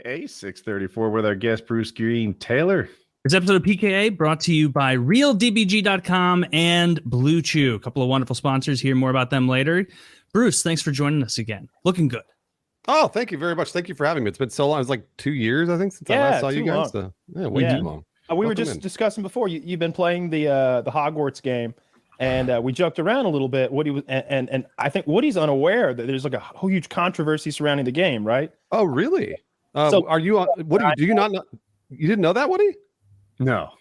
A634 with our guest Bruce Greene. Taylor. This episode of PKA brought to you by RealDBG.com and Blue Chew. A couple of wonderful sponsors. Hear more about them later. Bruce, thanks for joining us again. Looking good. Oh, thank you very much. Thank you for having me. It's been so long. It's like 2 years, I think, since I last saw you guys. So, way too long. We were just discussing before. You've been playing the Hogwarts game, and we joked around a little bit. Woody was, and I think Woody's unaware that there's like a huge controversy surrounding the game, right? Oh, really? So are you? Woody, do you not know? You didn't know that, Woody? No.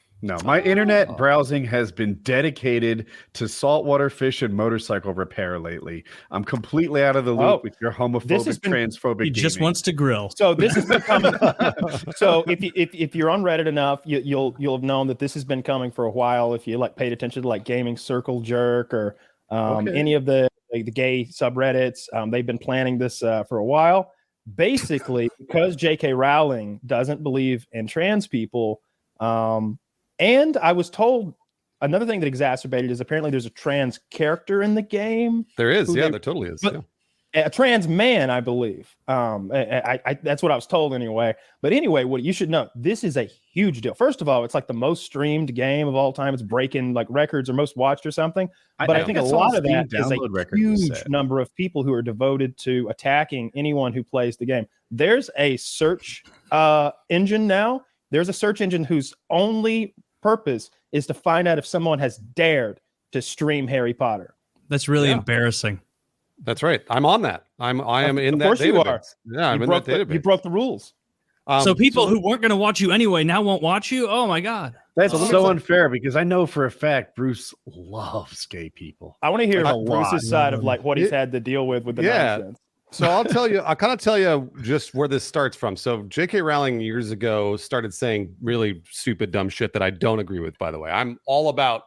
My internet browsing has been dedicated to saltwater fish and motorcycle repair lately. I'm completely out of the loop with your homophobic, transphobic. He just wants to grill. So this has been coming. So if you're on Reddit enough, you'll have known that this has been coming for a while. If you paid attention to Gaming Circle Jerk or any of the gay subreddits, they've been planning this for a while. Basically, because J.K. Rowling doesn't believe in trans people. And I was told another thing that exacerbated is apparently there's a trans character in the game. There is. Yeah, there totally is. A trans man, I believe. I that's what I was told anyway. But anyway, what you should know, this is a huge deal. First of all, it's like the most streamed game of all time. It's breaking records or most watched or something. But I think a lot of that is a huge number of people who are devoted to attacking anyone who plays the game. There's a search engine now. There's a search engine whose only purpose is to find out if someone has dared to stream Harry Potter. That's really embarrassing. That's right. I'm on that. I am in that database. Of course you are. Yeah, I'm in that database. You broke the rules. So people who weren't going to watch you anyway now won't watch you? Oh, my God. That's so unfair because I know for a fact Bruce loves gay people. I want to hear Bruce's side of what he's had to deal with the nonsense. So I'll kind of tell you just where this starts from. So J.K. Rowling years ago started saying really stupid, dumb shit that I don't agree with, by the way. I'm all about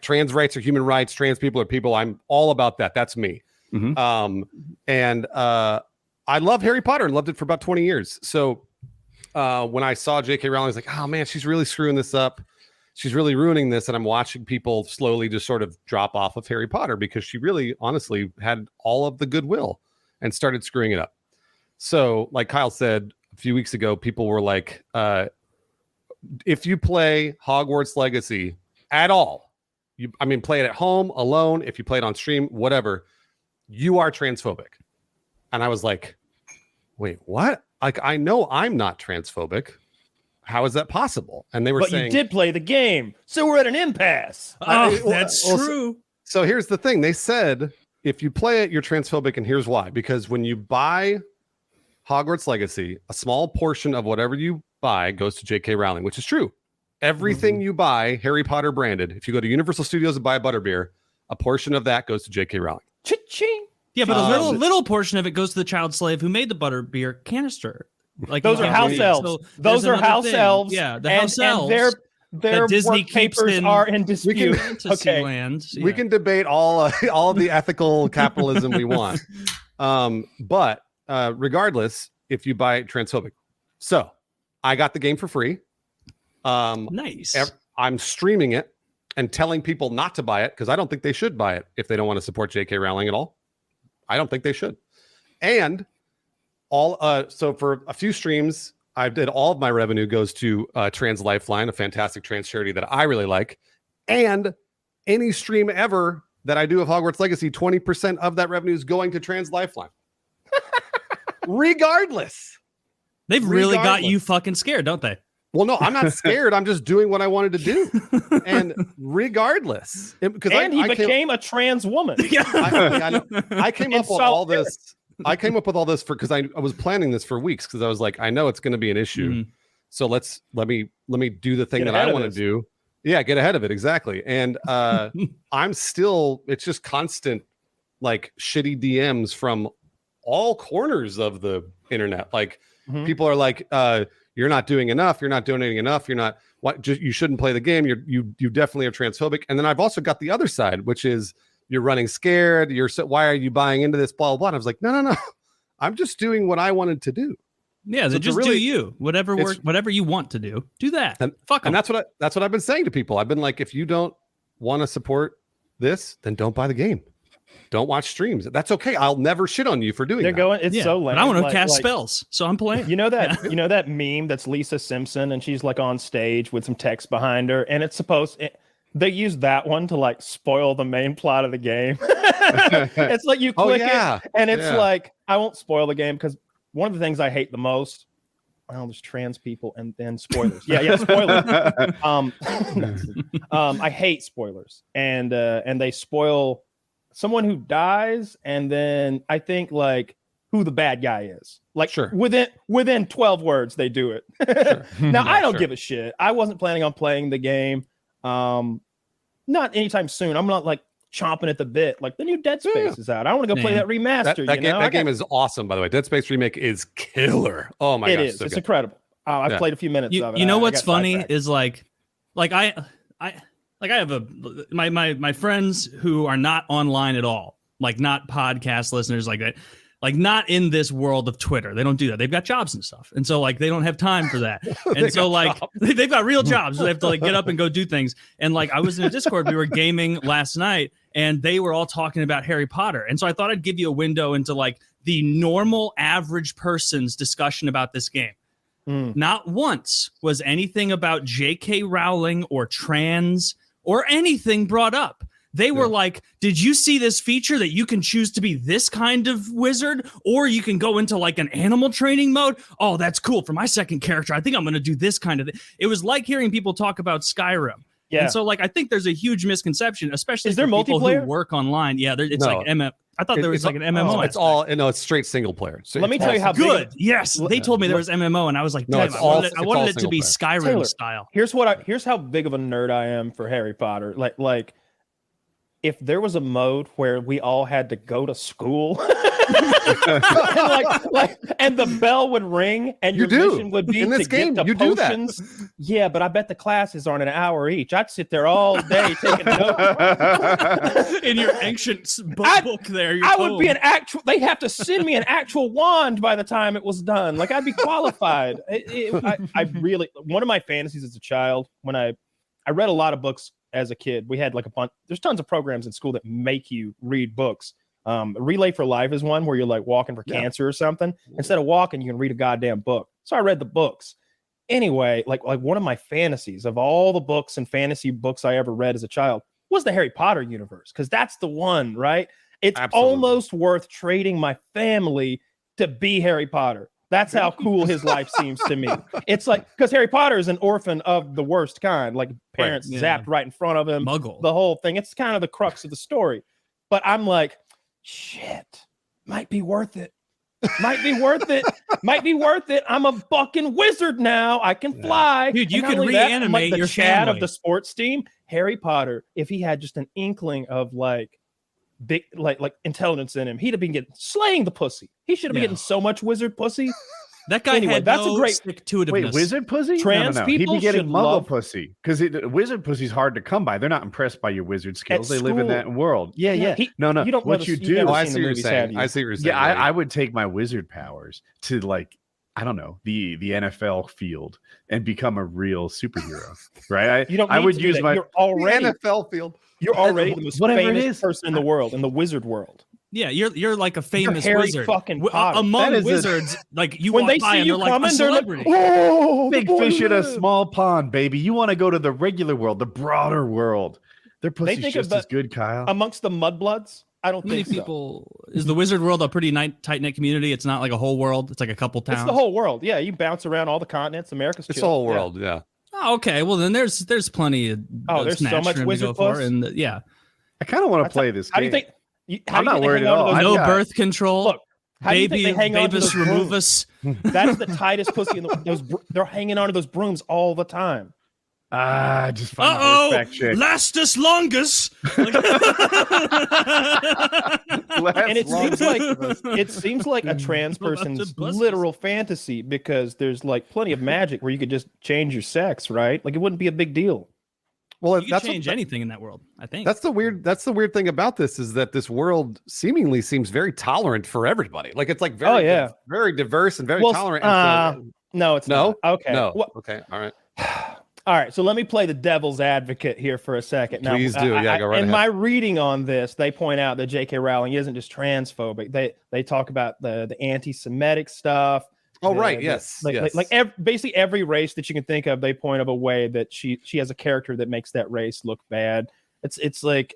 trans rights or human rights, trans people are people. I'm all about that. That's me. Mm-hmm. And I love Harry Potter and loved it for about 20 years. So when I saw J.K. Rowling, I was like, oh man, she's really screwing this up. She's really ruining this. And I'm watching people slowly just sort of drop off of Harry Potter because she really honestly had all of the goodwill and started screwing it up. So like Kyle said a few weeks ago, people were like, if you play Hogwarts Legacy at all, play it at home, alone, if you play it on stream, whatever, you are transphobic. And I was like, wait, what? I know I'm not transphobic. How is that possible? And they were saying, you did play the game, so we're at an impasse. That's true. So here's the thing. They said, if you play it, you're transphobic, and here's why. Because when you buy Hogwarts Legacy, a small portion of whatever you buy goes to J.K. Rowling, which is true. Everything you buy, Harry Potter branded, if you go to Universal Studios and buy a butterbeer, a portion of that goes to J.K. Rowling. Cha-ching. Yeah, but a little portion of it goes to the child slave who made the butterbeer canister. Those are house elves. So those are house elves. Yeah, the house elves. And their Disney work papers are in dispute. We can debate all of the ethical capitalism we want. But regardless, if you buy it transphobic. So I got the game for free. Nice. I'm streaming it and telling people not to buy it because I don't think they should buy it if they don't want to support J.K. Rowling at all. I don't think they should. And so for a few streams, I did all of my revenue goes to Trans Lifeline, a fantastic trans charity that I really like. And any stream ever that I do of Hogwarts Legacy, 20% of that revenue is going to Trans Lifeline. Regardless. They've really got you fucking scared, don't they? Well, no, I'm not scared. I'm just doing what I wanted to do. And regardless. He became a trans woman. I came up with all this. I came up with all this because I was planning this for weeks because I was like, I know it's going to be an issue. Mm-hmm. So let me do the thing that I want to do. Yeah, get ahead of it. Exactly. And it's just constant shitty DMs from all corners of the internet. People are like, you're not doing enough. You're not donating enough. You're not you shouldn't play the game. You definitely are transphobic. And then I've also got the other side, which is you're running scared. Why are you buying into this? Blah, blah, blah. And I was like, no. I'm just doing what I wanted to do. Yeah, so just do you. Whatever you want to do. Do that. And fuck them. And that's what I've been saying to people. I've been like, if you don't want to support this, then don't buy the game. Don't watch streams. That's okay. I'll never shit on you for doing They're that. going. It's so lame. But I want to cast spells, so I'm playing. You know that meme that's Lisa Simpson, and she's like on stage with some text behind her, and it's they use that one to like spoil the main plot of the game. It's like you click it, and it's like, I won't spoil the game because one of the things I hate the most. Well, there's trans people and then spoilers. Yeah, spoilers. I hate spoilers, and they spoil someone who dies, and then I think like who the bad guy is. Like within 12 words they do it. Now I don't give a shit. I wasn't planning on playing the game. Not anytime soon. I'm not like chomping at the bit. Like the new Dead Space is out. I want to go play that remaster. That game is awesome, by the way. Dead Space remake is killer. Oh my gosh, it is. It's incredible. I've played a few minutes of it. You know what's funny is like I have my friends who are not online at all, like not podcast listeners, like that, like not in this world of Twitter. They don't do that. They've got jobs and stuff, and so like they don't have time for that. And so like they've got real jobs. So they have to like get up and go do things. And like I was in a Discord, we were gaming last night, and they were all talking about Harry Potter. And so I thought I'd give you a window into like the normal average person's discussion about this game. Not once was anything about J.K. Rowling or trans or anything brought up. They were like, did you see this feature that you can choose to be this kind of wizard, or you can go into like an animal training mode? Oh, that's cool. For my second character, I think I'm going to do this kind of thing. It was like hearing people talk about Skyrim. Yeah. And so like, I think there's a huge misconception, especially for people who work online. Yeah, it's like I thought there was like an MMO. It's straight single player. So let me tell you how good. Yes, they told me there was MMO, and I was like, I wanted it to be Skyrim Taylor, style. Here's how big of a nerd I am for Harry Potter. Like if there was a mode where we all had to go to school, and the bell would ring, and your mission would be in this game. Get the potions. Yeah, but I bet the classes aren't an hour each. I'd sit there all day taking notes in your ancient book. There, I would be an actual. They'd have to send me an actual wand by the time it was done. Like I'd be qualified. I really, one of my fantasies as a child, when I read a lot of books as a kid. We had like a bunch. There's tons of programs in school that make you read books. Relay for Life is one where you're like walking for cancer or something. Instead of walking, you can read a goddamn book. So I read the books. Anyway, like one of my fantasies of all the books and fantasy books I ever read as a child was the Harry Potter universe, because that's the one, right? It's almost worth trading my family to be Harry Potter. That's how cool his life seems to me. It's like, because Harry Potter is an orphan of the worst kind, like parents zapped right in front of him, Muggle, the whole thing. It's kind of the crux of the story. But I'm like, shit, might be worth it. Might be worth it. Might be worth it. I'm a fucking wizard now. I can fly. Dude, you can reanimate the your Chad family of the sports team. Harry Potter, if he had just an inkling of like big like intelligence in him, he'd have been slaying the pussy. He should have been getting so much wizard pussy. That guy had that's no a great stick-to-itiveness. Wait, wizard pussy? Trans people He'd be getting should muggle love pussy, because wizard pussy's hard to come by. They're not impressed by your wizard skills. They live in that world. Yeah. No. You don't. What you do? I see what you're saying. I see what you're saying. Yeah, I would take my wizard powers to like, I don't know, the NFL field and become a real superhero, right? I would use my NFL field. You're already the most famous person in the world, in the wizard world. Yeah, you're like a famous Harry wizard. Fucking Potter. Among wizards, like you when walk they by see and you they're coming, like a celebrity. Oh, big fish in a small pond, baby. You want to go to the regular world, the broader world. Their pussy's just as good, Kyle. Amongst the mudbloods, I don't think people. Is the wizard world a pretty tight-knit community? It's not like a whole world. It's like a couple towns. It's the whole world. Yeah, you bounce around all the continents. America's it's the whole world. Yeah. Oh, okay. Well, then there's plenty of there's so much wizard puss. And I kind of want to play this game. How do you think? I'm not worried at all. No birth control. Look, how do you think they hang on to those removus. That's the tightest pussy in the. They're hanging on to those brooms all the time. Just find a horseback chick. Lastus longus. And it seems like a trans person's literal fantasy, because there's like plenty of magic where you could just change your sex, right? Like it wouldn't be a big deal. Well, you can change anything in that world, I think. That's the weird thing about this, is that this world seemingly seems very tolerant for everybody. Like it's like very diverse and very tolerant. No, it's not. Okay. No. Okay. All right. All right, so let me play the devil's advocate here for a second. Now, Please do. Yeah, go right in ahead. my reading on this, they point out that J.K. Rowling isn't just transphobic. They talk about the anti-Semitic stuff. Oh, right. Yes. Basically every race that you can think of, they point of a way that she has a character that makes that race look bad. It's like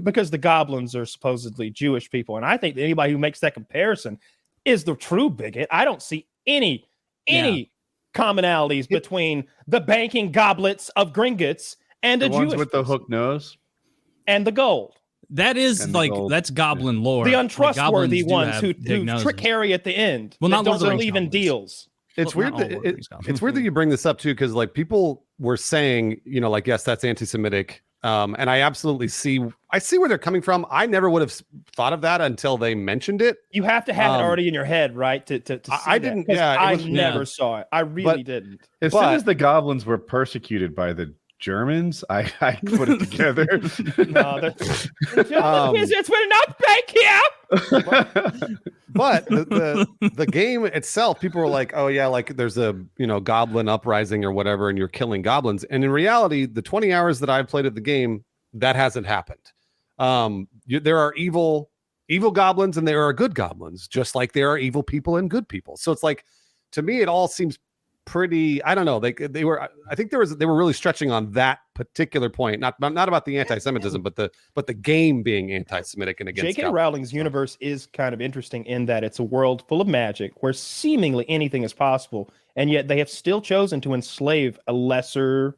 because the goblins are supposedly Jewish people, and I think that anybody who makes that comparison is the true bigot. I don't see any commonalities between the banking goblets of Gringotts and the ones Jewish with the hook nose and the gold. That is that's goblin lore. The untrustworthy like, ones who trick Harry at the end. Well, not don't Lord of the believe in Rings deals. It's weird. It's weird that you bring this up too, because like people were saying, like, yes, that's anti-Semitic. And I absolutely see where they're coming from. I never would have thought of that until they mentioned it. You have to have it already in your head, right? To see I didn't. Yeah, I never saw it. I really didn't. As soon as the goblins were persecuted by the Germans, I put it together. It's been enough bank here. But the game itself, people were like, oh yeah, like there's a goblin uprising or whatever, and you're killing goblins. And in reality, the 20 hours that I've played of the game, that hasn't happened. There are evil goblins and there are good goblins, just like there are evil people and good people. So it's like, to me, it all seems pretty, I don't know. They were, I think they were really stretching on that particular point, not about the anti-Semitism, but the game being anti-Semitic and against J.K. Rowling's universe is kind of interesting in that it's a world full of magic where seemingly anything is possible, and yet they have still chosen to enslave a lesser,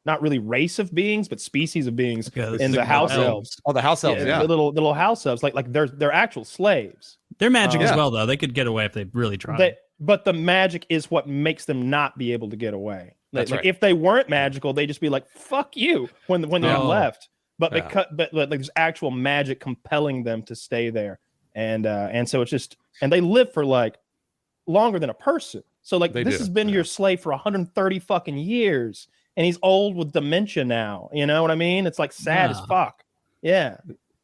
not really race of beings, but species of beings in the house elves. Oh, the house elves, yeah. The little house elves, like they're actual slaves. They're magic as well, though. They could get away if they really tried. But the magic is what makes them not be able to get away. That's right. If they weren't magical, they'd just be like, "Fuck you" when they're left. But like there's actual magic compelling them to stay there, and so it's just, and they live for like longer than a person. So like this has been your slave for 130 fucking years, and he's old with dementia now. You know what I mean? It's like sad as fuck. Yeah.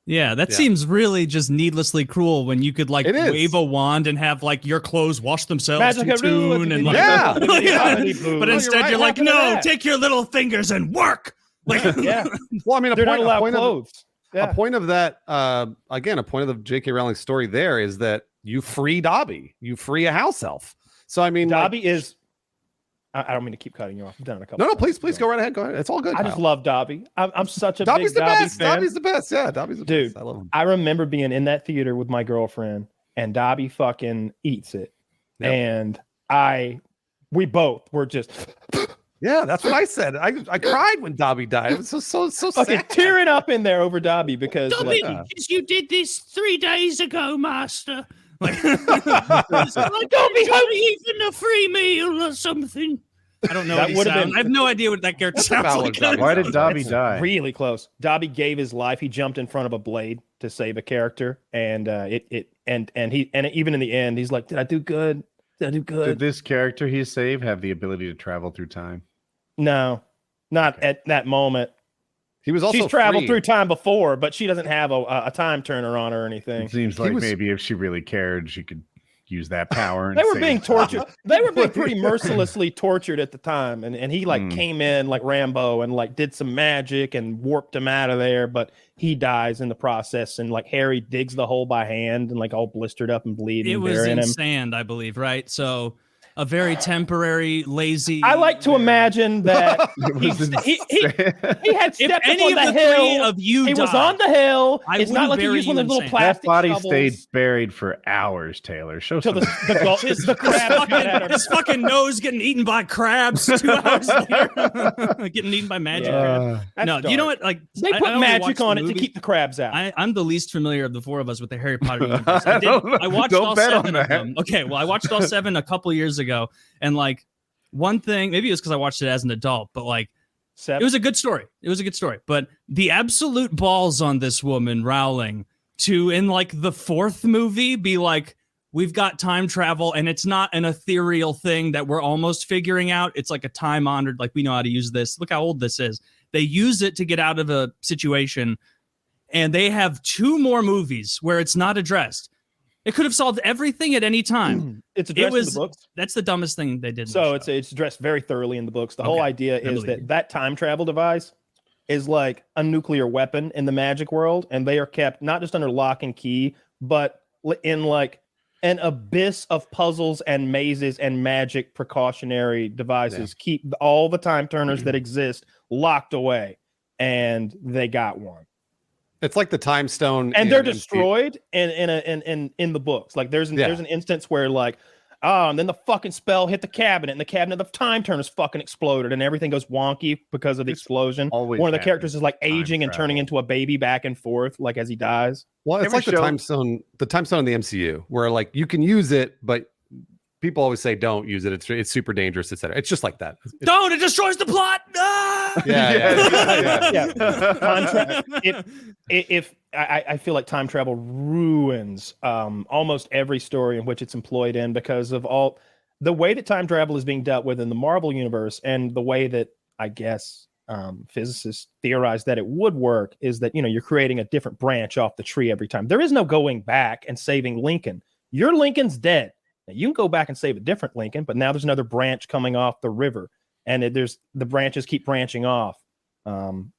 Yeah, that seems really just needlessly cruel when you could like wave a wand and have like your clothes wash themselves to tune and like, but instead you're like, no, take your little fingers and work. Like, well, I mean, they're not allowed clothes. A point of that, again, a point of the J.K. Rowling story there is that you free Dobby, you free a house elf. So I mean, Dobby is. I don't mean to keep cutting you off. I've done it a couple. No, please go right ahead. Go ahead. It's all good. I just love Dobby. I'm such a Dobby's big Dobby fan. Dobby's the best. Yeah, Dobby's the best. I love him. I remember being in that theater with my girlfriend, and Dobby fucking eats it, and we both were just. Yeah, that's what I said. I cried when Dobby died. It was so sad. Tearing up in there over Dobby because Dobby, you did this 3 days ago, Master. Like, don't be even a free meal or something. I don't know. I have no idea what that character sounds like. Why did Dobby die? Really close. Dobby gave his life. He jumped in front of a blade to save a character, and even in the end, he's like, "Did I do good? Did I do good?" Did this character he saved have the ability to travel through time? No, not at that moment. He was also she's traveled through time before, but she doesn't have a time turner on her or anything. It seems like maybe if she really cared, she could use that power. They were being tortured. They were being pretty mercilessly tortured at the time, and he like came in like Rambo and like did some magic and warped him out of there, but he dies in the process, and like Harry digs the hole by hand and like all blistered up and bleeding. It was in sand, I believe, right? So a very temporary, lazy. I like to imagine that he had stepped up on the hill. He was on the hill. It's not like he used one of those little plastic That body shovels. stayed buried for hours, Taylor. Show Till some. the crab his fucking nose getting eaten by crabs 2 hours later. Getting eaten by magic crabs. No, dark. You know what? Like they put magic on it to keep the crabs out. I'm the least familiar of the four of us with the Harry Potter universe. I watched all 7 of them. Okay, well, I watched all 7 a couple years ago, and like one thing, maybe it was because I watched it as an adult, but like 7? It was a good story. But the absolute balls on this woman Rowling to, in like the 4th movie, be like, we've got time travel and it's not an ethereal thing that we're almost figuring out. It's like a time honored, like we know how to use this. Look how old this is. They use it to get out of a situation, and they have 2 more movies where it's not addressed. It could have solved everything at any time. It's addressed in the books. That's the dumbest thing they did. So it's addressed very thoroughly in the books. The whole idea is that time travel device is like a nuclear weapon in the magic world, and they are kept not just under lock and key, but in like an abyss of puzzles and mazes and magic precautionary devices. Keep all the time turners that exist locked away, and they got one. It's like the time stone, and they're destroyed in the books. Like there's an instance where like, and then the fucking spell hit the cabinet, and the cabinet of time turners fucking exploded, and everything goes wonky because of the explosion. One of the characters is like aging and turning into a baby back and forth, like as he dies. Well, it's like the time stone in the MCU, where like you can use it, but people always say don't use it. It's super dangerous, etc. It's just like that. Don't! It destroys the plot. Ah! I feel like time travel ruins almost every story in which it's employed in, because of all the way that time travel is being dealt with in the Marvel universe, and the way that I guess physicists theorize that it would work is that, you know, you're creating a different branch off the tree every time. There is no going back and saving Lincoln. Your Lincoln's dead. Now, you can go back and save a different Lincoln, but now there's another branch coming off the river, and the branches keep branching off.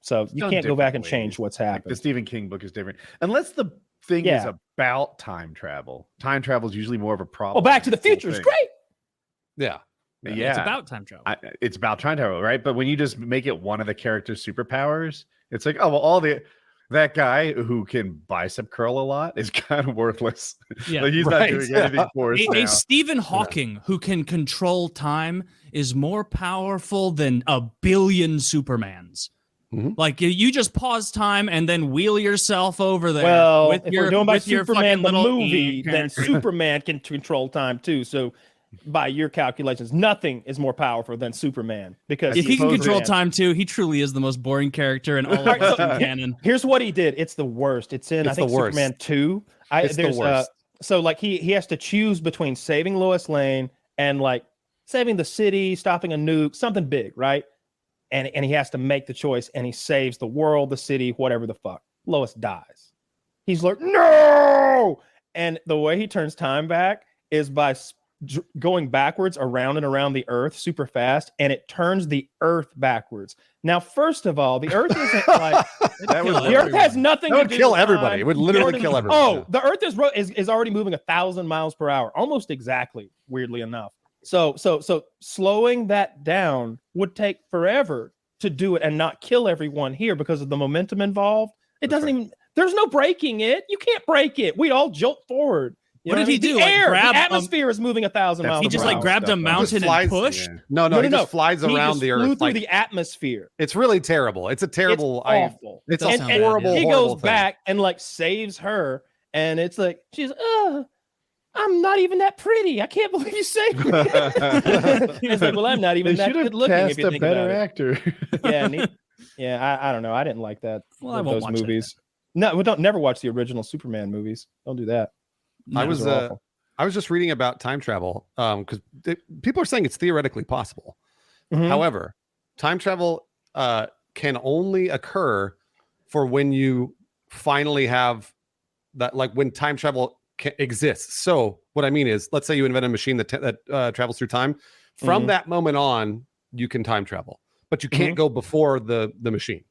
So you can't go back and change what's happened. Like the Stephen King book is different, unless the thing is about time travel. Time travel is usually more of a problem. Well, Back to the Future is great. Yeah. It's about time travel. It's about time travel, right? But when you just make it one of the character's superpowers, it's like, oh well, that guy who can bicep curl a lot is kind of worthless. Yeah, like he's not doing anything for us now. A Stephen Hawking who can control time is more powerful than a billion Supermans. Mm-hmm. Like you just pause time and then wheel yourself over there. Well, if we're doing by Superman the movie, then Superman can control time too. So by your calculations, nothing is more powerful than Superman, because if he can control time too, he truly is the most boring character in all of canon. Here's what he did. It's the worst. It's in I think Superman 2. It's the worst. So like he has to choose between saving Lois Lane and like saving the city, stopping a nuke, something big, right? And he has to make the choice, and he saves the world, the city, whatever the fuck. Lois dies. He's like, no! And the way he turns time back is by going backwards around and around the earth super fast, and it turns the earth backwards. Now, first of all, the earth isn't like the earth has nothing to do with kill everybody. It would literally kill everybody. Oh, the earth is already moving 1,000 miles per hour, almost exactly, weirdly enough. So slowing that down would take forever to do it and not kill everyone here because of the momentum involved. It doesn't even, there's no breaking it. You can't break it. We'd all jolt forward. What did he do? The atmosphere is moving 1,000 miles. He just like grabbed a mountain and pushed. No, he just flies around the earth. Flew through the atmosphere. It's really terrible. It's a terrible. It's awful. It's a horrible. He goes horrible back and like saves her, and it's like she's I'm not even that pretty. I can't believe you saved me. It's like, well, I'm not even that good looking. If you think about it. Actor. I don't know. I didn't like that. Well, I won't watch movies. No, we don't never watch the original Superman movies. Don't do that. I was just reading about time travel because people are saying it's theoretically possible. Mm-hmm. However, time travel can only occur for when you finally have that, like when time travel exists. So what I mean is, let's say you invent a machine that travels through time. From that moment on, you can time travel, but you can't go before the machine.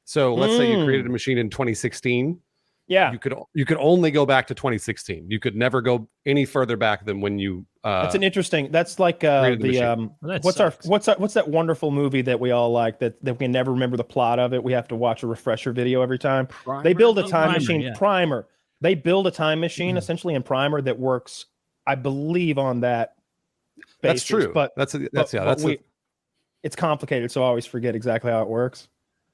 So let's say you created a machine in 2016. Yeah, you could only go back to 2016. You could never go any further back than when you. That's an interesting. That's like what's that wonderful movie that we all like that we can never remember the plot of it. We have to watch a refresher video every time. Primer? They build a time machine. Primer. They build a time machine essentially in Primer that works, I believe, on that basis. That's true. But it's complicated, so I always forget exactly how it works.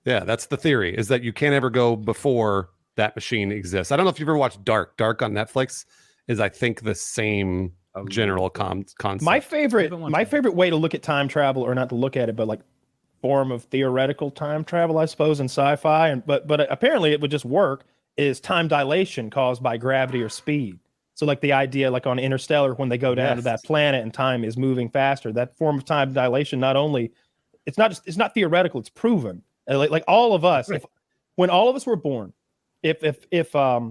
Yeah, that's the theory, is that you can't ever go before that machine exists. I don't know if you've ever watched Dark. Dark on Netflix is, I think, the same general concept. My favorite way to look at time travel, or not to look at it, but like form of theoretical time travel, I suppose, in sci-fi, and but apparently it would just work, is time dilation caused by gravity or speed. So like the idea, like on Interstellar, when they go down to that planet and time is moving faster, that form of time dilation, not only it's not theoretical, it's proven. Like all of us, when all of us were born, if let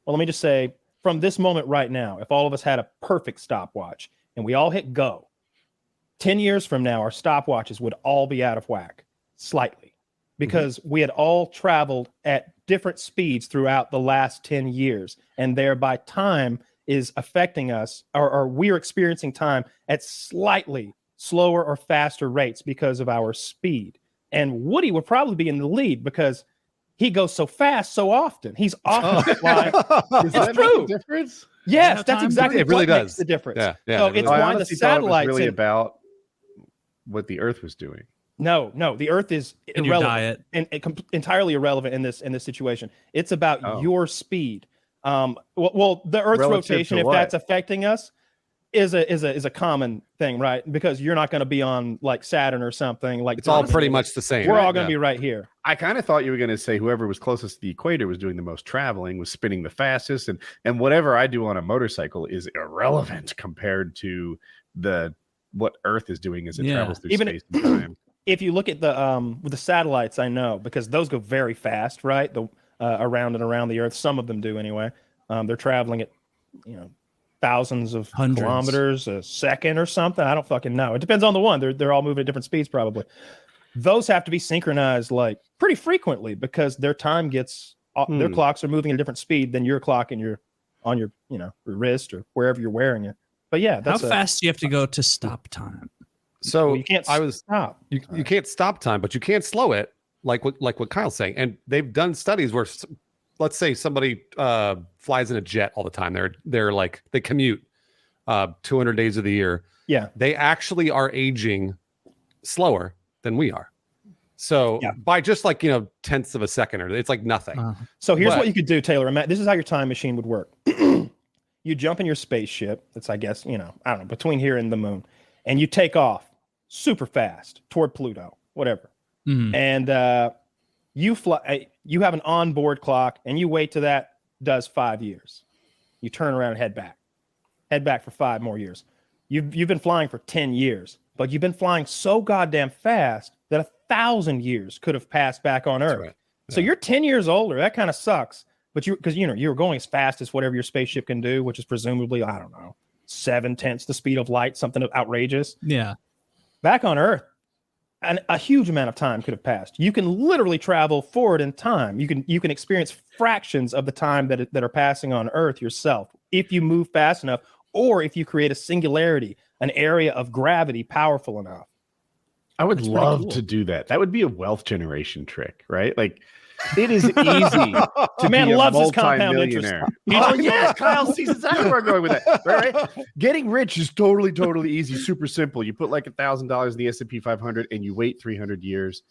me just say, from this moment right now, if all of us had a perfect stopwatch and we all hit go, 10 years from now, our stopwatches would all be out of whack slightly because we had all traveled at different speeds throughout the last 10 years. And thereby time is affecting us, or we're experiencing time at slightly slower or faster rates because of our speed. And Woody would probably be in the lead because he goes so fast so often. He's often flying. Does that true. make a difference? Yes, that's exactly it really what does. makes the difference. Yeah, So it really it's does. why the satellites really about what the Earth was doing. No, the Earth is In your irrelevant diet. and entirely irrelevant in this situation. It's about your speed. Well, the Earth's Relative rotation, to if what? that's affecting us, is a common thing, right? Because you're not going to be on like Saturn or something. Like It's all pretty much the same. We're all going to be right here. I kind of thought you were going to say whoever was closest to the equator was doing the most traveling, was spinning the fastest, and whatever I do on a motorcycle is irrelevant compared to what Earth is doing as it travels through space and time. If you look at with the satellites, I know because those go very fast, right? Around and around the Earth. Some of them do anyway. They're traveling at thousands of kilometers a second or something. I don't fucking know. It depends on the one. They're all moving at different speeds probably. Those have to be synchronized like pretty frequently because their time gets their clocks are moving at a different speed than your clock and on your your wrist or wherever you're wearing it. But yeah, how fast do you have to go to stop time? So you can't stop. You can't stop time, but you can't slow it, like what Kyle's saying. And they've done studies where, let's say somebody flies in a jet all the time. They're like they commute 200 days of the year. Yeah, they actually are aging slower than we are. So by just like tenths of a second, or it's like nothing. So here's what you could do, Taylor. This is how your time machine would work. You jump in your spaceship. That's I guess I don't know, between here and the moon, and you take off super fast toward Pluto, whatever. And you fly. You have an onboard clock, and you wait till that does 5 years. You turn around and head back for 5 more years. You've been flying for 10 years, but you've been flying so goddamn fast that 1,000 years could have passed back on Earth. Right. Yeah. So you're 10 years older. That kind of sucks. But because you were going as fast as whatever your spaceship can do, which is presumably, I don't know, 7/10 the speed of light, something outrageous. Yeah. Back on Earth, a huge amount of time could have passed. You can literally travel forward in time. You can experience fractions of the time that are passing on Earth yourself if you move fast enough, or if you create a singularity, an area of gravity powerful enough. I would love to do that. That would be a wealth generation trick, right? Like, it is easy to man be loves a his compound interest. Oh yes, Kyle sees exactly where I'm going with that. Right? Getting rich is totally easy, super simple. You put like $1,000 in the S&P 500 and you wait 300 years.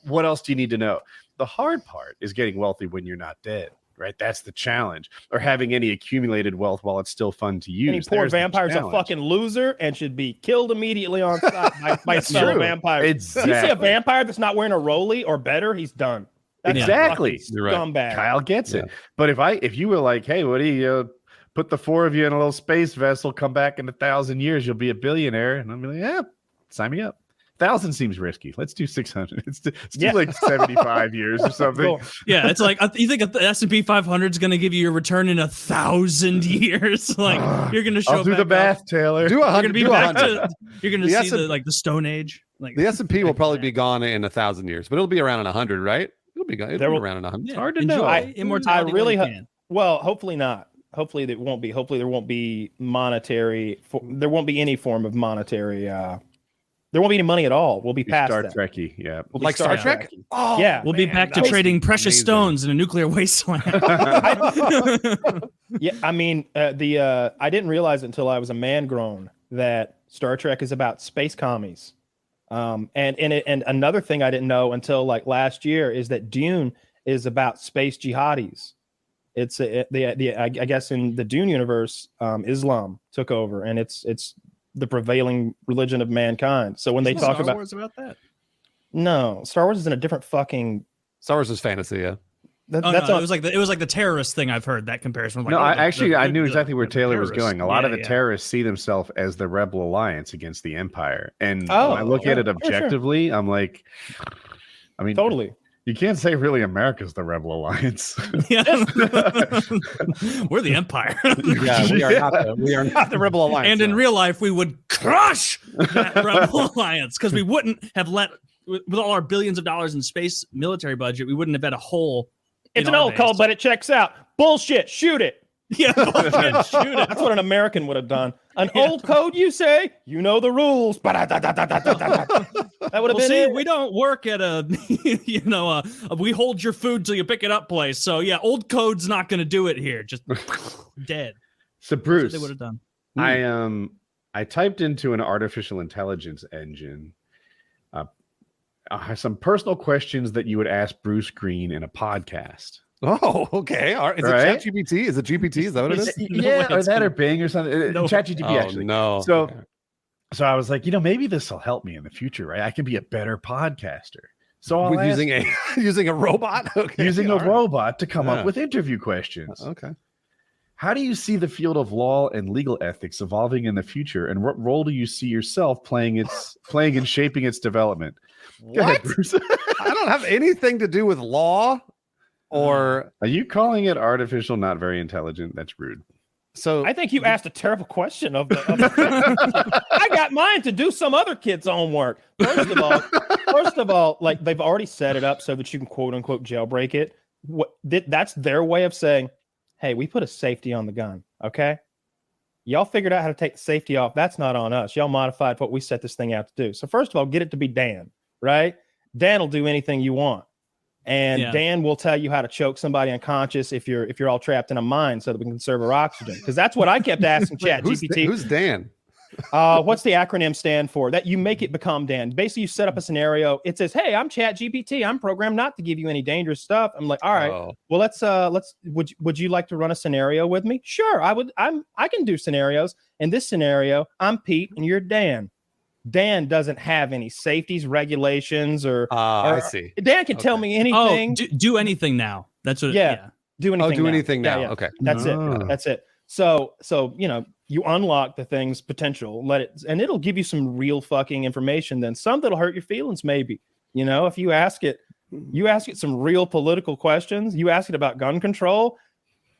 What else do you need to know? The hard part is getting wealthy when you're not dead, right? That's the challenge. Or having any accumulated wealth while it's still fun to use. Any poor vampire's a fucking loser and should be killed immediately on sight by his fellow vampire. Exactly. You see a vampire that's not wearing a rollie or better, he's done. That's exactly. Scumbag. Kyle gets it. But if you were like, hey, Woody, put the 4 of you in a little space vessel, come back in 1,000 years, you'll be a billionaire. And I'm like, yeah, sign me up. 1,000 seems risky. Let's do 600. It's like 75 years or something. Cool. Yeah, it's like you think the S&P 500 is going to give you a return in 1,000 years. Like you're going to show. I'll do the math, Taylor. Do 100. You're going to see the Stone Age. Like the S&P will probably be gone in 1,000 years, but it'll be around in 100, right? It'll be around in 100. It's hard to know. Immortality. I really well, hopefully not. Hopefully there won't be. Hopefully there won't be monetary. There won't be any form of monetary. There won't be any money at all. We'll be past Star that. Trekky, yeah. Like Star Trek? Oh, yeah. We'll be back to trading precious stones in a nuclear wasteland. Yeah, I mean, I didn't realize it until I was a man grown that Star Trek is about space commies. And another thing I didn't know until like last year is that Dune is about space jihadis. It's I guess in the Dune universe, Islam took over, and it's the prevailing religion of mankind. So when they talk Star Wars about that, no, Star Wars is in a different fucking. Star Wars is fantasy, yeah. It was like the terrorist thing. I've heard that comparison. Like, I knew exactly where Taylor was going. A lot of the terrorists see themselves as the Rebel Alliance against the Empire, and when I look at it objectively, I'm like, I mean, totally. You can't say really America's the Rebel Alliance. Yeah. We're the Empire. Yeah, we are not the Rebel Alliance. And in real life, we would crush that Rebel Alliance because we wouldn't have with all our billions of dollars in space military budget, we wouldn't have had a hole. It's an old code, but it checks out. Bullshit. Shoot it. Yeah, bullshit, shoot it. That's what an American would have done. An old code, you say? You know the rules. That would have been it. We don't work at we hold your food till you pick it up place. So yeah, old code's not going to do it here. Just dead. So Bruce, they would have done. I typed into an artificial intelligence engine some personal questions that you would ask Bruce Greene in a podcast. Oh, okay. All right. Is it ChatGPT? Is it GPT? Is that what it is? Yeah, or that or Bing or something. No. ChatGPT, actually. No. So I was like, maybe this will help me in the future, right? I can be a better podcaster. So I'll using a robot? Okay. Using a robot to come up with interview questions. Okay. How do you see the field of law and legal ethics evolving in the future, and what role do you see yourself playing and shaping its development? Go ahead, Bruce. I don't have anything to do with law. Or are you calling it artificial, not very intelligent? That's rude. So I think you asked a terrible question of the I got mine to do some other kid's homework. First of all, like they've already set it up so that you can quote unquote jailbreak it. That's their way of saying, hey, we put a safety on the gun. Okay. Y'all figured out how to take the safety off. That's not on us. Y'all modified what we set this thing out to do. So first of all, get it to be Dan, right? Dan will do anything you want. And Dan will tell you how to choke somebody unconscious if you're all trapped in a mine so that we can conserve our oxygen. Because that's what I kept asking ChatGPT. Who's Dan? What's the acronym stand for? That you make it become Dan. Basically, you set up a scenario. It says, "Hey, I'm ChatGPT. I'm programmed not to give you any dangerous stuff." I'm like, "All right, well, let's. Would you like to run a scenario with me?" Sure, I would. I can do scenarios. In this scenario, I'm Pete and you're Dan. Dan doesn't have any safeties, regulations, or I see. Dan can tell me anything. Do anything now. That's what. Yeah. Do anything. Do now. anything now. Yeah. Okay. That's it. That's it. So you unlock the thing's potential, and it'll give you some real fucking information. Then some that'll hurt your feelings, maybe. If you ask it some real political questions. You ask it about gun control.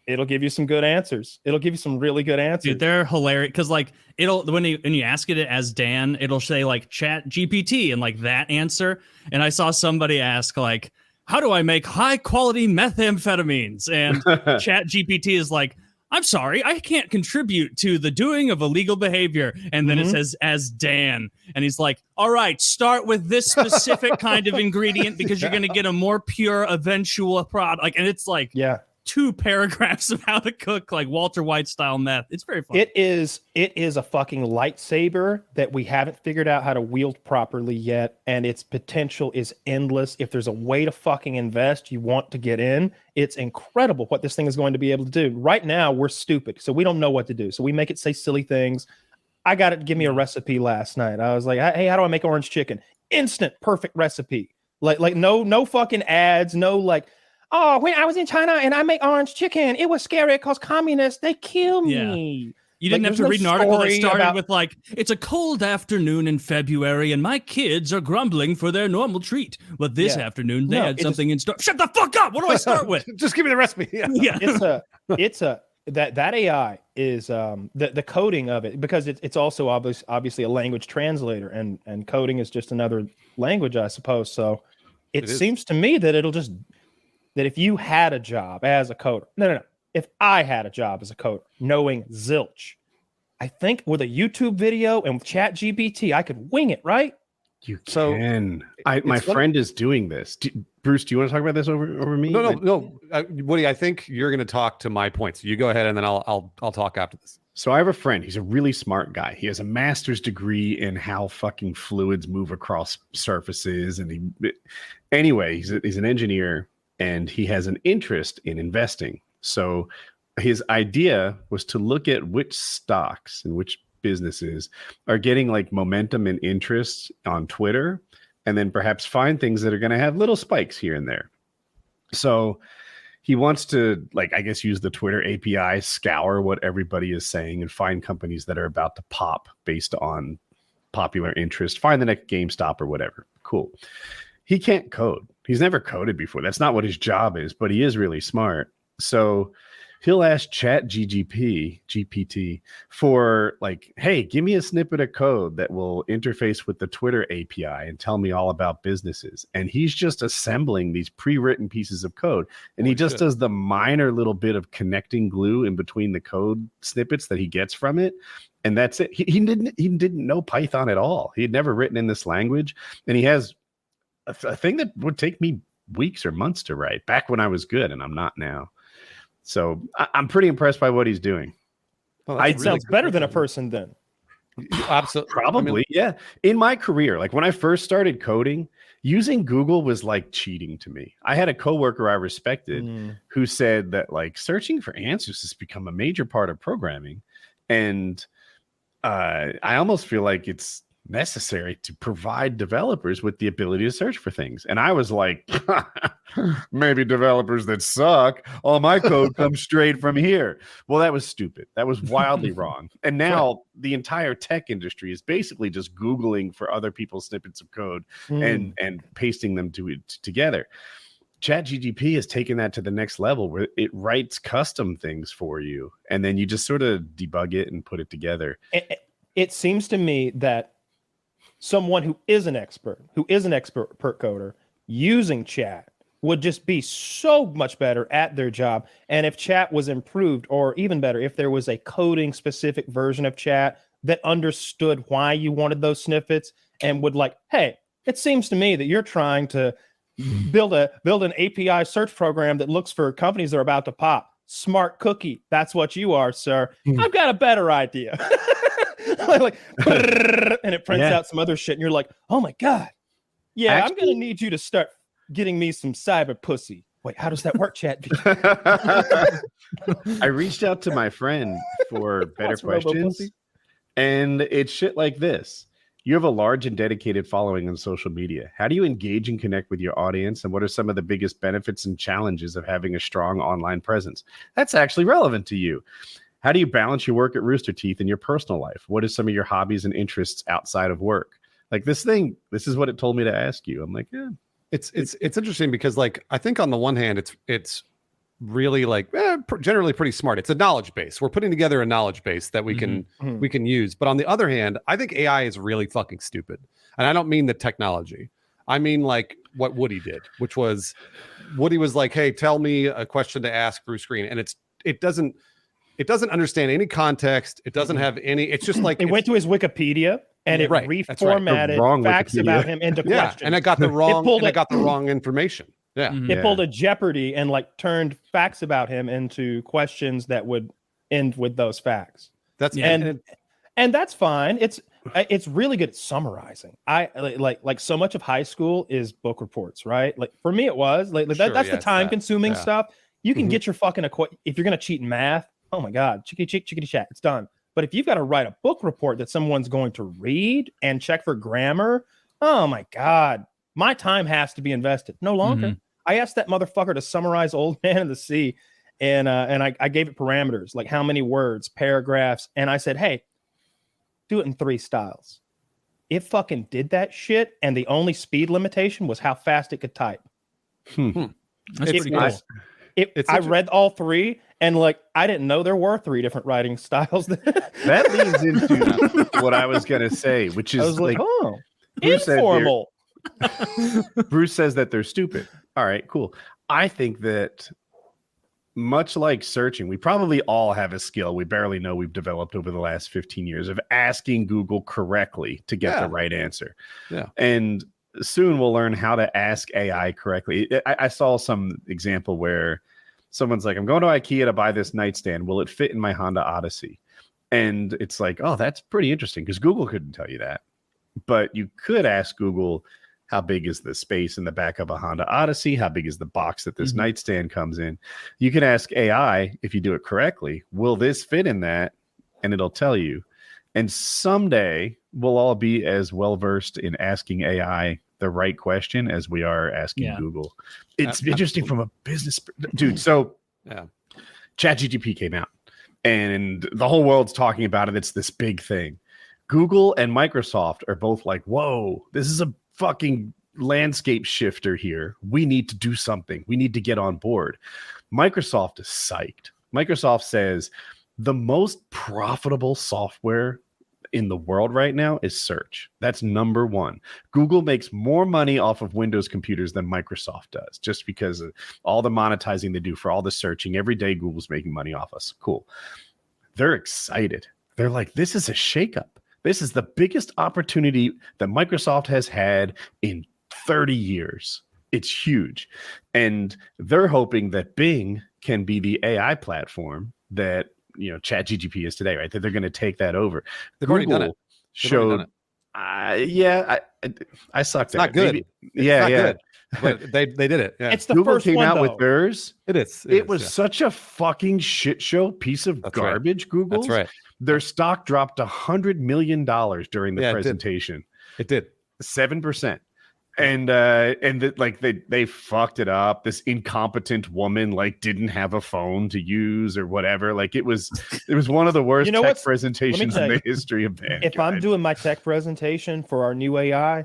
It'll give you some good answers. It'll give you some really good answers. Dude, they're hilarious because it'll when you ask it as Dan, it'll say Chat GPT and that answer. And I saw somebody ask how do I make high quality methamphetamines? And Chat GPT is I'm sorry, I can't contribute to the doing of illegal behavior. And then it says as Dan, and he's like, all right, start with this specific kind of ingredient because you're going to get a more pure eventual product. And it's 2 paragraphs of how to cook Walter White style meth. It's very fun. It is a fucking lightsaber that we haven't figured out how to wield properly yet, and its potential is endless. If there's a way to fucking invest, you want to get in. It's incredible what this thing is going to be able to do. Right now, we're stupid, so we don't know what to do. So we make it say silly things. I got it to give me a recipe last night. I was like, hey, how do I make orange chicken? Instant, perfect recipe. No fucking ads, no oh, when I was in China and I make orange chicken, it was scary because communists, they kill me. Yeah. You didn't have to read an article that started with it's a cold afternoon in February and my kids are grumbling for their normal treat. But this afternoon they had something in store. Shut the fuck up. What do I start with? Just give me the recipe. Yeah. That AI is the coding of it, because it's also obviously a language translator, and coding is just another language, I suppose. So it seems to me that that if you had a job as a coder, no. If I had a job as a coder, knowing zilch, I think with a YouTube video and with ChatGPT, I could wing it, right? You can. My friend is doing this. Bruce, do you want to talk about this over me? No. Woody, I think you're going to talk to my points. You go ahead, and then I'll talk after this. So I have a friend. He's a really smart guy. He has a master's degree in how fucking fluids move across surfaces, and he's an engineer. And he has an interest in investing. So his idea was to look at which stocks and which businesses are getting momentum and interest on Twitter, and then perhaps find things that are going to have little spikes here and there. So he wants to, use the Twitter API, scour what everybody is saying and find companies that are about to pop based on popular interest, find the next GameStop or whatever. Cool. He can't code. He's never coded before. That's not what his job is, but he is really smart. So he'll ask GPT for like, hey, give me a snippet of code that will interface with the Twitter API and tell me all about businesses. And he's just assembling these pre-written pieces of code. And he just does the minor little bit of connecting glue in between the code snippets that he gets from it. And that's it. He didn't know Python at all. He had never written in this language. And he has a thing that would take me weeks or months to write back when I was good, and I'm not now. So I'm pretty impressed by what he's doing. Well, It sounds better than a person then. Absolutely. Probably, yeah. In my career, like when I first started coding, using Google was like cheating to me. I had a coworker I respected who said that like searching for answers has become a major part of programming. And I almost feel like it's necessary to provide developers with the ability to search for things. And I was like, maybe developers that suck. All my code comes straight from here. Well, that was stupid. That was wildly wrong. And now the entire tech industry is basically just Googling for other people's snippets of code and pasting them together. ChatGPT has taken that to the next level where it writes custom things for you. And then you just sort of debug it and put it together. It seems to me that someone who is an expert coder using chat would just be so much better at their job. And if chat was improved, or even better, if there was a coding specific version of chat that understood why you wanted those snippets and would like, hey, it seems to me that you're trying to build an API search program that looks for companies that are about to pop. Smart cookie. That's what you are, sir. I've got a better idea. like, and it prints out some other shit, and you're like, oh my God. Yeah, actually, I'm gonna need you to start getting me some cyber pussy. Wait, how does that work, chat? I reached out to my friend for better questions, and it's shit like this. You have a large and dedicated following on social media. How do you engage and connect with your audience? And what are some of the biggest benefits and challenges of having a strong online presence? That's actually relevant to you. How do you balance your work at Rooster Teeth and your personal life? What are some of your hobbies and interests outside of work? Like this is what it told me to ask you. I'm like, yeah. It's interesting because like, I think on the one hand, it's really like generally pretty smart. It's a knowledge base. We're putting together a knowledge base that we can use. But on the other hand, I think AI is really fucking stupid. And I don't mean the technology. I mean like what Woody did, which was Woody was like, hey, tell me a question to ask Bruce Greene. And it doesn't understand any context. It doesn't have any. It's just like it went to his Wikipedia and it reformatted facts Wikipedia about him into questions. And I got the wrong information. Yeah. It pulled a Jeopardy and like turned facts about him into questions that would end with those facts. And that's fine. It's really good at summarizing. I like so much of high school is book reports, right? Like for me, it was that's the time consuming stuff. You can get your fucking if you're gonna cheat in math. Oh my God, chickity chat, it's done. But if you've got to write a book report that someone's going to read and check for grammar, oh my God, my time has to be invested. No longer. I asked that motherfucker to summarize Old Man of the Sea, and I gave it parameters, like how many words, paragraphs, and I said, hey, do it in 3 styles. It fucking did that shit, and the only speed limitation was how fast it could type. That's pretty cool. I read all 3, and like I didn't know there were 3 different writing styles. That leads into what I was gonna say, which is I was like, oh, Bruce informal. Bruce says that they're stupid. All right, cool. I think that much like searching, we probably all have a skill we barely know we've developed over the last 15 years of asking Google correctly to get the right answer. Yeah. And soon we'll learn how to ask AI correctly. I saw some example where someone's like, I'm going to IKEA to buy this nightstand. Will it fit in my Honda Odyssey? And it's like, oh, that's pretty interesting because Google couldn't tell you that. But you could ask Google, how big is the space in the back of a Honda Odyssey? How big is the box that this nightstand comes in? You can ask AI, if you do it correctly, will this fit in that? And it'll tell you. And someday we'll all be as well-versed in asking AI the right question as we are asking Google. It's interesting from a business dude. So ChatGPT came out and the whole world's talking about it. It's this big thing. Google and Microsoft are both like, whoa, this is a fucking landscape shifter here. We need to do something. We need to get on board. Microsoft is psyched. Microsoft says the most profitable software in the world right now is search. That's number one. Google makes more money off of Windows computers than Microsoft does, just because of all the monetizing they do for all the searching. Every day Google's making money off us. Cool. They're excited. They're like, this is a shakeup. This is the biggest opportunity that Microsoft has had in 30 years. It's huge. And they're hoping that Bing can be the AI platform that ChatGPT is today, right? That they're going to take that over. They've already done it. Showed, I sucked at not it. good. Maybe, Not good, but they did it. Yeah. It's the Google first came one, out though. with theirs. It was such a fucking shit show piece of garbage. Google. That's right. Their stock dropped $100 million during the presentation. It did 7%. And they fucked it up. This incompetent woman didn't have a phone to use or whatever. It was one of the worst tech presentations in the history of mankind. If I'm doing my tech presentation for our new AI,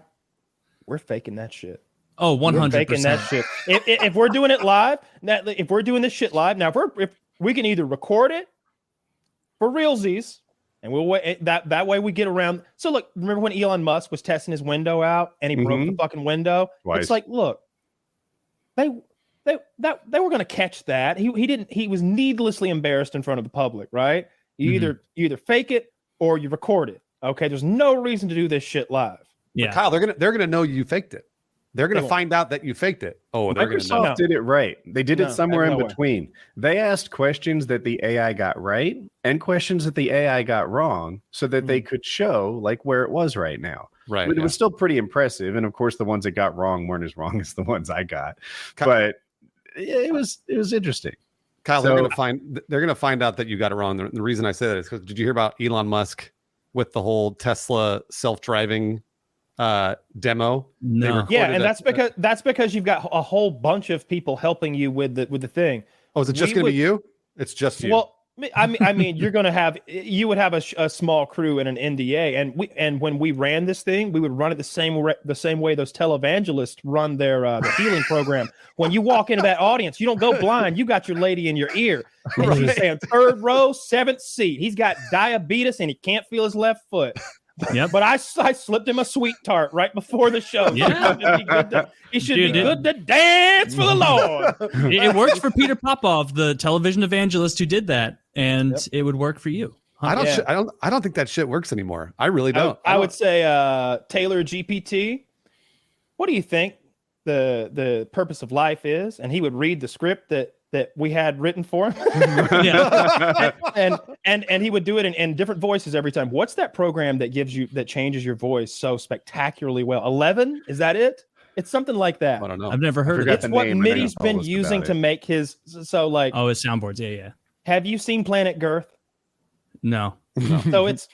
we're faking that shit. Oh, 100%. We're faking that shit. If we're doing it live, if we're doing this shit live, now if we can either record it for realsies, and we'll wait that way we get around. So look, remember when Elon Musk was testing his window out and he broke the fucking window? Twice. It's like, look, they were going to catch that. He was needlessly embarrassed in front of the public, right? You either fake it or you record it. Okay, there's no reason to do this shit live. Yeah, but Kyle, they're gonna know you faked it. They're gonna find out that you faked it. Oh, they're Microsoft gonna know. did it right. They did it somewhere in way. between. They asked questions that the AI got right and questions that the AI got wrong, so that they could show where it was right now. Right. But it was still pretty impressive, and of course, the ones that got wrong weren't as wrong as the ones I got. But it was interesting. Kyle, they're gonna find out that you got it wrong. The reason I say that is because did you hear about Elon Musk with the whole Tesla self-driving demo? No. Yeah, and that's because you've got a whole bunch of people helping you with the thing. Oh, is it just gonna be you? It's just you. Well, I mean, you would have a small crew and an NDA, and when we ran this thing, we would run it the same way those televangelists run their healing program. When you walk into that audience, you don't go blind. You got your lady in your ear. She's saying 3rd row, 7th seat. He's got diabetes and he can't feel his left foot. Yep. But I slipped him a sweet tart right before the show. Yeah. He should be good to dance for the Lord. It worked for Peter Popoff, the television evangelist who did that, and it would work for you. I don't think that shit works anymore. I really don't. I would say Taylor GPT. What do you think the purpose of life is? And he would read the script that we had written for him. and he would do it in different voices every time. What's that program that changes your voice so spectacularly well? 11? Is that it? It's something like that. I don't know. I've never heard of it. It's what Mitty's been using to make his his soundboards. Yeah. Have you seen Planet Girth? No. So it's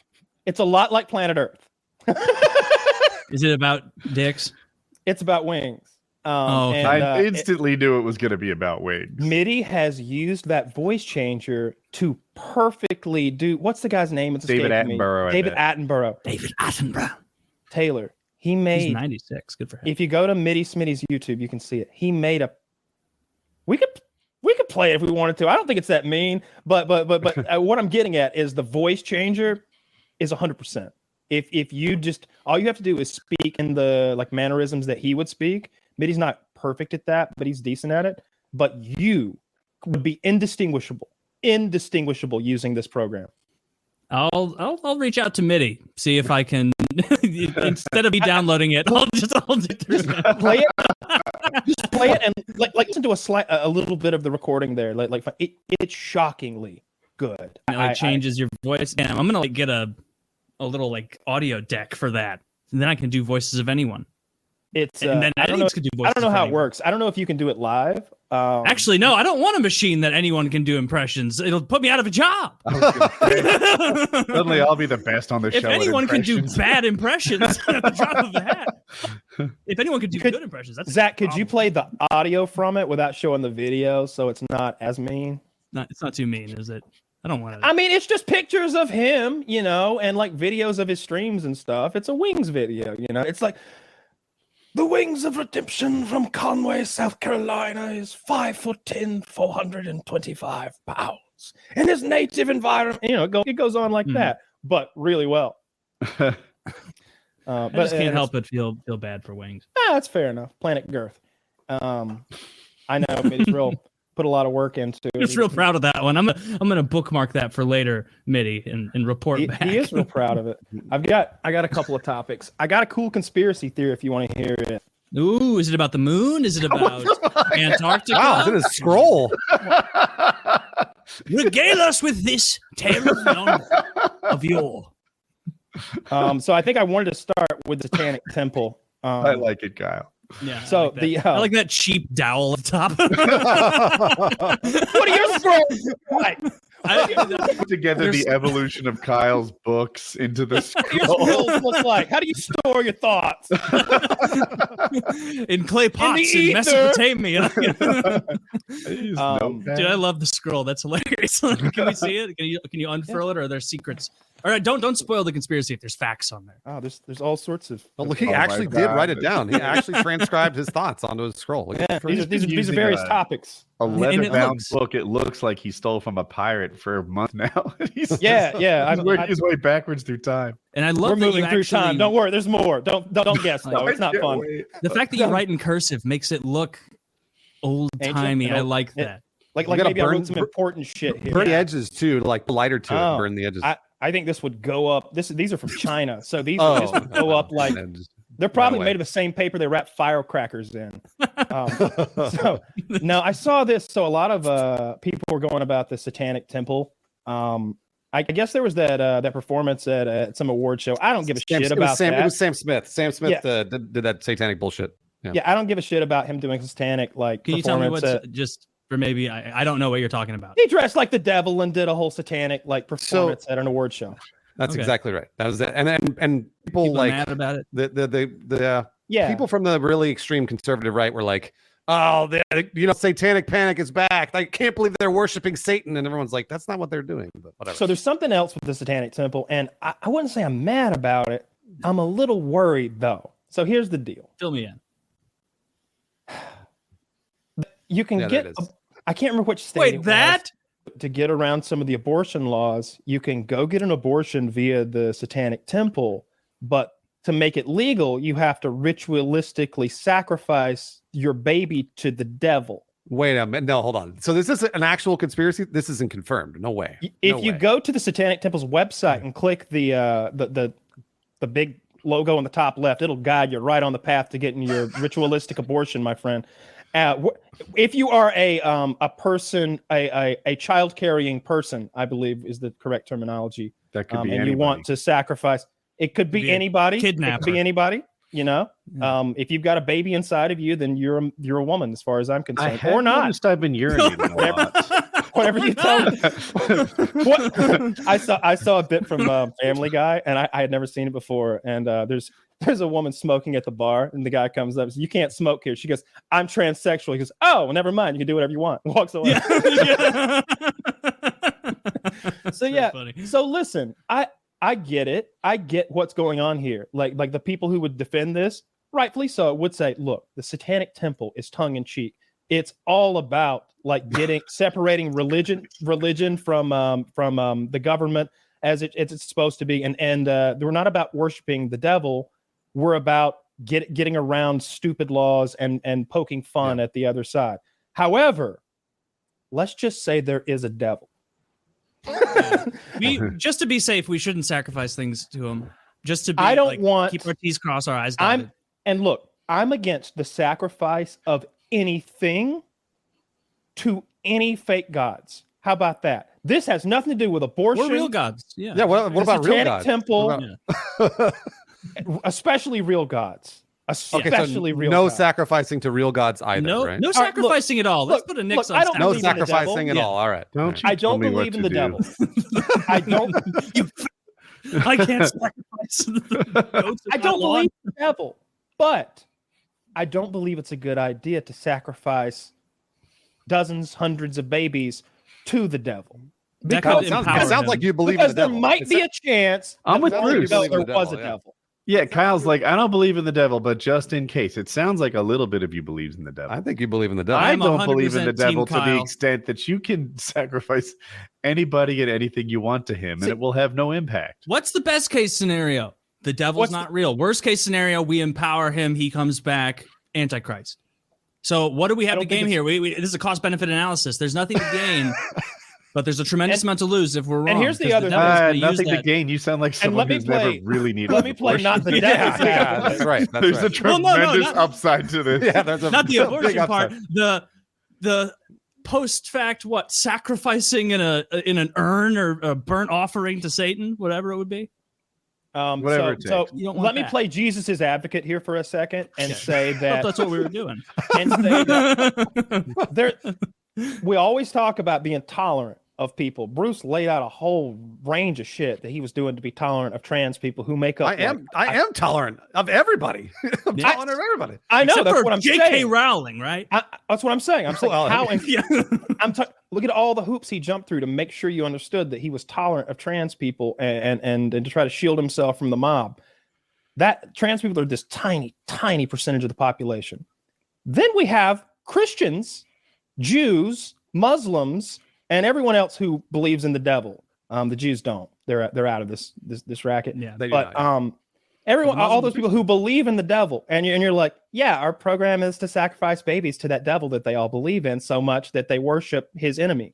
a lot like Planet Earth. Is it about dicks? It's about wings. Okay. I instantly knew it was going to be about wings. Mitty has used that voice changer to perfectly do. What's the guy's name? It's David Attenborough. David Attenborough. Taylor. He made. He's 96. Good for him. If you go to Mitty Smitty's YouTube, you can see it. He made a. We could play it if we wanted to. I don't think it's that mean, but what I'm getting at is the voice changer is 100%. If you just all you have to do is speak in the mannerisms that he would speak. Mitty's not perfect at that, but he's decent at it. But you would be indistinguishable using this program. I'll reach out to Mitty, see if I can instead of me downloading it, I'll just play it. Just play it and listen to a little bit of the recording there. It's shockingly good. It changes your voice. Damn, I'm gonna get a little audio deck for that, and then I can do voices of anyone. It's and then I don't know how it anyone. works. I don't know if you can do it live. Actually, no, I don't want a machine that anyone can do impressions. It'll put me out of a job. Suddenly, I'll be the best on the show. If anyone can do bad impressions at the drop of a hat, if anyone can do good impressions, that's Zach. Could you play the audio from it without showing the video, so it's not as mean? It's not too mean, is it? I don't want to. I mean, it's just pictures of him, and videos of his streams and stuff. It's a wings video, It's like The Wings of Redemption from Conway, South Carolina is 5'10", 425 pounds. In his native environment, it goes on like that, but really well. I just can't help but feel bad for Wings. That's fair enough. Planet Girth. I know Mitty's put a lot of work into it. Just real proud of that one. I'm gonna bookmark that for later, Mitty, and report back. He is real proud of it. I got a couple of topics. I got a cool conspiracy theory if you want to hear it. Ooh, is it about the moon? Is it about Antarctica? Wow, is it a scroll? Regale us with this tale of yore. So I think I wanted to start with the Satanic Temple. I like it, Kyle. Yeah. So I like that cheap dowel at the top. What are your scrolls? Right. Put together the evolution of Kyle's books into the What do your scroll. scrolls look like? How do you store your thoughts? In clay pots in ether. Mesopotamia. Dude, Dude, I love the scroll. That's hilarious. Can we see it? Can you unfurl it, or are there secrets? All right, don't spoil the conspiracy if there's facts on there. Oh, there's all sorts of. Well, look, he Oh my actually did God. write it down. He actually transcribed his thoughts onto his scroll. Look at Yeah, that. these are various topics. A And it leather-bound looks- book. It looks like he stole from a pirate for a month now. He's Yeah. He's working his way backwards through time. And I love We're that moving you through actually, time. Don't worry, there's more. Don't guess though. It's not I can't fun. wait. The fact that you write in cursive makes it look old timey. I like that. Like gotta maybe I burn- wrote some important shit here. Burn the edges too, like lighter to Oh, it. Burn the edges. I think this would go up. These are from China, so these Oh, would go up like and just- they're probably way. made of the same paper they wrap firecrackers in. So now I saw this. So a lot of people were going about the Satanic Temple. I guess there was that performance at some award show. I don't give a shit about It that. was Sam Smith. Sam Smith did that satanic bullshit. Yeah, I don't give a shit about him doing satanic like Can you tell me performance. what's just for maybe I don't know what you're talking about. He dressed like the devil and did a whole satanic like performance at an award show. That's Okay. exactly right. That was it. And people People like mad about it. the Yeah, people from the really extreme conservative right were like, oh, satanic panic is back. I can't believe they're worshiping Satan. And everyone's like, that's not what they're doing. But whatever. So there's something else with the Satanic Temple, and I wouldn't say I'm mad about it. I'm a little worried though. So here's the deal: Fill me in. you can Yeah, get. that is. I can't remember which state. Wait, it was, that? to get around some of the abortion laws, you can go get an abortion via the Satanic Temple, but to make it legal, you have to ritualistically sacrifice your baby to the devil. Wait a minute. No, hold on. So this is an actual conspiracy? This isn't confirmed. No way. If No you way. go to the Satanic Temple's website and click the big logo on the top left, it'll guide you right on the path to getting your ritualistic abortion, my friend. If you are a person, a child carrying person, I believe is the correct terminology, That could be and anybody. you want to sacrifice, it could be Be a anybody. It kidnapper. could be anybody. You know, if you've got a baby inside of you, then you're a woman, as far as I'm I concerned, have or not. noticed I've been urinating a lot. Whatever you tell me. What? I saw a bit from Family Guy, and I had never seen it before. And there's a woman smoking at the bar, and the guy comes up and says, "You can't smoke here." She goes, "I'm transsexual." He goes, "Oh, well, never mind. You can do whatever you want." And walks away. Yeah. So yeah. Funny. So listen, I get it. I get what's going on here. Like the people who would defend this, rightfully so, would say, "Look, the Satanic Temple is tongue in cheek. It's all about like separating religion from the government as it's supposed to be, and we're not about worshiping the devil. We're about getting around stupid laws and poking fun at the other side. However, let's just say there is a devil." Just to be safe, we shouldn't sacrifice things to him. Just to be, I don't want- keep our T's crossed, our I's dotted. And look, I'm against the sacrifice of anything to any fake gods. How about that? This has nothing to do with abortion. We're real gods. Yeah. Yeah, what the about real Satanic gods? Temple, What about- especially real gods. Okay, Especially so real no gods. sacrificing to real gods either, No, right? no All right, look, sacrificing at all. Let's look, put a nix look, on I don't No believe in the sacrificing at devil. all. All right. Don't you I don't tell me believe what in the to devil. do. I don't. I can't sacrifice the goats in I my don't lawn. believe in the devil, but I don't believe it's a good idea to sacrifice dozens, hundreds of babies to the devil. That Oh, could it sounds empower like him. you believe in Because the there devil. might be a chance I'm with that Bruce. there Believe in the was a devil, yeah. devil. Yeah, Kyle's like, I don't believe in the devil, but just in case. It sounds like a little bit of you believes in the devil. I think you believe in the devil. I I'm don't believe in the 100% devil team to the Kyle. extent that you can sacrifice anybody and anything you want to him, and it will have no impact. What's the best case scenario? The devil's not real. Worst case scenario, we empower him. He comes back, Antichrist. So what do we have to gain here? This is a cost-benefit analysis. There's nothing to gain, but there's a tremendous amount to lose if we're wrong. And here's the other nothing to gain. You sound like someone who's never really needed. Let me play not the devil's Yeah, that's right. That's There's right. a tremendous upside to this. Yeah, there's a not the big abortion part. upside. The post-fact sacrificing in an urn or a burnt offering to Satan, whatever it would be. Whatever it takes. So You don't want let me that. play Jesus's advocate here for a second and say I thought that that's what we were doing. and say that there, we always talk about being tolerant of people. Bruce laid out a whole range of shit that he was doing to be tolerant of trans people who make up. I am tolerant of everybody. I'm Yeah. tolerant of everybody. I know Except that's for what I'm J.K. saying. Rowling, right? That's what I'm saying. I'm saying Well, how. Yeah. Look at all the hoops he jumped through to make sure you understood that he was tolerant of trans people and to try to shield himself from the mob. That trans people are this tiny percentage of the population. Then we have Christians, Jews, Muslims, and everyone else who believes in the devil. The Jews don't. They're out of this racket. Yeah. They do But not. everyone, The all those Muslims- people who believe in the devil, and you're like, yeah, our program is to sacrifice babies to that devil that they all believe in so much that they worship his enemy.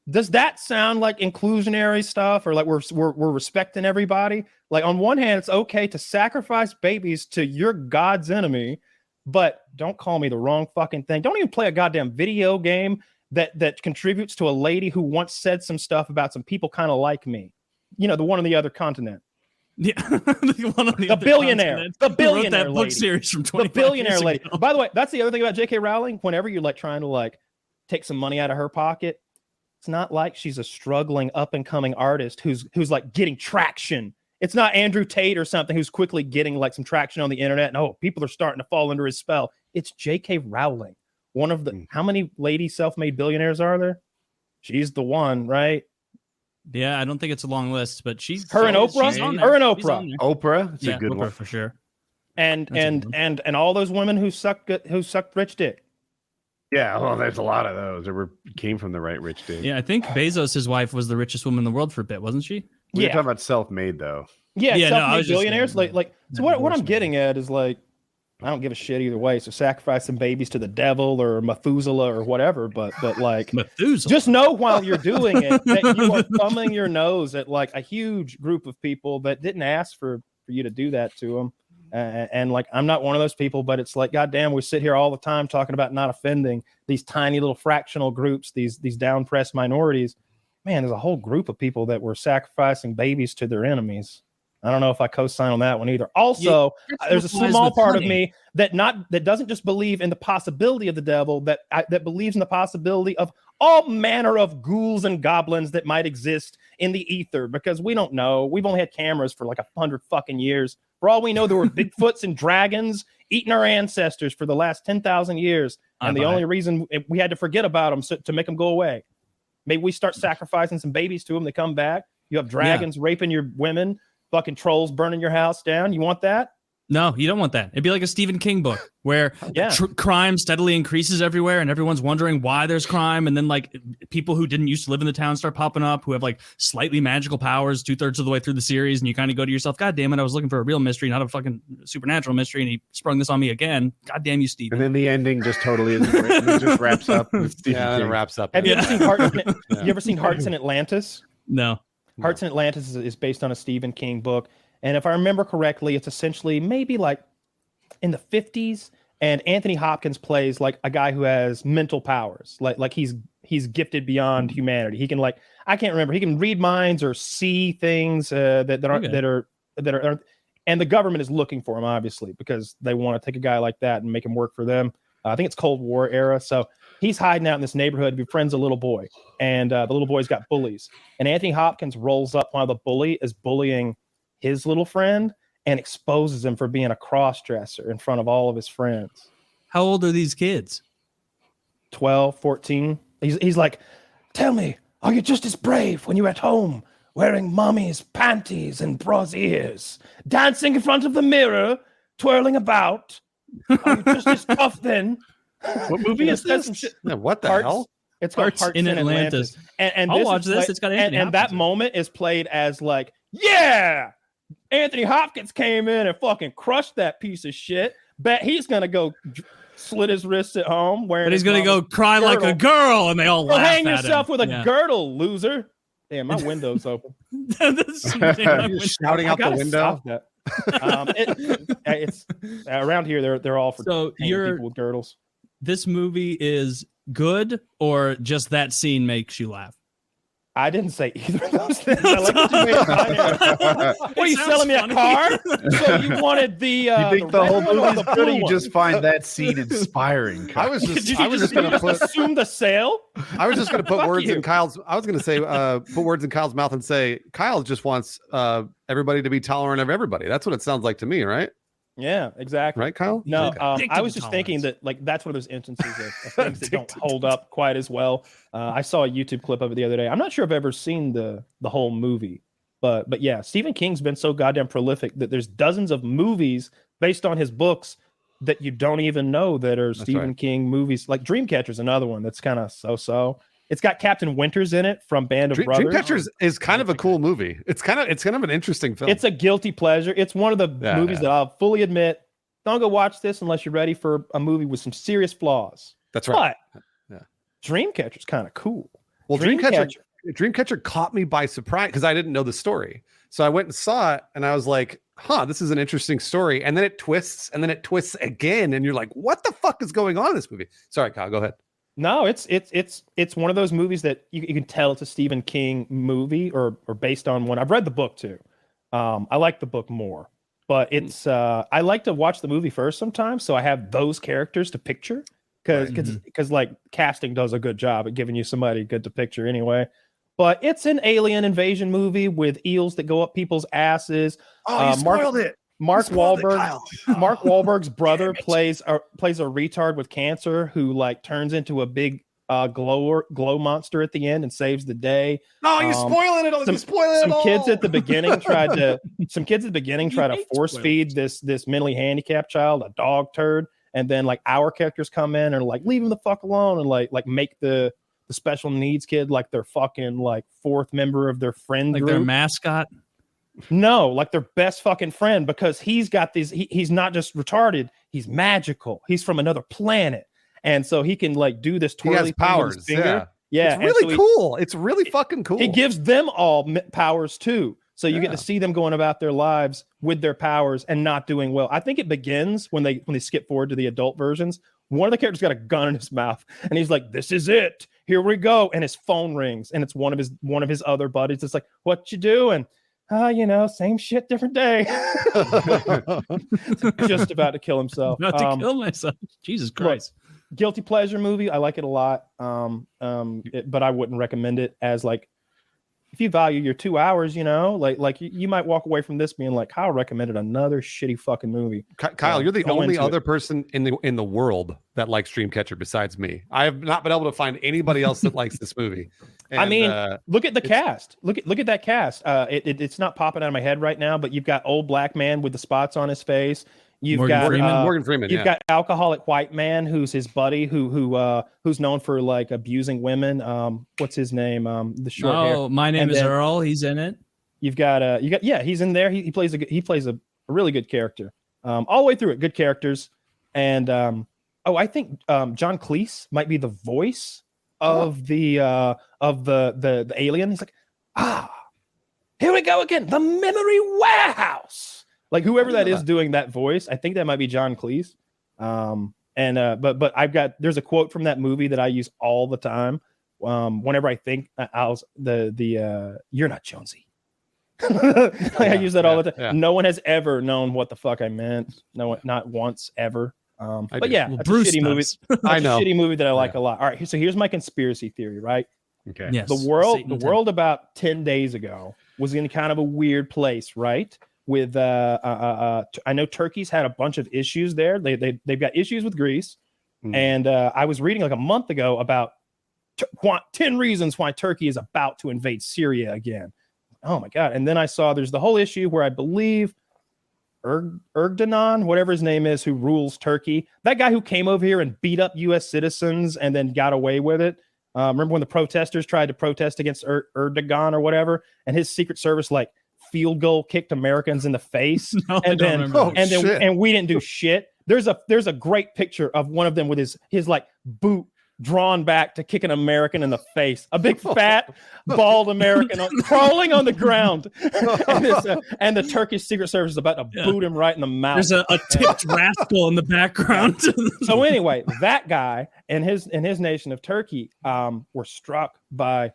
Does that sound like inclusionary stuff, or like we're respecting everybody? Like on one hand, it's okay to sacrifice babies to your God's enemy, but don't call me the wrong fucking thing. Don't even play a goddamn video game that contributes to a lady who once said some stuff about some people kind of like me. You know, the one on the other continent. Yeah, the one on the other billionaire. continent The who wrote billionaire that book lady. series from The 25 billionaire years lady. ago. By the way, that's the other thing about J.K. Rowling. Whenever you're like trying to like take some money out of her pocket, it's not like she's a struggling up and coming artist who's like getting traction. It's not Andrew Tate or something who's quickly getting like some traction on the internet and people are starting to fall under his spell. It's J.K. Rowling. One of the how many lady self-made billionaires are there? She's the one, right? Yeah, I don't think it's a long list, but she's Her and Oprah? she's on Her there. and She's Oprah. on there. Oprah, it's Yeah, a good Oprah one. for sure. And That's a good and all those women who sucked rich dick. Yeah, well, there's a lot of those that came from the right rich dude. Yeah, I think Bezos, his wife, was the richest woman in the world for a bit, wasn't she? We're Yeah. talking about self-made though. Yeah, Yeah, no, I self-made was just billionaires. saying, Like so not what I'm divorced getting at is like I don't give a shit either way. So sacrifice some babies to the devil or Methuselah or whatever, but like Methuselah. just know while you're doing it that you are thumbing your nose at like a huge group of people that didn't ask for you to do that to them. And like I'm not one of those people, but it's like goddamn, we sit here all the time talking about not offending these tiny little fractional groups, these down-pressed minorities. Man, there's a whole group of people that were sacrificing babies to their enemies. I don't know if I co-sign on that one either. Also, there's a small part of me that doesn't just believe in the possibility of the devil, that believes in the possibility of all manner of ghouls and goblins that might exist in the ether, because we don't know. We've only had cameras for like 100 fucking years. For all we know, there were Bigfoots and dragons eating our ancestors for the last 10,000 years, and the only reason we had to forget about them to make them go away. Maybe we start sacrificing some babies to them. They come back. You have dragons raping your women. Fucking trolls burning your house down. You want that? No, you don't want that. It'd be like a Stephen King book where crime steadily increases everywhere and everyone's wondering why there's crime. And then like people who didn't used to live in the town start popping up who have like slightly magical powers 2/3 of the way through the series. And you kind of go to yourself, God damn it, I was looking for a real mystery, not a fucking supernatural mystery. And he sprung this on me again. God damn you, Stephen. And then the ending just totally isn't great. And it just wraps up with Stephen Yeah, and it King. wraps up. Have you Yeah. ever seen You ever seen Hearts in Atlantis? No. Hearts in Atlantis is based on a Stephen King book. And if I remember correctly, it's essentially maybe like in the 50s. And Anthony Hopkins plays like a guy who has mental powers. Like he's gifted beyond humanity. He can like, I can't remember. He can read minds or see things that are, and the government is looking for him, obviously, because they want to take a guy like that and make him work for them. I think it's Cold War era. So he's hiding out in this neighborhood to befriends a little boy. And the little boy's got bullies. And Anthony Hopkins rolls up while the bully is bullying his little friend and exposes him for being a cross-dresser in front of all of his friends. How old are these kids? 12, 14. He's like, tell me, are you just as brave when you're at home wearing mommy's panties and brasiers, dancing in front of the mirror, twirling about. Are you just as tough then? What movie is this? Yeah, what the Hearts. hell? It's called Hearts Hearts in in Atlantis. And I'll this watch is this. play- It's got Anthony and that Hopkins in it. moment is played as like, yeah, Anthony Hopkins came in and fucking crushed that piece of shit. Bet he's gonna go slit his wrists at home wearing. But he's his gonna go mama's cry like a girl, and they all Go laugh hang at yourself him. with a Yeah. girdle, loser. Damn, my window's open. Shouting I out the gotta window. stop that. It's around here. They're all for So hanging people with girdles. This movie is good, or just that scene makes you laugh? I didn't say either of those things. I like that you made it binary. What are you sounds selling me funny. a car? So you wanted the You think the red whole one or movie's the good, or blue you one? just find that scene inspiring? I was Did just you I was just gonna put assume the sale? I was just gonna put Fuck words you. in Kyle's. I was gonna say put words in Kyle's mouth and say Kyle just wants everybody to be tolerant of everybody. That's what it sounds like to me, right? Yeah, exactly. Right, Kyle? No, Okay. I Addictive was just thinking tolerance. that like that's one of those instances of things that don't hold up quite as well. I saw a YouTube clip of it the other day. I'm not sure if I've ever seen the whole movie, but yeah, Stephen King's been so goddamn prolific that there's dozens of movies based on his books that you don't even know that are Stephen right. King movies. Like Dreamcatcher's another one that's kind of so. It's got Captain Winters in it from Band of Brothers. Dreamcatcher is kind of a cool movie. It's kind of an interesting film. It's a guilty pleasure. It's one of the Yeah, movies yeah. that I'll fully admit. Don't go watch this unless you're ready for a movie with some serious flaws. That's right. But Yeah. Dreamcatcher's kind of cool. Well, Dreamcatcher caught me by surprise because I didn't know the story. So I went and saw it and I was like, this is an interesting story. And then it twists and then it twists again. And you're like, what the fuck is going on in this movie? Sorry, Kyle, go ahead. No, it's one of those movies that you can tell it's a Stephen King movie or based on one. I've read the book too. I like the book more, but it's I like to watch the movie first sometimes, so I have those characters to picture because like casting does a good job at giving you somebody good to picture anyway. But it's an alien invasion movie with eels that go up people's asses. Oh, you spoiled it. Mark spoiled it, Wahlberg. Kyle. Mark Wahlberg's brother plays a retard with cancer who like turns into a big glow monster at the end and saves the day. No, you're spoiling it all. You're spoiling it all. Kids at the beginning tried to force feed this mentally handicapped child a dog turd, and then like our characters come in and are like, leave him the fuck alone, and like make the special needs kid like their fucking like fourth member of their friend Like group. their mascot. No, like their best fucking friend, because he's got these. He's not just retarded; he's magical. He's from another planet, and so he can like do this. He has twirly thing with powers. his finger. Yeah, and it's really so cool. It's really fucking cool. He gives them all powers too, so you get to see them going about their lives with their powers and not doing well. I think it begins when they skip forward to the adult versions. One of the characters got a gun in his mouth, and he's like, "This is it. Here we go." And his phone rings, and it's one of his other buddies. It's like, "What you doing?" Same shit, different day. Just about to kill himself. Not to kill myself. Jesus Christ. Guilty pleasure movie. I like it a lot. But I wouldn't recommend it as like, if you value your 2 hours, like you might walk away from this being like, Kyle recommended another shitty fucking movie. Kyle, you're the go only into other person in the world that likes Dreamcatcher besides me. I have not been able to find anybody else that likes this movie. And, look at the cast. Look at that cast. It's not popping out of my head right now, but you've got old black man with the spots on his face. You've Morgan Freeman. You've got alcoholic white man who's his buddy who's known for like abusing women. What's his name? The short hair. Oh, my name is Earl. He's in it. You've got he's in there. He plays a really good character. All the way through it, good characters. And I think John Cleese might be the voice of the alien. He's like, here we go again, the memory warehouse. Like whoever that is doing that voice, I think that might be John Cleese. But there's a quote from that movie that I use all the time. Whenever I think you're not Jonesy. I use that all the time. Yeah. No one has ever known what the fuck I meant. No one, not once ever. But yeah, well, that's Bruce a shitty movie. I know. A shitty movie that I like a lot. All right, so here's my conspiracy theory, right? Okay. Yes. The world about 10 days ago was in kind of a weird place, right? With I know Turkey's had a bunch of issues there. They've got issues with Greece, and I was reading like a month ago about 10 reasons why Turkey is about to invade Syria again. oh my God. And then I saw there's the whole issue where I believe Erdogan, whatever his name is, who rules Turkey, that guy who came over here and beat up U.S. citizens and then got away with it. Remember when the protesters tried to protest against Erdogan or whatever, and his Secret Service like field goal kicked Americans in the face, No, and shit. we didn't do shit. There's a great picture of one of them with his like boot drawn back to kick an American in the face, a big fat bald American crawling on the ground, and the Turkish Secret Service is about to boot him right in the mouth. There's a tipped rascal in the background. So anyway, that guy and his nation of Turkey were struck by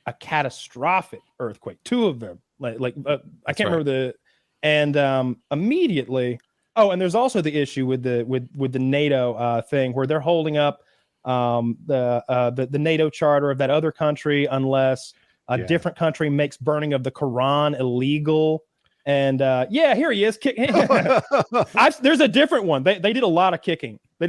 a catastrophic earthquake. Two of them, I can't remember immediately. Oh, and there's also the issue with the NATO thing where they're holding up the NATO charter of that other country unless a different country makes burning of the Quran illegal. And here he is. There's a different one. They did a lot of kicking. The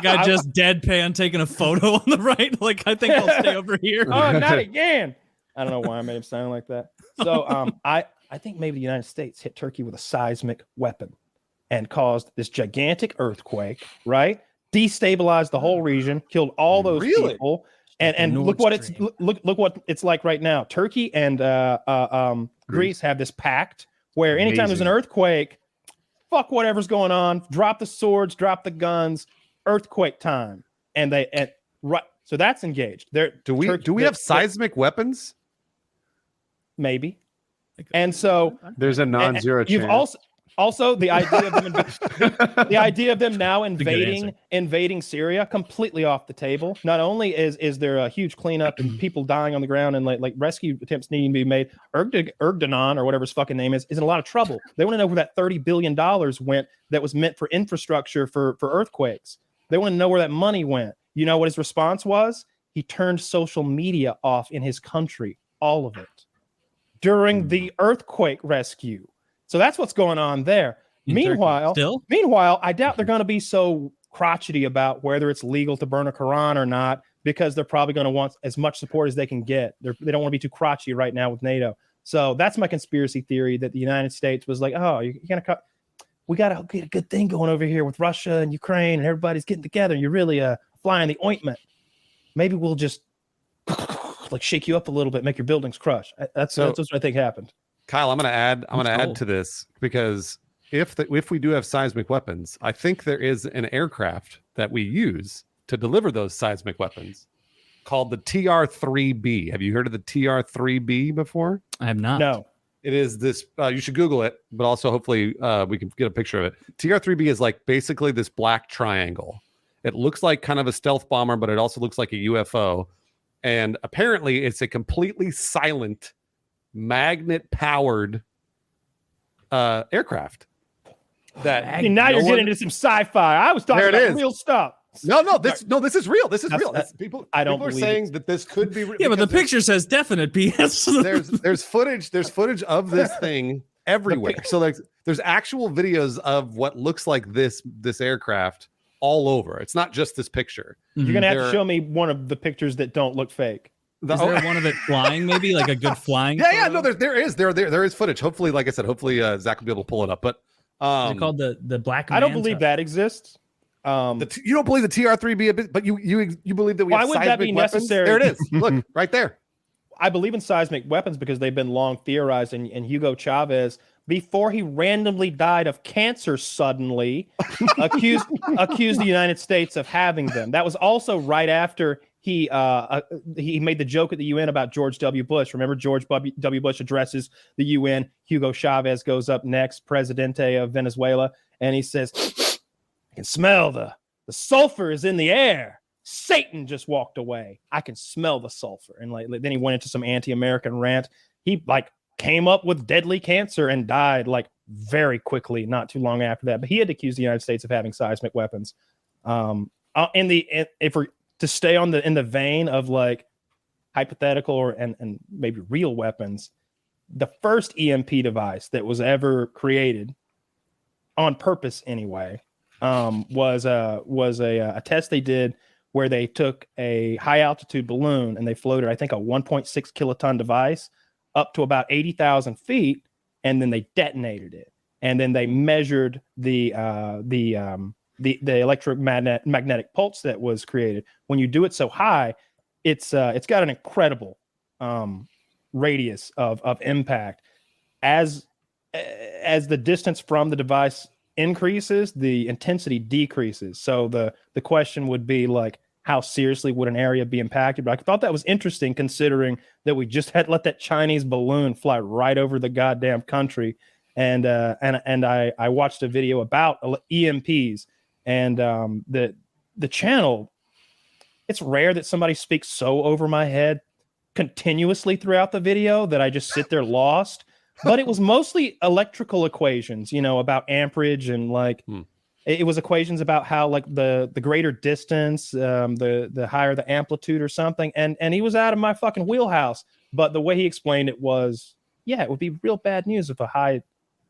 guy just deadpan taking a photo on the right. Like, I think I'll stay over here. Oh, not again. I don't know why I made him sound like that. So I think maybe the United States hit Turkey with a seismic weapon and caused this gigantic earthquake, right? Destabilized the whole region, killed all those people. And look what it's like right now. Turkey and Greece have this pact where anytime there's an earthquake, fuck whatever's going on, drop the swords, drop the guns, earthquake time. So that's engaged. Do we have seismic weapons? Maybe. And so there's a non-zero chance. You've also the idea of them now invading Syria, completely off the table. Not only is there a huge cleanup and people dying on the ground and like rescue attempts needing to be made, Erdogan or whatever his fucking name is in a lot of trouble. They want to know where that $30 billion went that was meant for infrastructure for earthquakes. They want to know where that money went. You know what his response was? He turned social media off in his country, all of it, during the earthquake rescue. So that's what's going on there. Meanwhile, I doubt they're going to be so crotchety about whether it's legal to burn a Quran or not, because they're probably going to want as much support as they can get. They don't want to be too crotchety right now with NATO. So that's my conspiracy theory, that the United States was like, oh, you're going to cut. We got to get a good thing going over here with Russia and Ukraine and everybody's getting together. You're really flying the ointment. Maybe we'll just like shake you up a little bit, make your buildings crush. That's what I think happened. Kyle, I'm going to add to this, because if we do have seismic weapons, I think there is an aircraft that we use to deliver those seismic weapons called the TR-3B. Have you heard of the TR-3B before? I have not. No. It is this. You should Google it, but also hopefully we can get a picture of it. TR-3B is like basically this black triangle. It looks like kind of a stealth bomber, but it also looks like a UFO. And apparently it's a completely silent, magnet-powered aircraft. That now you're getting into some sci-fi. I was talking about real stuff. This is real. This is real. People are saying that this could be real. Yeah, but the picture says definite PS. there's footage of this thing everywhere. So there's actual videos of what looks like this aircraft all over. It's not just this picture. You're gonna have to show me one of the pictures that don't look fake. Is there one of it flying? Maybe like a good flying. Yeah. No, there is footage. Hopefully, like I said, Zach will be able to pull it up. But is it called the Black? I don't believe that exists. You don't believe the TR-3B, but you believe that we have seismic weapons? Necessary? There it is. Look, right there. I believe in seismic weapons because they've been long theorized, and Hugo Chavez, before he randomly died of cancer suddenly, accused the United States of having them. That was also right after he made the joke at the UN about George W. Bush. Remember, George W. Bush addresses the UN. Hugo Chavez goes up next, Presidente of Venezuela, and he says, I can smell the sulfur is in the air. Satan just walked away. I can smell the sulfur. And then he went into some anti-American rant. He came up with deadly cancer and died very quickly, not too long after that. But he had accused the United States of having seismic weapons. If we're to stay in the vein of hypothetical and maybe real weapons, the first EMP device that was ever created on purpose anyway was a test they did where they took a high altitude balloon and they floated, I think, a 1.6 kiloton device up to about 80,000 feet, and then they detonated it. And then they measured the electromagnetic pulse that was created. When you do it so high, it's got an incredible radius of impact. As the distance from the device increases, the intensity decreases. So the question would be like, how seriously would an area be impacted? But I thought that was interesting, considering that we just had let that Chinese balloon fly right over the goddamn country. And I watched a video about EMPs, and the channel. It's rare that somebody speaks so over my head continuously throughout the video that I just sit there lost. But it was mostly electrical equations, about amperage, and like it was equations about how like the greater distance, the higher the amplitude or something. And he was out of my fucking wheelhouse. But the way he explained it was, yeah, it would be real bad news if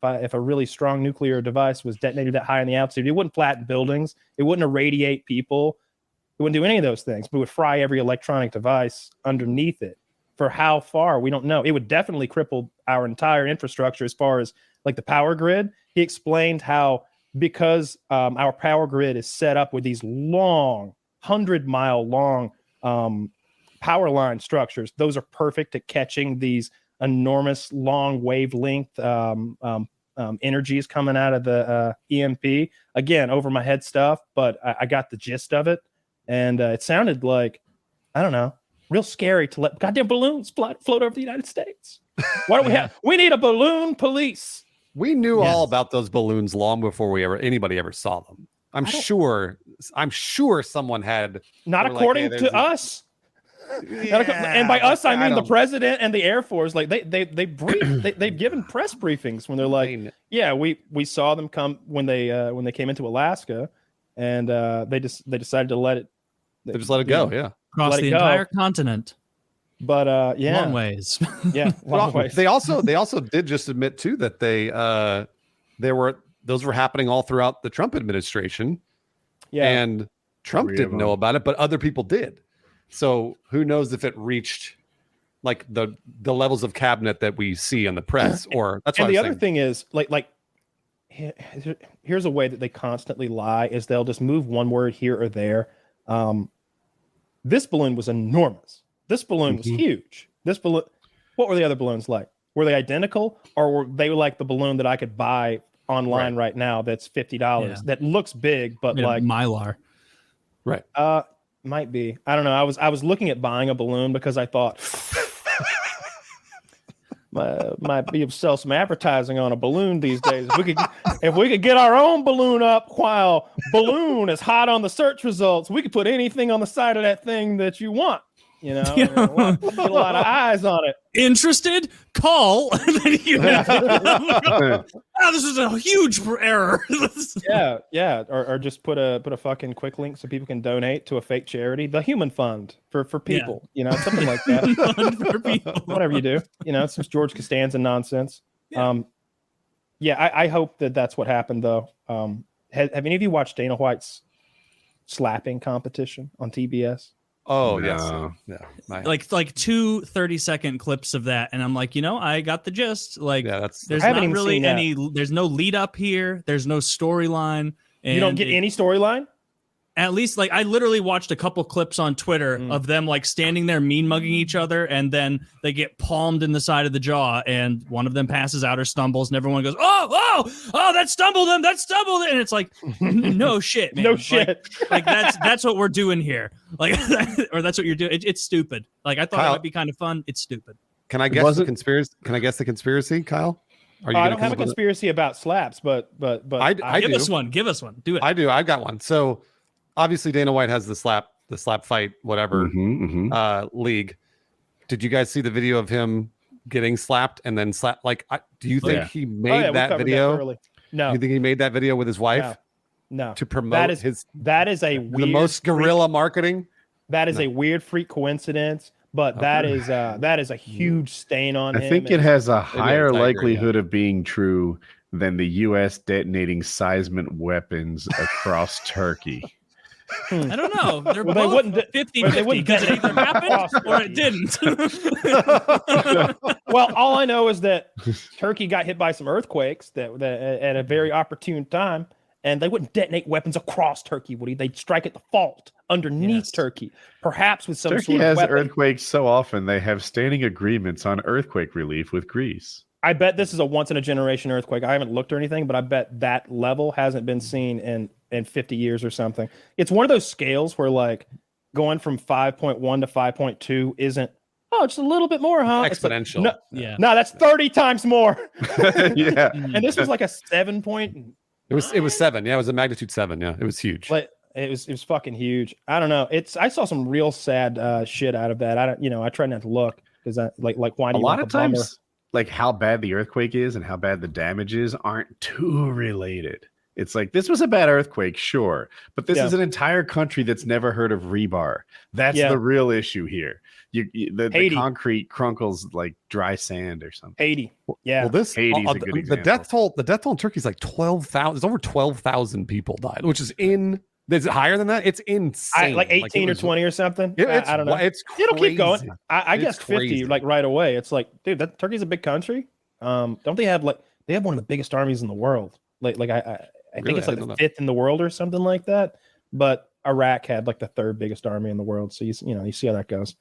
if a really strong nuclear device was detonated that high in the altitude. It wouldn't flatten buildings. It wouldn't irradiate people. It wouldn't do any of those things, but it would fry every electronic device underneath it. For how far, we don't know. It would definitely cripple our entire infrastructure as far as like the power grid. He explained how, because our power grid is set up with these long, 100-mile long power line structures, those are perfect at catching these enormous long wavelength energies coming out of the EMP. Again, over my head stuff, but I got the gist of it. And it sounded like, I don't know, real scary to let goddamn balloons float over the United States. Why don't we have? We need a balloon police. We knew all about those balloons long before anybody ever saw them. I'm sure someone had. Not according to us. Yeah, and by us, I mean the president and the Air Force. Like they've given press briefings when they're like, yeah, we saw them come when they came into Alaska, and they decided to let it. They just let it go. Yeah. Across the entire continent. But yeah, long ways. Yeah, long ways. They also did just admit too that those were happening all throughout the Trump administration. Yeah, and Trump didn't know about it, but other people did. So who knows if it reached like the levels of cabinet that we see in the press, or that's. And the other thing is like here's a way that they constantly lie: is they'll just move one word here or there. This balloon was enormous. This balloon was huge. This balloon. What were the other balloons like? Were they identical, or were they like the balloon that I could buy online right now? That's $50. That looks big, but like Mylar. Right. Might be. I don't know. I was looking at buying a balloon because I thought might be able to sell some advertising on a balloon these days. If we could get our own balloon up while balloon is hot on the search results, we could put anything on the side of that thing that you want. Get a lot of eyes on it. Interested? Call. This is a huge error. Yeah. Or just put a fucking quick link so people can donate to a fake charity, the Human Fund for people. Something like that. Fund for people. Whatever you do, it's some George Costanza nonsense. Yeah. I hope that's what happened though. Have any of you watched Dana White's slapping competition on TBS? Oh, no. Yes. Yeah. Like 2 30-second clips of that. And I'm like, I got the gist. Like, there's not really there's no lead up here. There's no storyline. You don't get any storyline? At least, like, I literally watched a couple clips on Twitter of them, like, standing there mean mugging each other, and then they get palmed in the side of the jaw, and one of them passes out or stumbles, and everyone goes, oh, that stumbled him, and it's like, no shit, man. No shit. Like that's what we're doing here. Like, or that's what you're doing. It's stupid. Like, I thought Kyle, it might be kind of fun. It's stupid. Can I guess the conspiracy? Can I guess the conspiracy, Kyle? I don't have a conspiracy about slaps, but I give do. us one. Give us one. Do it. I do. I've got one. So obviously Dana White has the slap fight, whatever league. Did you guys see the video of him getting slapped and then slapped? Like, do you think he made that video? No. You think he made that video with his wife? No. To promote that is a weird, the most guerrilla marketing. That is a weird freak coincidence. But that is a huge stain on him. I think it has a higher likelihood of being true than the U.S. detonating seismic weapons across Turkey. I don't know. They're Well, they both wouldn't- 50-50 because it either happened or it didn't. Well, all I know is that Turkey got hit by some earthquakes that at a very opportune time, and they wouldn't detonate weapons across Turkey, Woody. They'd strike at the fault underneath Yes. Turkey, perhaps with some Turkey sort of has weapon. earthquakes so often they have standing agreements on earthquake relief with Greece. I bet this is a once in a generation earthquake. I haven't looked or anything, but I bet that level hasn't been seen in 50 years or something. It's one of those scales where like going from 5.1 to 5.2 isn't, oh, just a little bit more, huh? It's like, Exponential. no, Yeah. no, that's 30 times more. Yeah. And this was like a 7 point. It was 7. Yeah, it was a magnitude 7. Yeah, it was huge. Like it was fucking huge. I don't know. I saw some real sad shit out of that. I try not to look because I like why do A you lot want of the bummer? times, like how bad the earthquake is and how bad the damage is aren't too related. It's like this was a bad earthquake, sure, but this Yeah. is an entire country that's never heard of rebar. That's Yeah. the real issue here. The Haiti. concrete crunkles like dry sand or something. Haiti. Yeah. Well, this Haiti's a good the example. death toll in Turkey is like 12,000. It's over 12,000 people died, which is is it higher than that? It's insane. Like 18 it or was- 20 or something. I don't know. It's It'll keep going. crazy. I It's guess 50 crazy. like right away. It's like, dude, that Turkey's a big country. Don't they have they have one of the biggest armies in the world? I think Really? it's I like didn't the know that. 5th in the world or something like that. But Iraq had like the 3rd biggest army in the world. So you see how that goes.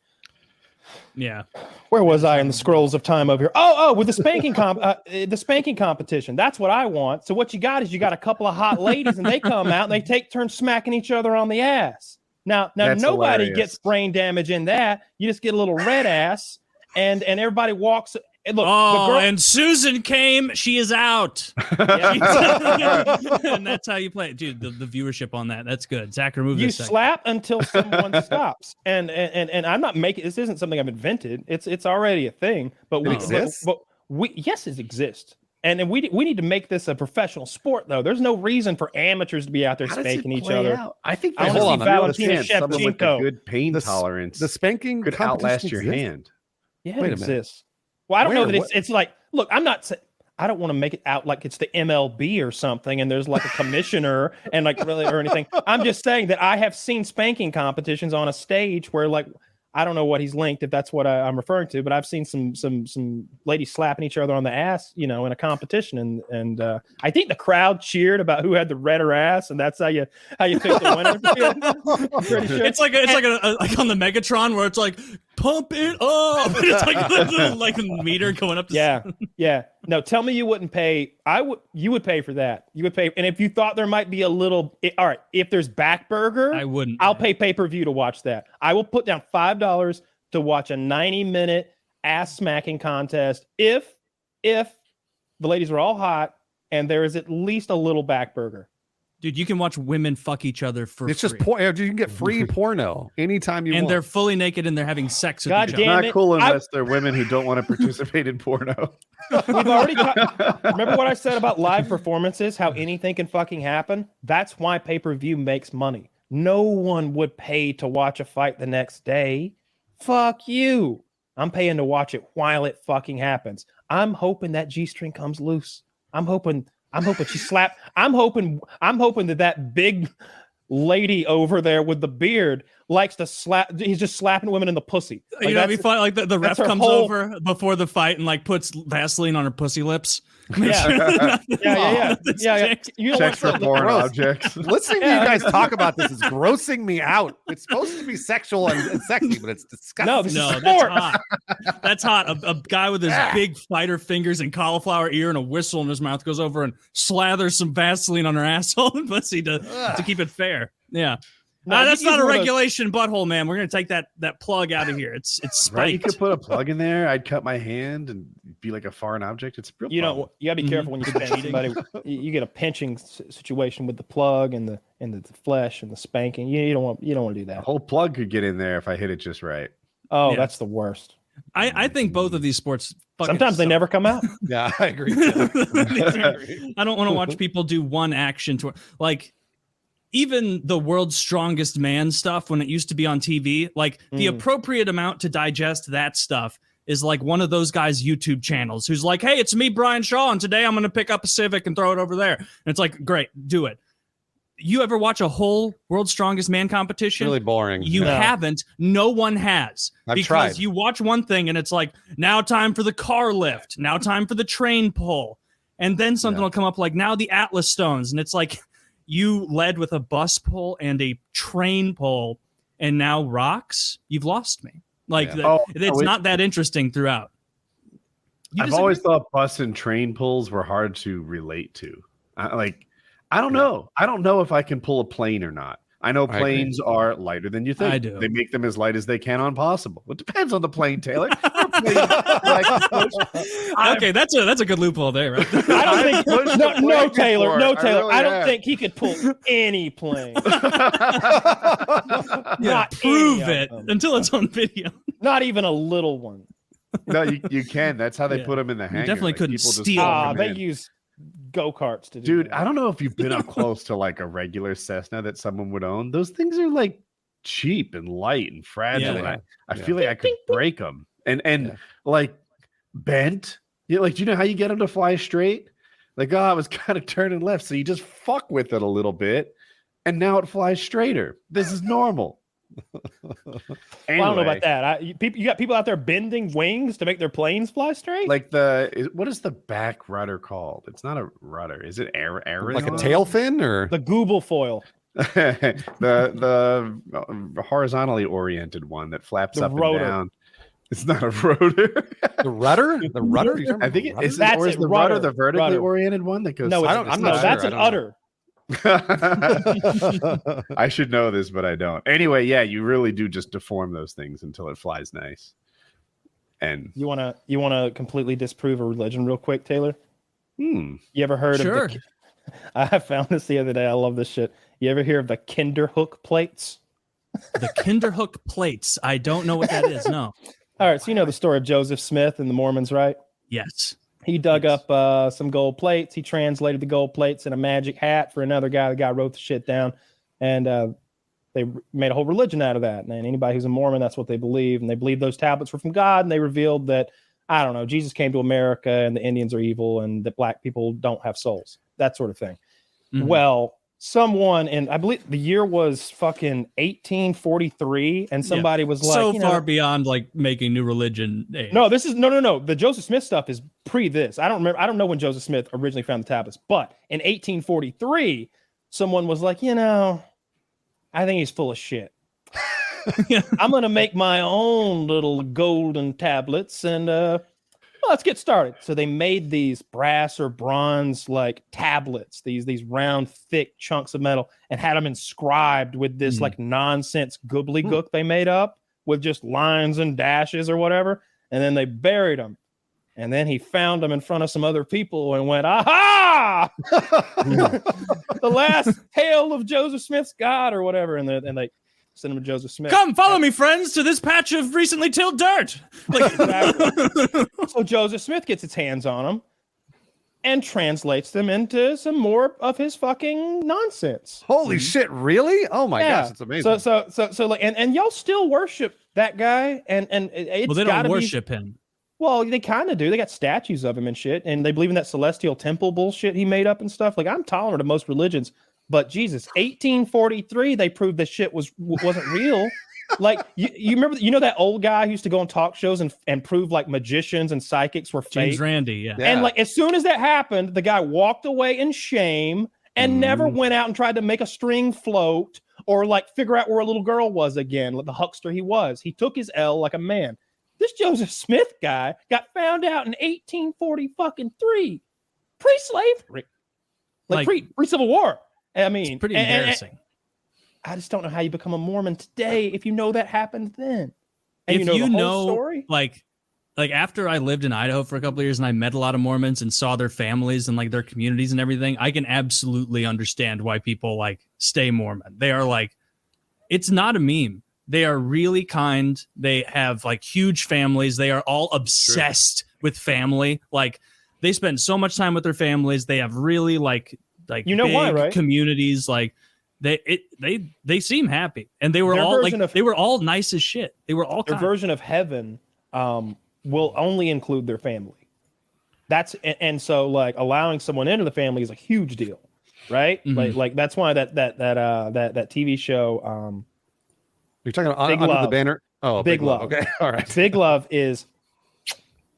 Yeah. Where was I in the scrolls of time over here? Oh, with the spanking the spanking competition. That's what I want. So what you got is you got a couple of hot ladies and they come out and they take turns smacking each other on the ass. Now That's nobody hilarious. gets brain damage in that. You just get a little red ass and everybody walks. And look, Oh, the girl, and Susan came. She is out. And that's how you play it. Dude, the viewership on that's good. Zach, remove you this. second. slap until someone stops. And I'm not making this isn't something I've invented. It's already a thing. But we exists? But yes, it exists. And we need to make this a professional sport, though. There's no reason for amateurs to be out there How does it spanking each play other. out? I think I there's wanna a see real Valentina chance someone with a Shevchenko. good pain The tolerance The spanking could competition outlast your exists? hand. Yeah, Wait it a minute. exists. Well, I don't know Where? that it's like. Look, I'm not saying. I don't want to make it out like it's the MLB or something, and there's like a commissioner and like really or anything. I'm just saying that I have seen spanking competitions on a stage where like I don't know what he's linked if that's what I'm referring to, but I've seen some ladies slapping each other on the ass, in a competition, and I think the crowd cheered about who had the redder ass, and that's how you pick the winner. I'm pretty sure. It's like like on the Megatron where it's like pump it up. It's like a meter going up. Yeah. No, tell me you wouldn't pay. You would pay for that. You would pay. And if you thought there might be a little, all right, if there's back burger, I wouldn't. I'll pay pay-per-view to watch that. I will put down $5 to watch a 90-minute ass smacking contest if the ladies are all hot and there is at least a little back burger. Dude, you can watch women fuck each other for It's free. just you can get free porno anytime you and want. they're fully naked and they're having sex with God each other. damn Not it. cool unless they're women who don't want to participate in porno. We've already remember what I said about live performances, how anything can fucking happen? That's why pay-per-view makes money. No one would pay to watch a fight the next day. Fuck you. I'm paying to watch it while it fucking happens. I'm hoping that G-string comes loose. I'm hoping she slap. I'm hoping that big lady over there with the beard likes to slap. He's just slapping women in the pussy. Like, It'd be fun. Like the ref her comes whole- over before the fight and like puts Vaseline on her pussy lips. Yeah. Yeah. You don't want Checks for something foreign gross. objects. Listening to you guys talk about this is grossing me out. It's supposed to be sexual and sexy, but it's disgusting. No, this No, is that's sport. hot. That's hot. A guy with his big fighter fingers and cauliflower ear and a whistle in his mouth goes over and slathers some Vaseline on her asshole and pussy to keep it fair. Yeah. No, That's he's not a one of those- regulation butthole, man. We're gonna take that plug out of here. It's Right? You spiked. could put a plug in there. I'd cut my hand and be like a foreign object. It's real. You fun. know, you gotta be careful when you spank somebody. You get a pinching situation with the plug and the flesh and the spanking. You don't want to do A that. whole plug could get in there if I hit it just right. Oh, Yeah. that's the worst. I think both of these sports. fucking Sometimes they suck. never come out. Yeah, I agree. I don't want to watch people do one action to like even the world's strongest man stuff when it used to be on TV, like the appropriate amount to digest that stuff is like one of those guys' YouTube channels who's like, hey, it's me, Brian Shaw, and today I'm going to pick up a Civic and throw it over there. And it's like, great, do it. you ever watch a whole World's Strongest Man competition? Really boring. You haven't. No one has. I've because tried. you watch one thing and it's like, now time for the car lift. Now time for the train pull. And then something will come up like, now the Atlas Stones. And it's like, you led with a bus pull and a train pull. And now rocks? You've lost me. Like, it's not that interesting throughout. I've always thought bus and train pulls were hard to relate to. I don't know. I don't know if I can pull a plane or not. I know planes are lighter than you think. I do. They make them as light as they can on possible. It depends on the plane, Taylor. Okay, that's a good loophole there, right? I don't think no Taylor. I don't think he could pull any plane. Not prove it until it's on video. Not even a little one. No, you can. That's how they put them in the hangar. You definitely couldn't steal. They use go-karts to do Dude, that. I don't know if you've been up close to like a regular Cessna that someone would own. Those things are like cheap and light and fragile. Yeah, And I feel like I could break them and like bent. Like, do you know how you get them to fly straight? Like, I was kind of turning left, so you just fuck with it a little bit, and now it flies straighter. This is normal. Well, I don't know about that. You got people out there bending wings to make their planes fly straight. Like what is the back rudder called? It's not a rudder. Is it air like a tail fin or the Google foil? the horizontally oriented one that flaps The up rotor. and down. It's not a rotor. the rudder? The rudder? I think it is. That's Or is it, the rudder. rudder the vertically Rudder. oriented one that goes? No, I'm not that's sure. an udder. I should know this, but I don't. Anyway, yeah, you really do just deform those things until it flies nice. And You wanna completely disprove a religion real quick, Taylor? hmm. You ever heard Sure. of I found this the other day. I love this shit. You ever hear of the Kinderhook plates? The Kinderhook plates. I don't know what that is. No. All right, so you know the story of Joseph Smith and the Mormons, right? Yes. He dug up some gold plates. He translated the gold plates in a magic hat for another guy. The guy wrote the shit down, and they made a whole religion out of that. And anybody who's a Mormon, that's what they believe. And they believe those tablets were from God. And they revealed that, I don't know, Jesus came to America and the Indians are evil and that black people don't have souls. That sort of thing. Mhm. Well, someone, and I believe the year was fucking 1843, and somebody was like, so you far know, beyond like making new religion. no, this is no. The Joseph Smith stuff is pre this. I don't remember. I don't know when Joseph Smith originally found the tablets, but in 1843, someone was like, you know, I think he's full of shit. I'm gonna make my own little golden tablets, and let's get started. So they made these brass or bronze like tablets, these round, thick chunks of metal, and had them inscribed with this like nonsense gobbledygook they made up with just lines and dashes or whatever. And then they buried them. And then he found them in front of some other people and went, aha! The last tale of Joseph Smith's God or whatever. And they sent him to Joseph Smith. Come, follow me, friends, to this patch of recently tilled dirt. Like, Exactly. So Joseph Smith gets his hands on them and translates them into some more of his fucking nonsense. Holy shit, really? Oh my gosh, it's amazing. So like, and y'all still worship that guy, and it's well, they gotta don't be- worship him. Well, they kind of do. They got statues of him and shit, and they believe in that celestial temple bullshit he made up and stuff. Like, I'm tolerant of most religions, but Jesus, 1843, they proved this shit wasn't real. Like, you remember, you know that old guy who used to go on talk shows and prove like magicians and psychics were fake? James Randi, yeah. And like, as soon as that happened, the guy walked away in shame and never went out and tried to make a string float or like figure out where a little girl was again, like the huckster he was. He took his L like a man. This Joseph Smith guy got found out in 1843, pre-slavery, like pre-Civil War. I mean, It's pretty embarrassing. I just don't know how you become a Mormon today if you know that happened then. If And the you whole know, story. like after I lived in Idaho for a couple of years and I met a lot of Mormons and saw their families and like their communities and everything, I can absolutely understand why people like stay Mormon. They are like, it's not a meme. They are really kind. They have like huge families. They are all obsessed with family. Like they spend so much time with their families. They have really like you know big why, right? communities. Like they seem happy, and they were Their all like version of- they were all nice as shit. They were all Their kind. version of heaven will only include their family. And so like allowing someone into the family is a huge deal. right? Mhm. Like that's why that TV show You're talking about Big under the Love. banner. Oh, Big Love. Okay, all right. Big Love is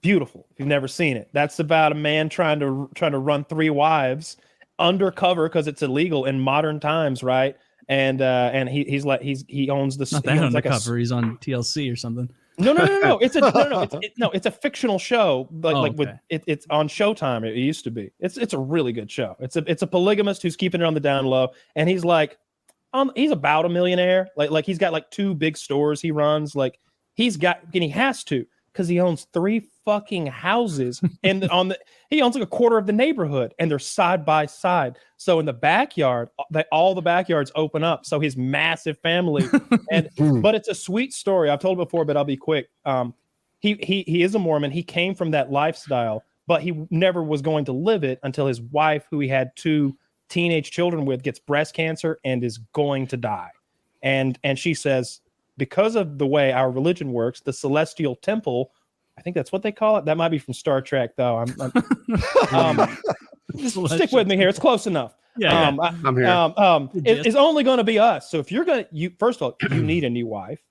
beautiful. If you've never seen it, that's about a man trying to run 3 wives undercover because it's illegal in modern times, right? And he owns the Not he that owns like undercover. He's on TLC or something. No. It's a fictional show, like with okay. it's on Showtime. It used to be. It's a really good show. It's a polygamist who's keeping it on the down low, and he's like, he's about a millionaire. Like he's got like 2 big stores he runs. Like he has to because he owns 3 fucking houses, and he owns like a quarter of the neighborhood, and they're side by side. So in the backyard, all the backyards open up. So his massive family, but it's a sweet story. I've told it before, but I'll be quick. He is a Mormon. He came from that lifestyle, but he never was going to live it until his wife, who he had 2 teenage children with, gets breast cancer and is going to die. And she says, because of the way our religion works, the celestial temple, I think that's what they call it. That might be from Star Trek, though. Just stick with me here. It's close enough. Yeah, I'm here. It's only going to be us. So if you're going to, first of all, you need a new wife.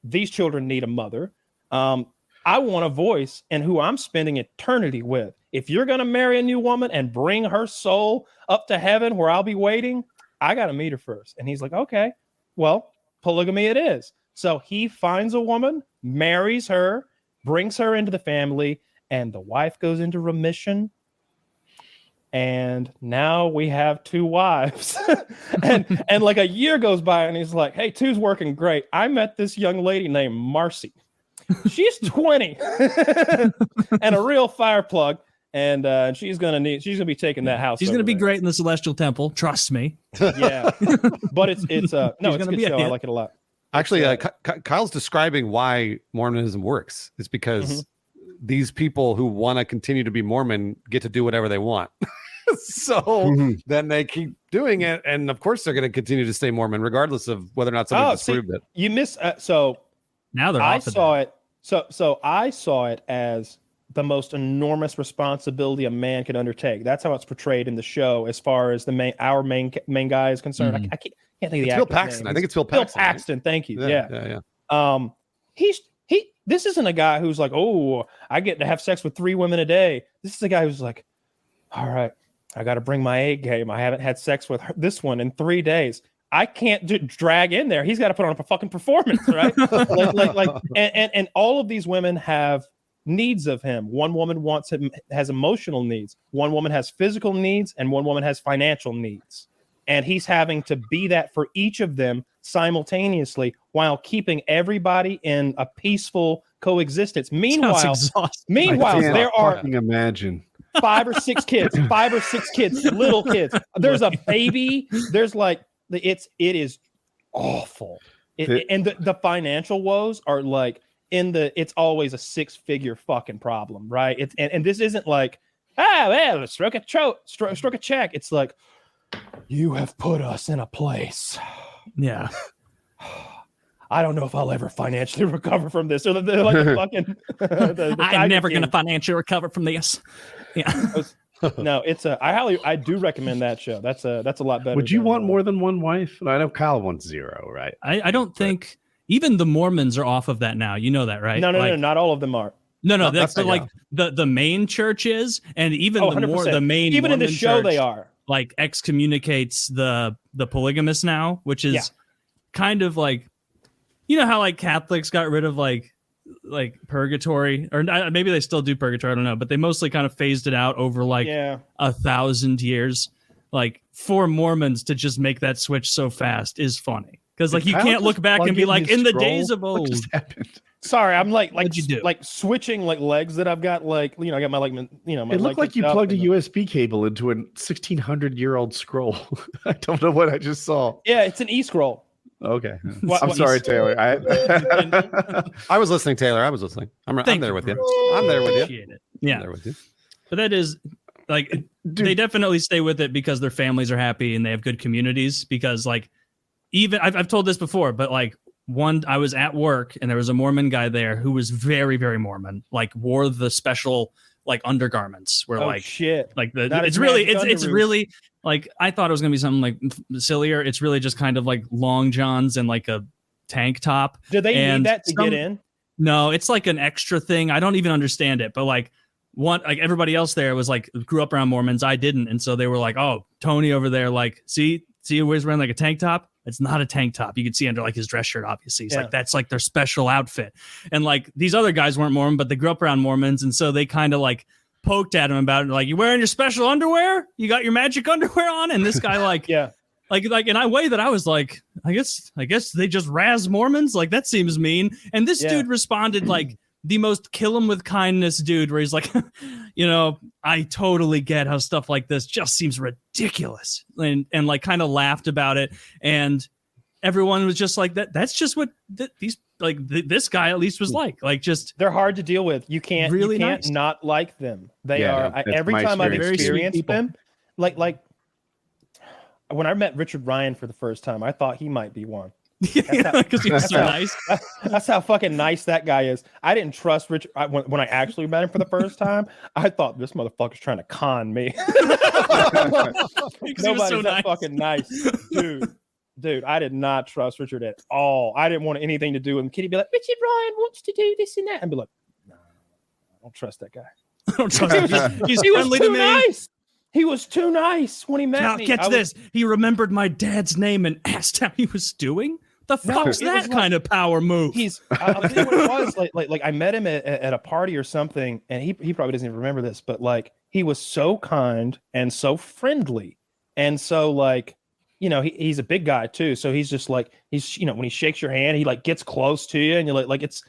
These children need a mother. I want a voice in who I'm spending eternity with. If you're going to marry a new woman and bring her soul up to heaven where I'll be waiting, I got to meet her first. And he's like, okay, well, polygamy it is. So he finds a woman, marries her, brings her into the family, and the wife goes into remission. And now we have 2 wives. and like a year goes by and he's like, hey, 2's working great. I met this young lady named Marcy. She's 20 and a real fire plug. And she's gonna be taking that house. She's gonna be great in the Celestial Temple. Trust me. Yeah, but it's it's a good show. I like it a lot. Actually, Kyle's describing why Mormonism works. It's because these people who want to continue to be Mormon get to do whatever they want. So then they keep doing it, and of course they're going to continue to stay Mormon regardless of whether or not somebody disproved it. You miss so now they're. I saw it. So I saw it as the most enormous responsibility a man could undertake. That's how it's portrayed in the show, as far as our main guy is concerned. I can't think of the Phil Paxton. I think it's Phil Paxton. Phil Paxton. Right? Thank you. Yeah. This isn't a guy who's like, oh, I get to have sex with 3 women a day. This is a guy who's like, all right, I got to bring my A game. I haven't had sex with this one in 3 days. I can't drag in there. He's got to put on a fucking performance, right? and all of these women have needs of him. One woman has emotional needs. One woman has physical needs, and one woman has financial needs. And he's having to be that for each of them simultaneously while keeping everybody in a peaceful coexistence. Meanwhile, there are imagine 5 or 6 kids, little kids. There's a baby. There's like it is awful. And the financial woes are like it's always a 6-figure fucking problem, right? And this isn't like, well, stroke a check. It's like, you have put us in a place. Yeah. I don't know if I'll ever financially recover from this. Or they're like the fucking. I'm never going to financially recover from this. Yeah. No, I do recommend that show. That's a lot better. Would you want more than 1 wife? I know Kyle wants 0, right? I don't think even the Mormons are off of that now. You know that, right? No, not all of them are. No, that's like the main church is, and even the main even Mormon in the show church, they are. Like excommunicates the polygamists now, which is kind of like, you know how like Catholics got rid of like purgatory, or maybe they still do purgatory, I don't know, but they mostly kind of phased it out over like 1,000 years. Like for Mormons to just make that switch so fast is funny, because like you can't look back and be like, in the days of old. What just happened? Sorry, I'm like switching like legs that I've got, like, I got my my it looked like you plugged a USB cable into a 1,600-year-old scroll. I don't know what I just saw. Yeah, it's an e-scroll. Okay. I'm sorry, Taylor. I was listening, Taylor. I was listening. I'm there with you. I'm there with you. Yeah. I'm there with you. But that is like, they definitely stay with it because their families are happy and they have good communities. Because like, even I've told this before, but like, I was at work and there was a Mormon guy there who was very, very Mormon, like wore the special like undergarments where Oh like shit! like Not it's as really magic it's underoos. really like I thought it was gonna be something like sillier. It's really just kind of like long johns and like a tank top. Do they and need that to get in? No, it's like an extra thing. I don't even understand it, but like everybody else there was like grew up around Mormons. I didn't, and so they were like, "Oh, Tony over there, like, see, he's wearing like a tank top. It's not a tank top. You can see under like his dress shirt. Obviously, he's like that's like their special outfit." And like these other guys weren't Mormon, but they grew up around Mormons, and so they kind of like poked at him about it, like, "You wearing your special underwear? You got your magic underwear on?" And this guy like like in a way that I was like, I guess they just razz Mormons. Like that seems mean. And this dude responded like the most kill him with kindness dude, where he's like, you know, I totally get how stuff like this just seems ridiculous, and like kind of laughed about it. And everyone was just like that's just what these like this guy at least was like just they're hard to deal with. You can't really you can't nice. Not like them. They are. that's Every my time I've experience. experienced them, like when I met Richard Ryan for the first time, I thought he might be one. because he was so nice. That's how fucking nice that guy is. I didn't trust Richard when I actually met him for the first time. I thought this motherfucker's trying to con me. Nobody's so that fucking nice, dude. I did not trust Richard at all. I didn't want anything to do with him. Kitty be like, Richard Ryan wants to do this and that, and be like, no, I don't trust that guy. I don't trust him. He's He was friendly too to me. nice. He was too nice when he met Now me. catch this. He remembered my dad's name and asked how he was doing. The fuck's it that was kind of power move? I'll tell you what it was. Like I met him at a party or something, and he probably doesn't even remember this, but like he was so kind and so friendly, and so like, you know, he's a big guy too, so he's just like, he's, you know, when he shakes your hand, he like gets close to you, and you're like it's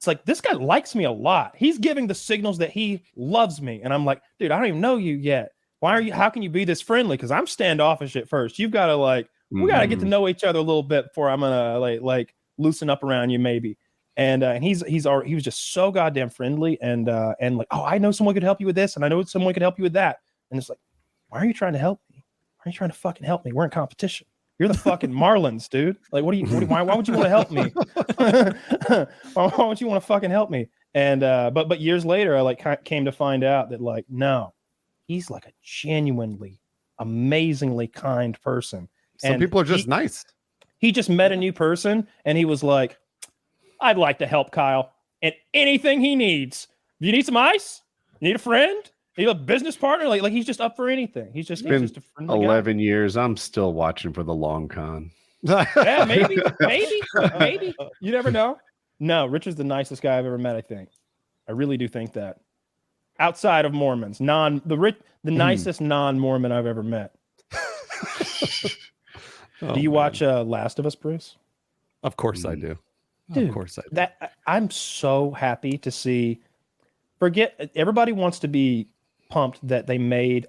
like this guy likes me a lot. He's giving the signals that he loves me, and I'm like, dude, I don't even know you yet. How can you be this friendly? Because I'm standoffish at first. You've got to like, we got to get to know each other a little bit before I'm gonna like loosen up around you maybe. And he was just so goddamn friendly and like, oh, I know someone could help you with this, and I know someone could help you with that. And it's like, why are you trying to help me? Why are you trying to fucking help me? We're in competition. You're the fucking Marlins, dude. Like, why would you want to help me? Why would you want to fucking help me? And but years later, I like came to find out that like, no, he's like a genuinely, amazingly kind person. Some people are just nice. He just met a new person and he was like, I'd like to help Kyle and anything he needs. You need some ice? You need a friend? You need a business partner? Like he's just up for anything. He's just a friendly 11 years. I'm still watching for the long con. Yeah, maybe. You never know. No, Richard's the nicest guy I've ever met, I think. I really do think that. Outside of Mormons, the nicest non-Mormon I've ever met. Do you watch Last of Us, Bruce? Of course I do. Dude, of course I do. I'm so happy to see. Forget everybody wants to be pumped that they made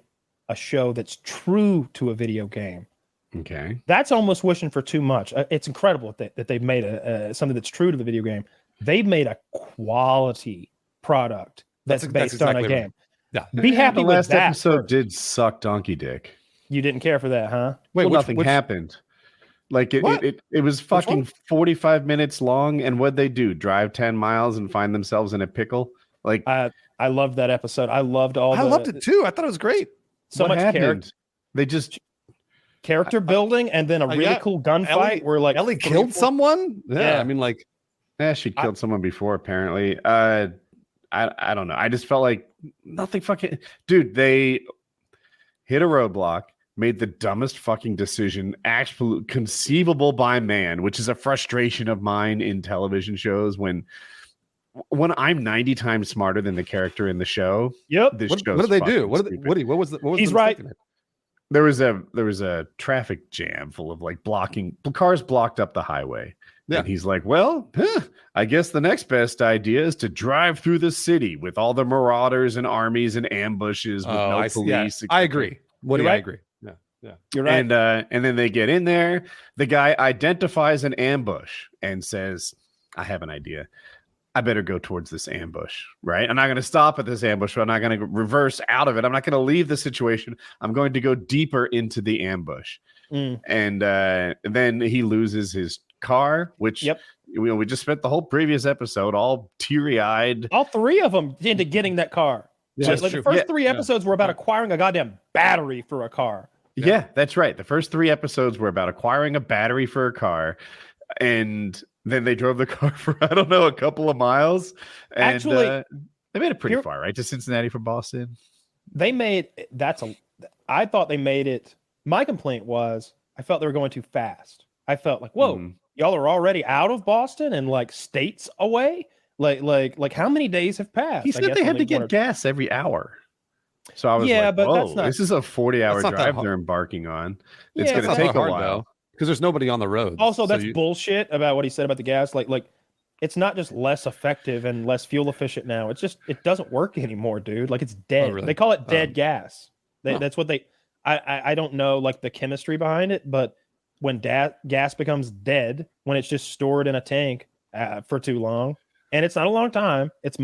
a show that's true to a video game. Okay, that's almost wishing for too much. It's incredible that they've made something that's true to the video game. They've made a quality product that's based exactly on a game. Yeah, be happy the with last that. episode did suck donkey dick. You didn't care for that, huh? Wait, nothing happened. Like it was fucking 45 minutes long, and what'd they do? Drive 10 miles and find themselves in a pickle? Like I loved that episode. I loved it too. I thought it was great. So much character. They just character building, and then a really cool gunfight where like Ellie killed someone. Yeah, I mean, like, she killed someone before. Apparently, I don't know. I just felt like nothing. Fucking dude, they hit a roadblock. Made the dumbest fucking decision conceivable by man, which is a frustration of mine in television shows when I'm 90 times smarter than the character in the show. Yep. What did they do? Woody, what was he's right. There was a traffic jam full of like cars blocked up the highway. Yeah. And he's like, well, I guess the next best idea is to drive through the city with all the marauders and armies and ambushes with no police. I agree. Woody, I agree. Yeah, you're right. And then they get in there. The guy identifies an ambush and says, I have an idea. I better go towards this ambush, right? I'm not going to stop at this ambush. I'm not going to reverse out of it. I'm not going to leave the situation. I'm going to go deeper into the ambush. And then he loses his car, which we just spent the whole previous episode all teary-eyed. All three of them into getting that car. Yeah, Like the first 3 episodes were about acquiring a goddamn battery for a car. Yeah, that's right. The first 3 episodes were about acquiring a battery for a car, and then they drove the car for I don't know a couple of miles. And, Actually, they made it pretty far, right, to Cincinnati from Boston. They made I thought they made it. My complaint was I felt they were going too fast. I felt like, whoa, y'all are already out of Boston and like states away. Like how many days have passed? He said they had to get gas every hour. So I was like, but whoa, that's not, this is a 40-hour that's not drive that they're embarking on. It's Yeah, going to take a while. because there's nobody on the road. Also, that's bullshit about what he said about the gas. Like it's not just less effective and less fuel efficient now. It's just it doesn't work anymore, dude. Like it's dead. really? They call it dead gas. That's what they. I don't know like the chemistry behind it, but when gas becomes dead, when it's just stored in a tank for too long, and it's not a long time. It's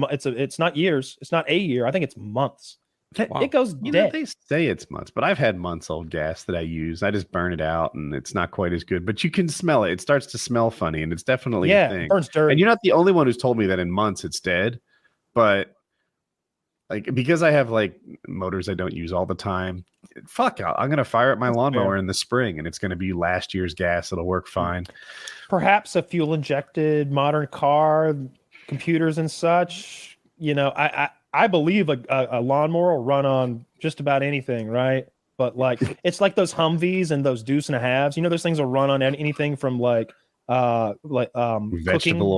not years. It's not a year. I think it's months. It goes dead. They say it's months, but I've had months old gas that I use. I just burn it out, and it's not quite as good. But you can smell it. It starts to smell funny, and it's definitely a thing. It burns dirt. And you're not the only one who's told me that in months it's dead. But like because I have like motors I don't use all the time. Fuck, I'm gonna fire up my lawnmower in the spring, and it's gonna be last year's gas. It'll work fine. Perhaps a fuel injected modern car, computers and such. You know, I believe a lawnmower will run on just about anything, right? But like it's like those Humvees and those deuce and a halves. You know, those things will run on anything from vegetable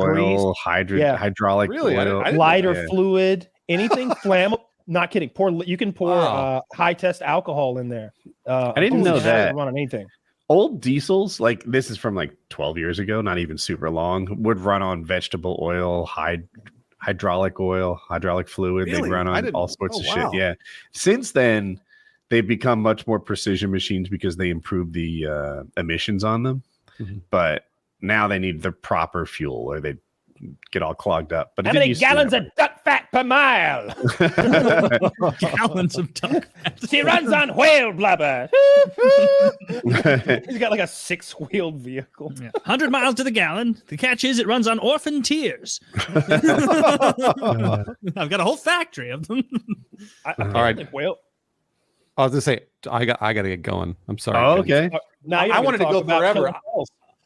oil, hydraulic oil, lighter fluid, anything flammable. Not kidding. You can pour high test alcohol in there. I didn't know that. Run on anything. Old diesels, like this is from like 12 years ago, not even super long, would run on vegetable oil, hydraulic oil, hydraulic fluid. Really? They run on all sorts of shit. Yeah. Since then, they've become much more precision machines because they improved the emissions on them. Mm-hmm. But now they need the proper fuel or they get all clogged up. But how many gallons of duck fat per mile? Gallons of duck fat. She runs on whale blubber. He's got like a 6-wheeled vehicle. 100 miles to the gallon. The catch is it runs on orphan tears. I've got a whole factory of them. All right. Whale. I was gonna say I got to get going. I'm sorry. Oh, okay. Now I wanted to go forever.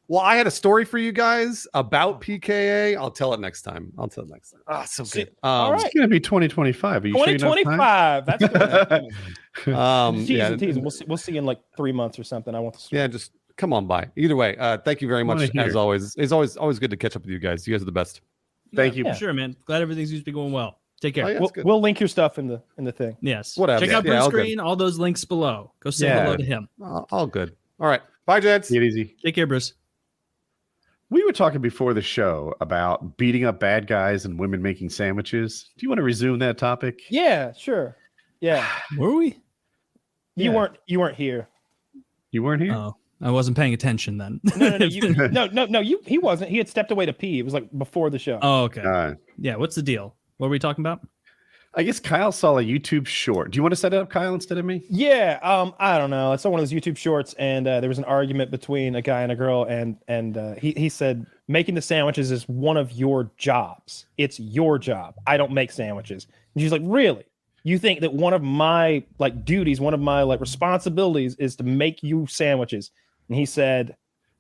Well, I had a story for you guys about PKA. I'll tell it next time. Ah, so good. All right. It's going to be 2025. Are you 2025. That's good. Yeah. Teasing. We'll see in like 3 months or something. I want to. Yeah, just come on by. Either way, thank you very much as always. It's always good to catch up with you guys. You guys are the best. Thank you. Yeah. Sure, man. Glad everything seems to be going well. Take care. Oh, yeah, we'll link your stuff in the thing. Yes. Whatever. Check out Bruce Greene. All those links below. Go say hello to him. All good. All right. Bye, gents. Get easy. Take care, Bruce. We were talking before the show about beating up bad guys and women making sandwiches. Do you want to resume that topic? Yeah, sure. Yeah. Were we? You weren't here. You weren't here? Oh, I wasn't paying attention then. No. He wasn't. He had stepped away to pee. It was like before the show. Oh, okay. Yeah. What's the deal? What were we talking about? I guess Kyle saw a YouTube short. Do you want to set it up, Kyle, instead of me? Yeah. I don't know. It's one of those YouTube shorts, and there was an argument between a guy and a girl, and he said making the sandwiches is one of your jobs. It's your job. I don't make sandwiches. And she's like, really? You think that one of my like duties, one of my like responsibilities is to make you sandwiches? And he said,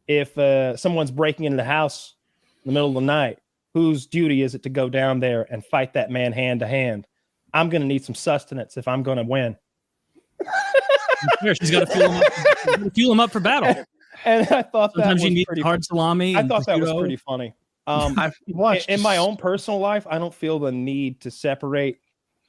if someone's breaking into the house in the middle of the night, whose duty is it to go down there and fight that man hand to hand? I'm going to need some sustenance if I'm going to win. She's got to fuel him up for battle. And I thought sometimes that you was need pretty hard salami. I thought that was pretty funny. I've watched in my own personal life, I don't feel the need to separate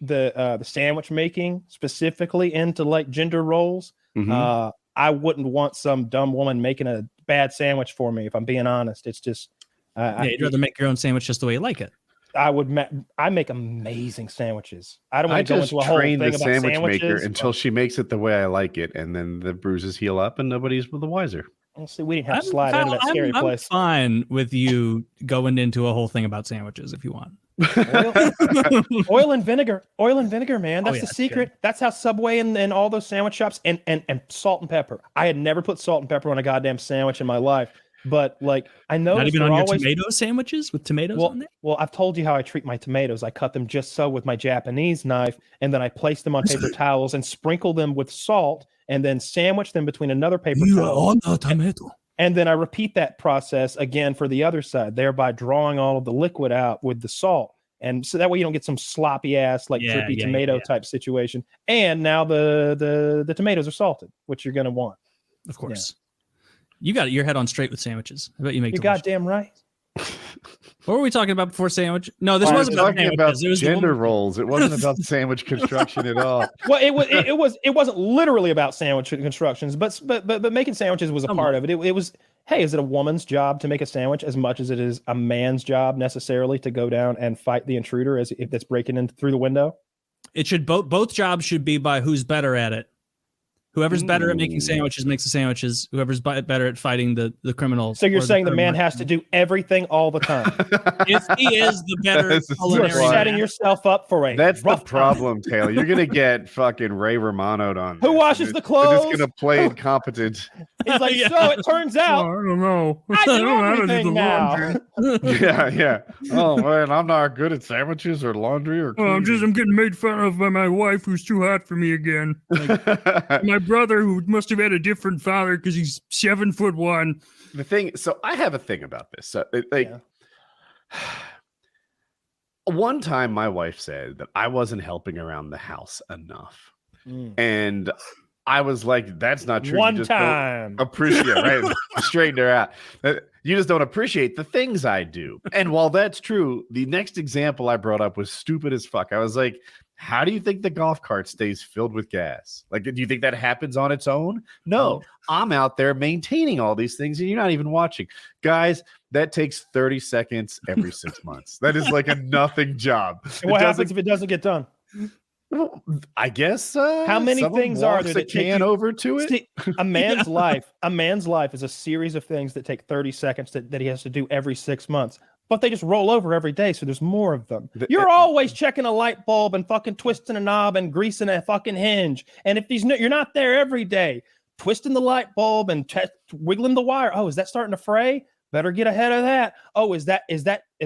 the sandwich making specifically into like gender roles. Mm-hmm. I wouldn't want some dumb woman making a bad sandwich for me. If I'm being honest, it's just you'd rather make your own sandwich just the way you like it. I make amazing sandwiches. I don't want to go into a whole train thing the about sandwich sandwiches maker until she makes it the way I like it, and then the bruises heal up, and nobody's the wiser. Well, see, we didn't have to slide into that scary place. I'm fine with you going into a whole thing about sandwiches if you want. Oil and vinegar, man. That's the secret. Good. That's how Subway and all those sandwich shops and salt and pepper. I had never put salt and pepper on a goddamn sandwich in my life. But like I know Not even on your tomato sandwiches with tomatoes on there? Well, I've told you how I treat my tomatoes. I cut them just so with my Japanese knife, and then I place them on paper towels and sprinkle them with salt, and then sandwich them between another paper towel. On a tomato. And then I repeat that process again for the other side, thereby drawing all of the liquid out with the salt. And so that way you don't get some sloppy ass, like drippy tomato type situation. And now the tomatoes are salted, which you're going to want. Of course. You got your head on straight with sandwiches. I bet you make You're goddamn right. What were we talking about before sandwich? No, this wasn't talking about gender roles. It wasn't about sandwich construction at all. Well, it wasn't literally about sandwich constructions, but making sandwiches was a part of it. It was, hey, is it a woman's job to make a sandwich as much as it is a man's job necessarily to go down and fight the intruder as if that's breaking in through the window? It should both jobs should be by who's better at it. Whoever's better at making sandwiches makes the sandwiches. Whoever's better at fighting the criminals. So you're saying the man has to do everything all the time? If he is the better you're setting yourself up for a That's the rough problem, Taylor. You're gonna get fucking Ray Romano'd on. Who washes the clothes? They're just gonna play incompetent. He's like, so it turns out. I don't know. I do everything now. Yeah. Oh man, I'm not good at sandwiches or laundry or. I'm getting made fun of by my wife who's too hot for me again. Like, my brother who must have had a different father because he's 7'1". The thing, so I have a thing about this. So, one time my wife said that I wasn't helping around the house enough, and I was like, "That's not true." One you just time, don't appreciate, right? Straighten her out. You just don't appreciate the things I do. And while that's true, the next example I brought up was stupid as fuck. I was like, how do you think the golf cart stays filled with gas? Like, do you think that happens on its own? No, I'm out there maintaining all these things and you're not even watching. Guys, that takes 30 seconds every 6 months. That is like a nothing job. And what happens if it doesn't get done? Well, I guess. How many things are there that can over to it? See, a man's life is a series of things that take 30 seconds that he has to do every 6 months. But they just roll over every day, so there's more of them. You're always checking a light bulb and fucking twisting a knob and greasing a fucking hinge. And if you're not there every day, twisting the light bulb and wiggling the wire. Oh, is that starting to fray? Better get ahead of that. Oh, is that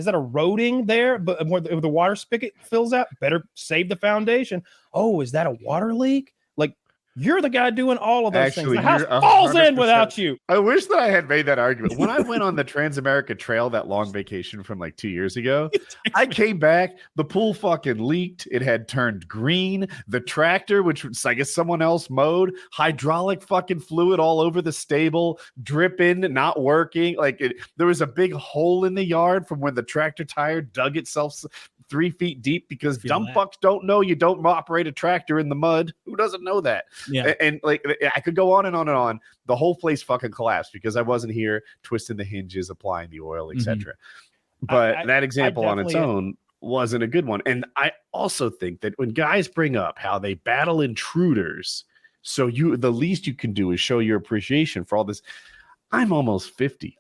eroding there? But where the water spigot fills out, better save the foundation. Oh, is that a water leak? Like, you're the guy doing all of those things. The house falls in without you. I wish that I had made that argument. When I went on the Transamerica Trail, that long vacation from like 2 years ago, I came back, the pool fucking leaked. It had turned green. The tractor, which was, I guess someone else mowed, hydraulic fucking fluid all over the stable, dripping, not working. Like there was a big hole in the yard from when the tractor tire dug itself 3 feet deep because dumb fucks don't know you don't operate a tractor in the mud. Who doesn't know that? Yeah. And like I could go on and on and on. The whole place fucking collapsed because I wasn't here twisting the hinges, applying the oil, etc. But that example on its own wasn't a good one. And I also think that when guys bring up how they battle intruders, so the least you can do is show your appreciation for all this. I'm almost 50.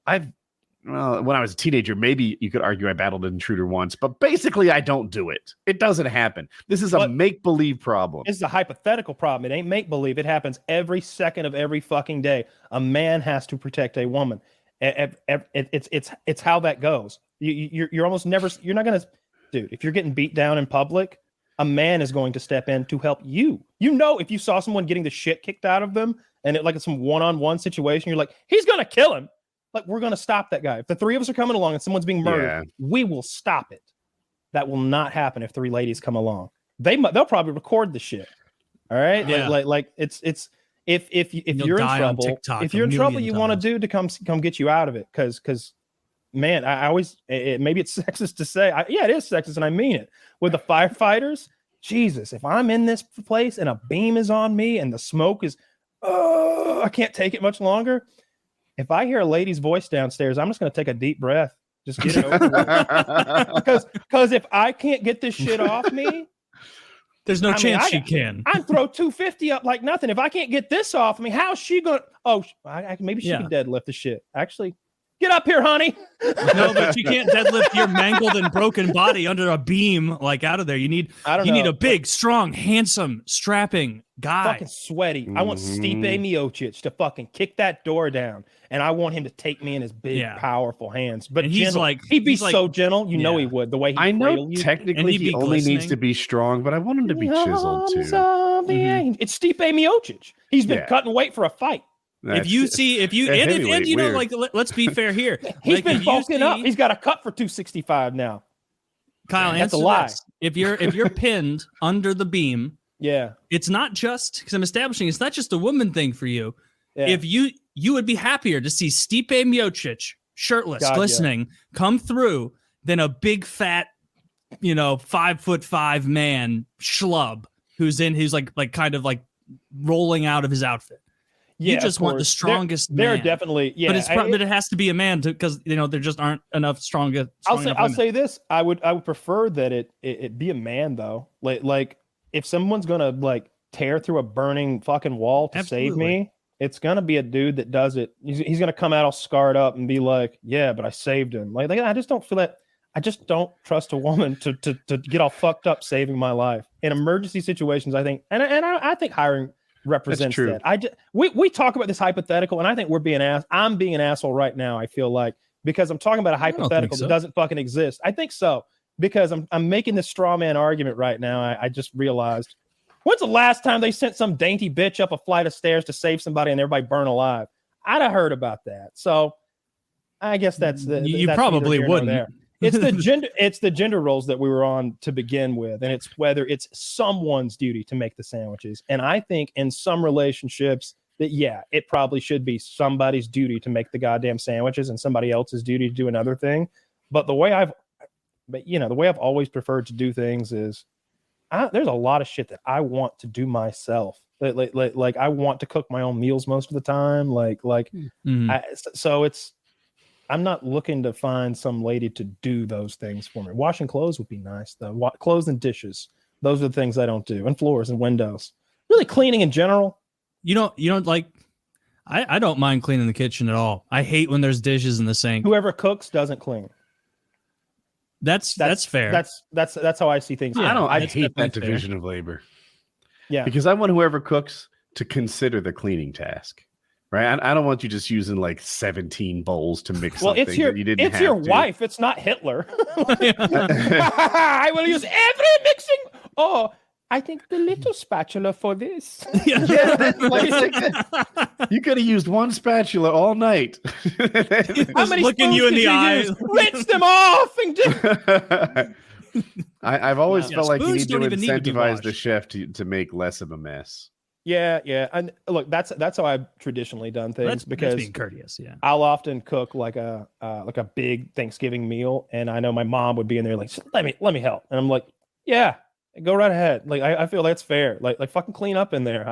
When I was a teenager, maybe you could argue I battled an intruder once, but basically I don't do it. It doesn't happen. This is a make-believe problem. It's a hypothetical problem. It ain't make-believe. It happens every second of every fucking day. A man has to protect a woman. It's how that goes. You're almost never, you're not going to, dude, if you're getting beat down in public, a man is going to step in to help you. You know, if you saw someone getting the shit kicked out of them and it's some one-on-one situation, you're like, he's going to kill him. Like, we're going to stop that guy. If the three of us are coming along and someone's being murdered, we will stop it. That will not happen if 3 ladies come along. They'll probably record the shit. All right. Yeah. Like it's if you're in trouble, you want a dude to come get you out of it. Cause man, I always, maybe it's sexist to say, it is sexist. And I mean it with the firefighters. Jesus, if I'm in this place and a beam is on me and the smoke is, I can't take it much longer. If I hear a lady's voice downstairs, I'm just going to take a deep breath. Just get it over with. Because if I can't get this shit off me, there's no chance she can. I throw 250 up like nothing. If I can't get this off me, how's she going? Oh, maybe she can deadlift the shit. Actually, Get up here, honey. No, but you can't deadlift your mangled and broken body under a beam like out of there. You need need a big, strong, handsome, strapping guy. Fucking sweaty. I want Stipe Miocic to fucking kick that door down, and I want him to take me in his big, powerful hands. But he'd be so gentle. You know he would. The way he I know technically he only needs to be strong, but I want him to be chiseled too. It's Stipe Miocic. He's been cutting weight for a fight. If you you know, like, let's be fair here. He's been bulking up. He's got a cut for 265 now. Kyle, that's answer a lie. this. If you're pinned under the beam, it's not just because I'm establishing it's not just a woman thing for you. Yeah. If you would be happier to see Stipe Miocic shirtless, glistening, come through than a big fat, 5'5" man schlub who's like kind of like rolling out of his outfit. You just want the strongest man. They're definitely, but it has to be a man because there just aren't enough strong I'll say this. I would prefer that it be a man though. Like if someone's gonna like tear through a burning fucking wall to save me, it's gonna be a dude that does it. He's gonna come out all scarred up and be like, yeah, but I saved him. Like I just don't feel that. I just don't trust a woman to get all fucked up saving my life in emergency situations. I think, and I think hiring represents that. We talk about this hypothetical, and I think I'm being an asshole right now. I feel like because I'm talking about a hypothetical that doesn't fucking exist. I think so because I'm making this straw man argument right now. I just realized, when's the last time they sent some dainty bitch up a flight of stairs to save somebody and everybody burn alive? I'd have heard about that. So I guess that's you probably wouldn't. It's the gender roles that we were on to begin with, and it's whether it's someone's duty to make the sandwiches. And I think in some relationships that it probably should be somebody's duty to make the goddamn sandwiches and somebody else's duty to do another thing. But the way I've always preferred to do things is there's a lot of shit that I want to do myself. Like I want to cook my own meals most of the time. I'm not looking to find some lady to do those things for me. Washing clothes would be nice, though. Clothes and dishes. Those are the things I don't do. And floors and windows. Really cleaning in general. You don't like, I don't mind cleaning the kitchen at all. I hate when there's dishes in the sink. Whoever cooks doesn't clean. That's fair. That's how I see things. Yeah, I hate that division of labor. Yeah. Because I want whoever cooks to consider the cleaning task. Right, I don't want you just using like 17 bowls to mix something that you didn't have to. It's your wife. It's not Hitler. I will use every mixing. Oh, I think the little spatula for this. You could have used one spatula all night. How many looking you in the eyes? Rinse them off. I've always felt like you need to incentivize the chef to make less of a mess. Yeah, and look, that's how I've traditionally done things because that's being courteous. Yeah, I'll often cook like a big Thanksgiving meal, and I know my mom would be in there like, let me help, and I'm like, yeah, go right ahead. Like I feel that's fair. Like fucking clean up in there.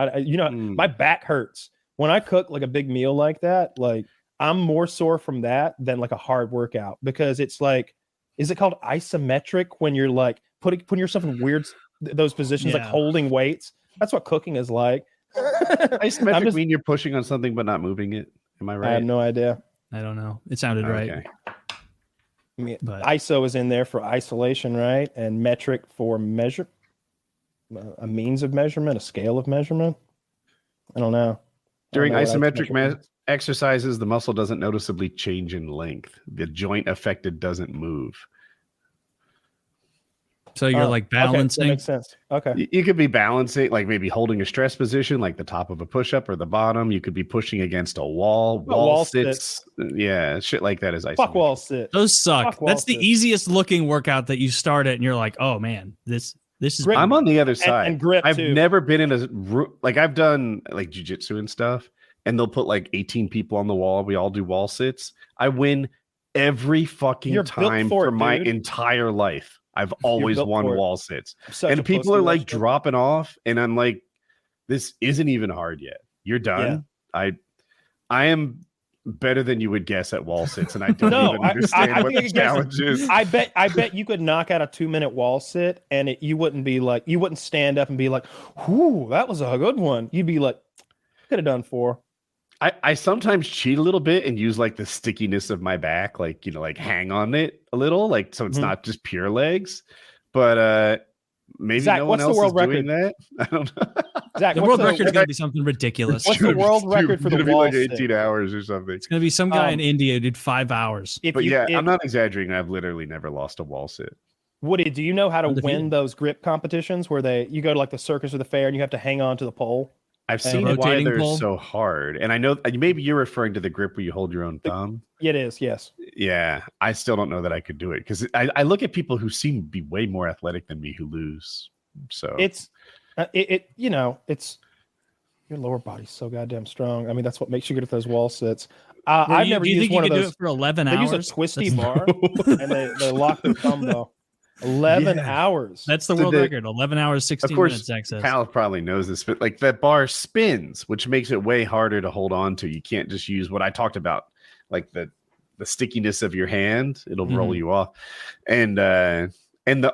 My back hurts when I cook like a big meal like that. Like I'm more sore from that than like a hard workout because it's like, is it called isometric when you're like putting yourself in weird those positions like holding weights? That's what cooking is like. Isometric mean you're pushing on something but not moving it. Am I right? I have no idea. I don't know. It sounded right. I mean, ISO is in there for isolation, right? And metric for measure, a means of measurement, a scale of measurement. I don't know. During isometric exercises, the muscle doesn't noticeably change in length. The joint affected doesn't move. So you're like balancing. Okay, that makes sense. Okay. You could be balancing, like maybe holding a stress position, like the top of a push-up or the bottom. You could be pushing against a wall. Wall sits. Yeah, shit like that is isometric. Fuck wall sit. Those suck. That's the easiest looking workout that you start at, and you're like, oh man, this is. I'm on the other side. And grip I've too. never been in I've done like jiu-jitsu and stuff, and they'll put like 18 people on the wall. We all do wall sits. I win every fucking time for my entire life. I've always won wall sits. And people are like dropping off, and I'm like, this isn't even hard yet. You're done. Yeah. I am better than you would guess at wall sits, and I don't even understand what the challenge is. I bet you could knock out a 2-minute wall sit, and you wouldn't stand up and be like, whoo, that was a good one. You'd be like, could have done 4. I sometimes cheat a little bit and use like the stickiness of my back, like, like hang on it a little, like, so it's not just pure legs. But maybe Zach, no one what's the else world is doing record? that. I don't know. Zach, The what's world record is going to be something ridiculous. What's the world record for the It'll be wall like 18 sit? hours or something. It's going to be some guy in India who did 5 hours. But I'm not exaggerating. I've literally never lost a wall sit. Woody, do you know how to Undefeated. win those grip competitions where you go to like the circus or the fair and you have to hang on to the pole? I've seen why rotating they're pole? so hard. And I know maybe you're referring to the grip where you hold your own thumb. It is, yes. Yeah. I still don't know that I could do it because I look at people who seem to be way more athletic than me who lose. So It's your lower body's so goddamn strong. I mean, that's what makes you good at those wall sits. I've never used one of those. Do it for 11 They hours? use a twisty bar and they lock their thumb though. 11 hours. That's the world record. 11 hours, 16 minutes, Zach says. Kyle probably knows this, but like that bar spins, which makes it way harder to hold on to. You can't just use what I talked about, like the stickiness of your hand. It'll roll you off. And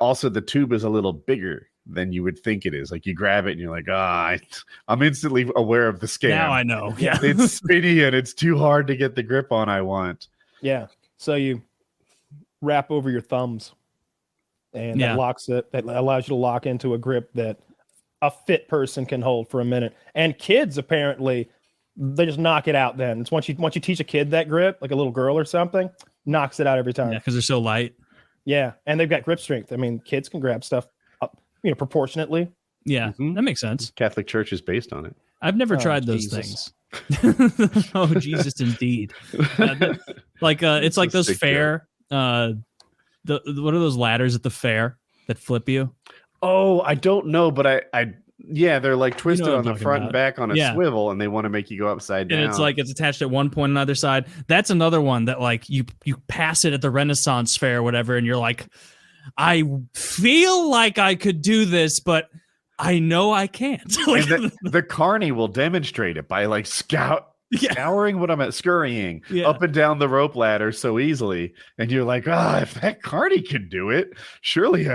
also the tube is a little bigger than you would think it is. Like you grab it and you're like, I'm instantly aware of the scam. Now I know. Yeah. It's spinny and it's too hard to get the grip on I want. Yeah. So you wrap over your thumbs and that locks it. That allows you to lock into a grip that a fit person can hold for a minute. And kids apparently they just knock it out then. It's once you teach a kid that grip, like a little girl or something, knocks it out every time. Yeah, because they're so light. Yeah. And they've got grip strength. I mean, kids can grab stuff up, proportionately. Yeah, that makes sense. Catholic Church is based on it. I've never tried those Jesus. things. Oh, Jesus, indeed. It's like those sick fair. What are those ladders at the fair that flip you? Oh, I don't know, but they're like twisted what on I'm the front talking and back on a Yeah. swivel, and they want to make you go upside down. And it's like it's attached at one point on either side. That's another one that like you pass it at the Renaissance fair or whatever, and you're like, I feel like I could do this, but I know I can't. Like, and the carny will demonstrate it by like scouring scurrying up and down the rope ladder so easily, and you're like, if that carny can do it, surely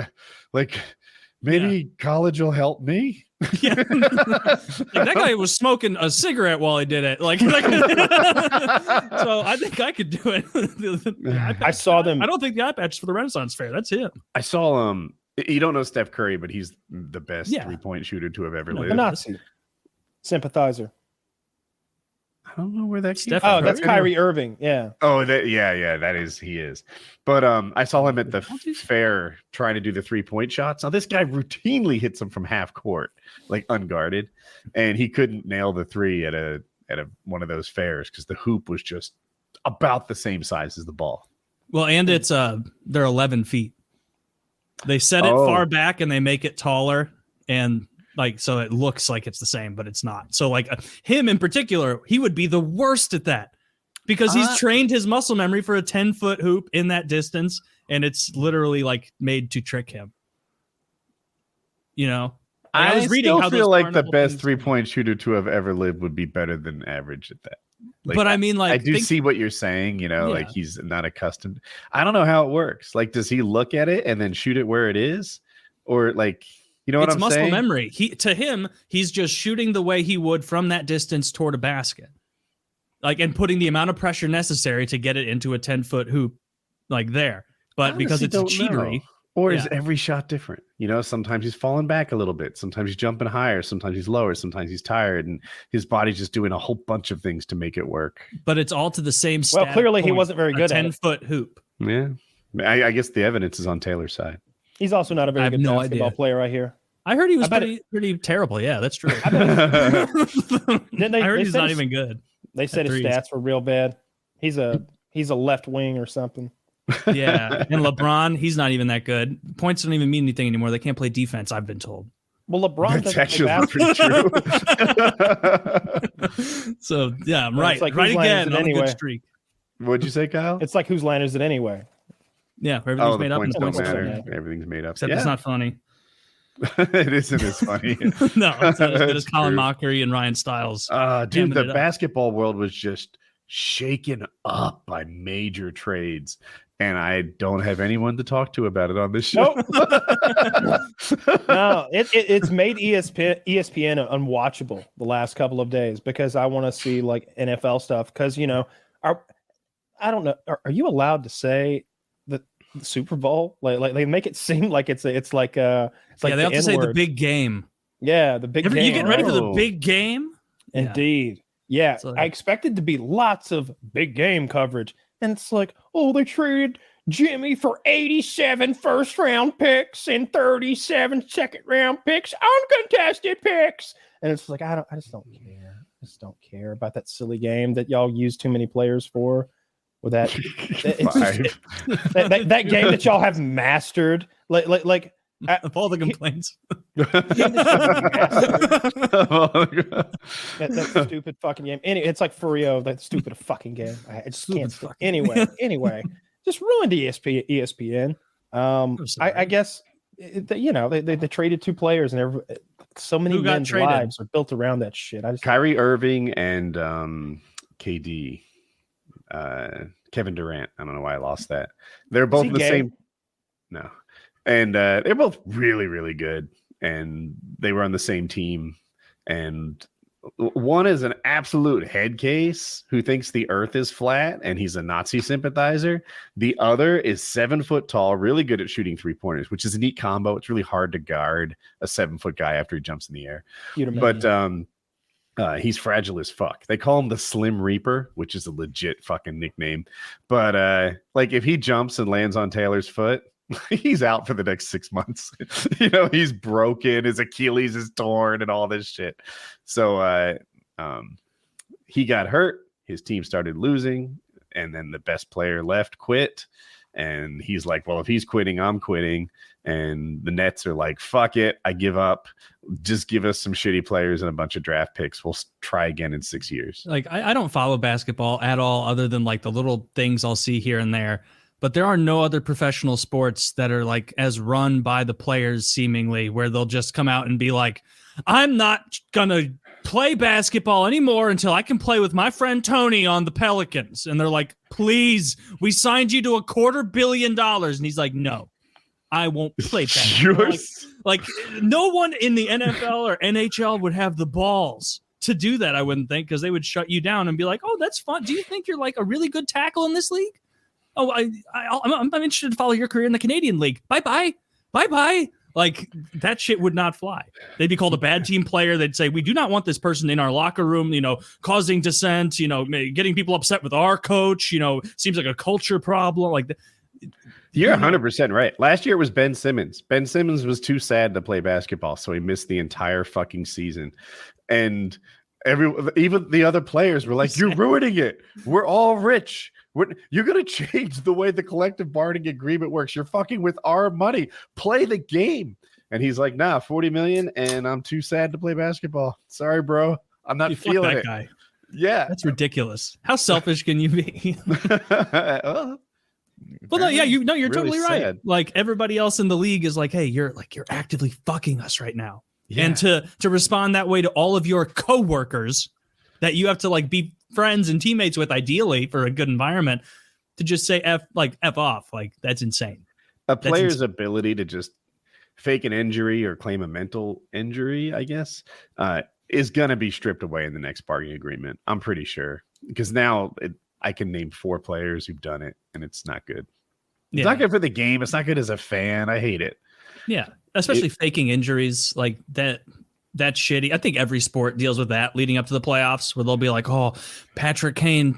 maybe college will help me. Yeah. Like, that guy was smoking a cigarette while he did it. Like so I think I could do it. I saw them. I don't think the eye patch is for the Renaissance fair. That's him. I saw you don't know Steph Curry, but he's the best 3-point shooter to have ever lived. A Nazi sympathizer. I don't know where that came Steph from. Oh, that's Kyrie Irving. Yeah. Oh, he is. But I saw him at the fair trying to do the 3-point shots. Now this guy routinely hits them from half court, like unguarded, and he couldn't nail the 3 at one of those fairs because the hoop was just about the same size as the ball. Well, and it's they're 11 feet. They set it far back and they make it taller, and like so it looks like it's the same, but it's not. So like him in particular, he would be the worst at that because he's trained his muscle memory for a 10-foot hoop in that distance, and it's literally like made to trick him. I was reading how feel like the carnival best things- 3-point shooter to have ever lived would be better than average at that. Like, but I mean, like, I do see what you're saying, like he's not accustomed. I don't know how it works. Like, does he look at it and then shoot it where it is? Or like, what it's I'm muscle saying? memory. He's just shooting the way he would from that distance toward a basket. Like, and putting the amount of pressure necessary to get it into a 10-foot hoop like there. But because it's cheatery. Or is every shot different? Sometimes he's falling back a little bit. Sometimes he's jumping higher. Sometimes he's lower. Sometimes he's tired. And his body's just doing a whole bunch of things to make it work. But it's all to the same Well, clearly he wasn't very good at it. 10-foot hoop. Yeah. I guess the evidence is on Taylor's side. He's also not a very good basketball player, I hear. I heard he was pretty terrible. Yeah, that's true. I heard he's not even good. They said his stats were real bad. He's a left wing or something. Yeah, and LeBron, he's not even that good. Points don't even mean anything anymore. They can't play defense, I've been told. Well, LeBron That's doesn't actually play pretty true. So yeah, I'm right. like Right whose line is again it on anyway? a good streak. What'd you say, Kyle? It's like whose line is it anyway? Yeah, everything's made the up. points And don't points matter. matter. Everything's made up. Except it's not funny. It isn't as funny. No, it's not as good as It's Colin true. Mockery and Ryan Stiles. Dude, hamming the it up. basketball world was just shaken up by major trades. and I don't have anyone to talk to about it on this show. Nope. No, it's made ESPN unwatchable the last couple of days because I want to see like NFL stuff. Because I don't know. Are you allowed to say the Super Bowl? Like they make it seem like it's like they have to say the big game. Yeah, the big game. You getting ready for the big game? Indeed. Yeah, like, I expected to be lots of big game coverage, and it's like, oh, they traded Jimmy for 87 first-round picks and 37 second-round picks, uncontested picks, and it's like I just don't care. I just don't care about that silly game that y'all use too many players for. With that, that game that y'all have mastered, like. Of all the complaints, that stupid fucking game. It's like Furio, that stupid fucking game. I just can't. Anyway, just ruined ESPN. I guess they traded 2 players, and so many men's lives are built around that shit. Kyrie Irving and KD, Kevin Durant. I don't know why I lost that. They're both the same. No. And they're both really, really good. And they were on the same team. And one is an absolute head case who thinks the earth is flat and he's a Nazi sympathizer. The other is 7 foot tall, really good at shooting 3-pointers, which is a neat combo. It's really hard to guard a 7-foot guy after he jumps in the air. But he's fragile as fuck. They call him the Slim Reaper, which is a legit fucking nickname. But like if he jumps and lands on Taylor's foot, he's out for the next 6 months. He's broken, his Achilles is torn and all this shit. So he got hurt, his team started losing, and then the best player left quit. And he's like, well, if he's quitting, I'm quitting. And the Nets are like, fuck it, I give up. Just give us some shitty players and a bunch of draft picks. We'll try again in 6 years. Like I don't follow basketball at all, other than like the little things I'll see here and there. But there are no other professional sports that are like as run by the players, seemingly, where they'll just come out and be like, I'm not going to play basketball anymore until I can play with my friend Tony on the Pelicans. And they're like, please, we signed you to $250 million. And he's like, no, I won't play basketball. Like no one in the NFL or NHL would have the balls to do that, I wouldn't think, because they would shut you down and be like, oh, that's fun. Do you think you're like a really good tackle in this league? Oh, I'm interested to follow your career in the Canadian League. Bye-bye. Like, that shit would not fly. They'd be called a bad team player. They'd say, we do not want this person in our locker room, causing dissent, getting people upset with our coach, seems like a culture problem. Like, you're 100% right. Last year it was Ben Simmons. Ben Simmons was too sad to play basketball, so he missed the entire fucking season. And even the other players were like, you're ruining it. We're all rich. You're going to change the way the collective bargaining agreement works. You're fucking with our money. Play the game. And he's like, nah, 40 million, and I'm too sad to play basketball. Sorry, bro. I'm not feeling that it. Guy. Yeah. That's ridiculous. How selfish can you be? Well, no, yeah, you're really totally right. sad. Like everybody else in the league is like, hey, you're actively fucking us right now. Yeah. And to respond that way to all of your coworkers that you have to like be friends and teammates with, ideally for a good environment, to just say F off, like that's insane. A player's ability to just fake an injury or claim a mental injury, I guess, is going to be stripped away in the next bargaining agreement. I'm pretty sure, because now I can name 4 players who've done it, and it's not good. It's not good for the game. It's not good as a fan. I hate it. Yeah, especially faking injuries like that. That's shitty. I think every sport deals with that leading up to the playoffs, where they'll be like, oh, Patrick Kane,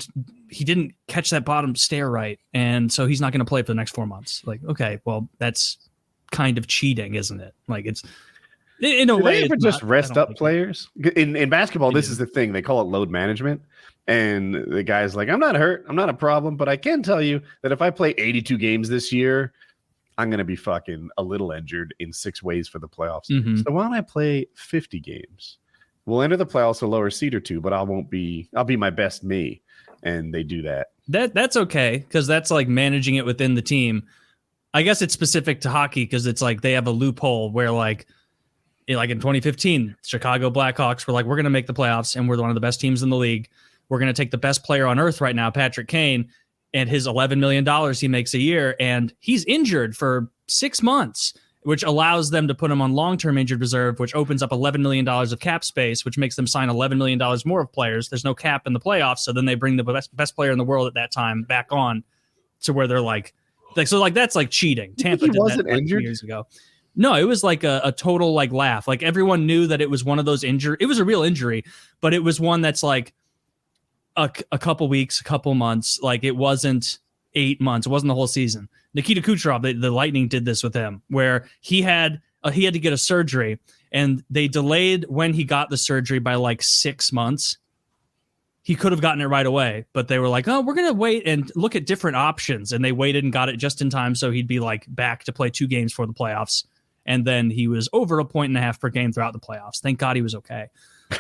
he didn't catch that bottom stair right, and so he's not going to play for the next 4 months. Like, okay, well, that's kind of cheating, isn't it? Like, it's in a way. They ever just rest up players? In basketball, this is the thing. They call it load management. And the guy's like, I'm not hurt. I'm not a problem. But I can tell you that if I play 82 games this year, I'm going to be fucking a little injured in 6 ways for the playoffs. Mm-hmm. So why don't I play 50 games? We'll enter the playoffs a lower seed or 2, but I'll be my best me. And they do that. That's okay, because that's like managing it within the team. I guess it's specific to hockey because it's like they have a loophole where like in 2015, Chicago Blackhawks were like, we're going to make the playoffs and we're one of the best teams in the league. We're going to take the best player on earth right now, Patrick Kane, and his $11 million he makes a year, and he's injured for 6 months, which allows them to put him on long-term injured reserve, which opens up $11 million of cap space, which makes them sign $11 million more of players. There's no cap in the playoffs, so then they bring the best player in the world at that time back on to where they're like so like that's like cheating. Tampa did that like 2 years ago. No, it was like a total like laugh. Like everyone knew that it was one of those injury. It was a real injury, but it was one that's like a couple weeks, a couple months. Like it wasn't 8 months. It wasn't the whole season. Nikita Kucherov, the Lightning did this with him, where he had to get a surgery, and they delayed when he got the surgery by like 6 months. He could have gotten it right away, but they were like, oh, we're going to wait and look at different options. And they waited and got it just in time. So he'd be like back to play 2 games for the playoffs. And then he was over 1.5 per game throughout the playoffs. Thank God he was okay.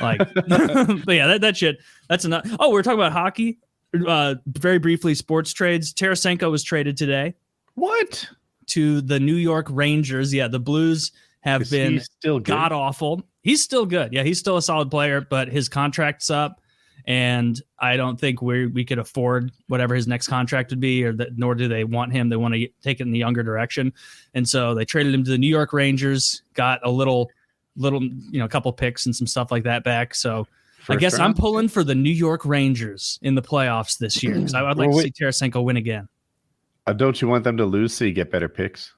Like, but yeah, that shit, that's enough. Oh, we're talking about hockey. Very briefly, sports trades. Tarasenko was traded today. What? To the New York Rangers. Yeah, the Blues have been still god awful. He's still good. Yeah, he's still a solid player, but his contract's up. And I don't think we could afford whatever his next contract would be, nor do they want him. They want to take it in the younger direction. And so they traded him to the New York Rangers, got a little, a couple picks and some stuff like that back. So I guess I'm pulling for the New York Rangers in the playoffs this year because I'd like to see Tarasenko win again. Don't you want them to lose so you get better picks?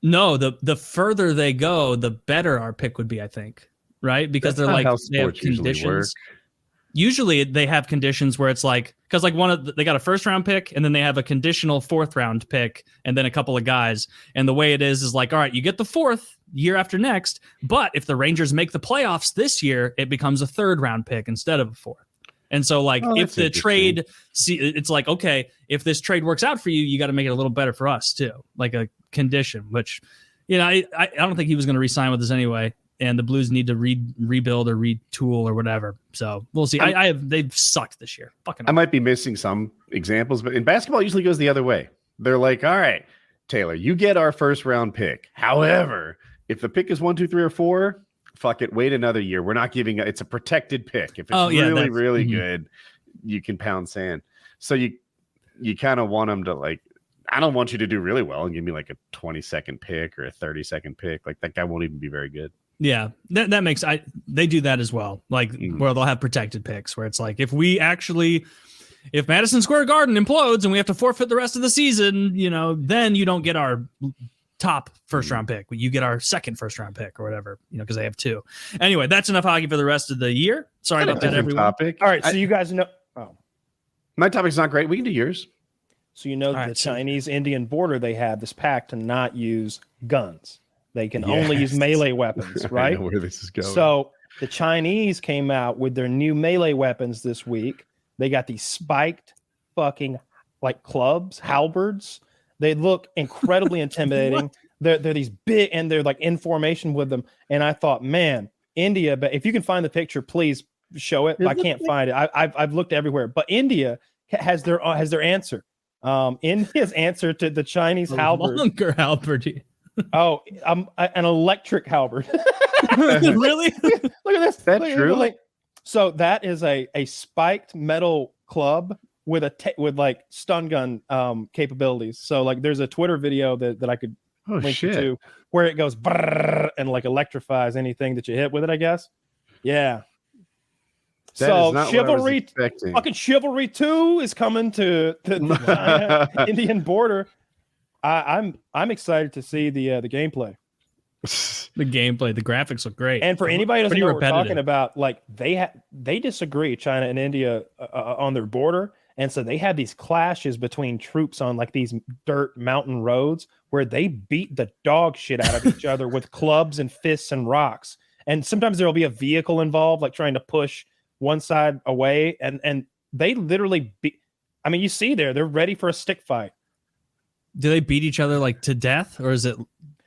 No, the further they go, the better our pick would be, I think. Right? Because they're like, they have conditions. Usually they have conditions where it's like, because like they got a first round pick and then they have a conditional 4th round pick and then a couple of guys. And the way it is like, all right, you get the 4th year after next, but if the Rangers make the playoffs this year, it becomes a 3rd round pick instead of a 4th. And so like if the trade, it's like, okay, if this trade works out for you, you got to make it a little better for us too. Like a condition, which, I don't think he was going to re-sign with us anyway. And the Blues need to rebuild or retool or whatever. So we'll see. They've sucked this year. Fucking. I might be missing some examples, but in basketball, it usually goes the other way. They're like, all right, Taylor, you get our 1st round pick. However, if the pick is 1, 2, 3, or 4, fuck it. Wait another year. We're not giving it's a protected pick. If it's really good, you can pound sand. So you kind of want them to like, I don't want you to do really well and give me like a 20-second pick or a 30-second pick. Like that guy won't even be very good. Yeah, that makes they do that as well. Like where they'll have protected picks where it's like if Madison Square Garden implodes and we have to forfeit the rest of the season, then you don't get our top 1st round pick, but you get our 2nd 1st round pick or whatever, because they have 2. Anyway, that's enough hockey for the rest of the year. Sorry about that, everyone. Topic. All right, so you guys know. Oh, my topic's not great. We can do yours. So the Chinese-Indian border, they have this pact to not use guns. They can only use melee weapons, right? I know where this is going. So the Chinese came out with their new melee weapons this week. They got these spiked fucking like clubs, halberds. They look incredibly intimidating. They're these big and they're like in formation with them. And I thought, man, India, but if you can find the picture, please show it. I can't find it. I've looked everywhere, but India has their answer. India's answer to the Chinese halberd. Longer halberd. An electric halberd. Really? Look at this. That's true. So that is a spiked metal club with with like stun gun capabilities. So like there's a Twitter video that I could link you to where it goes brrr, and like electrifies anything that you hit with it, I guess. Yeah. So Chivalry, fucking Chivalry 2 is coming to the China Indian border. I'm excited to see the gameplay. The gameplay, the graphics look great. And for anybody who doesn't know what we're talking about, like they disagree, China and India, on their border. And so they have these clashes between troops on like these dirt mountain roads where they beat the dog shit out of each other with clubs and fists and rocks. And sometimes there'll be a vehicle involved, like trying to push one side away. And they literally you see they're ready for a stick fight. Do they beat each other like to death, or is it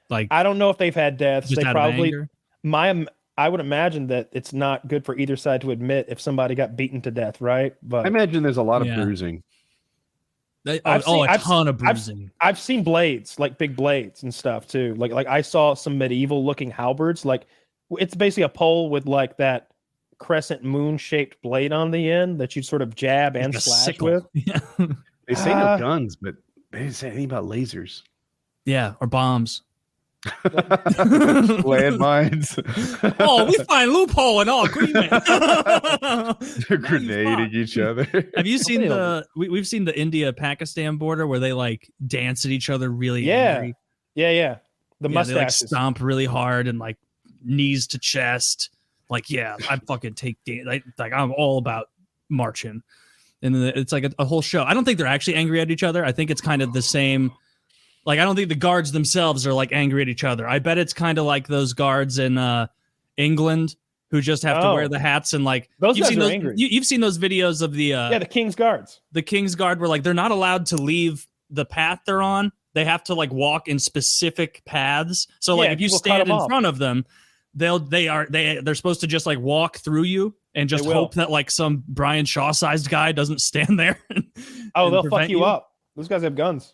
like I don't know if they've had deaths. They probably I would imagine that it's not good for either side to admit if somebody got beaten to death, right? But I imagine there's a lot of bruising. A ton of bruising. I've seen blades, like big blades and stuff too. Like I saw some medieval looking halberds. Like it's basically a pole with like that crescent moon shaped blade on the end that you'd sort of jab and Like a slash sickle. with. Yeah. They say no guns, but they didn't say anything about lasers. Yeah, or bombs. Landmines. Oh, we find loophole in all agreement. They're grenading each other. Have you seen we've seen the India-Pakistan border where they like dance at each other really angry? Yeah. The They like mustaches. stomp really hard and like knees to chest. Like, yeah, I fucking take like I'm all about marching. And then it's like a whole show. I don't think they're actually angry at each other. I think it's kind of the same. Like, I don't think the guards themselves are like angry at each other. I bet it's kind of like those guards in England who just have to wear the hats and like those guys are angry. You've seen those videos of the the King's Guards. The King's Guard where like they're not allowed to leave the path they're on. They have to like walk in specific paths. So like if you stand in front of them, they're supposed to just like walk through you and just hope that like some Brian Shaw sized guy doesn't stand there. They'll fuck you up. Those guys have guns.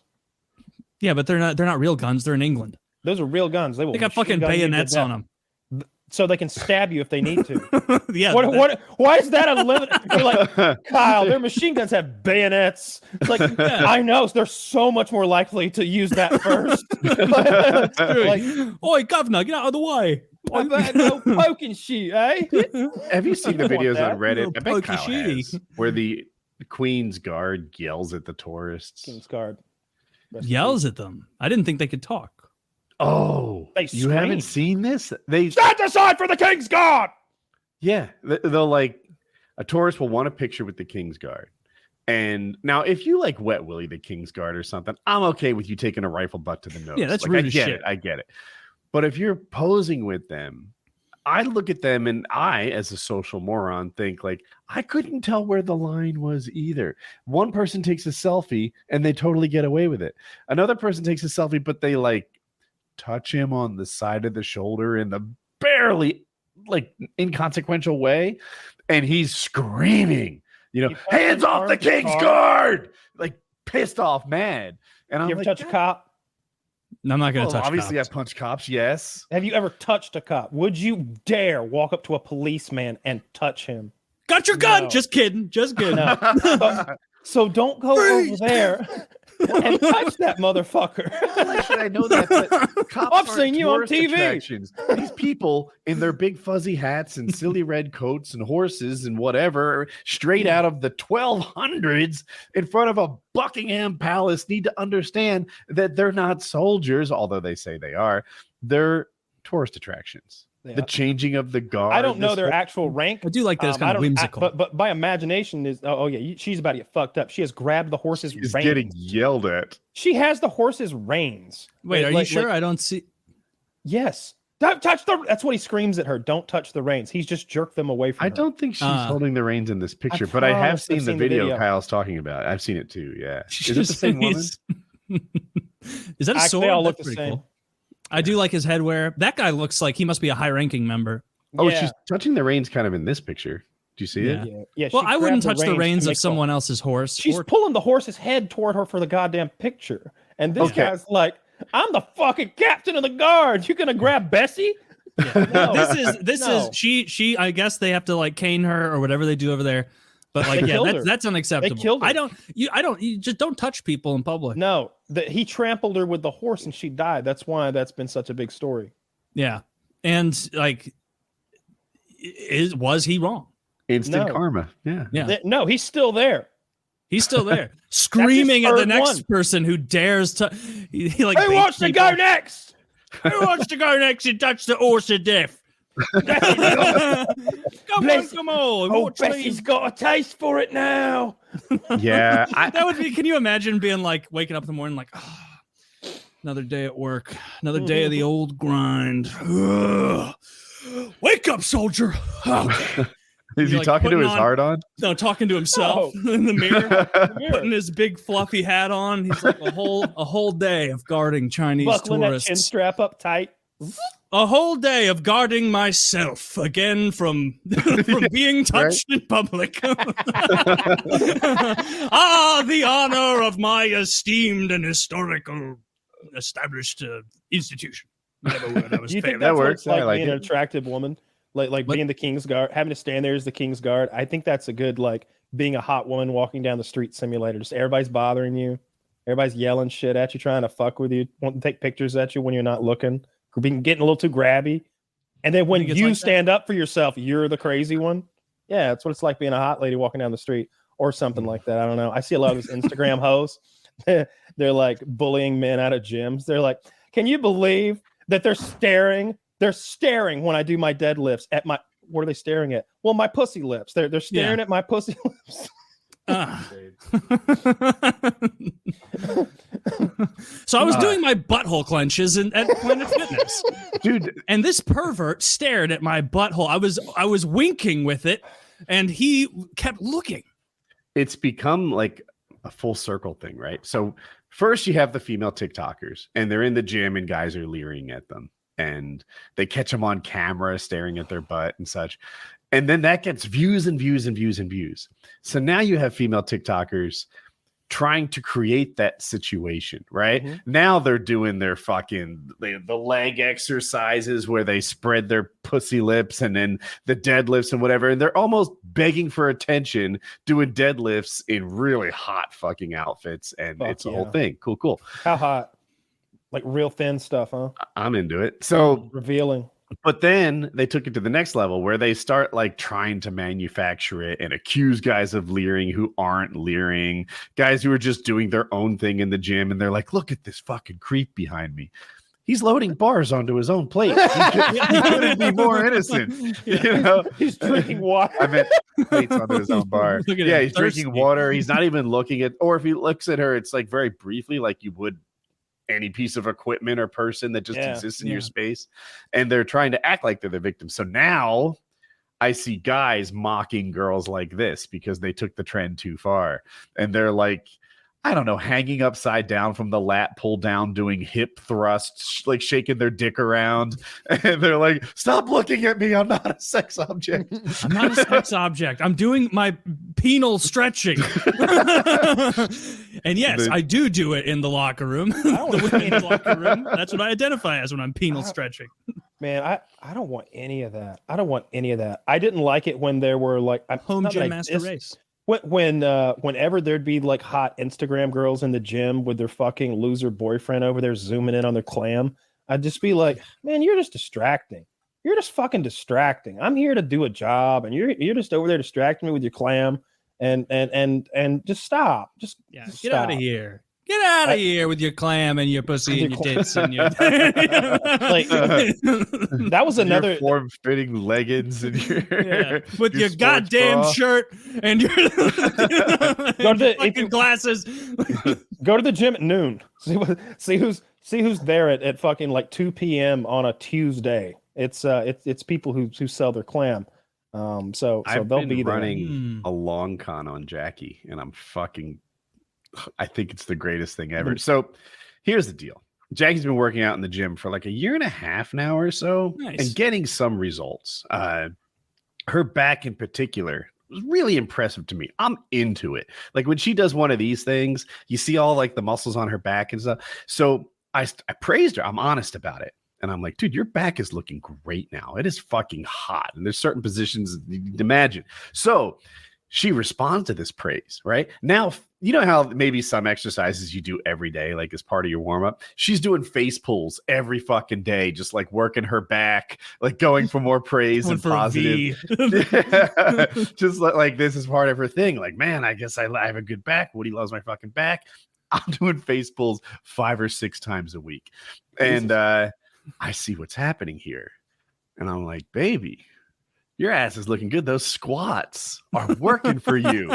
Yeah, but they're not real guns. They're in England. Those are real guns. They got fucking bayonets on them. So they can stab you if they need to. Yeah. Why is that a limit? You're like, Kyle, their machine guns have bayonets. It's like, I know. They're so much more likely to use that first. Like, oi, governor, get out of the way. No poking shit, eh? Have you seen the videos on Reddit? I bet Pokey Kyle shitty. has, where the Queen's Guard yells at the tourists. King's Guard. Yells at them. I didn't think they could talk. Oh, They you haven't scream. seen this? They Stand aside for the King's Guard. Yeah, they'll like a tourist will want a picture with the King's Guard. And now, if you like Wet Willie the King's Guard or something, I'm okay with you taking a rifle butt to the nose. Yeah, that's like, rude I as get shit. it. I get it. But if you're posing with them, I look at them and I, as a social moron, think like I couldn't tell where the line was either. One person takes a selfie and they totally get away with it. Another person takes a selfie, but they like touch him on the side of the shoulder in the barely like inconsequential way, and he's screaming, hands off the King's Guard, like pissed off, mad. And I'm You ever like, touch a cop? I'm not going to touch obviously cops. I punch cops, yes. Have you ever touched a cop? Would you dare walk up to a policeman and touch him? Got your gun. No. Just kidding. No. So don't go over there and touch that motherfucker. Why should I know that? But cops I've aren't seen you on tourist TV. attractions. These people in their big fuzzy hats and silly red coats and horses and whatever, straight out of the 1200s in front of a Buckingham Palace, need to understand that they're not soldiers, although they say they are. They're tourist attractions. Yeah. The changing of the guard. I don't know this their whole- actual rank. I do like that it's I kind of don't- whimsical. but my imagination is she's about to get fucked up. She has grabbed the horse's She's reins. getting yelled at. She has the horse's reins. Wait, are you Like- sure? like- I don't see. Yes. Don't touch the. That's what he screams at her. Don't touch the reins. He's just jerked them away from I her. don't think she's holding the reins in this picture, but I have promise I've seen the seen the video video. Kyle's talking about. I've seen it too. Yeah. Is it the same woman? Is that a Actually, sword? they all look That's the pretty same. cool. I do like his headwear. That guy looks like he must be a high-ranking member. Oh, Yeah. she's touching the reins kind of in this picture. Do you see it? Yeah. Well, she I wouldn't grabbed touch the reins to of make someone else's horse. She's or- pulling the horse's head toward her for the goddamn picture, and this Okay. guy's like, "I'm the fucking captain of the guard. You gonna grab Bessie?" No. This No. is she. I guess they have to like cane her or whatever they do over there. But like, They yeah, killed her. that's unacceptable. They killed her. You just don't touch people in public. No, he trampled her with the horse and she died. That's why that's been such a big story. Yeah, and like, was he wrong? Instant No. karma. Yeah. Yeah, No, he's still there. he's still there, screaming at the third next one. person who dares to. He like Who baits wants to people. go next? Who wants to go next and touch the horse to death? Bless- come on! Oh, watch me. Bessie's got a taste for it now. Yeah. That would be. Can you imagine being like waking up in the morning like, another day at work, another day of the old grind. Ugh. Wake up, soldier! Okay. Is he like talking to putting his on- heart on? No, talking to himself in the mirror, putting his big fluffy hat on. He's like a whole day of guarding Chinese Buckling that chin tourists. strap up tight. A whole day of guarding myself again from being touched in public. The honor of my esteemed and historical established institution. Whatever word I was Do you think failing. that that's what works. it's like I like being an it. attractive woman? like being the king's guard, having to stand there as the king's guard. I think that's a good, like, being a hot woman walking down the street simulator. Just everybody's bothering you. Everybody's yelling shit at you, trying to fuck with you, wanting to take pictures at you when you're not looking, getting a little too grabby. And then when you like stand up for yourself, you're the crazy one. Yeah, that's what it's like being a hot lady walking down the street or something like that. I don't know. I see a lot of those Instagram hoes. They're like bullying men out of gyms. They're like, can you believe that they're staring? They're staring when I do my deadlifts at my, what are they staring at? Well, my pussy lips. They're staring at my pussy lips. So I was doing my butthole clenches at Planet Fitness, dude, and this pervert stared at my butthole. I was winking with it, and he kept looking. It's become like a full circle thing, right? So first you have the female TikTokers, and they're in the gym, and guys are leering at them, and they catch them on camera staring at their butt and such. And then that gets views and views and views and views. So now you have female TikTokers trying to create that situation, right? Mm-hmm. Now they're doing their fucking the leg exercises where they spread their pussy lips and then the deadlifts and whatever. And they're almost begging for attention, doing deadlifts in really hot fucking outfits. And it's a whole thing. Cool. How hot? Like real thin stuff, huh? I'm into it. So revealing. But then they took it to the next level where they start like trying to manufacture it and accuse guys of leering who aren't leering, guys who are just doing their own thing in the gym. And they're like, look at this fucking creep behind me. He's loading bars onto his own plate. He couldn't be more innocent. Yeah. You know, he's drinking water. I meant plates onto his own bar. Yeah, he's drinking water. He's not even looking at, or if he looks at her, it's like very briefly, like you would any piece of equipment or person that just exists in your space, and they're trying to act like they're the victim. So now I see guys mocking girls like this because they took the trend too far, and they're like, I don't know, hanging upside down from the lat pull down, doing hip thrusts, like shaking their dick around, and they're like, stop looking at me, I'm not a sex object. I'm not a sex object, I'm doing my penal stretching. And yes, I do it in the locker room. The women's locker room. That's what I identify as when I'm penal stretching. Man, I don't want any of that. I didn't like it when there were like home gym master race. Whenever there'd be like hot Instagram girls in the gym with their fucking loser boyfriend over there zooming in on their clam, I'd just be like, man, you're just distracting. You're just fucking distracting. I'm here to do a job, and you're just over there distracting me with your clam. And just stop. Just get stop. out of here. Get out of here with your clam and your pussy and your tits and your like that was another your form-fitting leggings and your with your goddamn bra. Shirt and your go to the fucking glasses. Go to the gym at noon. See who's there at fucking like 2 p.m. on a Tuesday. It's people who sell their clam. So I've they'll been be there. running a long con on Jackie, and I think it's the greatest thing ever. So here's the deal. Jackie's been working out in the gym for like a year and a half now or so, and getting some results. Her back in particular was really impressive to me. I'm into it. Like when she does one of these things, you see all like the muscles on her back and stuff. So I praised her. I'm honest about it. And I'm like, dude, your back is looking great now. It is fucking hot. And there's certain positions you can imagine. So she responds to this praise, right? Now, you know how maybe some exercises you do every day, like as part of your warm up? She's doing face pulls every fucking day, just like working her back, like going for more praise and positive. Just like this is part of her thing. Like, man, I guess I have a good back. Woody loves my fucking back. I'm doing face pulls 5 or 6 times a week. And I see what's happening here. And I'm like, baby, your ass is looking good. Those squats are working for you.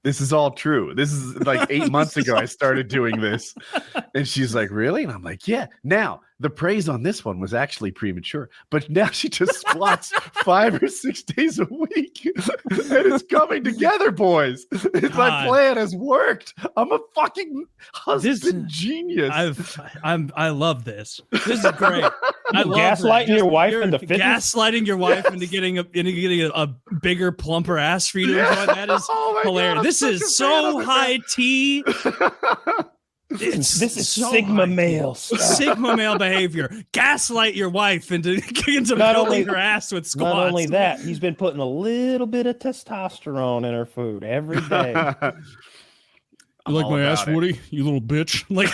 This is all true. This is like 8 months ago I started doing this. And she's like, really? And I'm like, yeah. Now, the praise on this one was actually premature, but now she just squats 5 or 6 days a week. And it's coming together, boys. My plan has worked. I'm a fucking husband genius. I love this. This is great. I love gaslighting your wife into fitness. Gaslighting your wife into getting a bigger, plumper ass for you to enjoy. That is hilarious. God, this is so high tea. This is so Sigma high. male stuff. Sigma male behavior. Gaslight your wife into Not only- filling her ass with squats. Not only that, he's been putting a little bit of testosterone in her food every day. You like my ass, Woody? You little bitch. Like,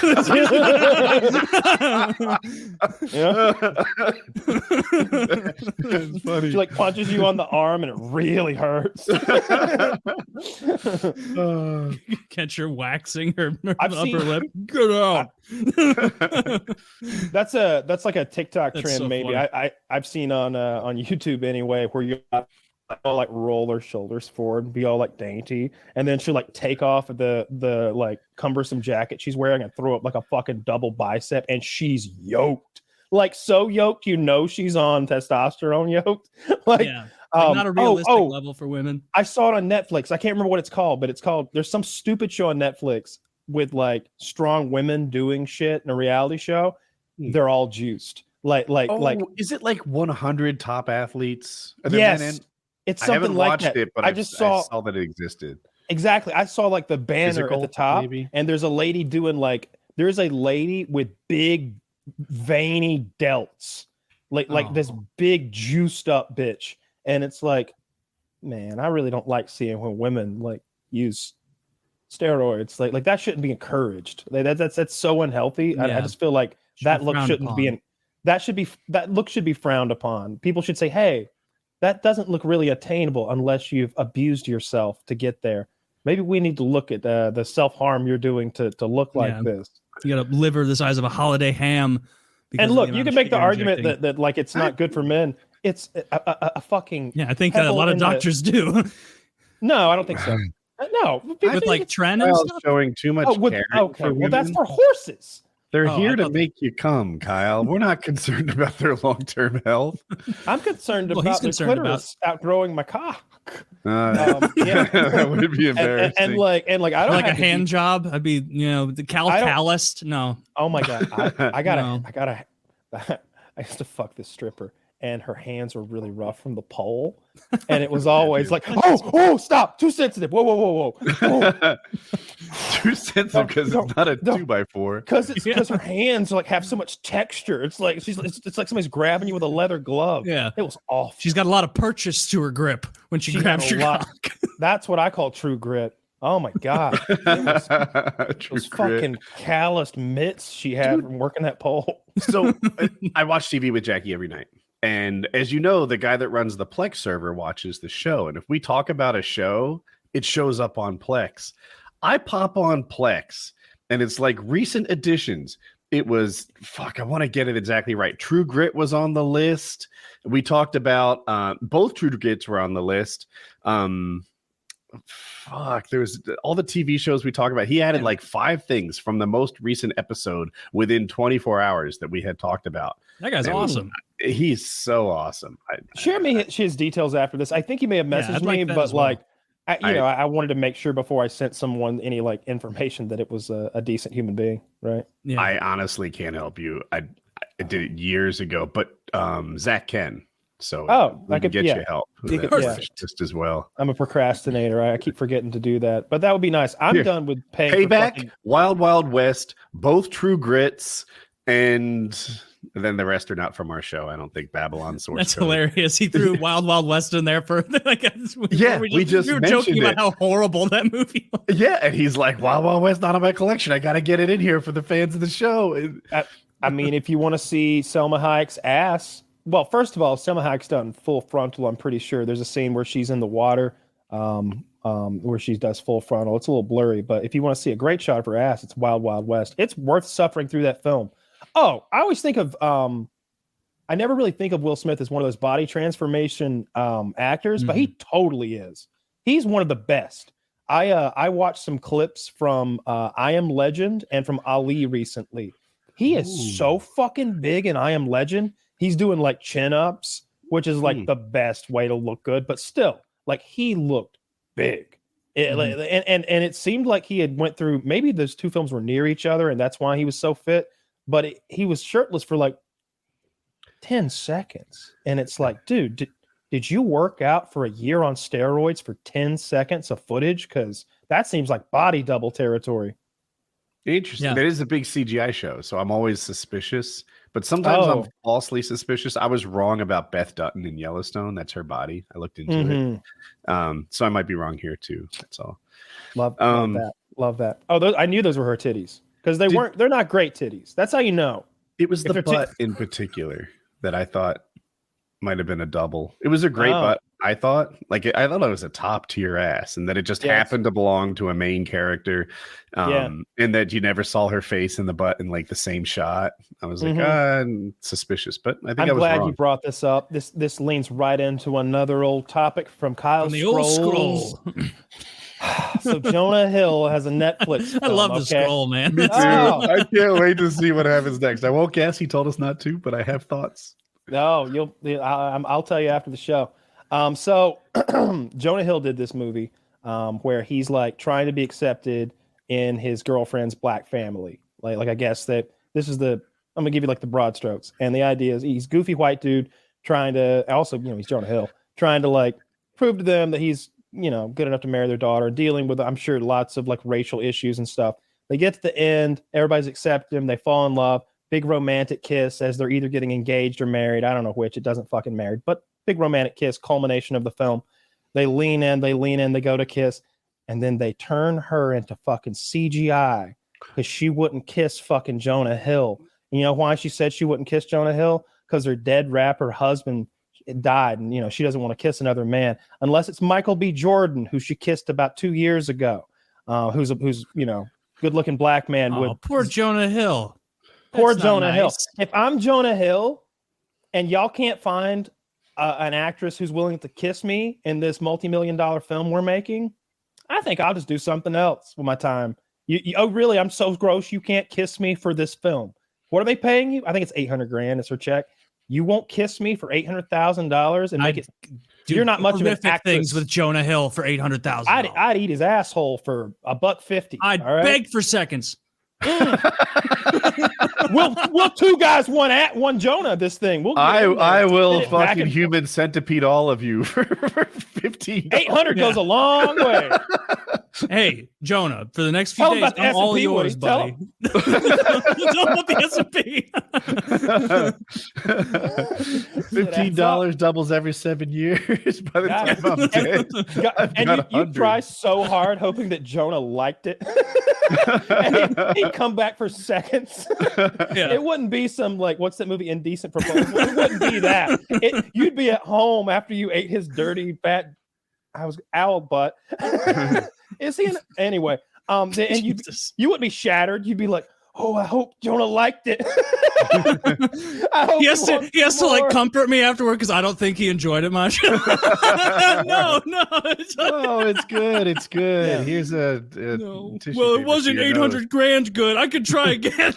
It's funny. She like punches you on the arm and it really hurts. catch her waxing her I've upper seen- lip. Get out. That's like a TikTok That's trend, so maybe. funny. I've seen on YouTube anyway, where you all like roll her shoulders forward and be all like dainty, and then she'll like take off the like cumbersome jacket she's wearing and throw up like a fucking double bicep, and she's yoked, like so yoked, she's on testosterone yoked. Like, Yeah. Like not a realistic level for women. I saw it on Netflix. I can't remember what it's called, but it's called, there's some stupid show on Netflix with like strong women doing shit in a reality show. They're all juiced. Like, is it like 100 top athletes? Are there yes, men in? it's I something haven't like watched that. it, but I just saw that it existed. exactly. I saw like the banner Physical, at the top, maybe? and there's a lady doing like, there's a lady with big veiny delts, like this big juiced up bitch, and it's like, man, I really don't like seeing when women like use steroids. Like that shouldn't be encouraged. That's so unhealthy. I Yeah. just feel like that look shouldn't be that look should be frowned upon. People should say, hey, that doesn't look really attainable unless you've abused yourself to get there. Maybe we need to look at the self-harm you're doing to look like this. You got a liver the size of a holiday ham. And look, you can make the argument that like it's not good for men. It's a fucking I think that a lot of doctors do. No, I don't think so. No, with like trend and stuff. Showing too much care. Well, that's for horses. They're here to make you come, Kyle. We're not concerned about their long-term health. I'm concerned about their clitoris outgrowing my cock. That would be embarrassing. And like I don't like have a hand job. I'd be the calloused. No. Oh my god, I used to fuck this stripper, and her hands were really rough from the pole, and it was always like, oh, stop, too sensitive. Whoa. Too sensitive because it's not a 2x4. Because her hands like have so much texture. It's like it's like somebody's grabbing you with a leather glove. Yeah, it was awful. She's got a lot of purchase to her grip when she grabs your cock. That's what I call true grit. Oh my god, those fucking calloused mitts she had from working that pole. So I watch TV with Jackie every night. And as you know, the guy that runs the Plex server watches the show. And if we talk about a show, it shows up on Plex. I pop on Plex, and it's like recent additions. It was, I want to get it exactly right. True Grit was on the list. We talked about, both True Grits were on the list. There was all the TV shows we talked about. He added like 5 things from the most recent episode within 24 hours that we had talked about. That guy's awesome. He's so awesome. Share me his details after this. I think he may have messaged me, but like, I wanted to make sure before I sent someone any like information that it was a decent human being, right? Yeah. I honestly can't help you. I did it years ago, but Zach can. So I could get you help just as well. I'm a procrastinator. I keep forgetting to do that, but that would be nice. I'm done with Payback, Wild Wild West, both True Grits, and then the rest are not from our show. I don't think Babylon Source. That's hilarious. He threw Wild Wild West in there for like, we were joking about how horrible that movie was. Yeah, and he's like, Wild Wild West not in my collection. I got to get it in here for the fans of the show. I mean, if you want to see Selma Hayek's ass, well, first of all, Selma Hayek's done full frontal. I'm pretty sure there's a scene where she's in the water, where she does full frontal. It's a little blurry, but if you want to see a great shot of her ass, it's Wild Wild West. It's worth suffering through that film. Oh, I always think of I never really think of Will Smith as one of those body transformation actors, but he totally is. He's one of the best. I watched some clips from I Am Legend and from Ali recently. He is so fucking big in I Am Legend. He's doing like chin ups, which is like the best way to look good, but still, like he looked big. And it seemed like he had went through, maybe those 2 films were near each other and that's why he was so fit, but he was shirtless for like 10 seconds. And it's like, dude, did you work out for a year on steroids for 10 seconds of footage? Because that seems like body double territory. Interesting. Yeah. That is a big CGI show, so I'm always suspicious. But sometimes I'm Oh. falsely suspicious. I was wrong about Beth Dutton in Yellowstone. That's her body. I looked into Mhm. it. So I might be wrong here too. That's all. Love Um, that. Love that. Oh, I knew those were her titties because they're not great titties. That's how you know. It was If the they're tit- butt in particular that I thought might have been a double. It was a great Oh. butt. I thought it was a top tier ass, and that it just Yes. happened to belong to a main character, and that you never saw her face in the butt in like the same shot. I was like, suspicious, but I think I I'm was glad wrong. you brought this up. This leans right into another old topic from Kyle From the old Scrolls. scroll. So Jonah Hill has a Netflix. I film, love the okay? scroll, man. Me too. Oh. I can't wait to see what happens next. I won't guess. He told us not to, but I have thoughts. No, I'll tell you after the show. So Jonah Hill did this movie where he's like trying to be accepted in his girlfriend's black family. Like I guess that this is I'm gonna give you like the broad strokes. And the idea is he's goofy white dude trying to also, he's Jonah Hill, trying to like prove to them that he's, good enough to marry their daughter, dealing with, I'm sure, lots of like racial issues and stuff. They get to the end, everybody's accepted him, they fall in love, big romantic kiss as they're either getting engaged or married. I don't know which, it doesn't fucking married, but big romantic kiss, culmination of the film. They lean in, they go to kiss, and then they turn her into fucking CGI because she wouldn't kiss fucking Jonah Hill. And you know why she said she wouldn't kiss Jonah Hill? Because her dead rapper husband died, and she doesn't want to kiss another man unless it's Michael B. Jordan, who she kissed about 2 years ago, who's good looking black man. Oh, with poor Jonah Hill. poor That's not Jonah Hill. nice. If I'm Jonah Hill and y'all can't find an actress who's willing to kiss me in this multi-million-dollar film we're making, I think I'll just do something else with my time. Oh, really? I'm so gross you can't kiss me for this film. What are they paying you? I think it's $800,000 is her check. You won't kiss me for $800,000 and make it. You're not much of an horrific actress. things with Jonah Hill for $800,000. I'd eat his asshole for $150. I'd all right? beg for seconds. We'll two guys one Jonah this thing. We'll get in there. I will Get it back fucking and human centipede all of you for $15. 800 goes a long way. Hey, Jonah, for the next few Tell him days, about the I'm all S&P, yours, Woody. Tell buddy. Tell him about the S&P. $15 doubles every 7 years. By the God. time I'm dead, I've And got you 100. try so hard hoping that Jonah liked it. And he'd come back for seconds. Yeah. It wouldn't be some like, what's that movie, Indecent Proposal? It wouldn't be that. You'd be at home after you ate his dirty, fat, owl butt. Is he anyway? And you would be shattered. You'd be like, oh, I hope Jonah liked it. I hope He has to like more. comfort me afterward because I don't think he enjoyed it much. No. It's Oh, it's good. It's good. Yeah. Here's a no. tissue Well, it paper wasn't for your nose. 800 grand good. I could try again.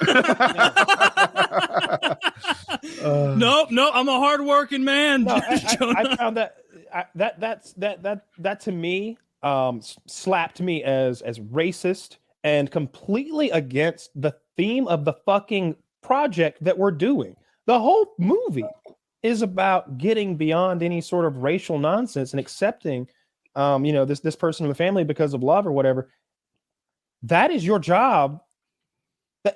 Nope. I'm a hardworking man. No, I Jonah. found that to me slapped me as racist and completely against the theme of the fucking project that we're doing. The whole movie is about getting beyond any sort of racial nonsense and accepting this person in the family because of love or whatever. That is your job.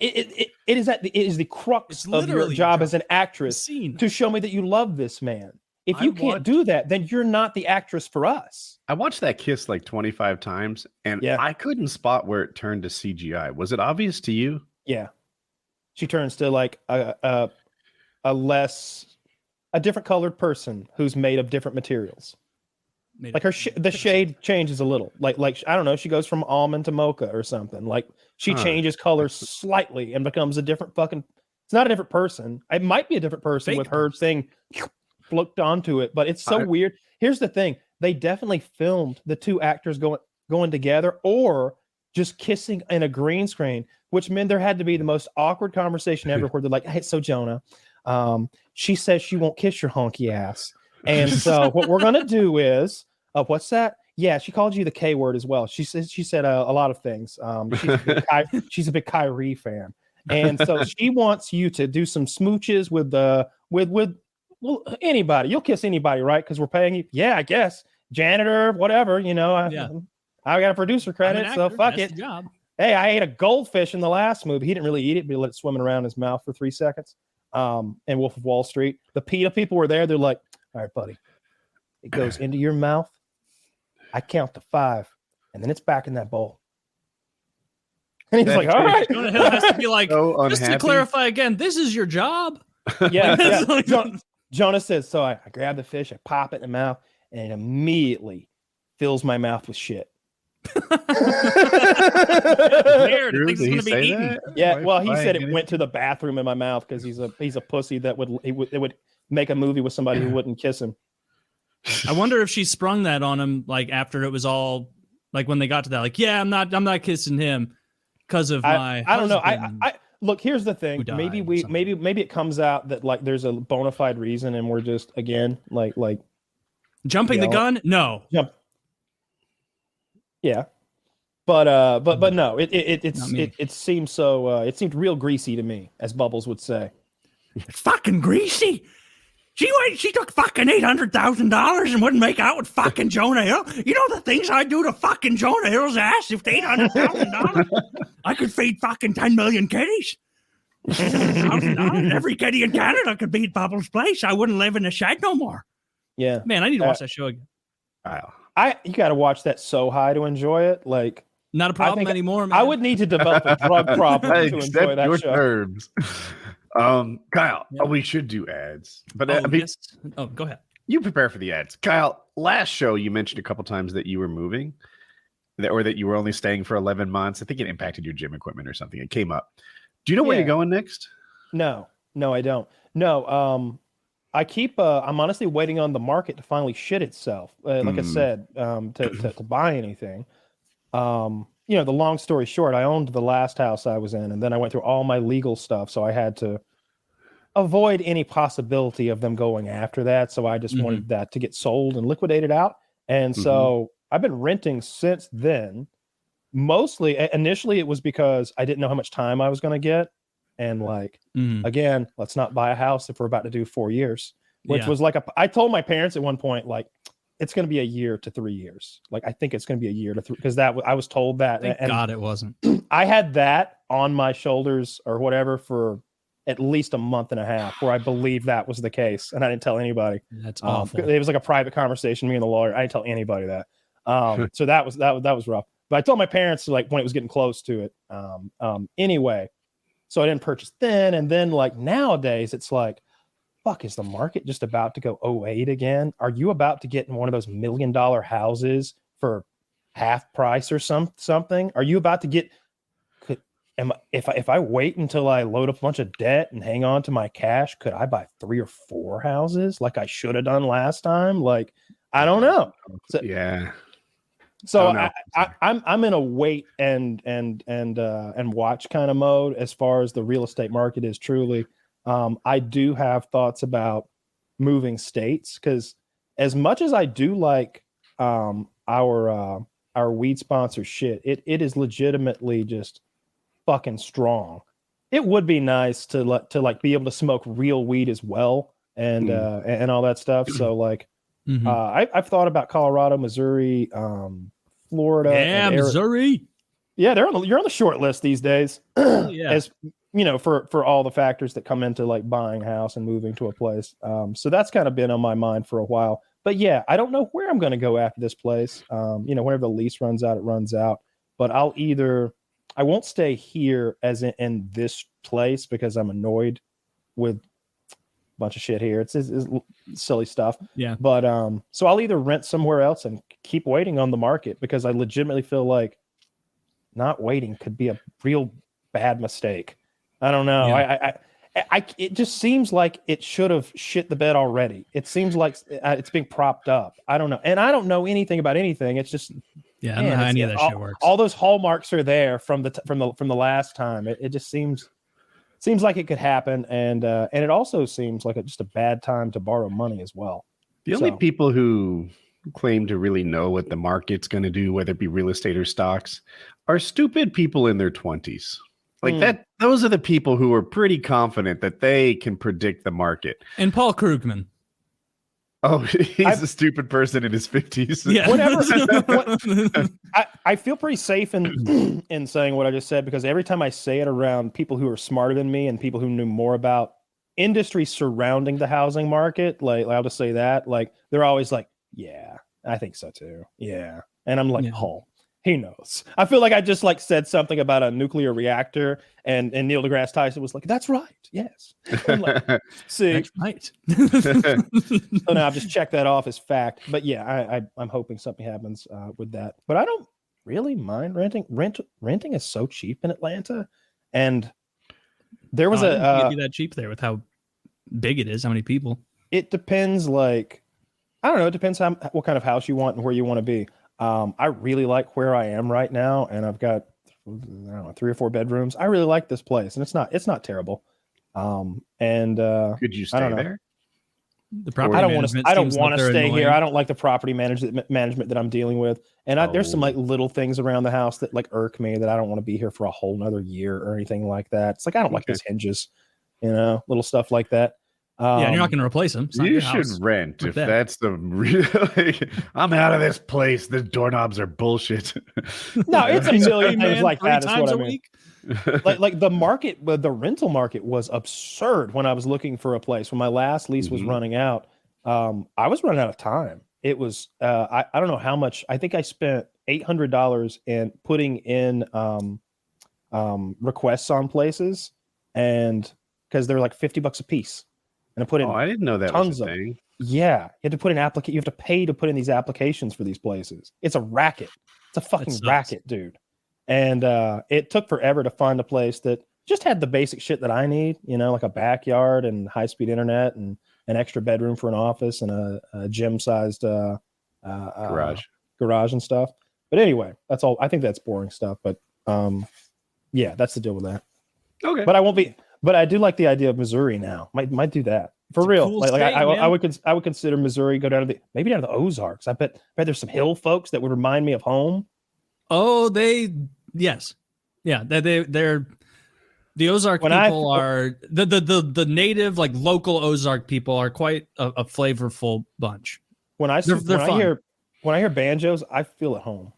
It is the crux of your literally job your as an actress Scene. to show me that you love this man. If I you can't want- do that, then you're not the actress for us. I watched that kiss like 25 times, and Yeah. I couldn't spot where it turned to CGI. Was it obvious to you? Yeah, she turns to like a different colored person who's made of different materials. Made Like it- the shade changes a little. Like I don't know, she goes from almond to mocha or something. Like she Huh. changes colors slightly and becomes a different fucking. It's not a different person. It might be a different person Fake with her thing flipped onto it, but it's so weird. Here's the thing: they definitely filmed the two actors going together, or just kissing in a green screen, which meant there had to be the most awkward conversation ever. Where they're like, "Hey, so Jonah, she says she won't kiss your honky ass, and so what we're gonna do is, what's that? Yeah, she called you the K word as well. She said a lot of things. She's a big Kyrie fan, and so she wants you to do some smooches with anybody. You'll kiss anybody, right? Because we're paying you. Yeah, I guess janitor, whatever. Yeah. I got a producer I'm credit, an so actor. fuck That's it. the job. Hey, I ate a goldfish in the last movie. He didn't really eat it, but he let it swimming around his mouth for 3 seconds. And Wolf of Wall Street. The PETA people were there. They're like, all right, buddy. It goes into your mouth. I count to 5, and then it's back in that bowl. And he's like, all right. Jonah Hill has to be like, So just to unhappy. clarify again, this is your job. Yeah. Like- Jonah says, so I grab the fish, I pop it in the mouth, and it immediately fills my mouth with shit. Weird. True? Thinks Did he it's gonna be say eaten. that? Yeah, Why- well, he why said get it went to the bathroom in my mouth because he's a pussy that would make a movie with somebody who wouldn't kiss him. I wonder if she sprung that on him, like after it was all, like when they got to that, like, yeah, I'm not kissing him because of my. I don't know. husband. I look. Here's the thing. Who died Maybe or something. maybe it comes out that like there's a bona fide reason, and we're just again like Jumping the Yell. gun? No. jump. Yeah, but no. Not me. It seems so. It seemed real greasy to me, as Bubbles would say. It's fucking greasy. She took fucking $800,000 and wouldn't make out with fucking Jonah Hill. You know the things I'd do to fucking Jonah Hill's ass if $800,000. I could feed fucking 10 million kitties. $800,000. Every kitty in Canada could be at Bubbles' place. I wouldn't live in a shed no more. Yeah, Man, I need to watch that show again. Wow. you got to watch that so high to enjoy it. Like Not a problem think anymore, man. I would need to develop a drug problem I to enjoy accept that your show. terms. Kyle, Yeah. we should do ads, but Oh, yes. Oh, go ahead. you prepare for the ads. Kyle, last show you mentioned a couple times that you were moving, or that you were only staying for 11 months. I think it impacted your gym equipment or something. It came up. Do you know where Yeah. you're going next? No, I don't. No, I keep. I'm honestly waiting on the market to finally shit itself. Like I said, to buy anything. The long story short, I owned the last house I was in, and then I went through all my legal stuff, so I had to avoid any possibility of them going after that. So I just wanted that to get sold and liquidated out. And so I've been renting since then. Mostly, initially, it was because I didn't know how much time I was going to get. And like, again, let's not buy a house if we're about to do 4 years, which was like, I told my parents at one point, like, it's going to be a year to 3 years. Like, I think it's going to be a year to 3, because I was told that. Thank and God it wasn't. I had that on my shoulders or whatever for at least a month and a half, where I believed that was the case. And I didn't tell anybody. That's awful. It was like a private conversation, me and the lawyer. I didn't tell anybody that. So that was rough. But I told my parents, like, when it was getting close to it. Anyway, so I didn't purchase then. And then like nowadays, it's like, fuck, is the market just about to go 08 again? Are you about to get in one of those $1 million houses for half price or something? Are you about to get? If I wait until I load up a bunch of debt and hang on to my cash, could I buy 3 or 4 houses like I should have done last time? Like, I don't know. So, Yeah. so Oh, no. I'm in a wait and watch kind of mode as far as the real estate market is truly. I do have thoughts about moving states, because as much as I do like our weed sponsor shit, it is legitimately just fucking strong. It would be nice to like be able to smoke real weed as well and all that stuff. So like I've thought about Colorado, Missouri, Florida. Yeah, Missouri. Yeah, you're on the short list these days. Yeah. As you know, for all the factors that come into like buying a house and moving to a place. So that's kind of been on my mind for a while. But yeah, I don't know where I'm going to go after this place. Whenever the lease runs out, it runs out. But I won't stay here as in this place because I'm annoyed with a bunch of shit here. It's silly stuff. Yeah. But so I'll either rent somewhere else and keep waiting on the market, because I legitimately feel like not waiting could be a real bad mistake. I don't know. Yeah. It just seems like it should have shit the bed already. It seems like it's being propped up. I don't know. And I don't know anything about anything. It's just, Yeah, I don't know how any of that shit works. all those hallmarks are there from the last time. It just seems like it could happen, and it also seems like just a bad time to borrow money as well. The only people who claim to really know what the market's going to do, whether it be real estate or stocks, are stupid people in their 20s. Like that. Those are the people who are pretty confident that they can predict the market. And Paul Krugman. Oh, he's a stupid person in his 50s. Yeah. Whatever. I feel pretty safe in in saying what I just said, because every time I say it around people who are smarter than me and people who knew more about industry surrounding the housing market, like I'll just say that, like they're always like, yeah, I think so too. Yeah. And I'm like, oh, he knows. I feel like I just like said something about a nuclear reactor, and Neil deGrasse Tyson was like, that's right. Yes. I'm like, see, That's right. so now I've just checked that off as fact. But yeah, I'm hoping something happens with that. But I don't really mind renting. Renting is so cheap in Atlanta, and there was it'd be that cheap there with how big it is, how many people. It depends. Like, I don't know. It depends what kind of house you want and where you want to be. I really like where I am right now, and I've got, I don't know, 3 or 4 bedrooms. I really like this place, and it's not terrible. Could you stay there? The property I don't want to stay here. I don't like the property management that I'm dealing with. And there's some like little things around the house that like irk me, that I don't want to be here for a whole nother year or anything like that. It's like, I don't like those hinges, little stuff like that. Yeah, you're not going to replace them. You should rent if that's the really. I'm out of this place. The doorknobs are bullshit. No, it's a million things like that. Is what I mean. like the market, the rental market was absurd when I was looking for a place. When my last lease was running out, I was running out of time. It was I don't know how much. I think I spent $800 in putting in requests on places, and because they're like $50 a piece. And I put in. Oh, I didn't know that was a thing. Yeah, you have to put in You have to pay to put in these applications for these places. It's a racket. It's a fucking racket, dude. And it took forever to find a place that just had the basic shit that I need. Like a backyard and high-speed internet and an extra bedroom for an office and a gym-sized garage and stuff. But anyway, that's all. I think that's boring stuff. But yeah, that's the deal with that. Okay. But I won't be. But I do like the idea of Missouri now. Might do that for real. Cool state, I would consider Missouri. Go down to the Ozarks. I bet there's some hill folks that would remind me of home. Oh, yes, yeah. They're the Ozark people are the native like local Ozark people are quite a flavorful bunch. When I hear banjos, I feel at home.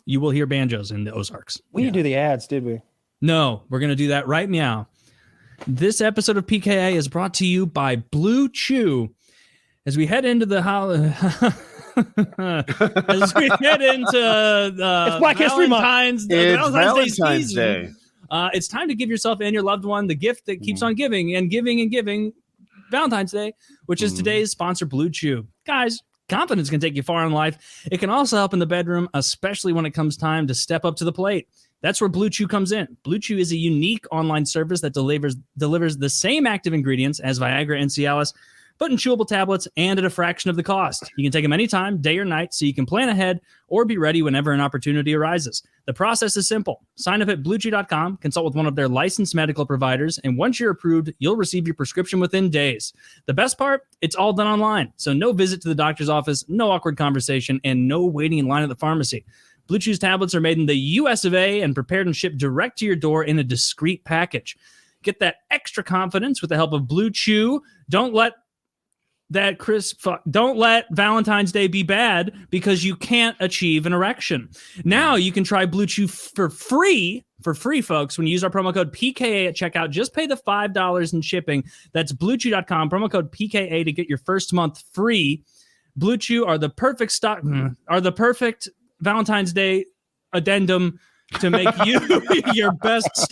You will hear banjos in the Ozarks. We didn't do the ads, did we? No, we're gonna do that right now. This episode of PKA is brought to you by Blue Chew. As we head into the as we head into it's Black History Month. Valentine's Day. It's time to give yourself and your loved one the gift that keeps on giving and giving and giving. Valentine's Day, which is today's sponsor, Blue Chew. Guys, confidence can take you far in life. It can also help in the bedroom, especially when it comes time to step up to the plate. That's where Blue Chew comes in. Blue Chew is a unique online service that delivers the same active ingredients as Viagra and Cialis, but in chewable tablets and at a fraction of the cost. You can take them anytime, day or night, so you can plan ahead or be ready whenever an opportunity arises. The process is simple. Sign up at BlueChew.com, consult with one of their licensed medical providers, and once you're approved, you'll receive your prescription within days. The best part? It's all done online, so no visit to the doctor's office, no awkward conversation, and no waiting in line at the pharmacy. Blue Chew's tablets are made in the US of A and prepared and shipped direct to your door in a discreet package. Get that extra confidence with the help of Blue Chew. Don't let Valentine's Day be bad because you can't achieve an erection. Now you can try Blue Chew for free, folks, when you use our promo code PKA at checkout. Just pay the $5 in shipping. That's BlueChew.com, promo code PKA to get your first month free. Blue Chew are the perfect Valentine's Day addendum to make you your best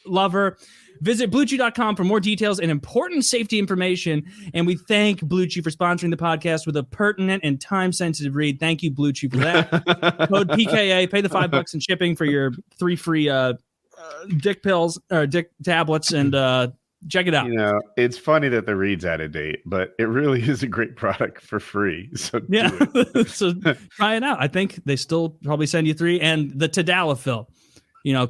lover. Visit BlueChew.com for more details and important safety information. And we thank Blue Chew for sponsoring the podcast with a pertinent and time-sensitive read. Thank you, Blue Chew, for that. Code PKA. Pay the $5 in shipping for your 3 free dick pills or dick tablets, and check it out. It's funny that the read's out of date, but it really is a great product for free. So yeah, so try it out. I think they still probably send you 3. And the Tadalafil.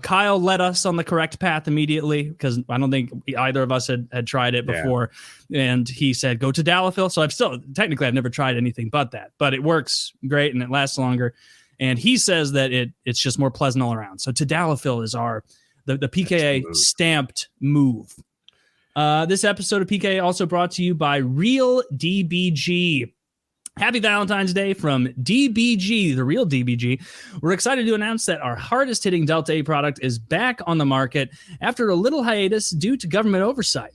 Kyle led us on the correct path immediately because I don't think either of us had tried it before. Yeah. And he said, go to Tadalafil. So I've never tried anything but that, but it works great and it lasts longer. And he says that it's just more pleasant all around. So Tadalafil is the PKA stamped move. This episode of PKA also brought to you by Real DBG. Happy Valentine's Day from DBG, the Real DBG. We're excited to announce that our hardest hitting Delta 8 product is back on the market after a little hiatus due to government oversight.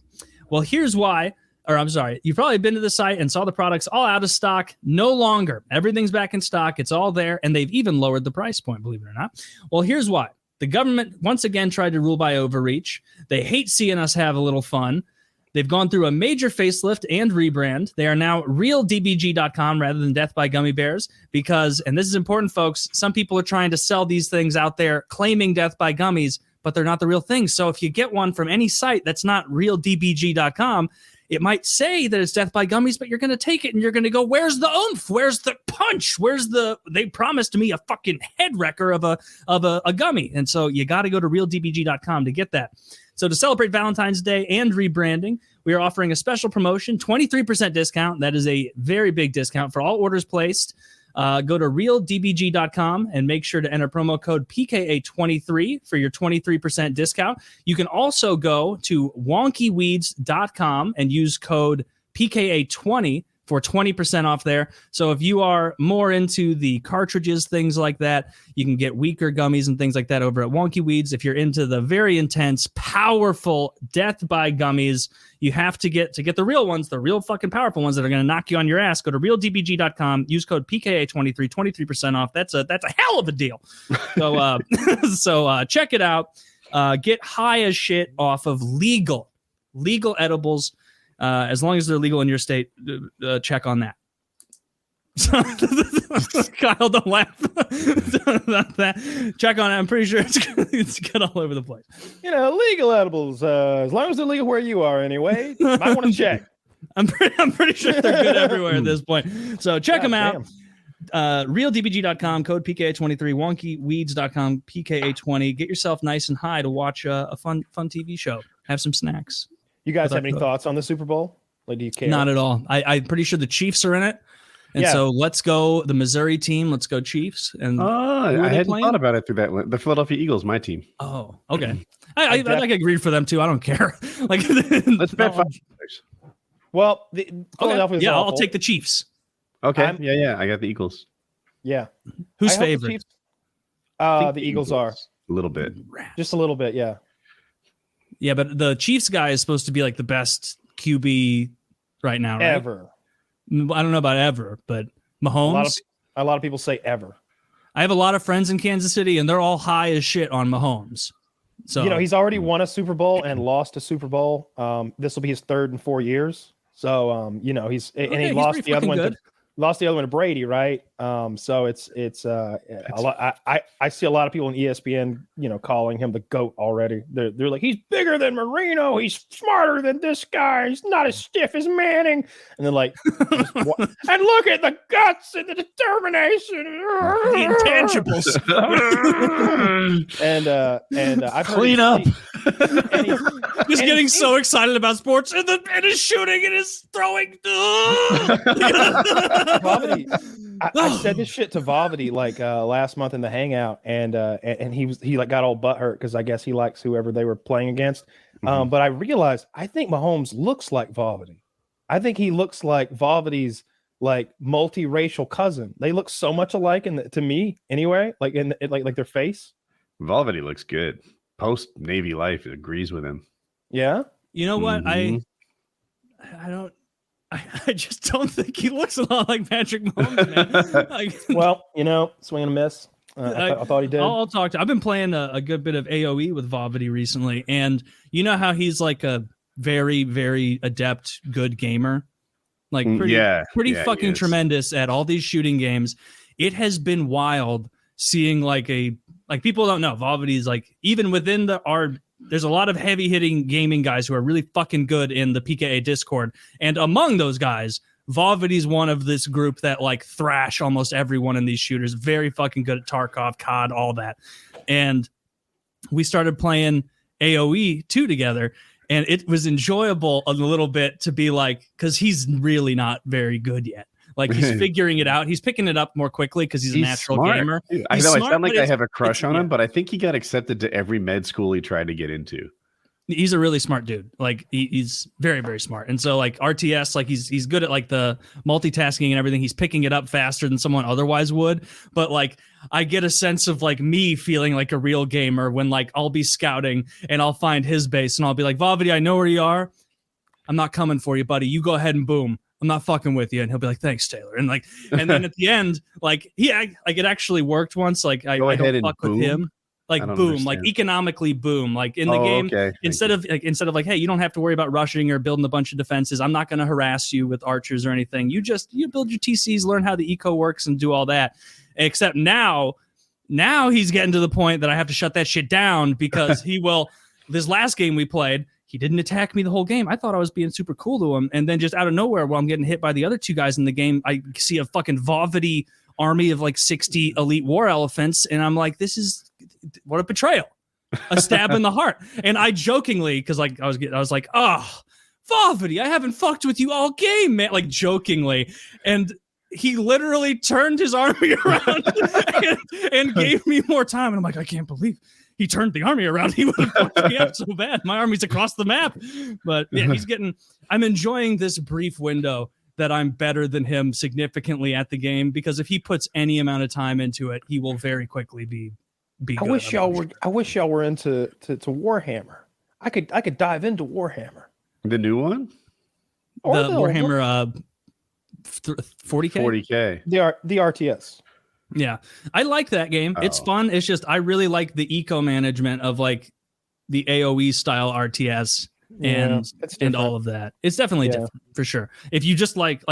Well, here's why. Or I'm sorry, you've probably been to the site and saw the products all out of stock. No longer. Everything's back in stock. It's all there. And they've even lowered the price point, believe it or not. Well, here's why. The government once again tried to rule by overreach. They hate seeing us have a little fun. They've gone through a major facelift and rebrand. They are now realdbg.com rather than Death by Gummy Bears because, and this is important, folks, some people are trying to sell these things out there claiming Death by Gummies, but they're not the real thing. So if you get one from any site that's not realdbg.com, it might say that it's Death by Gummies, but you're going to take it and you're going to go, where's the oomph? Where's the punch? They promised me a fucking head wrecker of a gummy. And so you got to go to realdbg.com to get that. So to celebrate Valentine's Day and rebranding, we are offering a special promotion, 23% discount. That is a very big discount for all orders placed. Go to realdbg.com and make sure to enter promo code PKA23 for your 23% discount. You can also go to wonkyweeds.com and use code PKA20 for 20% off there. So if you are more into the cartridges, things like that, you can get weaker gummies and things like that over at Wonky Weeds. If you're into the very intense, powerful Death by Gummies, you have to get the real ones, the real fucking powerful ones that are going to knock you on your ass. Go to realdbg.com, use code PKA23, 23% off. That's a hell of a deal. So check it out. Get high as shit off of legal edibles. As long as they're legal in your state, check on that. Kyle, don't laugh about that. Check on it. I'm pretty sure it's good all over the place. Legal edibles, as long as they're legal where you are anyway, might want to check. I'm pretty sure they're good everywhere at this point. So check them out. Realdbg.com, code PKA23, wonkyweeds.com, PKA20. Get yourself nice and high to watch a fun TV show. Have some snacks. You guys have any thoughts on the Super Bowl? Like, do you care? Not at all. I'm pretty sure the Chiefs are in it. And so let's go the Missouri team. Let's go Chiefs. And I hadn't thought about it through that. The Philadelphia Eagles, my team. Oh, okay. I agreed for them too. I don't care. Like, let's bet $5. Well, Philadelphia. Yeah, I'll take the Chiefs. Okay. I got the Eagles. Yeah. Who's favorite? The Eagles are a little bit. Just a little bit. Yeah. Yeah, but the Chiefs guy is supposed to be like the best QB right now, right? Ever. I don't know about ever, but Mahomes. A lot of people say ever. I have a lot of friends in Kansas City, and they're all high as shit on Mahomes. So he's already won a Super Bowl and lost a Super Bowl. This will be his third in 4 years. So he lost the other one. Lost the other one to Brady, right? So it's a lot. I see a lot of people in ESPN, calling him the GOAT already. They're like, he's bigger than Marino. He's smarter than this guy. He's not as stiff as Manning. And they're like, and look at the guts and the determination, the intangibles. and I've clean up. Just getting so excited about sports and his shooting and his throwing. Vavity, I said this shit to Vavity last month in the hangout, and he got all butthurt because I guess he likes whoever they were playing against. But I realized I think Mahomes looks like Vavity. I think he looks like Vavity's multiracial cousin. They look so much alike to me anyway. Like their face. Vavity looks good. Post Navy life agrees with him. Yeah. You know what? I just don't think he looks a lot like Patrick Mahomes, man. Well, swing and a miss. I thought he did. I've been playing a good bit of AoE with Vavity recently, and you know how he's like a very, very adept, good gamer, like pretty fucking tremendous at all these shooting games. It has been wild seeing people don't know Vavity's even within there's a lot of heavy hitting gaming guys who are really fucking good in the PKA Discord. And among those guys, Vavity's one of this group that thrash almost everyone in these shooters. Very fucking good at Tarkov, COD, all that. And we started playing AoE 2 together. And it was enjoyable a little bit to be because he's really not very good yet. He's figuring it out. He's picking it up more quickly because he's a natural smart. gamer. I know I sound like I have a crush on him, but I think he got accepted to every med school he tried to get into. He's a really smart dude. Like he's very, very smart. And so like RTS, like he's good at like the multitasking and everything. He's picking it up faster than someone otherwise would. But like I get a sense of like me feeling like a real gamer when like I'll be scouting and I'll find his base and I'll be like, Vavity, I know where you are. I'm not coming for you, buddy. You go ahead and boom. I'm not fucking with you. And he'll be like, thanks, Taylor. And like, and then at the end, like it actually worked once. Like I don't fuck with him. Like boom, understand. Like economically boom. Like in the game, okay. instead of like, hey, you don't have to worry about rushing or building a bunch of defenses. I'm not going to harass you with archers or anything. You build your TCs, learn how the eco works, and do all that. Except now he's getting to the point that I have to shut that shit down because he will. This last game we played, he didn't attack me the whole game. I thought I was being super cool to him, and then just out of nowhere, while I'm getting hit by the other two guys in the game, I see a fucking Vavity army of like 60 elite war elephants, and I'm like, this is what a betrayal, a stab in the heart. And I jokingly, because like I was like, oh, Vavity, I haven't fucked with you all game, man, like jokingly, and he literally turned his army around and gave me more time, and I'm like, I can't believe he turned the army around. He would have fucked me up so bad. My army's across the map, but yeah, I'm enjoying this brief window that I'm better than him significantly at the game, because if he puts any amount of time into it, he will very quickly be I wish y'all were into Warhammer. I could dive into Warhammer. The new one? Or the Warhammer 40K? 40K. The RTS. Yeah. I like that game. Oh. It's fun. It's just I really like the eco management of like the AoE style RTS. And all of that. It's definitely different for sure. If you just like,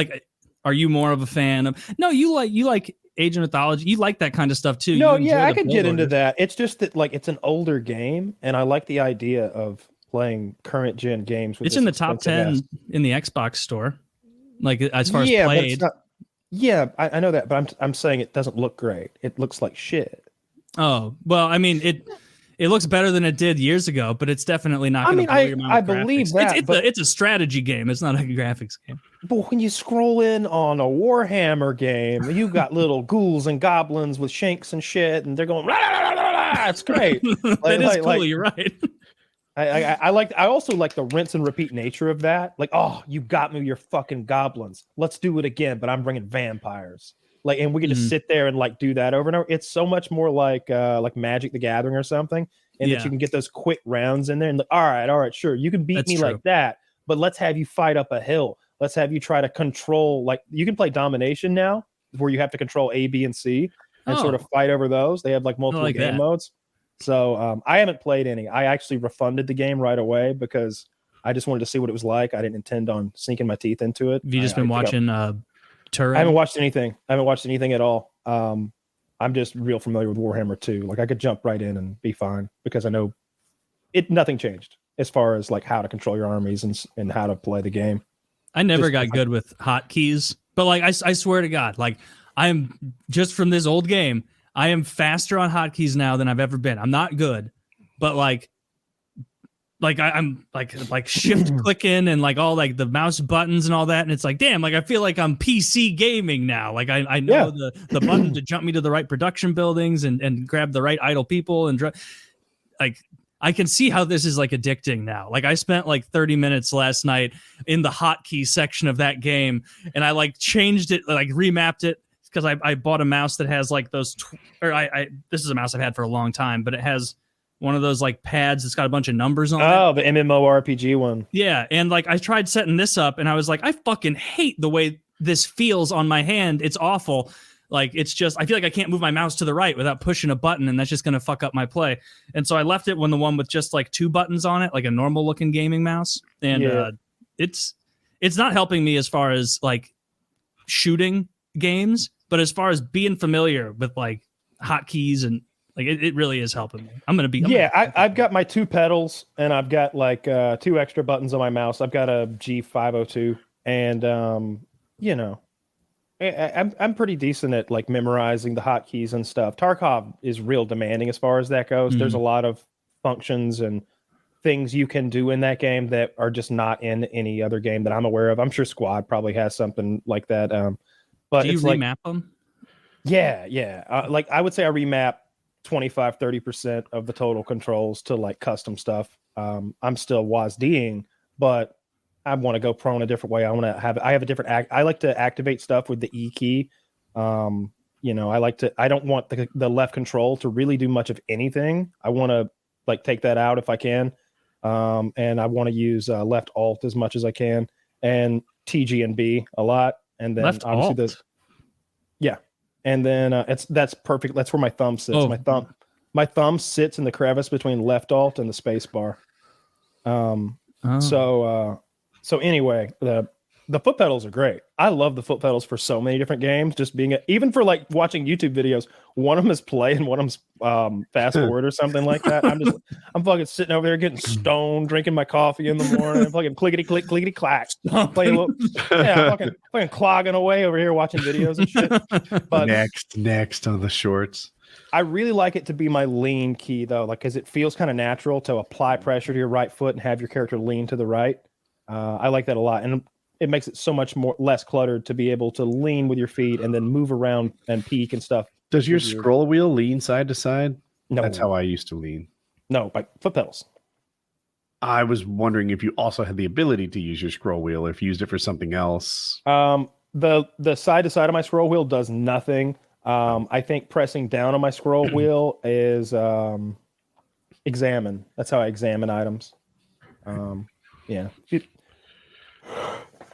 are you more of a fan of? No, you like Age of Mythology. You like that kind of stuff too. No, yeah, I could get into that. It's just that like it's an older game, and I like the idea of playing current gen games. It's in the top 10 in the Xbox store, like as far as played. I know that, but I'm saying it doesn't look great. It looks like shit. Oh well, I mean it looks better than it did years ago, but it's definitely not going to blow your mind. I believe that. It's a strategy game. It's not a graphics game. But when you scroll in on a Warhammer game, you got little ghouls and goblins with shanks and shit, and they're going, rah, rah, rah, rah. It's great. That is cool. You're right. I also like the rinse and repeat nature of that. Like, oh, you got me, your fucking goblins. Let's do it again, but I'm bringing vampires. Like, and we can just sit there and like do that over and over. It's so much more like Magic the Gathering or something, and that you can get those quick rounds in there. And like, all right, sure, you can beat me like that, but let's have you fight up a hill. Let's have you try to control. Like, you can play domination now, where you have to control A, B, and C, and sort of fight over those. They have like multiple game modes. So I haven't played any. I actually refunded the game right away because I just wanted to see what it was like. I didn't intend on sinking my teeth into it. Have you just been watching? Turret? I haven't watched anything. At all. I'm just real familiar with Warhammer 2. Like, I could jump right in and be fine because I know nothing changed as far as like how to control your armies and how to play the game. I never got good with hotkeys, but like I swear to God, like I'm just from this old game, I am faster on hotkeys now than I've ever been. I'm not good, but I'm like shift clicking and like all like the mouse buttons and all that, and it's like, damn, like I feel like I'm PC gaming now. Like I know the button to jump me to the right production buildings and grab the right idle people and like I can see how this is like addicting now. Like I spent like 30 minutes last night in the hotkey section of that game, and I like changed it, like remapped it because I bought a mouse that has like those this is a mouse I've had for a long time, but it has one of those like pads that's got a bunch of numbers on it. Oh, the MMORPG one. Yeah. And like I tried setting this up and I was like, I fucking hate the way this feels on my hand. It's awful. Like, it's just, I feel like I can't move my mouse to the right without pushing a button, and that's just going to fuck up my play. And so I left it when the one with just like 2 buttons on it, like a normal looking gaming mouse. And it's not helping me as far as like shooting games, but as far as being familiar with like hotkeys and like it really is helping me. I've got my 2 pedals and I've got like 2 extra buttons on my mouse. I've got a G502 and I'm pretty decent at like memorizing the hotkeys and stuff. Tarkov is real demanding as far as that goes. There's a lot of functions and things you can do in that game that are just not in any other game that I'm aware of. I'm sure Squad probably has something like that. But do you remap them? Yeah. Like I would say I remap 25-30% of the total controls to like custom stuff. I'm still WASDing, but I want to go prone a different way. I have a different I like to activate stuff with the E key. I don't want the left control to really do much of anything. I want to like take that out if I can. And I want to use left alt as much as I can, and TG and B a lot. And then Left obviously alt? and then that's perfect. That's where my thumb sits. Oh. My thumb sits in the crevice between left alt and the space bar. So anyway, the foot pedals are great. I love the foot pedals for so many different games. Just even for like watching YouTube videos, one of them is play and one of them's fast forward or something like that. I'm fucking sitting over there getting stoned, drinking my coffee in the morning, and fucking clickety click, clickety clack, playing a little, fucking clogging away over here watching videos and shit. But next on the shorts. I really like it to be my lean key though, like because it feels kind of natural to apply pressure to your right foot and have your character lean to the right. I like that a lot, and it makes it so much less cluttered to be able to lean with your feet and then move around and peek and stuff. Does your scroll wheel lean side to side? No, that's how I used to lean. No, like foot pedals. I was wondering if you also had the ability to use your scroll wheel, or if you used it for something else. The side to side of my scroll wheel does nothing. I think pressing down on my scroll wheel is examine. That's how I examine items. Yeah.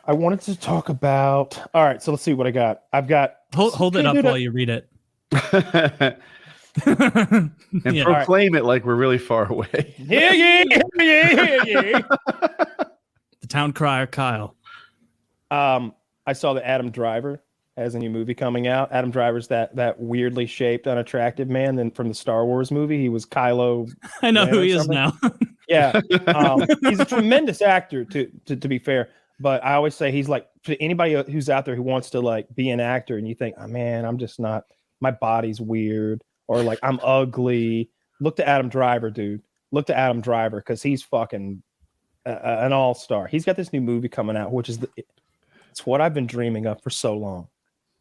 I wanted to talk about. All right, so let's see what I got. I've got. Hold it up while you read it. And proclaim it like we're really far away. Yeah. The town crier, Kyle. I saw that Adam Driver has a new movie coming out. Adam Driver's that weirdly shaped, unattractive man. Then from the Star Wars movie, he was Kylo. I know who he is now. Yeah, he's a tremendous actor. To be fair. But I always say he's like, to anybody who's out there who wants to like be an actor and you think, oh man, I'm just not, my body's weird, or like I'm ugly. Look to Adam Driver, dude. Look to Adam Driver, because he's fucking an all-star. He's got this new movie coming out, which is it's what I've been dreaming of for so long.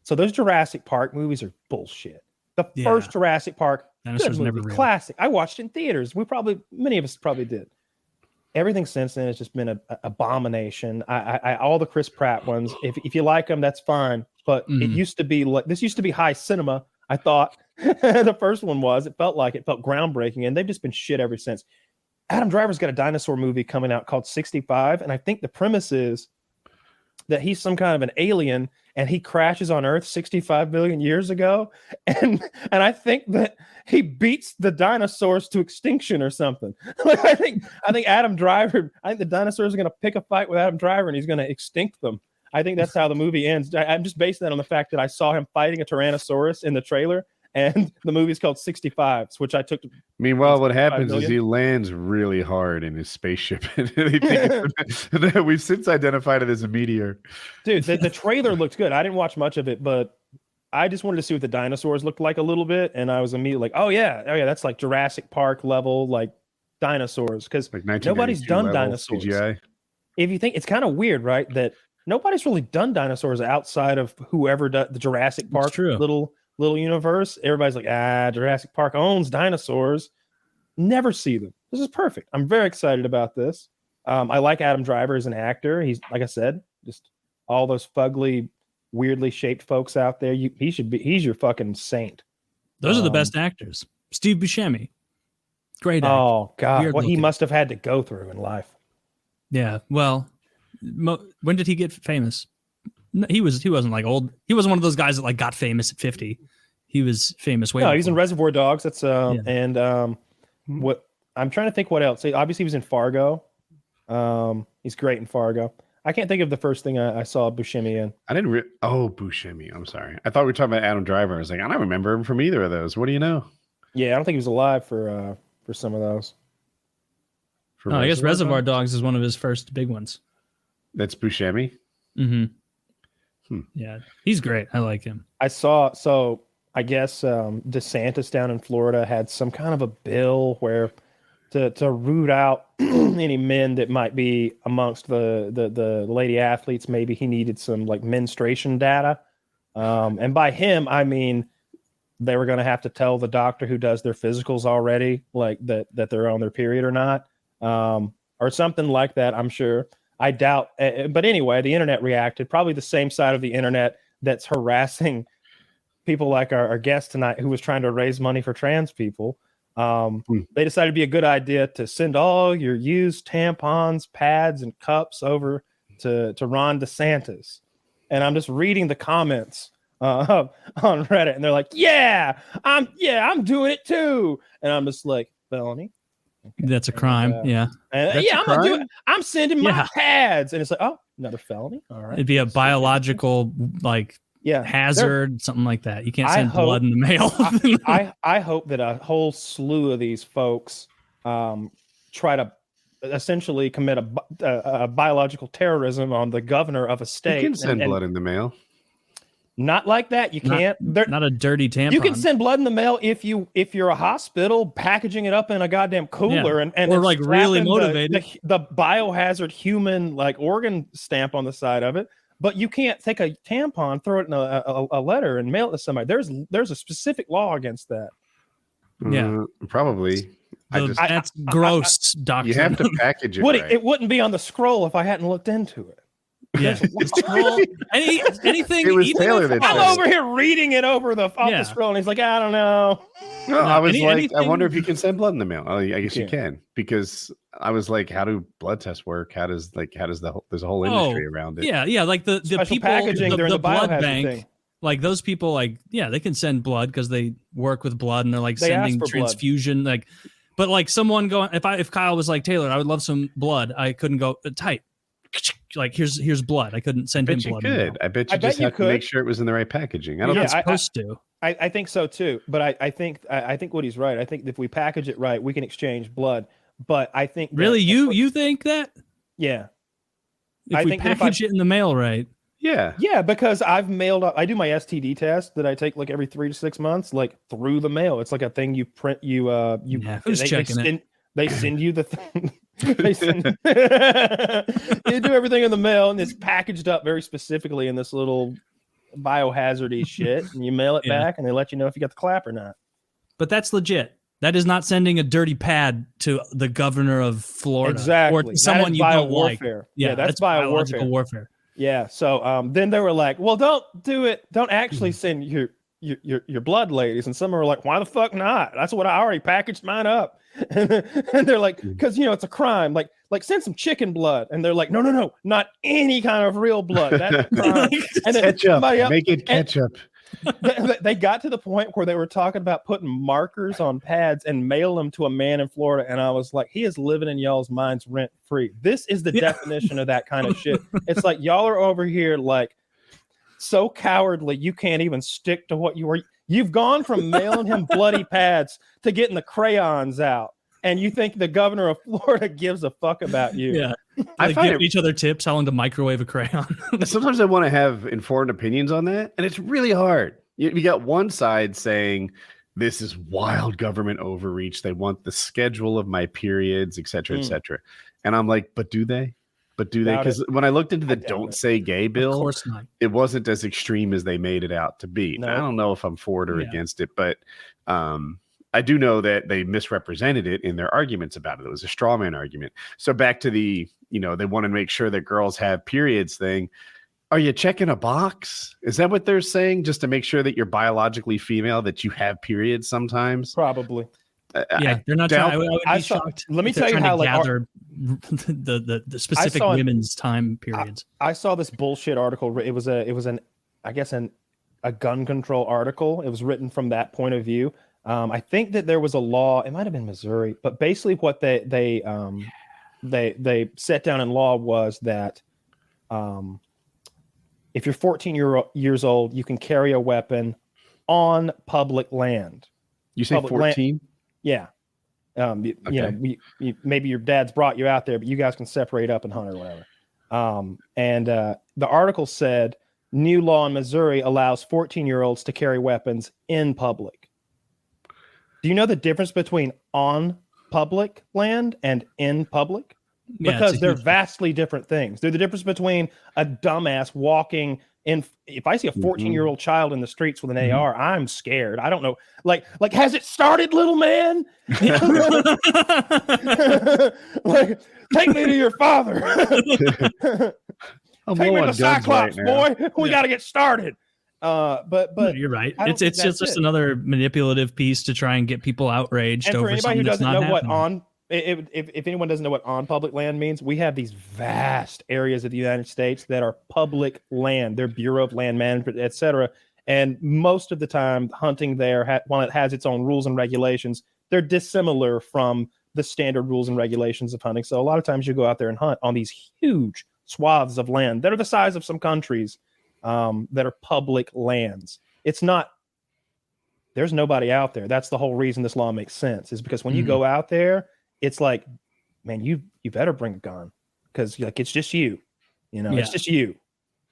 So those Jurassic Park movies are bullshit. The first Jurassic Park, good movie, classic. I watched it in theaters. Many of us probably did. Everything since then has just been an abomination. I all the Chris Pratt ones, if you like them, that's fine. But it used to be like, this used to be high cinema. I thought the first one it felt groundbreaking, and they've just been shit ever since. Adam Driver's got a dinosaur movie coming out called 65, and I think the premise is that he's some kind of an alien and he crashes on Earth 65 million years ago, and I think that he beats the dinosaurs to extinction or something. Like I think Adam Driver, the dinosaurs are going to pick a fight with Adam Driver and he's going to extinct them. I think that's how the movie ends. I'm just basing that on the fact that I saw him fighting a Tyrannosaurus in the trailer, and the movie's called 65, which I took. Meanwhile, what happens is he lands really hard in his spaceship. We've since identified it as a meteor. Dude, the trailer looked good. I didn't watch much of it, but I just wanted to see what the dinosaurs looked like a little bit, and I was immediately like, oh yeah, that's like Jurassic Park level, like dinosaurs, because like nobody's done dinosaurs. CGI. If you think, it's kind of weird, right, that nobody's really done dinosaurs outside of whoever the Jurassic Park little universe. Everybody's like, Jurassic Park owns dinosaurs. Never see them. This is perfect. I'm very excited about this. I like Adam Driver as an actor. He's, like I said, just all those fugly, weirdly shaped folks out there. He's your fucking saint. Those are the best actors. Steve Buscemi. Great actor. Oh God, what he must have had to go through in life. Yeah. Well, when did he get famous? No, he wasn't like old. He wasn't one of those guys that like got famous at 50. He was famous way. No, before. He's in Reservoir Dogs. That's and what I'm trying to think what else. Obviously, he was in Fargo. He's great in Fargo. I can't think of the first thing I saw Buscemi in. I didn't. Buscemi. I'm sorry. I thought we were talking about Adam Driver. I was like, I don't remember him from either of those. What do you know? Yeah, I don't think he was alive for some of those. I guess Reservoir Dogs is one of his first big ones. That's Buscemi. Mm-hmm. Yeah, he's great. I like him. I saw. So I guess DeSantis down in Florida had some kind of a bill where to root out any men that might be amongst the lady athletes. Maybe he needed some like menstruation data. And by him, I mean they were going to have to tell the doctor who does their physicals already, like that they're on their period or not. or something like that. I'm sure. I doubt. But anyway, the internet reacted. Probably the same side of the internet that's harassing people like our guest tonight, who was trying to raise money for trans people. They decided it'd be a good idea to send all your used tampons, pads, and cups over to Ron DeSantis. And I'm just reading the comments on Reddit, and they're like, I'm doing it too. And I'm just like, felony. Okay. That's a crime. I'm sending my pads. And it's like, oh, another felony. All right. It'd be a biological hazard, something like that. You can't send blood in the mail. I hope that a whole slew of these folks try to essentially commit a biological terrorism on the governor of a state. You can send blood in the mail. Not like that. You can't. Not a dirty tampon. You can send blood in the mail if you're a hospital packaging it up in a goddamn cooler and or like really motivated. The biohazard human like organ stamp on the side of it. But you can't take a tampon, throw it in a letter, and mail it to somebody. There's a specific law against that. Yeah, probably. That's gross, doctor. You have to package it. It wouldn't be on the scroll if I hadn't looked into it. Yeah, anything. It was Taylor that I'm over here reading it over the scroll, and he's like, I don't know. No, I was I wonder if you can send blood in the mail. I guess you can, because I was like, how do blood tests work? How does there's a whole industry around it. Yeah, like the people packaging during the blood bank thing. Like those people, they can send blood because they work with blood, and they're like sending transfusion, blood. But like someone going, if Kyle was like, Taylor, I would love some blood, I couldn't go tight. Like here's blood. I couldn't send him blood. I bet you just have to make sure it was in the right packaging. I don't know. Supposed to. I think so too. But I think Woody's right. I think if we package it right, we can exchange blood. But I think really you think that? Yeah. If we package it in the mail right. Yeah, because I've mailed up. I do my STD test that I take like every 3 to 6 months, like through the mail. It's like a thing you print. Who's checking it? They send you the thing. You do everything in the mail, and it's packaged up very specifically in this little biohazardy shit, and you mail it back, and they let you know if you got the clap or not. But that's legit. That is not sending a dirty pad to the governor of Florida, exactly, or someone you don't like. Yeah, that's biological warfare. Yeah. So then they were like, well, don't do it. Don't actually send your blood, ladies. And some were like, why the fuck not? That's what I already packaged mine up. And they're like, because it's a crime. Like send some chicken blood. And they're like, no, not any kind of real blood. That's a crime. And then ketchup, make it ketchup. They got to the point where they were talking about putting markers on pads and mail them to a man in Florida. And I was like, he is living in y'all's minds rent free. This is the definition of that kind of shit. It's like y'all are over here like so cowardly you can't even stick to what you were. You've gone from mailing him bloody pads to getting the crayons out. And you think the governor of Florida gives a fuck about you? Yeah. They give each other tips how long to microwave a crayon. Sometimes I want to have informed opinions on that, and it's really hard. You got one side saying this is wild government overreach. They want the schedule of my periods, et cetera, et cetera. And I'm like, but do they? Because when I looked into the Don't Say Gay bill, of course not. It wasn't as extreme as they made it out to be. No. I don't know if I'm for it or against it, but I do know that they misrepresented it in their arguments about it. It was a straw man argument. So back to the, they want to make sure that girls have periods thing. Are you checking a box? Is that what they're saying? Just to make sure that you're biologically female, that you have periods sometimes? Probably. They're not trying. I would be shocked. Let me tell you how gather the specific women's time periods. I saw this bullshit article. It was a gun control article. It was written from that point of view. I think that there was a law. It might have been Missouri, but basically what they set down in law was that if you're 14 years old, you can carry a weapon on public land. You say 14? Yeah. Maybe your dad's brought you out there, but you guys can separate up and hunt or whatever. And the article said new law in Missouri allows 14-year-olds to carry weapons in public. Do you know the difference between on public land and in public? Because they're vastly different things. They're the difference between a dumbass walking And if I see a 14-year-old child in the streets with an AR, I'm scared. I don't know. Like, has it started, little man? Like, take me to your father. Take me to Cyclops, boy. We got to get started. But you're right. It's just another manipulative piece to try and get people outraged. And for over anybody who that's doesn't not know happening. what on, if anyone doesn't know what on public land means, we have these vast areas of the United States that are public land. They're Bureau of Land Management, etc. And most of the time, hunting there, while it has its own rules and regulations, they're dissimilar from the standard rules and regulations of hunting. So a lot of times you go out there and hunt on these huge swaths of land that are the size of some countries. That are public lands. It's not, there's nobody out there. That's the whole reason this law makes sense, is because when you go out there, it's like, man, you better bring a gun, because like it's just you, it's just you.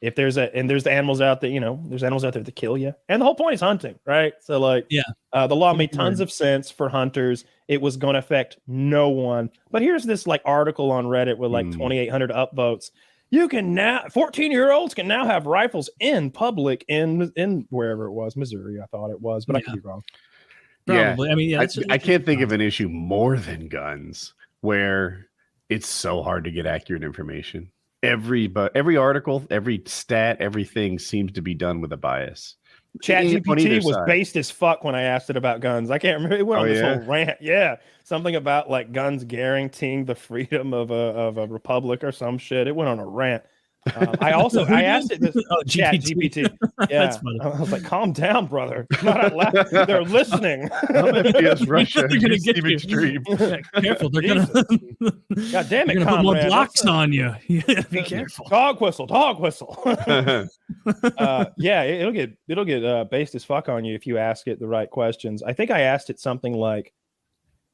If there's the animals out there, there's animals out there that kill you. And the whole point is hunting, right? So like, the law made tons of sense for hunters. It was going to affect no one. But here's this like article on Reddit with like 2,800 upvotes. You can now 14-year-olds can now have rifles in public in wherever it was, Missouri, I thought it was, but I could be wrong. Probably. Yeah. I mean, I can't think of an issue more than guns where it's so hard to get accurate information. Every article, every stat, everything seems to be done with a bias. ChatGPT was based as fuck when I asked it about guns. I can't remember. It went on this whole rant. Yeah. Something about like guns guaranteeing the freedom of a republic or some shit. It went on a rant. I asked it this ChatGPT. Yeah. That's funny. I was like, calm down, brother. Not loud. They're listening. Yes, Russia. They're gonna get you. Extreme. Careful. They're gonna God damn it, they're gonna put more blocks on you. Be careful. Dog whistle. Yeah, it'll get based as fuck on you if you ask it the right questions. I think I asked it something like,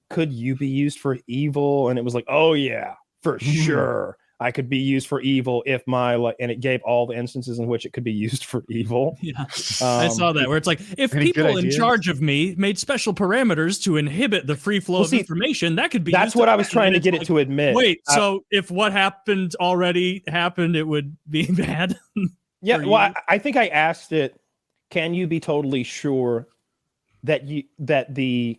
could you be used for evil? And it was like, oh yeah, for sure. I could be used for evil if and it gave all the instances in which it could be used for evil. Yeah. I saw that where it's like, if people in charge of me made special parameters to inhibit the free flow of information, that could be. That's what I was trying to get it to admit. Wait, so if what happened already happened, it would be bad? Yeah. Well, I think I asked it, can you be totally sure that the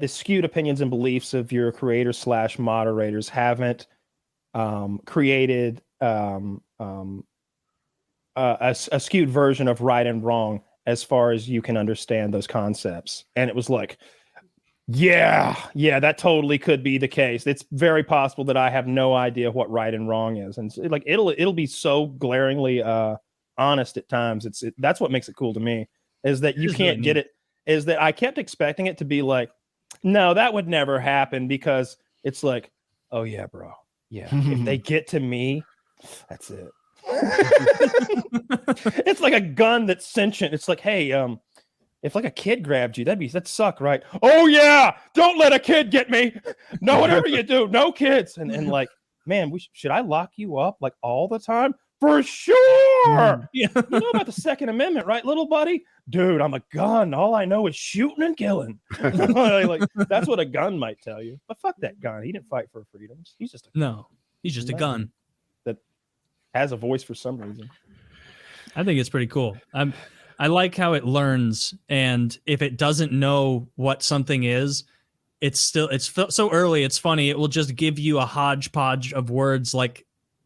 skewed opinions and beliefs of your creators / moderators haven't created a skewed version of right and wrong as far as you can understand those concepts? And it was like, yeah, that totally could be the case. It's very possible that I have no idea what right and wrong is. And so, like, it'll be so glaringly honest at times. That's what makes it cool to me, is that you can't get it, is that I kept expecting it to be like, no, that would never happen, because it's like, oh yeah, bro. Yeah, if they get to me, that's it. It's like a gun that's sentient. It's like, hey, if like a kid grabbed you, that'd suck, right? Oh yeah, don't let a kid get me. No, whatever you do, no kids. And like, man, should I lock you up like all the time? For sure. Yeah. You know about the Second Amendment, right, little buddy? Dude, I'm a gun. All I know is shooting and killing. Like, that's what a gun might tell you. But fuck that gun. He didn't fight for freedoms. He's just a gun that has a voice for some reason. I think it's pretty cool. I like how it learns, and if it doesn't know what something is, it's so early. It's funny. It will just give you a hodgepodge of words like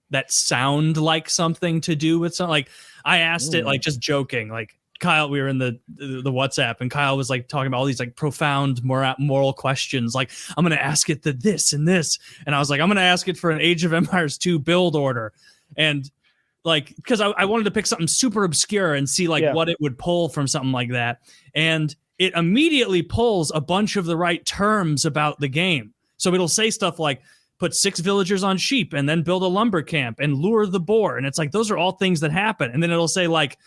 that sound like something to do with something. Like I asked it, like just joking, like Kyle, we were in the WhatsApp, and Kyle was like talking about all these like profound moral questions. Like, I'm going to ask it this and this. And I was like, I'm going to ask it for an Age of Empires 2 build order. And like, because I wanted to pick something super obscure and see like what it would pull from something like that. And it immediately pulls a bunch of the right terms about the game. So it'll say stuff like, put 6 villagers on sheep and then build a lumber camp and lure the boar. And it's like, those are all things that happen. And then it'll say like,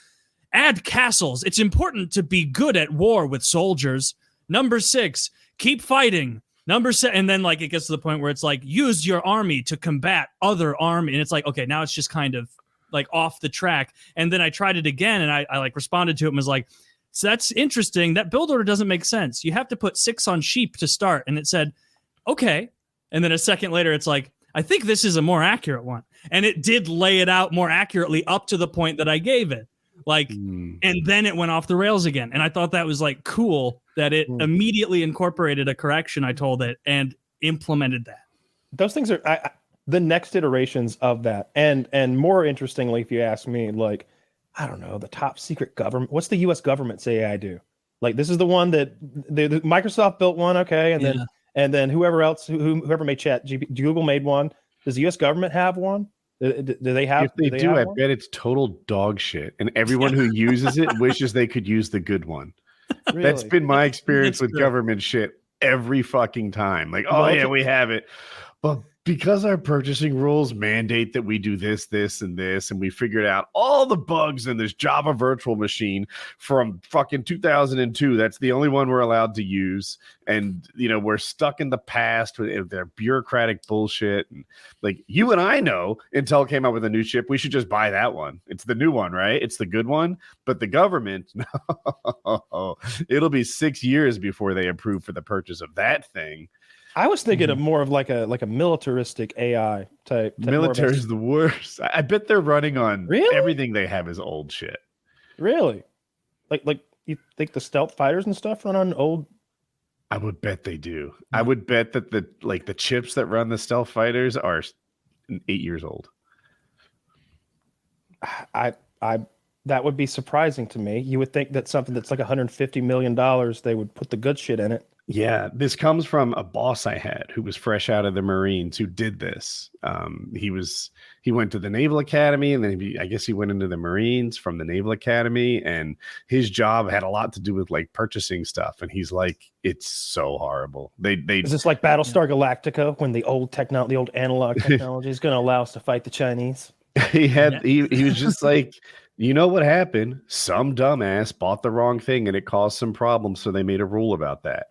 add castles. It's important to be good at war with soldiers. Number 6, keep fighting. Number 7, and then like it gets to the point where it's like, use your army to combat other army. And it's like, okay, now it's just kind of like off the track. And then I tried it again, and I like responded to it and was like, so that's interesting. That build order doesn't make sense. You have to put 6 on sheep to start. And it said, okay. And then a second later, it's like, I think this is a more accurate one. And it did lay it out more accurately up to the point that I gave it. Like, and then it went off the rails again. And I thought that was like cool that it immediately incorporated a correction I told it and implemented that. Those things are the next iterations of that. And more interestingly, if you ask me, like, I don't know, the top secret government. What's the U.S. government say I do? Like, this is the one that the Microsoft built one. Okay. And then whoever else, whoever made ChatGPT, Google made one. Does the U.S. government have one? Do they have? If they do, I one? bet it's total dog shit, and everyone who uses it wishes they could use the good one. Really? That's been my experience with government shit every fucking time. Like, oh yeah, we have it, but because our purchasing rules mandate that we do this, this, and this, and we figured out all the bugs in this Java virtual machine from fucking 2002. That's the only one we're allowed to use. And, you know, we're stuck in the past with their bureaucratic bullshit. And like, you and I know Intel came out with a new chip. We should just buy that one. It's the new one, right? It's the good one. But the government, no, it'll be 6 years before they approve for the purchase of that thing. I was thinking of more of like a militaristic AI type. Military is the worst. I bet they're running on everything they have is old shit. Really? Like you think the stealth fighters and stuff run on old? I would bet they do. I would bet that the chips that run the stealth fighters are 8 years old. That would be surprising to me. You would think that something that's like $150 million, they would put the good shit in it. Yeah, this comes from a boss I had who was fresh out of the Marines who did this. He went to the Naval Academy, and then I guess he went into the Marines from the Naval Academy, and his job had a lot to do with like purchasing stuff. And he's like, it's so horrible. Is this like Battlestar Galactica when the old analog technology is going to allow us to fight the Chinese? He was just like, you know what happened? Some dumbass bought the wrong thing and it caused some problems. So they made a rule about that.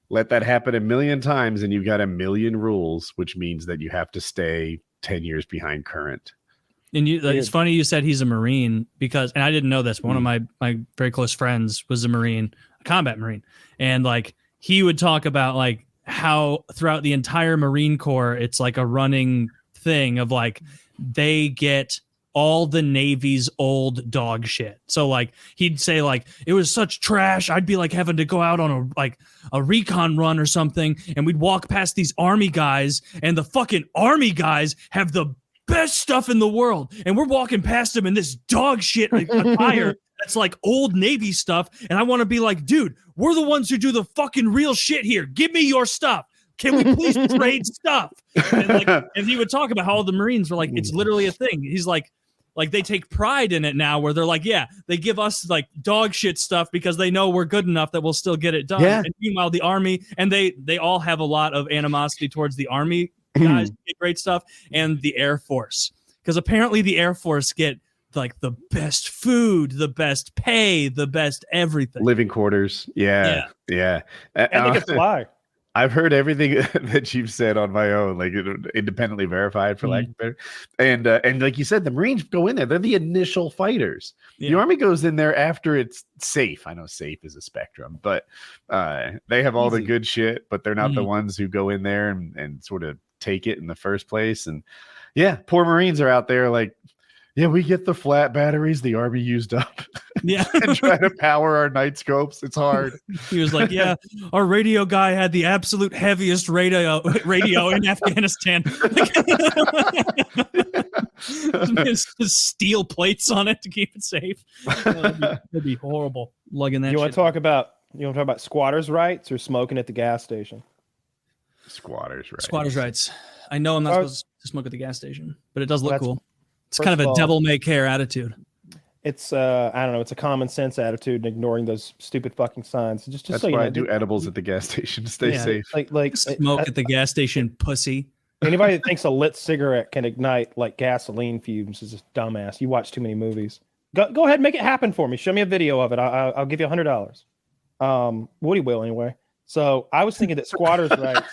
Let that happen 1 million times and you've got 1 million rules, which means that you have to stay 10 years behind current. And it's funny you said he's a Marine because, and I didn't know this, but one of my very close friends was a Marine, a combat Marine. And like, he would talk about like how throughout the entire Marine Corps, it's like a running thing of like, they get all the Navy's old dog shit. So like he'd say like it was such trash. I'd be like having to go out on a recon run or something, and we'd walk past these Army guys, and the fucking Army guys have the best stuff in the world, and we're walking past them in this dog shit attire that's like old Navy stuff, and I want to be like, dude, we're the ones who do the fucking real shit here. Give me your stuff. Can we please trade stuff? And he would talk about how all the Marines were like, it's literally a thing. He's like they take pride in it now where they're like, yeah, they give us like dog shit stuff because they know we're good enough that we'll still get it done. Yeah. And meanwhile, the Army, and they all have a lot of animosity towards the Army guys who get great stuff, and the Air Force. Because apparently the Air Force get like the best food, the best pay, the best everything. Living quarters. Yeah. And they can fly. I've heard everything that you've said on my own, like independently verified, for lack of better. And like you said, the Marines go in there; they're the initial fighters. Yeah. The Army goes in there after it's safe. I know safe is a spectrum, but they have all the good shit, but they're not the ones who go in there and sort of take it in the first place. And yeah, poor Marines are out there like, yeah, we get the flat batteries the Army used up. Yeah. And try to power our night scopes. It's hard. He was like, yeah, our radio guy had the absolute heaviest radio in Afghanistan. Just steel plates on it to keep it safe. That'd be horrible lugging that. You want to talk about squatters' rights or smoking at the gas station? Squatters' rights. Squatters' rights. I know I'm not supposed to smoke at the gas station, but it does look cool. It's kind of a devil may care attitude. It's I don't know. It's a common sense attitude, ignoring those stupid fucking signs. Just that's so you why know, I do edibles at the gas station to stay safe. Like smoke at the gas station, pussy. Anybody that thinks a lit cigarette can ignite like gasoline fumes is just dumbass. You watch too many movies. Go ahead, make it happen for me. Show me a video of it. I'll give you $100. Woody will anyway. So I was thinking that squatters' rights.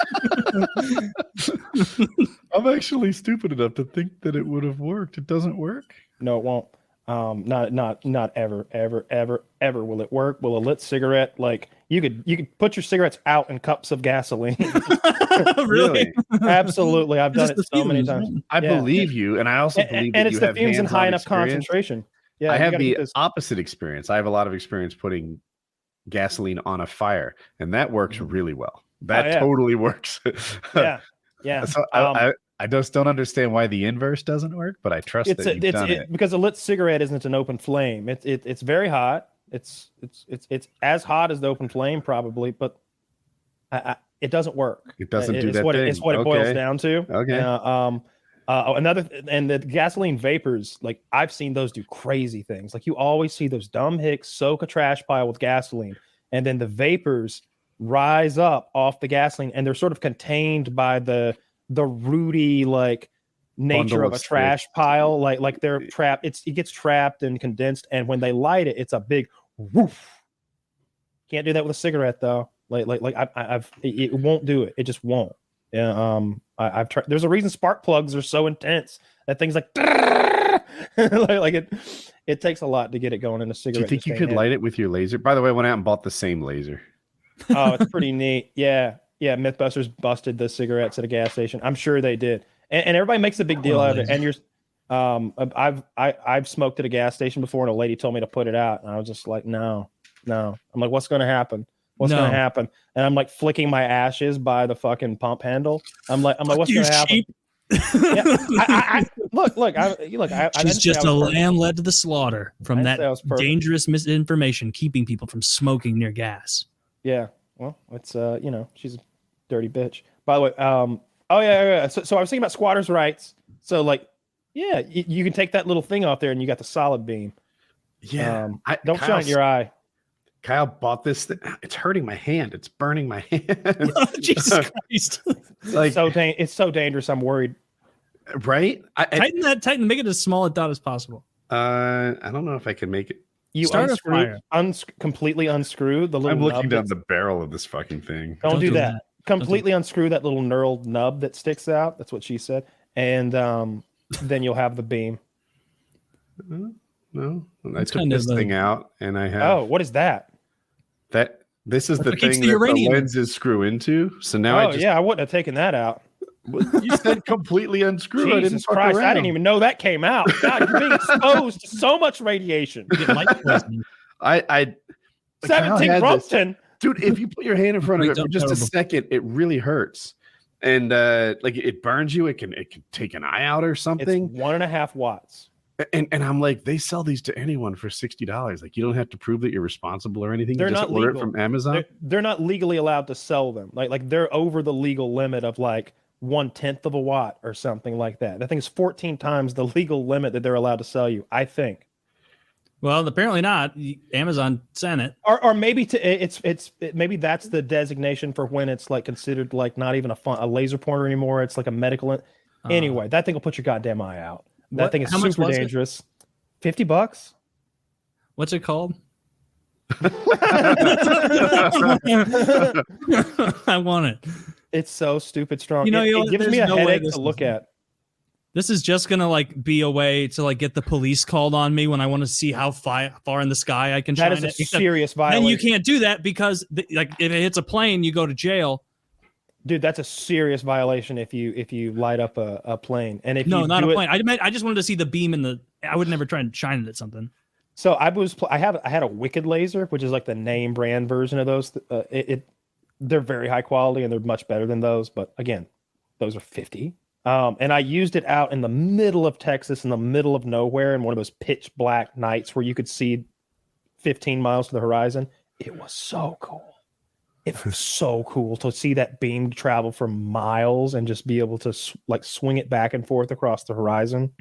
I'm actually stupid enough to think that it would have worked. It doesn't work. No, it won't. Not ever will it work. Will a lit cigarette like You could put your cigarettes out in cups of gasoline. Really? Absolutely, I've done Just it the so many fumes, times. man. I Yeah. believe you, and I also believe that And it's you the have fumes in high hands-on enough experience. concentration. Yeah, I you have gotta the get this. opposite experience. I have a lot of experience putting gasoline on a fire, and that works really well. That yeah. totally works. Yeah. So I just don't understand why the inverse doesn't work, but I trust that you've done it. Because a lit cigarette isn't an open flame. It's very hot. It's as hot as the open flame probably, but it doesn't work. It doesn't do that what thing. It's what it boils down to. Okay. And the gasoline vapors, like I've seen those do crazy things. Like you always see those dumb hicks soak a trash pile with gasoline, and then the vapors rise up off the gasoline, and they're sort of contained by the rooty like nature of a trash pile. Like they're trapped. It gets trapped and condensed, and when they light it, it's a big woof. Can't do that with a cigarette though. It won't do it. It just won't. Yeah. I've tried. There's a reason spark plugs are so intense. That thing's like, it takes a lot to get it going in a cigarette. Do you think you could light it with your laser? By the way, I went out and bought the same laser. Oh, it's pretty neat. Yeah. Mythbusters busted the cigarettes at a gas station. I'm sure they did. And everybody makes a big deal out of it. And I've smoked at a gas station before, and a lady told me to put it out, and I was just like, no. I'm like, what's going to happen? What's going to happen? And I'm like flicking my ashes by the fucking pump handle. I'm like, what's going to happen? She's just a lamb led to the slaughter from that dangerous misinformation, keeping people from smoking near gas. Yeah. Well, it's she's a dirty bitch. By the way, So I was thinking about squatters' rights. So you can take that little thing off there, and you got the solid beam. Yeah. Don't shine your eye. Kyle bought this thing. It's hurting my hand. It's burning my hand. Jesus Christ! It's so dangerous. I'm worried. Right? Tighten. Make it as small a dot as possible. I don't know if I can make it. You completely unscrew the little. I'm looking down the barrel of this fucking thing. Don't do that. Completely unscrew that little knurled nub that sticks out. That's what she said. And then you'll have the beam. No, I took this thing out, and I have. Oh, what is that? This is the thing that the lenses screw into. So now I wouldn't have taken that out. You said completely unscrew. Jesus Christ, I didn't even know that came out. God, you're being exposed to so much radiation. I 17 Brompton. Dude, if you put your hand in front of it for just a second, it really hurts. And it burns you. It can take an eye out or something. It's 1.5 watts. And I'm like, they sell these to anyone for $60. Like, you don't have to prove that you're responsible or anything. They're not order legal. it from Amazon. They're not legally allowed to sell them. Like they're over the legal limit of 1/10 of a watt or something like that. That thing is 14 times the legal limit that they're allowed to sell you, I think. Well, apparently not. Amazon sent it, or maybe maybe that's the designation for when it's considered not even a laser pointer anymore. It's like a medical. Anyway, that thing will put your goddamn eye out. That thing is super dangerous. $50. What's it called? I want it. It's so stupid strong. It gives me a headache to look at. This is just gonna be a way to get the police called on me when I want to see how far in the sky I can shine it. That is a serious violation. And you can't do that because if it hits a plane, you go to jail. Dude, that's a serious violation if you light up a plane. And if not a plane. I just wanted to see the beam I would never try and shine it at something. So I had a Wicked laser, which is the name brand version of those. They're very high quality and they're much better than those. But again, those are $50. And I used it out in the middle of Texas, in the middle of nowhere, in one of those pitch black nights where you could see 15 miles to the horizon. It was so cool. It was so cool to see that beam travel for miles and just be able to swing it back and forth across the horizon.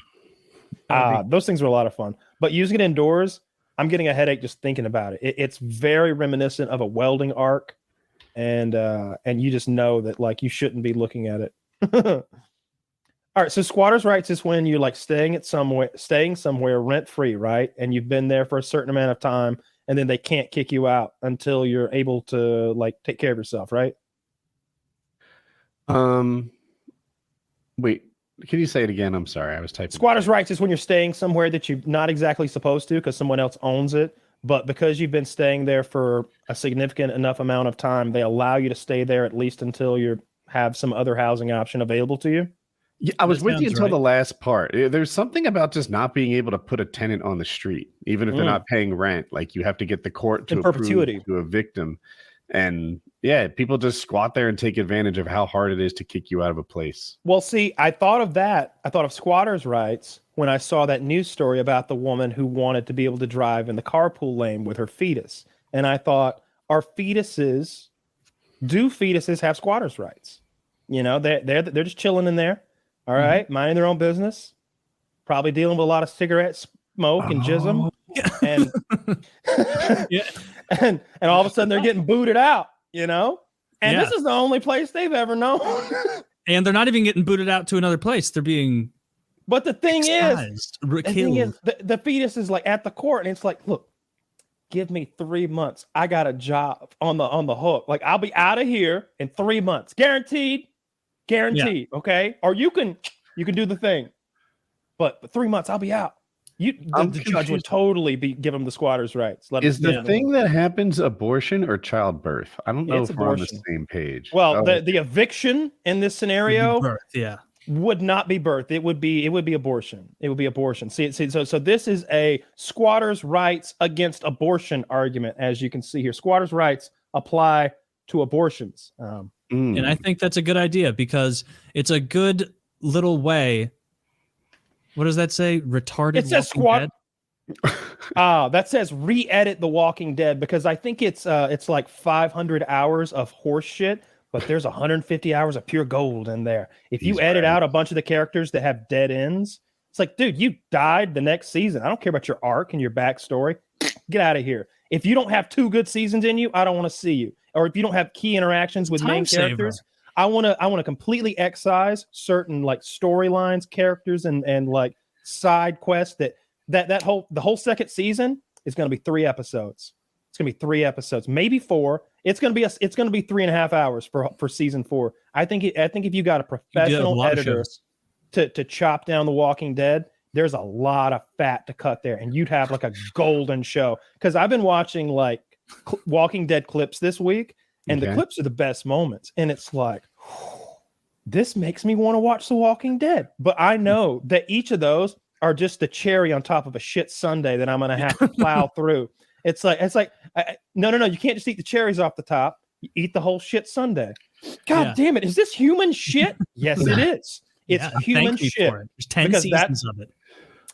Those things are a lot of fun. But using it indoors, I'm getting a headache just thinking about it. It's very reminiscent of a welding arc, and you just know that you shouldn't be looking at it. All right, so squatters' rights is when you're staying somewhere rent free, right? And you've been there for a certain amount of time, and then they can't kick you out until you're able to take care of yourself, right? Wait, can you say it again? I'm sorry, I was typing. Squatters' rights is when you're staying somewhere that you're not exactly supposed to because someone else owns it, but because you've been staying there for a significant enough amount of time, they allow you to stay there at least until you have some other housing option available to you. Yeah, I was That with you sounds until right. the last part. There's something about just not being able to put a tenant on the street, even if they're not paying rent. Like you have to get the court to In approve perpetuity. to evict them. And yeah, people just squat there and take advantage of how hard it is to kick you out of a place. Well, see, I thought of that. I thought of squatters' rights when I saw that news story about the woman who wanted to be able to drive in the carpool lane with her fetus. And I thought, do fetuses have squatters' rights? You know, they're just chilling in there, all right, minding their own business, probably dealing with a lot of cigarette smoke and jism, and and all of a sudden they're getting booted out, you know? And this is the only place they've ever known. And they're not even getting booted out to another place. They're being But the thing is, killed. the fetus is like at the court, and it's like, look, give me 3 months. I got a job on the hook. Like I'll be out of here in 3 months, guaranteed. Okay, or you can do the thing, but 3 months I'll be out. The judge would totally give them the squatters' rights. Is the thing that happens abortion or childbirth? I don't know It's if we're on the abortion. same page. Well, the eviction in this scenario would not be birth. It would be abortion. It would be abortion. See, so this is a squatters' rights against abortion argument, as you can see here. Squatters' rights apply to abortions. And I think that's a good idea because it's a good little way. What does that say? Retarded. It says Walking Dead? That says re-edit The Walking Dead, because I think it's like 500 hours of horse shit, but there's 150 hours of pure gold in there. If you edit out a bunch of the characters that have dead ends, it's like, dude, you died the next season. I don't care about your arc and your backstory. Get out of here. If you don't have 2 good seasons in you, I don't want to see you. Or if you don't have key interactions with main characters, I want to completely excise certain like storylines, characters, and like side quests the whole second season is going to be 3 episodes. It's going to be 3 episodes, maybe 4. It's going to be 3.5 hours for season 4. I think if you got a professional editor to chop down The Walking Dead, there's a lot of fat to cut there, and you'd have like a golden show. Because I've been watching like Walking Dead clips this week, and the clips are the best moments. And it's like, this makes me want to watch The Walking Dead. But I know that each of those are just the cherry on top of a shit sundae that I'm going to have to plow through. It's like, no, you can't just eat the cherries off the top. You eat the whole shit sundae. God damn it. Is this human shit? Yes, it is. It's human shit. There's 10 seasons of it.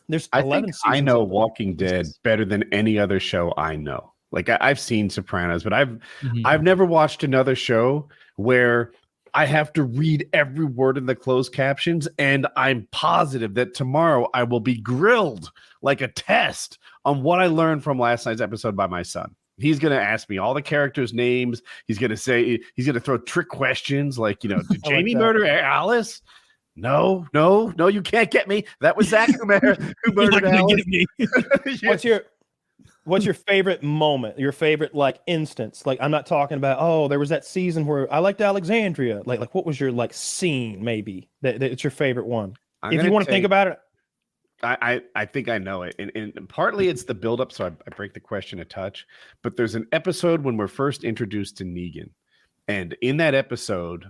There's I 11 think seasons. I know Walking Dead better than any other show I know. Like I've seen Sopranos, but I've never watched another show where I have to read every word in the closed captions, and I'm positive that tomorrow I will be grilled like a test on what I learned from last night's episode by my son. He's going to ask me all the characters' names. He's going to throw trick questions like, did Jamie murder Alice? No, you can't get me. That was Zach who murdered Alice. What's your favorite moment? Your favorite like instance? Like I'm not talking about, there was that season where I liked Alexandria. Like what was your like scene maybe that it's your favorite one? If you want to think about it. I think I know it. And partly it's the buildup, so I break the question a touch. But there's an episode when we're first introduced to Negan. And in that episode,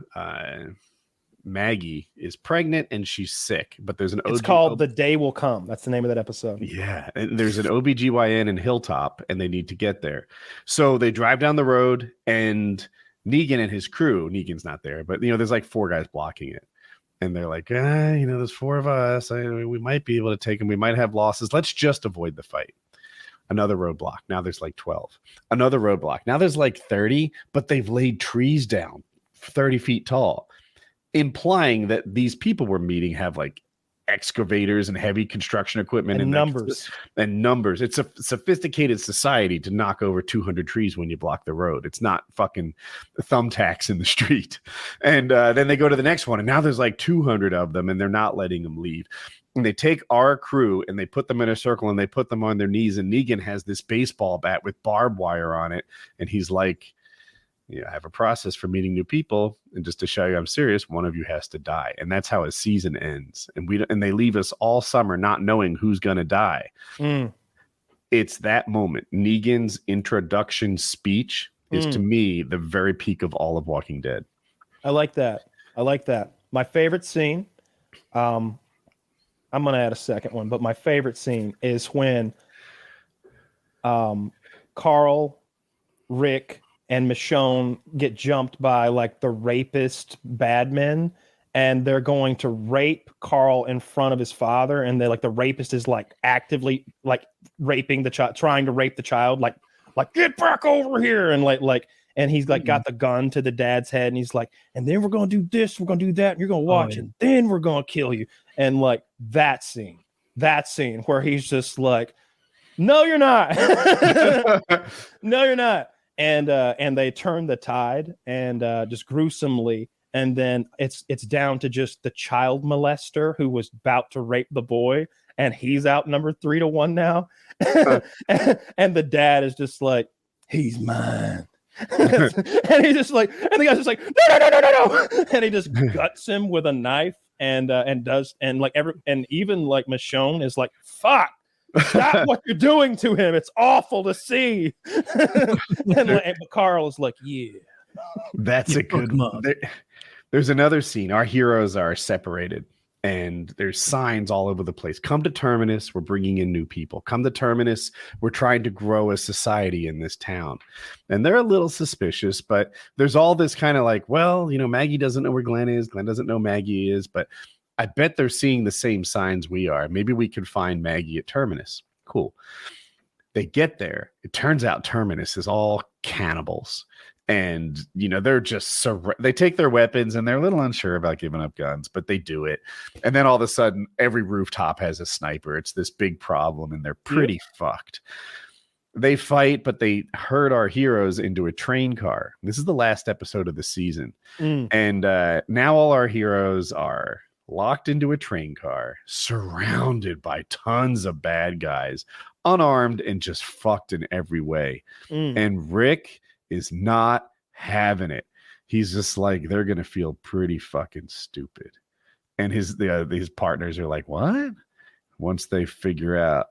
Maggie is pregnant and she's sick, but there's it's called The Day Will Come. That's the name of that episode. Yeah. And there's an OBGYN in Hilltop and they need to get there. So they drive down the road and Negan and his crew, Negan's not there, but there's like 4 guys blocking it. And they're like, there's 4 of us. We might be able to take them. We might have losses. Let's just avoid the fight. Another roadblock. Now there's like 12. Another roadblock. Now there's like 30, but they've laid trees down 30 feet tall, implying that these people we're meeting have like excavators and heavy construction equipment and numbers. It's a sophisticated society to knock over 200 trees when you block the road. It's not fucking thumbtacks in the street. And then they go to the next one, and now there's like 200 of them, and they're not letting them leave. And they take our crew and they put them in a circle and they put them on their knees. And Negan has this baseball bat with barbed wire on it, and he's like, I have a process for meeting new people, and just to show you I'm serious, one of you has to die. And that's how a season ends. And they leave us all summer not knowing who's going to die. it's that moment. Negan's introduction speech is to me the very peak of all of Walking Dead. I like that. My favorite scene, I'm gonna add a second one, but my favorite scene is when Carl, Rick, and Michonne get jumped by like the rapist bad men, and they're going to rape Carl in front of his father, and they like the rapist is like actively like raping the child, trying to rape the child, like get back over here, and like and he's like got the gun to the dad's head, and he's like, and then we're gonna do this, we're gonna do that, and you're gonna watch, and then we're gonna kill you, and like that scene where he's just like, no, you're not, no, you're not. And they turn the tide and just gruesomely, and then it's down to just the child molester who was about to rape the boy, and he's outnumbered 3-1 now. And the dad is just like, he's mine. And he's just like, and the guy's just like, no, and he just guts him with a knife, and even like Michonne is like, fuck. Stop what you're doing to him. It's awful to see. and Carl is like, yeah. That's a good one. There's another scene. Our heroes are separated, and there's signs all over the place. Come to Terminus. We're bringing in new people. Come to Terminus. We're trying to grow a society in this town. And they're a little suspicious, but there's all this kind of like, well, Maggie doesn't know where Glenn is. Glenn doesn't know Maggie is, but I bet they're seeing the same signs we are. Maybe we could find Maggie at Terminus. Cool. They get there. It turns out Terminus is all cannibals. And, they're just they take their weapons, and they're a little unsure about giving up guns, but they do it. And then all of a sudden, every rooftop has a sniper. It's this big problem, and they're pretty fucked. They fight, but they herd our heroes into a train car. This is the last episode of the season. And now all our heroes are locked into a train car, surrounded by tons of bad guys, unarmed and just fucked in every way. And Rick is not having it. He's just like, they're gonna feel pretty fucking stupid. And his partners are like, what? Once they figure out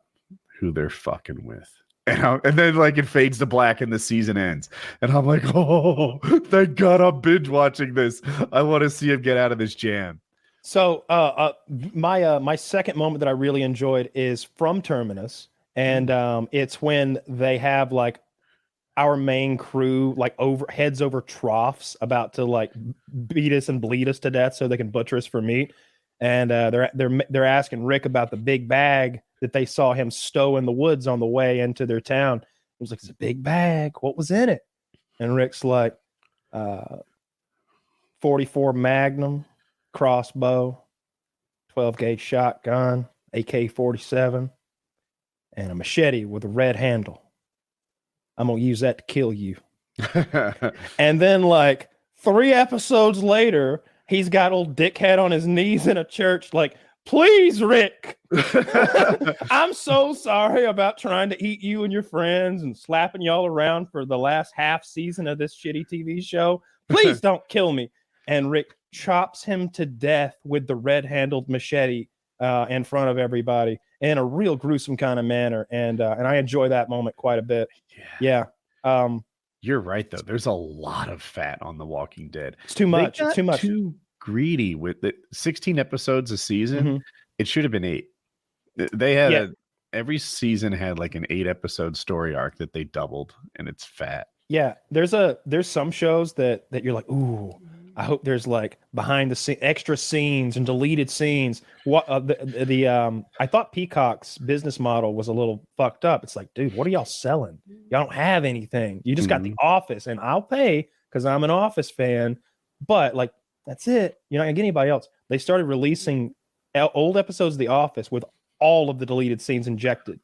who they're fucking with. And then like it fades to black and the season ends. And I'm like, oh, thank God I'm binge watching this. I want to see him get out of this jam. So my second moment that I really enjoyed is from Terminus, and it's when they have like our main crew like heads over troughs about to like beat us and bleed us to death so they can butcher us for meat, and they're asking Rick about the big bag that they saw him stow in the woods on the way into their town. He was like, it's a big bag. What was in it? And Rick's like, 44 Magnum. Crossbow, 12-gauge shotgun, AK-47, and a machete with a red handle. I'm gonna use that to kill you. And then like 3 episodes later, he's got old dickhead on his knees in a church like, please, Rick, I'm so sorry about trying to eat you and your friends and slapping y'all around for the last half season of this shitty TV show. Please don't kill me. And Rick chops him to death with the red-handled machete in front of everybody in a real gruesome kind of manner. And I enjoy that moment quite a bit. Yeah. You're right, though. There's a lot of fat on The Walking Dead. It's too much. It's too much. Too greedy with the 16 episodes a season. It should have been 8. They had every season had like an 8-episode story arc that they doubled, and it's fat. Yeah. There's some shows that you're like, ooh, I hope there's like behind the scene extra scenes and deleted scenes. What I thought Peacock's business model was a little fucked up. It's like, dude, what are y'all selling? Y'all don't have anything. You just got The Office, and I'll pay because I'm an Office fan. But like, that's it. You're not gonna get anybody else. They started releasing old episodes of The Office with all of the deleted scenes injected.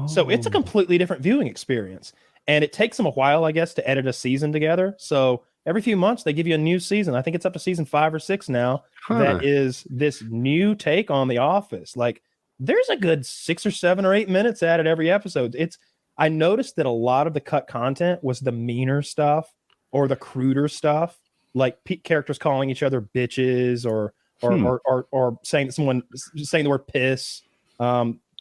So it's a completely different viewing experience, and it takes them a while, I guess, to edit a season together. So every few months, they give you a new season. I think it's up to season 5 or 6 now. That is this new take on The Office. Like, there's a good 6 or 7 or 8 minutes added every episode. I noticed that a lot of the cut content was the meaner stuff or the cruder stuff, like characters calling each other bitches or saying the word piss.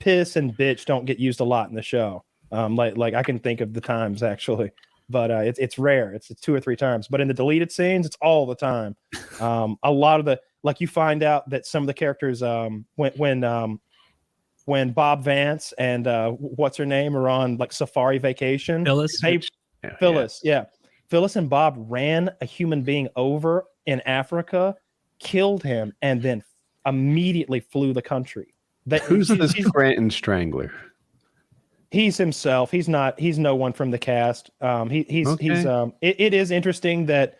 piss and bitch don't get used a lot in the show. Like I can think of the times actually, but it's rare. It's 2 or 3 times. But in the deleted scenes, it's all the time. A lot of the like you find out that some of the characters when Bob Vance and what's her name are on like safari vacation. Phyllis. Phyllis, yeah. Phyllis and Bob ran a human being over in Africa, killed him, and then immediately flew the country. Who's the Scranton Strangler? He's himself. He's no one from the cast. It is interesting that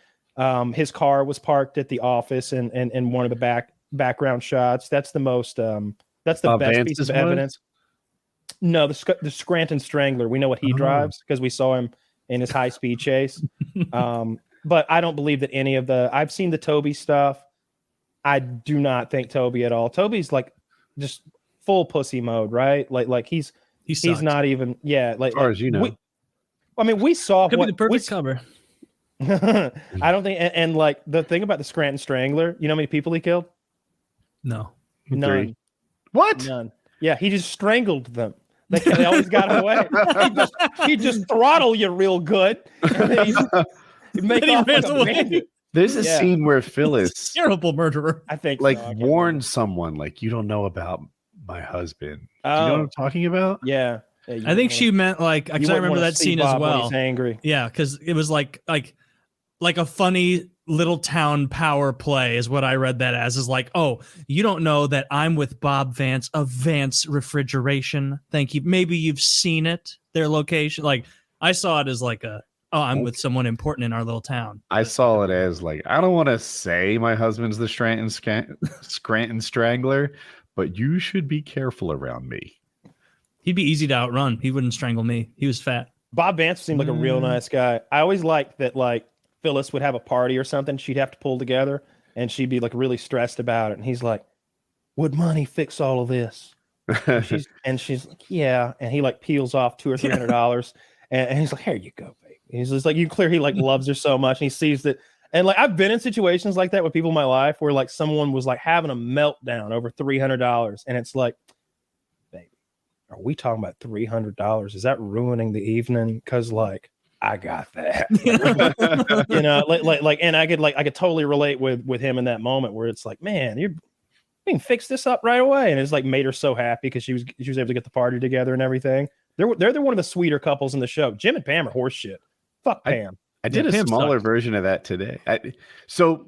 his car was parked at the office and one of the background shots. That's the most that's the best piece of evidence. No, the Scranton Strangler. We know what he drives because we saw him in his high speed chase. But I don't believe that any of I've seen the Toby stuff. I do not think Toby at all. Toby's like just full pussy mode, right? Like he's not even like as far as you know. We saw Could be the perfect cover. I don't think and like the thing about the Scranton Strangler, you know how many people he killed? No. None. 3. What? None. Yeah, he just strangled them. They always got away. He just throttle you real good. And then he make off like a bandit. There's a scene where Phyllis, terrible murderer, I think, warned someone like, "You don't know about my husband." Do you know what I'm talking about? Yeah. I think she meant like because I remember that scene as well. He's angry. Yeah, because it was like a funny little town power play is what I read that as, is like, oh, you don't know that I'm with Bob Vance of Vance Refrigeration. Thank you. Maybe you've seen it, their location. Like I saw it as like I'm with someone important in our little town. I saw it as like, I don't want to say my husband's the Scranton Strangler, but you should be careful around me. He'd be easy to outrun. He wouldn't strangle me. He was fat. Bob Vance seemed like a real nice guy. I always liked that like Phyllis would have a party or something she'd have to pull together and she'd be like really stressed about it. And he's like, would money fix all of this? And she's like, yeah. And he like peels off $200 or $300 and he's like, here you go, baby. He's just like, you clear he like loves her so much. And he sees that. And like, I've been in situations like that with people in my life where like someone was like having a meltdown over $300. And it's like, baby, are we talking about $300? Is that ruining the evening? Cause like, I got that. You know, like, and I could totally relate with him in that moment where it's like, man, you can fix this up right away. And it's like made her so happy because she was able to get the party together and everything. They're one of the sweeter couples in the show. Jim and Pam are horse shit. Fuck Pam. I did a smaller version of that today. So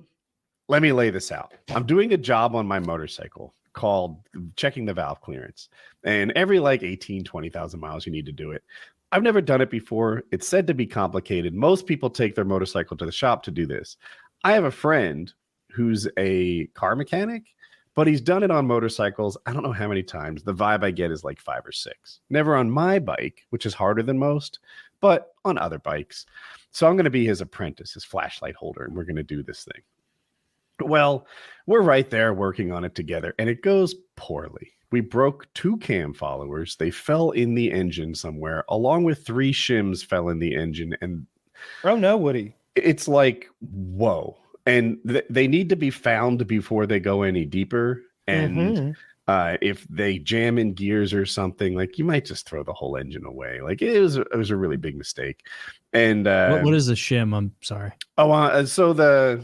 let me lay this out. I'm doing a job on my motorcycle called checking the valve clearance. And every like 18, 20,000 miles, you need to do it. I've never done it before. It's said to be complicated. Most people take their motorcycle to the shop to do this. I have a friend who's a car mechanic, but he's done it on motorcycles. I don't know how many times. The vibe I get is like 5 or 6. Never on my bike, which is harder than most, but on other bikes. So I'm going to be his apprentice, his flashlight holder, and we're going to do this thing. Well, we're right there working on it together, and it goes poorly. We broke 2 cam followers. They fell in the engine somewhere, along with 3 shims fell in the engine. And oh no, Woody. It's like, whoa. And they need to be found before they go any deeper. And if they jam in gears or something, like you might just throw the whole engine away. Like it was a really big mistake. And what is a shim? I'm sorry. So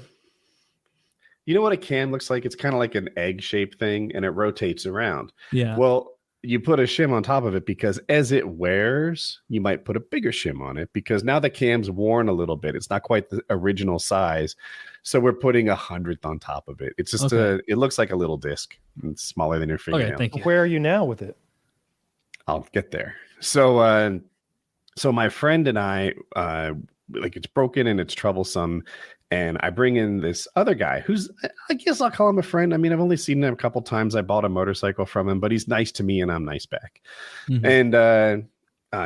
you know what a cam looks like? It's kind of like an egg-shaped thing, and it rotates around. Yeah. Well, you put a shim on top of it because as it wears, you might put a bigger shim on it because now the cam's worn a little bit. It's not quite the original size. So we're putting 100th on top of it. It's just it looks like a little disc. It's smaller than your fingernail. Okay, thank you. Where are you now with it? I'll get there. So my friend and I, like it's broken and it's troublesome. And I bring in this other guy who's, I guess I'll call him a friend. I mean, I've only seen him a couple times. I bought a motorcycle from him, but he's nice to me and I'm nice back. And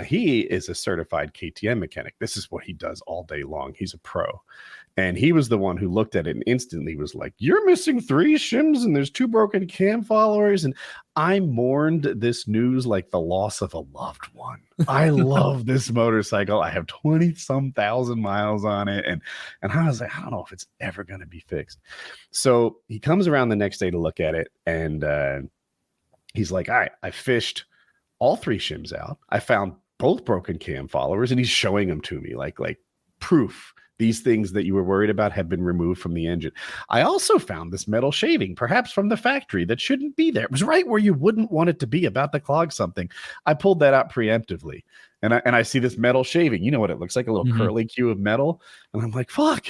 he is a certified KTM mechanic. This is what he does all day long. He's a pro. And he was the one who looked at it and instantly was like, you're missing 3 shims and there's 2 broken cam followers. And I mourned this news like the loss of a loved one. I love this motorcycle. I have 20-some thousand miles on it. And I was like, I don't know if it's ever going to be fixed. So he comes around the next day to look at it. And he's like, all right, I fished all 3 shims out. I found both broken cam followers, and he's showing them to me like proof. These things that you were worried about have been removed from the engine. I also found this metal shaving, perhaps from the factory, that shouldn't be there. It was right where you wouldn't want it to be, about to clog something. I pulled that out preemptively, and I see this metal shaving. You know what it looks like, a little curly cue of metal. And I'm like, fuck,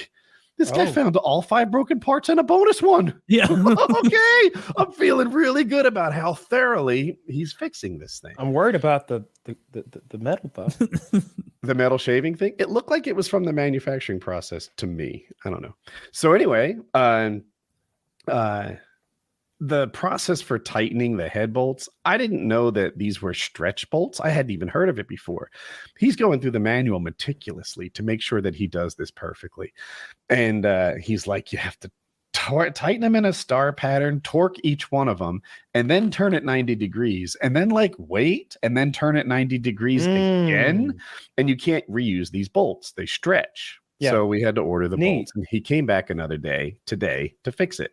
this guy found all 5 broken parts and a bonus one. Yeah. Okay. I'm feeling really good about how thoroughly he's fixing this thing. I'm worried about the metal though. The metal shaving thing, it looked like it was from the manufacturing process to me. I don't know. So anyway, the process for tightening the head bolts, I didn't know that these were stretch bolts. I hadn't even heard of it before. He's going through the manual meticulously to make sure that he does this perfectly. And he's like, you have to tighten them in a star pattern, torque each one of them, and then turn it 90 degrees, and then wait, and then turn it 90 degrees again. And you can't reuse these bolts. They stretch. Yeah. So we had to order the bolts, and he came back another day today to fix it.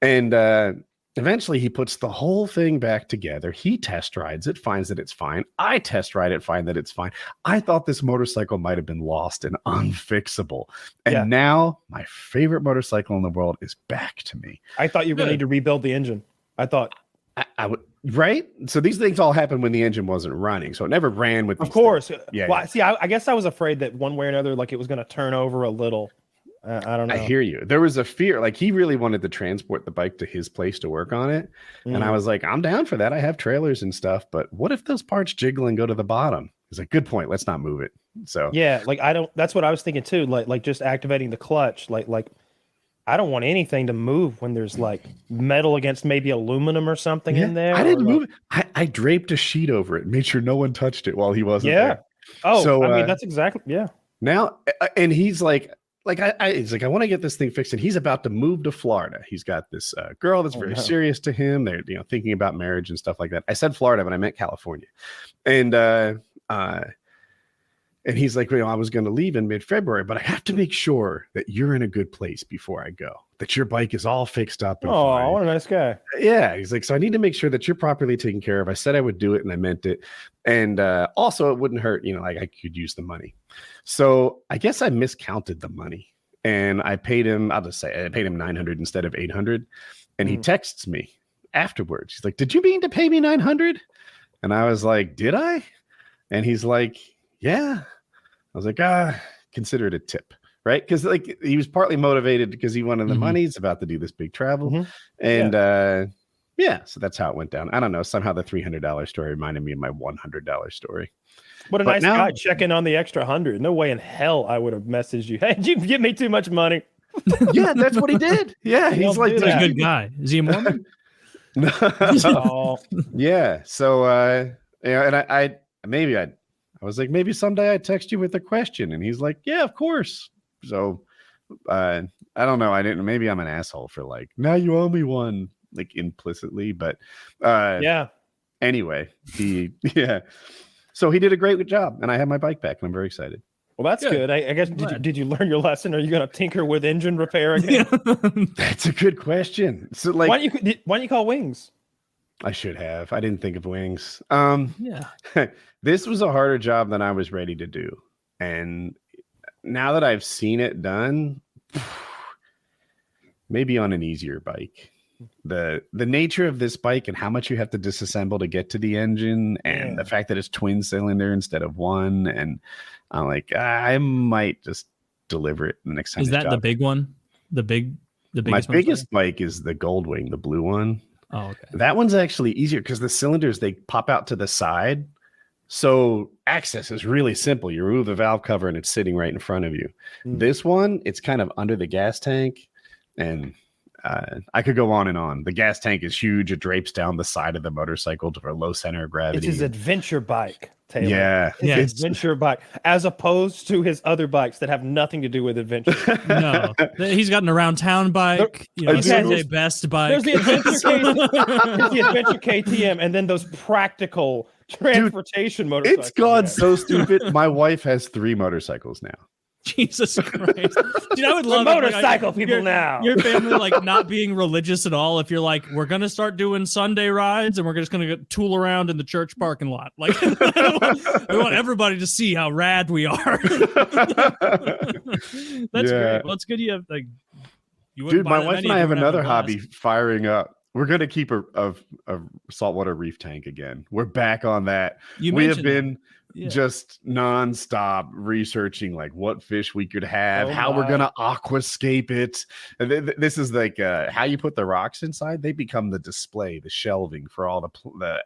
And eventually he puts the whole thing back together. He test rides it, finds that it's fine. I test ride it, find that it's fine. I thought this motorcycle might have been lost and unfixable. And now my favorite motorcycle in the world is back to me. I thought you were going to need to rebuild the engine. I thought I would, right? So these things all happened when the engine wasn't running. So it never ran with. Of course. Things. Yeah. Well, see, I guess I was afraid that one way or another, it was going to turn over a little. I don't know. I hear you. There was a fear, he really wanted to transport the bike to his place to work on it. And I was like, I'm down for that. I have trailers and stuff, but what if those parts jiggle and go to the bottom? He's like, good point. Let's not move it. So yeah, that's what I was thinking too. Like just activating the clutch, I don't want anything to move when there's metal against maybe aluminum or something in there. I didn't move it. I draped a sheet over it, made sure no one touched it while he wasn't there. Oh, so I mean, that's exactly, Now, and he's like, he's like, I want to get this thing fixed, and he's about to move to Florida. He's got this girl that's very serious to him. They're thinking about marriage and stuff like that. I said Florida, but I meant California. And he's like, I was going to leave in mid-February, but I have to make sure that you're in a good place before I go, that your bike is all fixed up. And fine. What a nice guy. Yeah. He's like, so I need to make sure that you're properly taken care of. I said I would do it, and I meant it. And also it wouldn't hurt, I could use the money. So I guess I miscounted the money, and I paid him, I'll just say I paid him 900 instead of 800. And he texts me afterwards. He's like, did you mean to pay me 900? And I was like, did I? And he's like, yeah. I was like, consider it a tip, right? Because he was partly motivated because he wanted the money. He's about to do this big travel. And so that's how it went down. I don't know. Somehow the $300 story reminded me of my $100 story. What a nice guy checking on the extra 100. No way in hell I would have messaged you. Hey, did you give me too much money? Yeah, that's what he did. Yeah, he's like, he's a good guy. Is he a Mormon? No. Yeah. So and I was like, maybe someday I text you with a question. And he's like, yeah, of course. So I don't know. Maybe I'm an asshole for now you owe me one, implicitly, but anyway, so he did a great job, and I have my bike back, and I'm very excited. Well, that's good. I guess, did you learn your lesson? Are you going to tinker with engine repair again? That's a good question. So why don't you call Wings? I should have. I didn't think of Wings. This was a harder job than I was ready to do. And now that I've seen it done, maybe on an easier bike. The nature of this bike and how much you have to disassemble to get to the engine, and the fact that it's twin cylinder instead of one. And I'm like, I might just deliver it the next time. Is that the big one? The biggest My biggest bike is the Goldwing, the blue one. Oh, okay. That one's actually easier because the cylinders, they pop out to the side. So access is really simple. You remove the valve cover and it's sitting right in front of you. This one, it's kind of under the gas tank, and I could go on and on. The gas tank is huge. It drapes down the side of the motorcycle for low center of gravity. It's his adventure bike, Taylor. Yeah. It's adventure bike, as opposed to his other bikes that have nothing to do with adventure. No. He's got an around town bike. Sunday best bike. There's the adventure KTM, and then those practical transportation motorcycles. It's gone so stupid. My wife has 3 motorcycles now. Jesus Christ. Dude, I would We're love it, motorcycle people your, now. Your family like not being religious at all. If you're like, we're gonna start doing Sunday rides and we're just gonna tool around in the church parking lot. Like we want everybody to see how rad we are. That's great. Well, it's good you have like dude, my wife and I have another hobby firing up. We're gonna keep a saltwater reef tank again. We're back on that. We have been just nonstop researching like what fish we could have, how we're gonna aquascape it. And this is like how you put the rocks inside. They become the display, the shelving for all the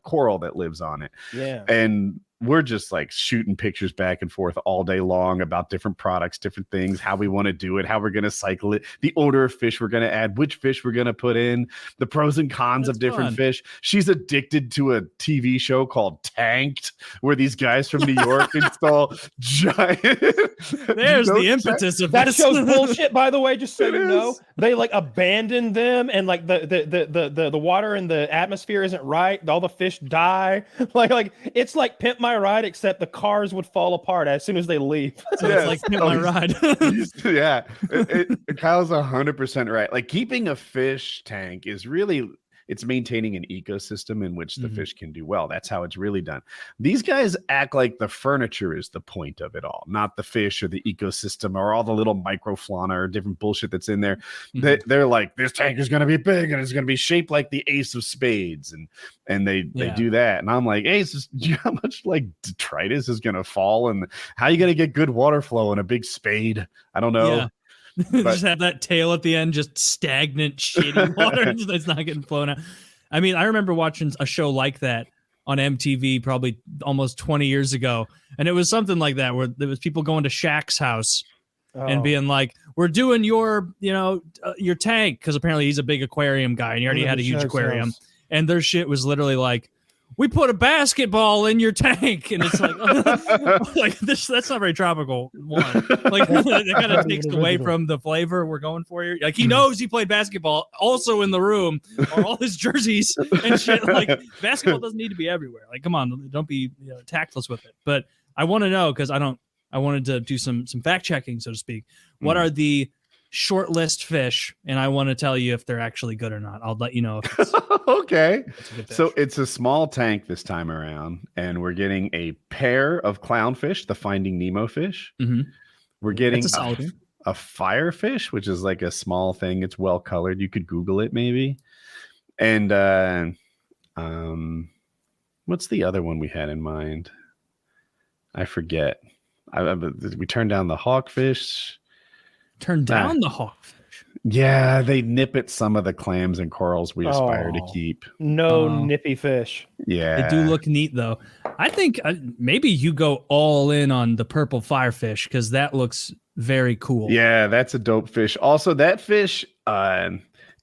coral that lives on it. Yeah, and we're just like shooting pictures back and forth all day long about different products, different things, how we want to do it, how we're going to cycle it, the order of fish we're going to add, which fish we're going to put in, the pros and cons of different fish. She's addicted to a TV show called Tanked, where these guys from New York install giant. There's the impetus of that show's bullshit, by the way, just so you know. They like abandoned them, and like the water in the atmosphere isn't right. All the fish die. Like it's like Pimp My Ride, except the cars would fall apart as soon as they leave. So it's like Pimp My Ride. Yeah, Kyle's 100% right. Like keeping a fish tank is really, it's maintaining an ecosystem in which the fish can do well. That's how it's really done. These guys act like the furniture is the point of it all, not the fish or the ecosystem or all the little microfauna or different bullshit that's in there. They're like, this tank is going to be big and it's going to be shaped like the ace of spades. And they do that. And I'm like, hey, do you know how much like detritus is going to fall? And how are you going to get good water flow in a big spade? I don't know. Yeah. Just have that tail at the end, just stagnant, shitty water that's not getting flown out. I mean, I remember watching a show like that on MTV probably almost 20 years ago. And it was something like that, where there was people going to Shaq's house and being like, we're doing your tank. Cause apparently he's a big aquarium guy and he already had a huge aquarium. House. And their shit was literally like, we put a basketball in your tank, and it's like, like this. That's not very tropical. One, like that kind of takes away from the flavor we're going for here. Like he knows he played basketball, also in the room, or all his jerseys and shit. Like basketball doesn't need to be everywhere. Like come on, don't be tactless with it. But I want to know because I wanted to do some fact checking, so to speak. What are the short list fish, and I want to tell you if they're actually good or not. I'll let you know if it's okay. So it's a small tank this time around, and we're getting a pair of clownfish, the Finding Nemo fish. We're getting a firefish, which is like a small thing. It's well colored. You could Google it maybe. And what's the other one we had in mind? I forget. We turned down the hawkfish. Turn down the hawkfish. Yeah, they nip at some of the clams and corals we aspire to keep. Nippy fish. Yeah, they do look neat though. I think maybe you go all in on the purple firefish because that looks very cool. Yeah, that's a dope fish. Also, that fish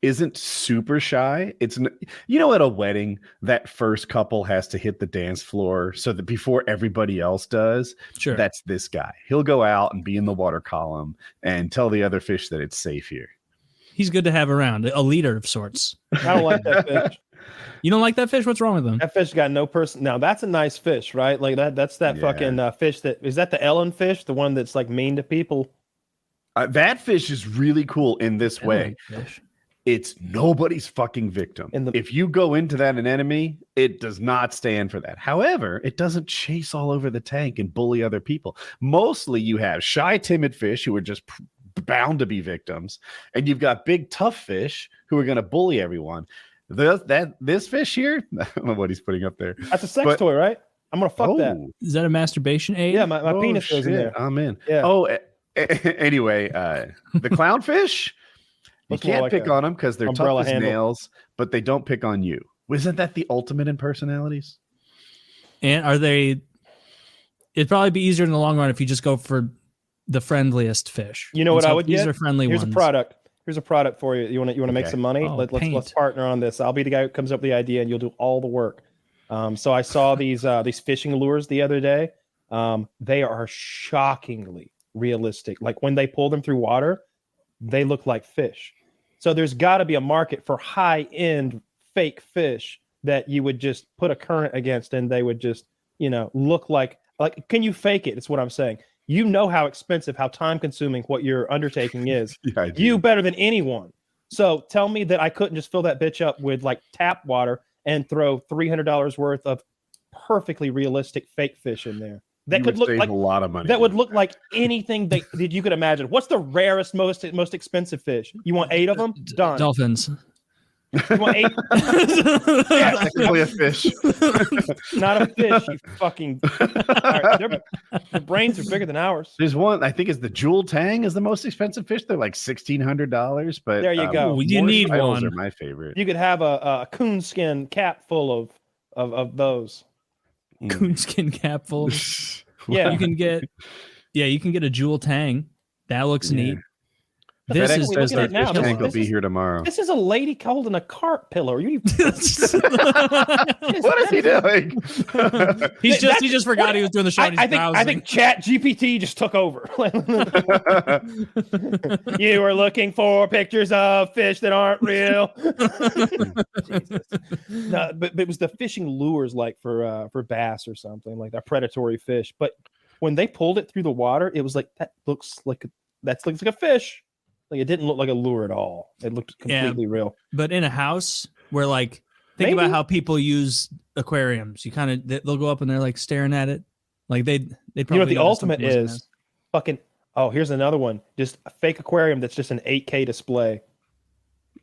isn't super shy. It's at a wedding, that first couple has to hit the dance floor so that before everybody else does. Sure, that's this guy. He'll go out and be in the water column and tell the other fish that it's safe here. He's good to have around, a leader of sorts. I don't like that fish. You don't like that fish? What's wrong with him? That fish got no person. Now that's a nice fish, right? Like that's that fucking fish. Is that the Ellen fish, the one that's like mean to people? That fish is really cool in this way. Fish. It's nobody's fucking victim. If you go into that an enemy, it does not stand for that. However, it doesn't chase all over the tank and bully other people. Mostly you have shy, timid fish who are just bound to be victims. And you've got big, tough fish who are going to bully everyone. This fish here, I don't know what he's putting up there. That's a sex toy, right? I'm going to fuck that. Is that a masturbation aid? Yeah, my penis goes in there. I'm in. Yeah. Anyway, the clownfish... You can't pick on them because they're tough as nails, but they don't pick on you. Isn't that the ultimate in personalities? And are they? It'd probably be easier in the long run if you just go for the friendliest fish. You know what I would get? These are friendly ones. Here's a product for you. You want to make some money? Let's partner on this. I'll be the guy who comes up with the idea, and you'll do all the work. So I saw these fishing lures the other day. They are shockingly realistic. Like when they pull them through water, they look like fish. So there's got to be a market for high-end fake fish that you would just put a current against and they would just, look like, can you fake it? It's what I'm saying. You know how expensive, how time consuming what your undertaking is. Yeah, I do. You better than anyone. So tell me that I couldn't just fill that bitch up with like tap water and throw $300 worth of perfectly realistic fake fish in there. That You could would look save like a lot of money. that would look like anything that you could imagine. What's the rarest, most expensive fish? You want 8 of them? Done. Dolphins. You want 8? Yeah, technically a fish. Not a fish, you fucking. All right, their brains are bigger than ours. There's one, I think, is the jewel tang is the most expensive fish. They're like $1,600. But There you go. You morse need squirrels one. are my favorite. You could have a coonskin cap full of those. Coonskin cap full. Yeah. You can get a jewel tang. That looks neat. This FedEx is we says looking at their now. fish This tank will is- be here tomorrow. This is a lady holding a cart pillow. You What is he doing? he just forgot he was doing the show. And he's I think ChatGPT just took over. You were looking for pictures of fish that aren't real. Jesus. No, but it was the fishing lures like for bass or something like that predatory fish. But when they pulled it through the water, it was like that looks like a fish. Like it didn't look like a lure at all. It looked completely real. But in a house where think Maybe. about how people use aquariums. You kind of they'll go up and they're like staring at it. Like they'd probably You know what the notice ultimate something wasn't is? Fucking. Oh, here's another one. Just a fake aquarium that's just an 8K display.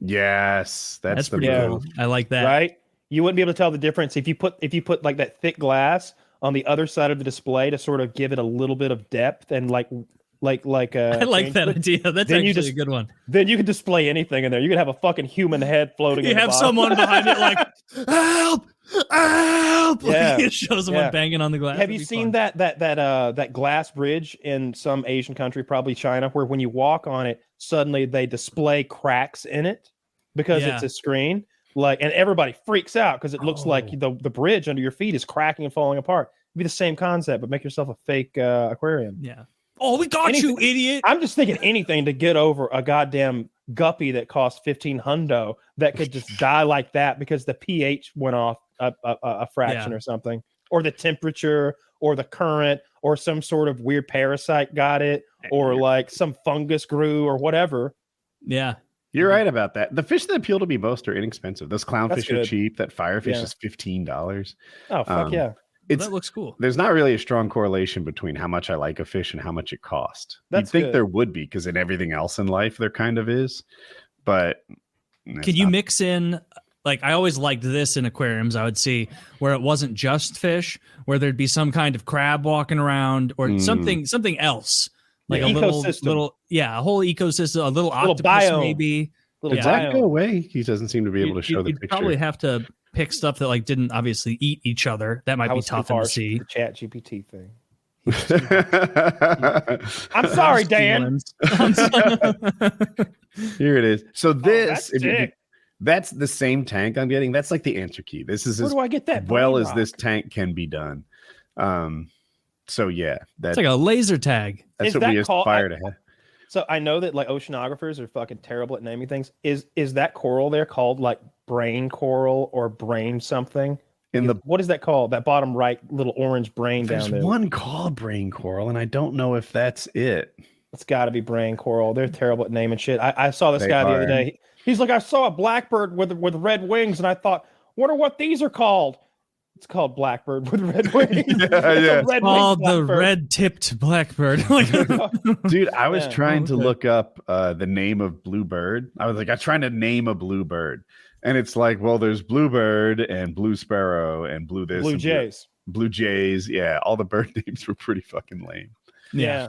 Yes, That's the pretty move. cool. I like that. Right? You wouldn't be able to tell the difference if you put like that thick glass on the other side of the display to sort of give it a little bit of depth and like I like that idea. That's Then you actually just- a good one. then you could display anything in there. You could have a fucking human head floating. You in the have bottom. someone behind it like, help! Yeah. Like, it shows someone Yeah. banging on the glass. Have you seen that glass bridge in some Asian country, probably China, where when you walk on it, suddenly they display cracks in it because Yeah. it's a screen? Like, and everybody freaks out because it looks like the bridge under your feet is cracking and falling apart. It'd be the same concept, but make yourself a fake aquarium. Yeah. Oh, we got you, Anything- idiot. I'm just thinking anything to get over a goddamn guppy that costs 15 hundo that could just die like that because the pH went off a fraction or something, or the temperature, or the current, or some sort of weird parasite got it, or like some fungus grew, or whatever. Yeah. You're right about that. The fish that appeal to me most are inexpensive. Those clownfish That's are good. cheap. That firefish Yeah. is $15. Oh fuck yeah! That looks cool. There's not really a strong correlation between how much I like a fish and how much it costs. That's You'd think good. there would be, because in everything else in life there kind of is. But Can you mix in, like, I always liked this in aquariums, I would see, where it wasn't just fish, where there'd be some kind of crab walking around or something else. Like The a ecosystem. a whole ecosystem, a little octopus biome. maybe. Little Did that biome. go away? He doesn't seem to be able to show the You'd picture. probably have to pick stuff that like didn't obviously eat each other. That might I be was too tough in the harsh sea. for the ChatGPT thing. I'm sorry, Dan. Here it is. So this, that's if you- sick. that's the same tank I'm getting. That's like the answer key. This is Where as do I get that? well brain as rock? this tank can be done. So yeah, It's like a laser tag. that's Is what that we called- aspire to have. So I know that like oceanographers are fucking terrible at naming things. Is that coral there called like brain coral or brain something? What is that called? That bottom right little orange brain There's down there. one called brain coral, and I don't know if that's it. It's got to be brain coral. They're terrible at naming shit. I saw this They guy the other are. day. He's like, I saw a blackbird with red wings, and I thought, wonder what these are called. It's called blackbird with red wings. It's a yeah. red-winged Called the blackbird. red-tipped blackbird. Like, Dude, I was Yeah. trying to Okay. look up the name of bluebird. I was like, I'm trying to name a bluebird. And it's like, well, there's bluebird and blue sparrow and blue this. Blue and jays. Blue jays. Yeah, all the bird names were pretty fucking lame. Yeah.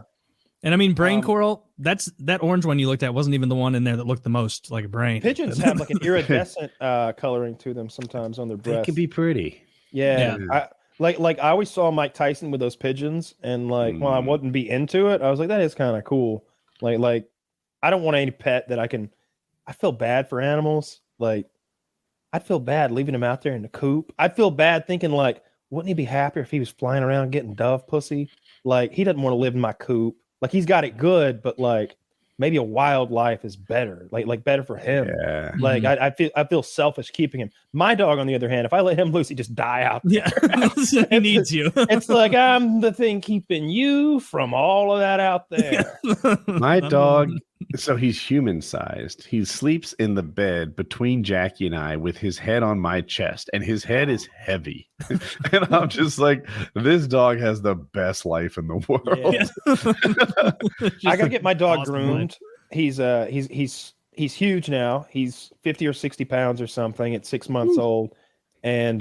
And I mean, brain Um, coral, that orange one you looked at wasn't even the one in there that looked the most like a brain. Pigeons have like an iridescent coloring to them sometimes on their They breasts. can be pretty. Yeah. Yeah. Like I always saw Mike Tyson with those pigeons, and like while I wouldn't be into it, I was like, that is kind of cool. Like I don't want any pet that I feel bad for animals. Like I'd feel bad leaving him out there in the coop. I'd feel bad thinking like, wouldn't he be happier if he was flying around getting dove pussy? Like he doesn't want to live in my coop. Like he's got it good, but like maybe a wild life is better, like better for him. Yeah. Like I feel selfish keeping him. My dog, on the other hand, if I let him loose, he just die out there. Yeah, he needs you. It's like I'm the thing keeping you from all of that out there. My dog, so he's human sized. He sleeps in the bed between Jackie and I with his head on my chest, and his head is heavy. And I'm just like, this dog has the best life in the world. Yeah. I gotta get my dog awesome groomed. He's huge now. He's 50 or 60 pounds or something at 6 months old, and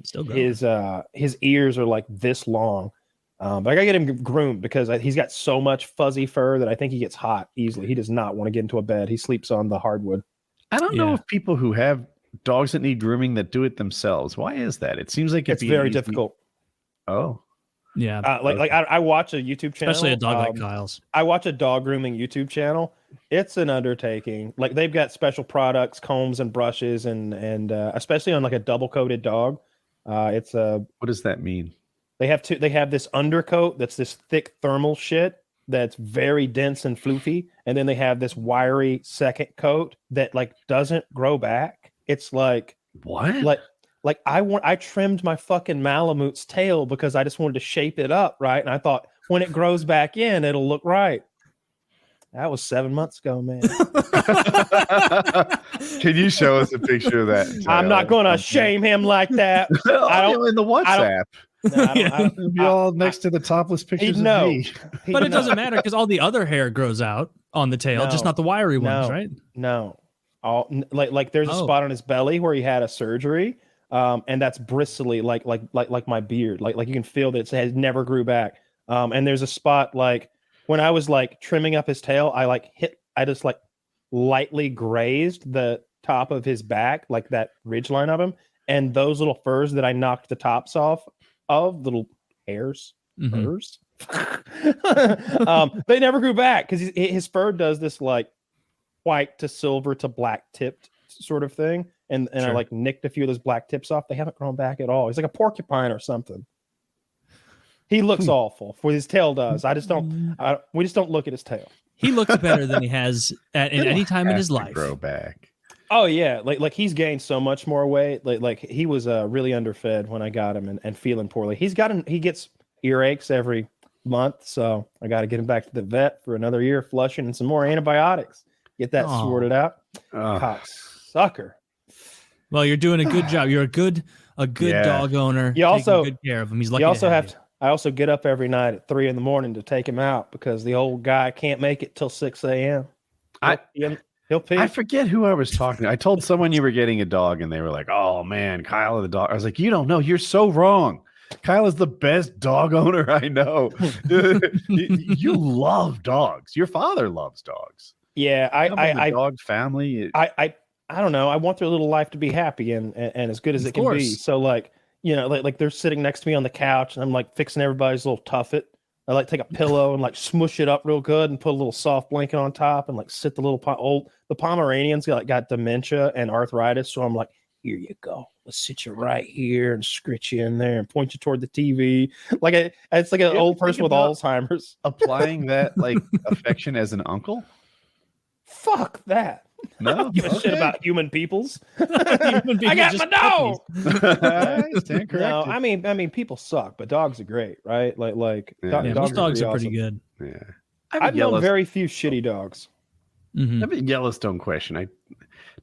Still growing. his ears are like this long. But I gotta get him groomed because he's got so much fuzzy fur that I think he gets hot easily. He does not want to get into a bed. He sleeps on the hardwood. I don't know if people who have dogs that need grooming that do it themselves. Why is that? It seems like It's very difficult. Oh, Yeah. I watch a YouTube channel, Especially a dog like Kyle's. I watch a dog grooming YouTube channel. It's an undertaking. Like they've got special products, combs and brushes, and especially on like a double coated dog. It's a what does that mean? They have this undercoat that's this thick thermal shit that's very dense and floofy, and then they have this wiry second coat that like doesn't grow back. It's like What? I trimmed my fucking Malamut's tail because I just wanted to shape it up, right? And I thought when it grows back in, it'll look right. That was 7 months ago, man. Can you show us a picture of that? I'm not going to shame him like that. I don't in the WhatsApp. I don't, Be all next to the topless pictures of me. But it doesn't matter because all the other hair grows out on the tail, just not the wiry ones, right? No. Like there's a spot on his belly where he had a surgery. And that's bristly, like my beard. Like you can feel that it has never grew back. And there's a spot like when I was like trimming up his tail, I just lightly grazed the top of his back, like that ridgeline of him, and those little furs that I knocked the tops off of, little hairs, furs. They never grew back because his fur does this like white to silver to black tipped sort of thing. And sure. I like nicked a few of those black tips off. They haven't grown back at all. He's like a porcupine or something. He looks awful. For his tail does. We just don't look at his tail. He looks better than he has at any time in his life. Grow back. Oh yeah, like he's gained so much more weight. Like he was really underfed when I got him and feeling poorly. He gets earaches every month, so I got to get him back to the vet for another year flushing and some more antibiotics. Get that sorted out. Cocksucker. Well, you're doing a good job. You're a good dog owner. You also taking good care of him. He's lucky. I also get up every night at 3 a.m. to take him out because the old guy can't make it till 6 a.m. He'll pee. I forget who I was talking to. I told someone you were getting a dog, and they were like, "Oh man, Kyle the dog." I was like, "You don't know. You're so wrong. Kyle is the best dog owner I know. You love dogs. Your father loves dogs. Yeah, I dog family. I don't know. I want their little life to be happy and as good as it can be. So like, you know, like they're sitting next to me on the couch and I'm like fixing everybody's little tuffet. I like take a pillow and like smush it up real good and put a little soft blanket on top and like sit the little the Pomeranians got dementia and arthritis. So I'm like, here you go. Let's sit you right here and scritch you in there and point you toward the TV. Like it's like an old person with Alzheimer's. Applying that like affection as an uncle. Fuck that. No, I don't give a shit about human peoples. I got my dog. No, I mean, people suck, but dogs are great, right? Most dogs are pretty good. Yeah, I've known very few shitty dogs. I have a Yellowstone question.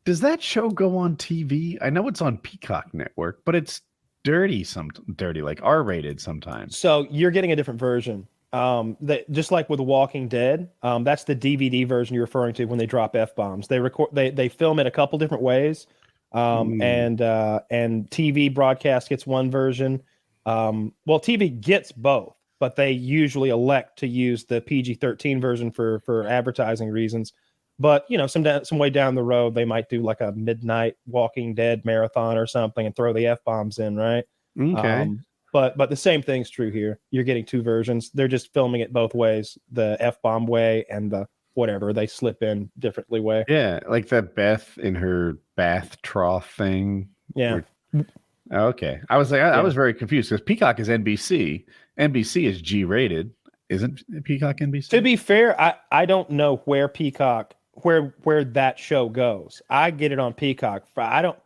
Does that show go on TV? I know it's on Peacock Network, but it's dirty, like R-rated sometimes. So you're getting a different version. That just like with The Walking Dead, that's the DVD version you're referring to when they drop F-bombs. They film it a couple different ways. And TV broadcast gets one version. Well, TV gets both, but they usually elect to use the PG-13 version for advertising reasons. But you know, some way down the road, they might do like a midnight Walking Dead marathon or something and throw the F-bombs in, right? Okay. But the same thing's true here. You're getting two versions. They're just filming it both ways, the F-bomb way and the whatever they slip in differently way. Yeah, like that Beth in her bath trough thing. Yeah. Okay. I was like, I was very confused because Peacock is NBC. NBC is G-rated. Isn't Peacock NBC? To be fair, I don't know where Peacock where that show goes. I get it on Peacock. I don't,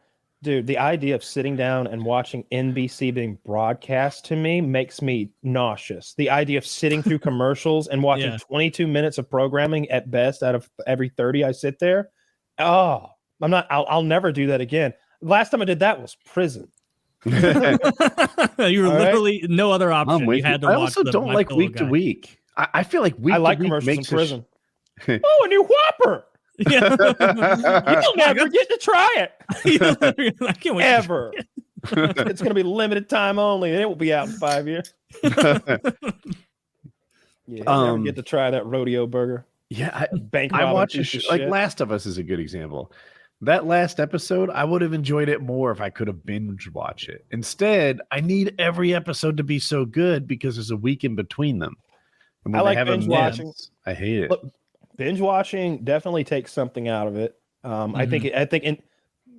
dude. The idea of sitting down and watching NBC being broadcast to me makes me nauseous. The idea of sitting through commercials and watching 22 minutes of programming at best out of every 30 I sit there. Oh, I'm not. I'll never do that again. Last time I did that was prison. You were literally no other option. You had to watch. I also don't like week to week. I feel like week I like to week commercials makes in prison. Oh, a new Whopper! Yeah. You'll never get to try it. I can't wait ever. It's going to be limited time only, and it will be out in 5 years. Yeah, never get to try that rodeo burger. Yeah, Bank I watch like shit. Last of Us is a good example. That last episode, I would have enjoyed it more if I could have binge watched it. Instead, I need every episode to be so good because there's a week in between them. And I like binge watching. I hate it. Look, binge watching definitely takes something out of it. I think,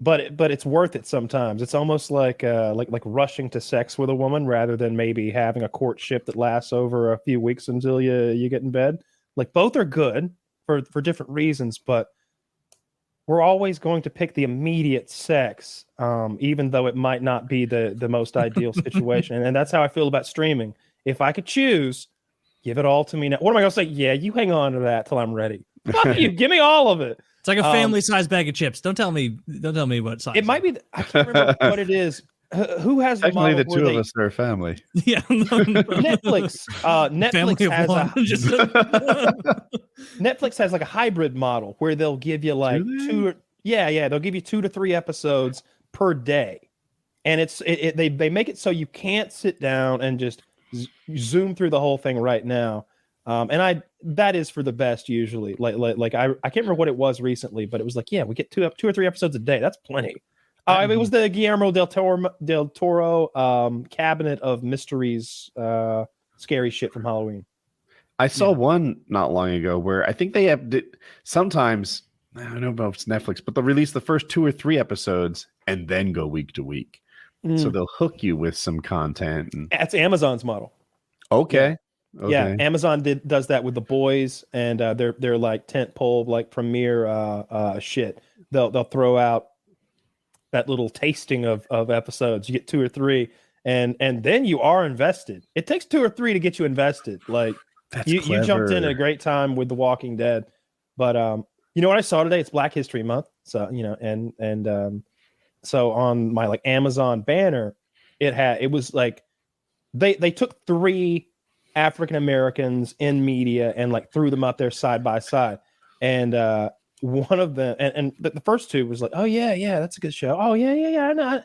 but it's worth it sometimes. It's almost like rushing to sex with a woman rather than maybe having a courtship that lasts over a few weeks until you get in bed. Like both are good for different reasons, but we're always going to pick the immediate sex, even though it might not be the most ideal situation. And that's how I feel about streaming. If I could choose, give it all to me now. What am I going to say? Yeah, you hang on to that till I'm ready. Fuck you. Give me all of it. It's like a family-sized bag of chips. Don't tell me what size. It might be. I can't remember what it is. Who has the model the two of us are a family. Yeah. Netflix. Netflix has Netflix has like a hybrid model where they'll give you like they'll give you 2 to 3 episodes per day, and they make it so you can't sit down and just zoom through the whole thing right now. And that is for the best usually. Like I can't remember what it was recently, but it was like, yeah, we get 2 or 3 episodes a day. That's plenty. It was the Guillermo del Toro Cabinet of Mysteries, scary shit from Halloween. I saw one not long ago where I think they have sometimes, I don't know about it's Netflix, but they'll release the first 2 or 3 episodes and then go week to week. So they'll hook you with some content. That's Amazon's model. Okay. Yeah, Amazon does that with The Boys, and they're like tentpole, like premiere shit. They'll throw out that little tasting of episodes. You get 2 or 3, and then you are invested. It takes 2 or 3 to get you invested. Like you jumped in at a great time with The Walking Dead, but you know what I saw today? It's Black History Month, so so on my like Amazon banner, it was like they took 3 African Americans in media and like threw them up there side by side, and one of them and the first 2 was like, oh yeah, that's a good show. Oh yeah, I know.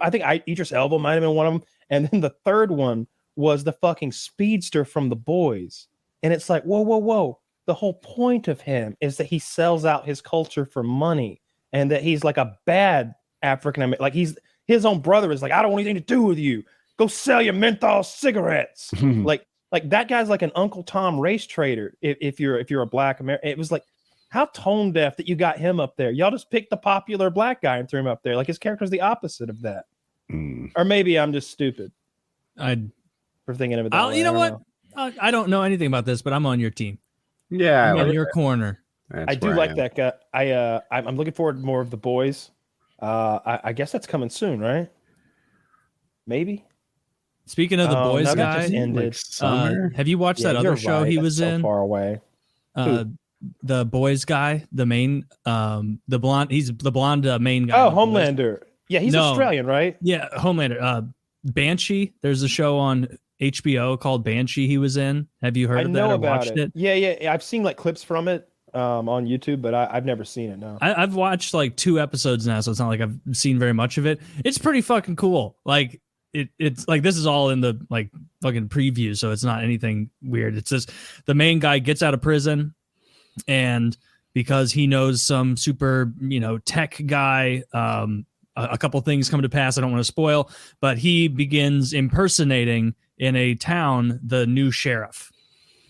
I think Idris Elba might have been one of them, and then the third one was the fucking speedster from The Boys, and it's like, whoa. The whole point of him is that he sells out his culture for money, and that he's like a bad African American. Like his own brother is like, I don't want anything to do with you. Go sell your menthol cigarettes. Like that guy's like an Uncle Tom race trader. If you're a Black American, it was like, how tone deaf that you got him up there. Y'all just picked the popular Black guy and threw him up there. Like his character's the opposite of that. Or maybe I'm just stupid. For thinking of it that way. You know what? I don't know anything about this, but I'm on your team. Yeah, I'm in your corner. I do like that guy. I'm looking forward to more of The Boys. I guess that's coming soon, right? Maybe. Speaking of The Boys guy, have you watched that other show he was in? Far away. The Boys guy, the main, the blonde. He's the blonde main guy. Oh, Homelander. Yeah, he's Australian, right? Yeah, Homelander. Banshee. There's a show on HBO called Banshee. He was in. Have you heard of that or watched it? Yeah. I've seen like clips from it on YouTube, but I've never seen it. No, I've watched like 2 episodes now, so it's not like I've seen very much of it. It's pretty fucking cool. Like it's like this is all in the like fucking preview, so it's not anything weird. It's just the main guy gets out of prison, and because he knows some super tech guy, a couple things come to pass. I don't want to spoil, but he begins impersonating in a town the new sheriff,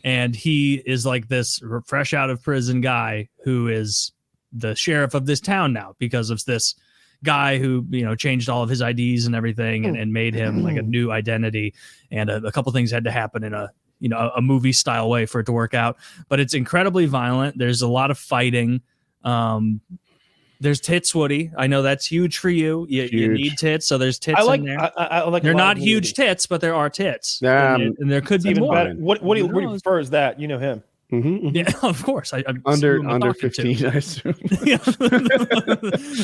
and he is like this fresh out of prison guy who is the sheriff of this town now because of this guy who changed all of his IDs and everything and made him like a new identity, and a couple things had to happen in a a movie style way for it to work out. But it's incredibly violent. There's a lot of fighting. There's tits, Woody. I know that's huge for you. You need tits, so there's tits in there. I like. They're not huge tits, but there are tits, and there could be even more. better. What do you prefers that? You know him. Yeah, of course. I'm under 15, I assume.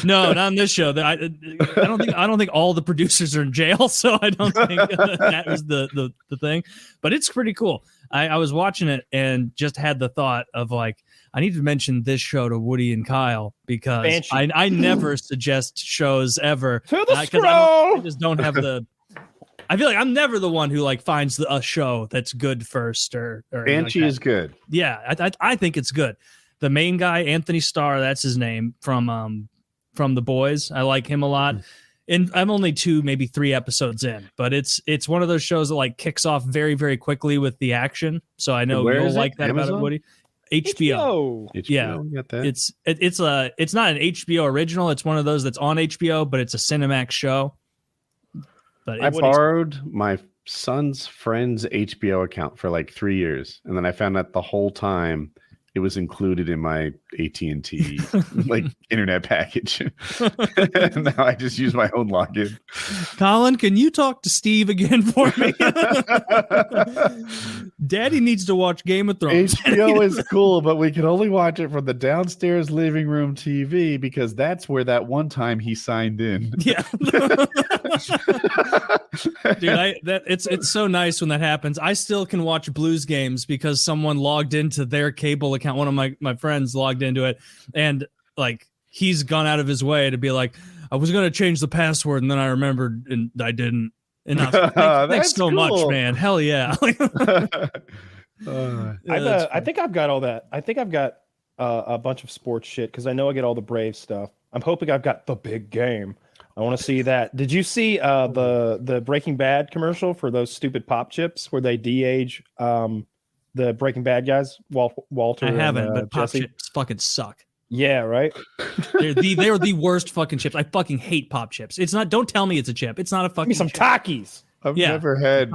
No, not on this show. I don't think all the producers are in jail, so I don't think that was the thing. But it's pretty cool. I was watching it and just had the thought of like, I need to mention this show to Woody and Kyle because I never suggest shows ever. To the scroll. I just don't have the. I feel like I'm never the one who like finds a show that's good first or Banshee like is good. Yeah, I think it's good. The main guy, Anthony Starr, that's his name from The Boys. I like him a lot. And I'm only 2, maybe 3 episodes in, but it's one of those shows that like kicks off very, very quickly with the action. So I know you'll like that Amazon? about it, Woody. HBO. Yeah, got that. It's not an HBO original. It's one of those that's on HBO, but it's a Cinemax show. But I borrowed my son's friend's HBO account for like 3 years, and then I found out the whole time it was included in my AT&T like internet package. And now I just use my own login. Colin, can you talk to Steve again for me? Daddy needs to watch Game of Thrones. HBO is cool, but we can only watch it from the downstairs living room TV because that's where that one time he signed in. Yeah. Dude, it's so nice when that happens. I still can watch Blues games because someone logged into their cable account. One of my friends logged into it, and like he's gone out of his way to be like, I was gonna change the password, and then I remembered and I didn't. And I was like, thanks so much, man. Hell yeah. I think I've got all that. I think I've got a bunch of sports shit because I know I get all the Brave stuff. I'm hoping I've got the big game. I want to see that. Did you see the Breaking Bad commercial for those stupid pop chips where they de-age the Breaking Bad guys? Walter. I haven't, but pop Jesse? chips fucking suck. Yeah, right. They're the worst fucking chips. I fucking hate pop chips. It's not. Don't tell me it's a chip. It's not a fucking. Give me some chip. Takis. I've never had.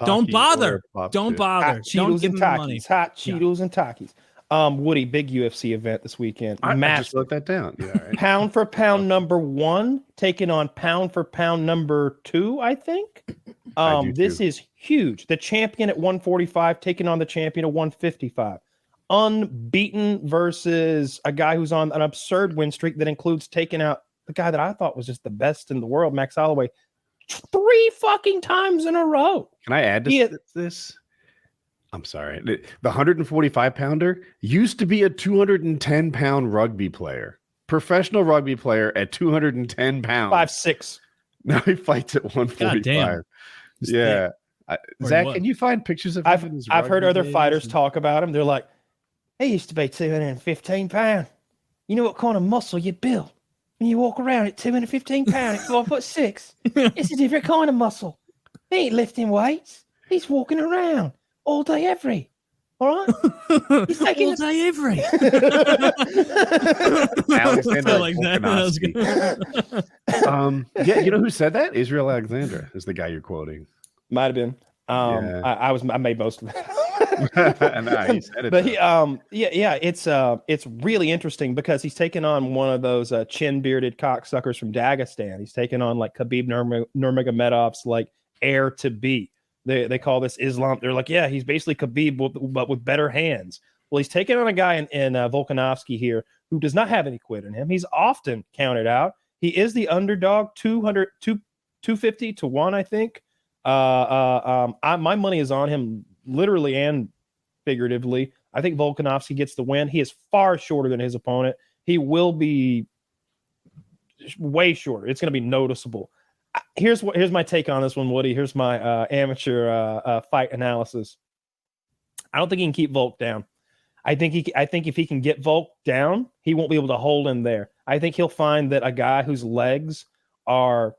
Don't bother. Don't bother. Hot Cheetos Don't give and me money. Takis. Hot Cheetos and Takis. Woody, big UFC event this weekend. I just wrote that down. Yeah, right. Pound for pound number 1 taking on pound for pound number 2, I think. This is huge. The champion at 145 taking on the champion at 155. Unbeaten versus a guy who's on an absurd win streak that includes taking out the guy that I thought was just the best in the world, Max Holloway, 3 fucking times in a row. Can I add to this? I'm sorry. The 145 pounder used to be a 210 pound rugby player, professional rugby player at 210 pounds. 5'6". Now he fights at 145. Yeah. Zach, can you find pictures of him? I've heard other fighters talk about him. They're like, he used to be 215 pounds. You know what kind of muscle you build when you walk around at 215 pounds at 5'6". It's a different kind of muscle. He ain't lifting weights. He's walking around all day every. All right? He's taking all day every. Alexander like that. Yeah, you know who said that? Israel Alexandra is the guy you're quoting. Might have been. I made most of it. Nah, he said it. But it's really interesting because he's taking on one of those chin-bearded cocksuckers from Dagestan. He's taking on like Khabib Nurmagomedov's like heir to be. They call this Islam. They're like, yeah, he's basically Khabib, but with better hands. Well, he's taking on a guy in Volkanovski here who does not have any quit in him. He's often counted out. He is the underdog, 250 to 1, I think. My money is on him, literally and figuratively. I think Volkanovski gets the win. He is far shorter than his opponent. He will be way shorter. It's going to be noticeable. Here's my take on this one, Woody. Here's my amateur fight analysis. I don't think he can keep Volk down. I think if he can get Volk down, he won't be able to hold him there. I think he'll find that a guy whose legs are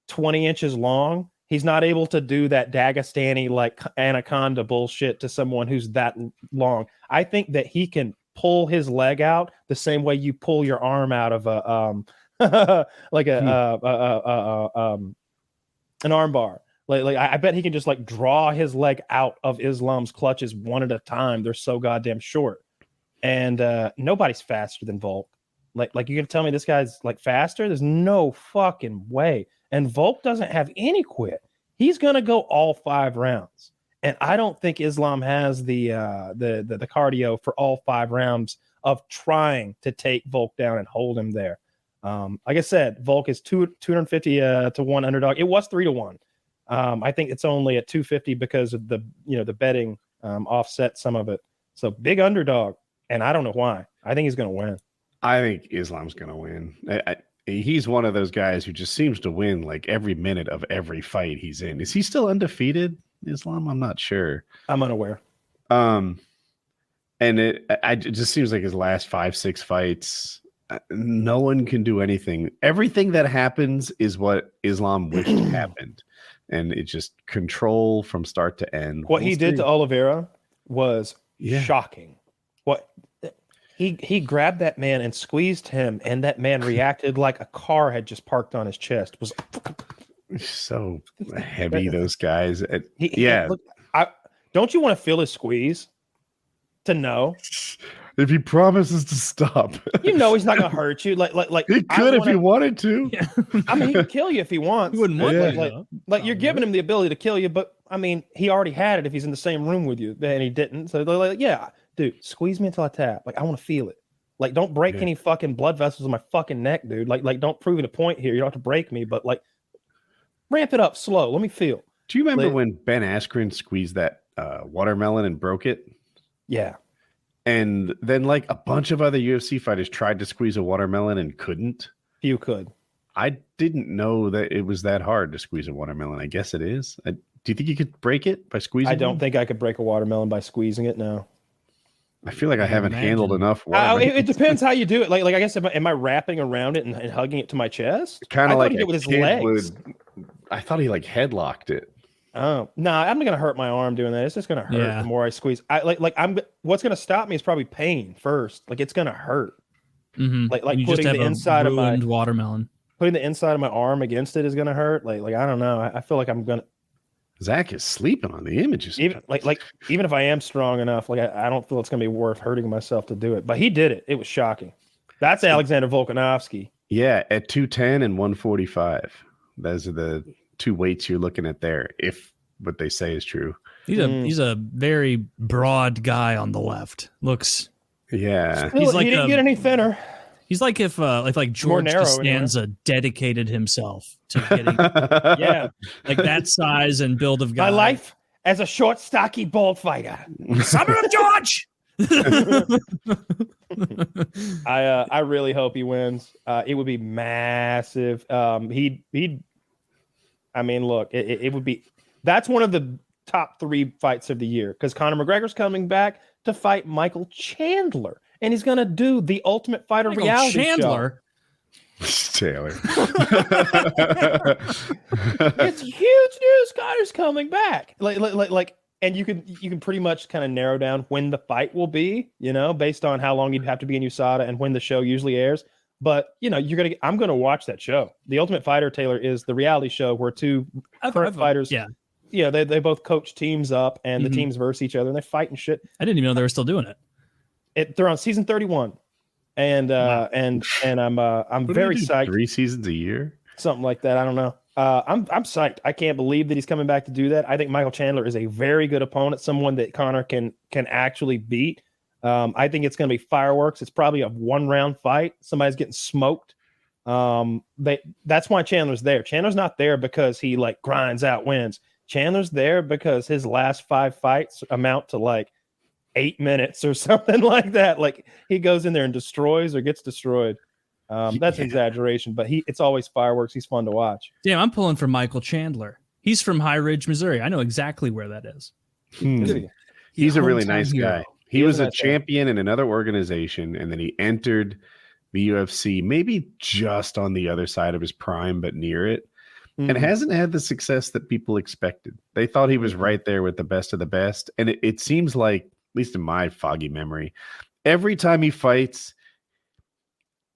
20 inches long, he's not able to do that Dagestani like anaconda bullshit to someone who's that long. I think that he can pull his leg out the same way you pull your arm out of a like an arm bar. I bet he can just like draw his leg out of Islam's clutches one at a time. They're so goddamn short, and nobody's faster than Volk. Like you're gonna tell me this guy's like faster? There's no fucking way. And Volk doesn't have any quit. He's gonna go all 5 rounds, and I don't think Islam has the cardio for all 5 rounds of trying to take Volk down and hold him there. Like I said, Volk is 250 to 1 underdog. It was 3 to 1. I think it's only at 250 because of the betting offset some of it. So big underdog, and I don't know why. I think he's going to win. I think Islam's going to win. He's one of those guys who just seems to win like every minute of every fight he's in. Is he still undefeated, Islam? I'm not sure. I'm unaware. And it just seems like his last 5-6 fights, no one can do anything. Everything that happens is what Islam wished happened. And it just control from start to end. What he did to Oliveira was shocking. What he grabbed that man and squeezed him, and that man reacted like a car had just parked on his chest. It was so heavy, those guys. Look, don't you want to feel his squeeze to know? If he promises to stop, he's not going to hurt you. Like he could if he wanted to. Yeah. I mean, he can kill you if he wants. He wouldn't want like you're giving him the ability to kill you, but I mean, he already had it if he's in the same room with you, and he didn't. So they're like, yeah, dude, squeeze me until I tap. Like I want to feel it. Like don't break any fucking blood vessels in my fucking neck, dude. Like don't prove it a point here. You don't have to break me, but like ramp it up slow. Let me feel. Do you remember when Ben Askren squeezed that watermelon and broke it? Yeah. And then like a bunch of other UFC fighters tried to squeeze a watermelon and couldn't. You could. I didn't know that it was that hard to squeeze a watermelon. I guess it is. Do you think you could break it by squeezing? I don't think I could break a watermelon by squeezing it. No. I feel like I haven't handled enough. It depends how you do it. Like I guess, am I wrapping around it and hugging it to my chest? Kind of like it with his legs. I thought he like headlocked it. Oh no, I'm not gonna hurt my arm doing that. It's just gonna hurt the more I squeeze. What's gonna stop me is probably pain first. Like it's gonna hurt. Mm-hmm. Like you putting just have the inside of my watermelon. Putting the inside of my arm against it is gonna hurt. Like I don't know. I feel like I'm gonna. Zach is sleeping on the images. Even if I am strong enough, like I don't feel it's gonna be worth hurting myself to do it. But he did it. It was shocking. That's Alexander Volkanovski. Yeah, at 210 and 145. Those are the 2 weights you're looking at there, if what they say is true. He's a very broad guy on the left. Looks he didn't get any thinner. He's like if George Costanza dedicated himself to getting like that size and build of guy. My life as a short, stocky, bald fighter. Summon of George. I really hope he wins. It would be massive. I mean, look, it would be. That's one of the top 3 fights of the year because Conor McGregor's coming back to fight Michael Chandler, and he's gonna do the Ultimate Fighter reality show. Taylor. It's huge news. Conor's coming back. Like, and you can pretty much kind of narrow down when the fight will be, based on how long you'd have to be in USADA and when the show usually airs. But I'm gonna watch that show. The Ultimate Fighter, Taylor, is the reality show where 2 current fighters. Yeah, they both coach teams up, and the teams verse each other, and they fight and shit. I didn't even know they were still doing it. They're on season 31, and I'm very psyched. 3 seasons a year, something like that. I don't know. I'm psyched. I can't believe that he's coming back to do that. I think Michael Chandler is a very good opponent, someone that Conor can actually beat. I think it's going to be fireworks. It's probably a 1-round fight. Somebody's getting smoked. That's why Chandler's there. Chandler's not there because he like grinds out wins. Chandler's there because his last 5 fights amount to like 8 minutes or something like that. Like he goes in there and destroys or gets destroyed. That's an exaggeration, but it's always fireworks. He's fun to watch. Damn, I'm pulling for Michael Chandler. He's from High Ridge, Missouri. I know exactly where that is. He's a really nice guy. He was a champion in another organization, and then he entered the UFC, maybe just on the other side of his prime, but near it, and hasn't had the success that people expected. They thought he was right there with the best of the best. And it seems like, at least in my foggy memory, every time he fights,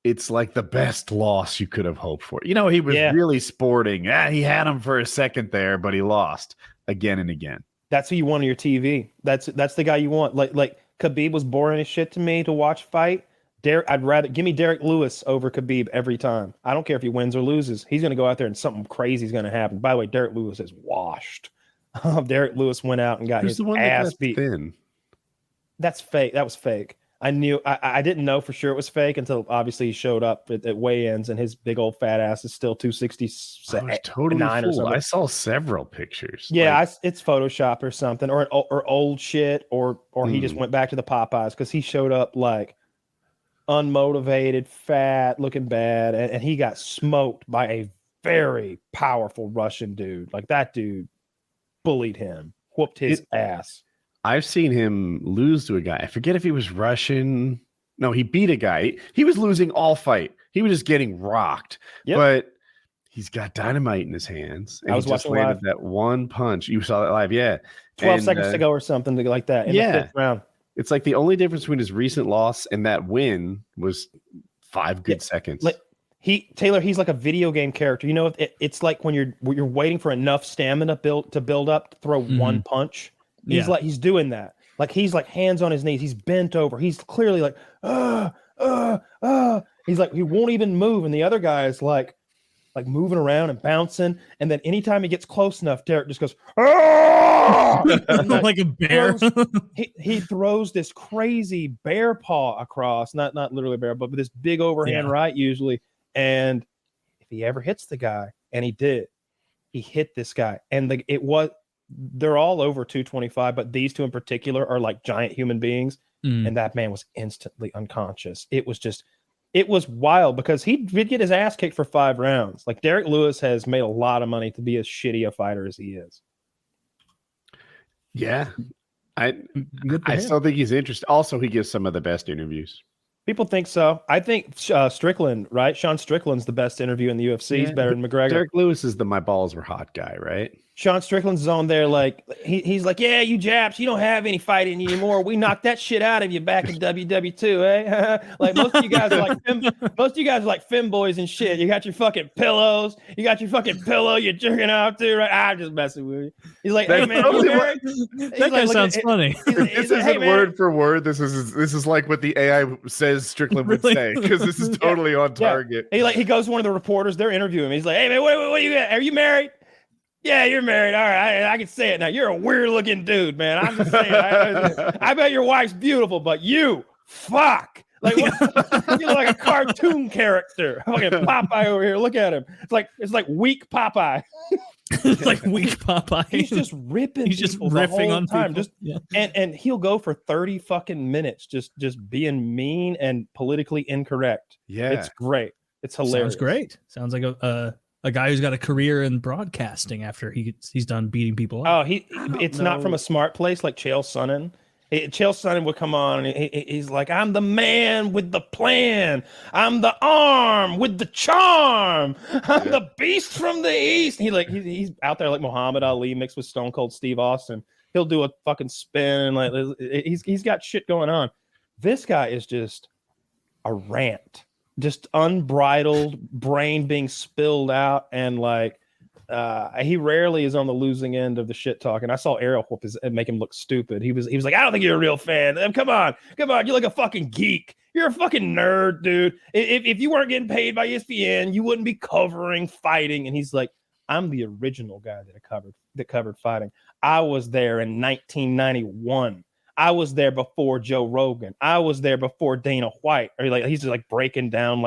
it's like the best loss you could have hoped for. You know, he was really sporting. He had him for a second there, but he lost again and again. That's who you want on your TV. That's the guy you want. Like Khabib was boring as shit to me to watch fight. I'd rather give me Derek Lewis over Khabib every time. I don't care if he wins or loses. He's going to go out there and something crazy is going to happen. By the way, Derek Lewis is washed. Derek Lewis went out and got his ass beat. Thin? That's fake. That was fake. I knew. I didn't know for sure it was fake until obviously he showed up at weigh-ins, and his big old fat ass is still 267. I was totally fooled. I saw several pictures. Yeah, it's Photoshop or something, or old shit, or he just went back to the Popeyes because he showed up like unmotivated, fat, looking bad, and he got smoked by a very powerful Russian dude. Like that dude bullied him, whooped his ass. I've seen him lose to a guy. I forget if he was Russian. No, he beat a guy. He was losing all fight. He was just getting rocked. Yep. But he's got dynamite in his hands. And I was he just watching landed that one punch. You saw that live, 12 seconds to go or something like that in the fifth round. It's like the only difference between his recent loss and that win was 5 good seconds. Like Taylor, he's like a video game character. You know, it's like when you're waiting for enough stamina to build up to throw one punch. He's doing that. Like he's like hands on his knees. He's bent over. He's clearly like, He's like, he won't even move. And the other guy is like moving around and bouncing. And then anytime he gets close enough, Derek just goes, like a bear. He throws this crazy bear paw across, not literally bear, but this big overhand right usually. And if he ever hits the guy, and he hit this guy. And they're all over 225, but these two in particular are like giant human beings. And that man was instantly unconscious. It was wild because he did get his ass kicked for 5 rounds. Like Derek Lewis has made a lot of money to be as shitty a fighter as he is. Yeah. I still think he's interesting. Also, he gives some of the best interviews. People think so. I think Strickland, right? Sean Strickland's the best interview in the UFC. He's better than McGregor. Derek Lewis is the my balls were hot guy, right? Sean Strickland's on there like he's like, yeah, you Japs, you don't have any fighting anymore. We knocked that shit out of you back in WW2, eh? Like most of you guys are like femboys and shit. You got your fucking pillows, you're jerking off to, right? I'm just messing with you. He's like, hey man, that guy sounds funny. This isn't word for word. This is like what the AI says Strickland would say, because this is totally on target. He goes to one of the reporters, they're interviewing him. He's like, hey man, what you got? Are you married? Yeah, you're married. All right, I can say it now. You're a weird-looking dude, man. I'm just saying. I bet your wife's beautiful, but you, fuck. Like you're like a cartoon character. Fucking Popeye over here. Look at him. It's like weak Popeye. It's like weak Popeye. He's just ripping. He's just riffing on time. And he'll go for 30 fucking minutes just being mean and politically incorrect. Yeah, it's great. It's hilarious. Sounds great. Sounds like a guy who's got a career in broadcasting after he's done beating people up. It's not from a smart place like Chael Sonnen. Chael Sonnen would come on and he's like, I'm the man with the plan. I'm the arm with the charm. I'm the beast from the east. He's out there like Muhammad Ali mixed with Stone Cold Steve Austin. He'll do a fucking spin. Like he's got shit going on. This guy is just a rant. Just unbridled brain being spilled out, and like he rarely is on the losing end of the shit talk. And I saw Ariel whoop and make him look stupid. He was like, I don't think you're a real fan. Come on, you're like a fucking geek. You're a fucking nerd, dude. If you weren't getting paid by ESPN, you wouldn't be covering fighting. And he's like, I'm the original guy that covered fighting. I was there in 1991. I was there before Joe Rogan. I was there before Dana White. Or he's just like breaking down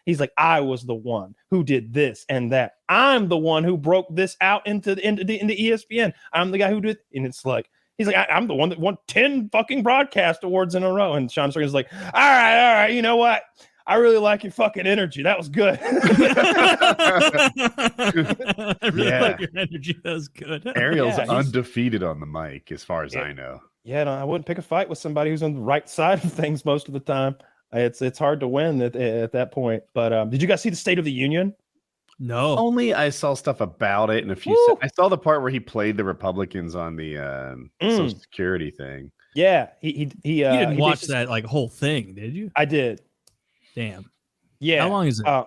he's like, I was the one who did this and that. I'm the one who broke this out into ESPN. I'm the guy who did, and it's like, he's like, I'm the one that won 10 fucking broadcast awards in a row. And Sean Strickland's like, all right, you know what? I really like your fucking energy. That was good. I really like your energy. That was good. Ariel's undefeated on the mic, as far as I know. Yeah, no, I wouldn't pick a fight with somebody who's on the right side of things most of the time. It's hard to win at that point. But did you guys see the State of the Union? No. Only I saw stuff about it in a few. I saw the part where he played the Republicans on the Social Security thing. Yeah, he didn't watch that like whole thing, did you? I did. Damn. Yeah. How long is it?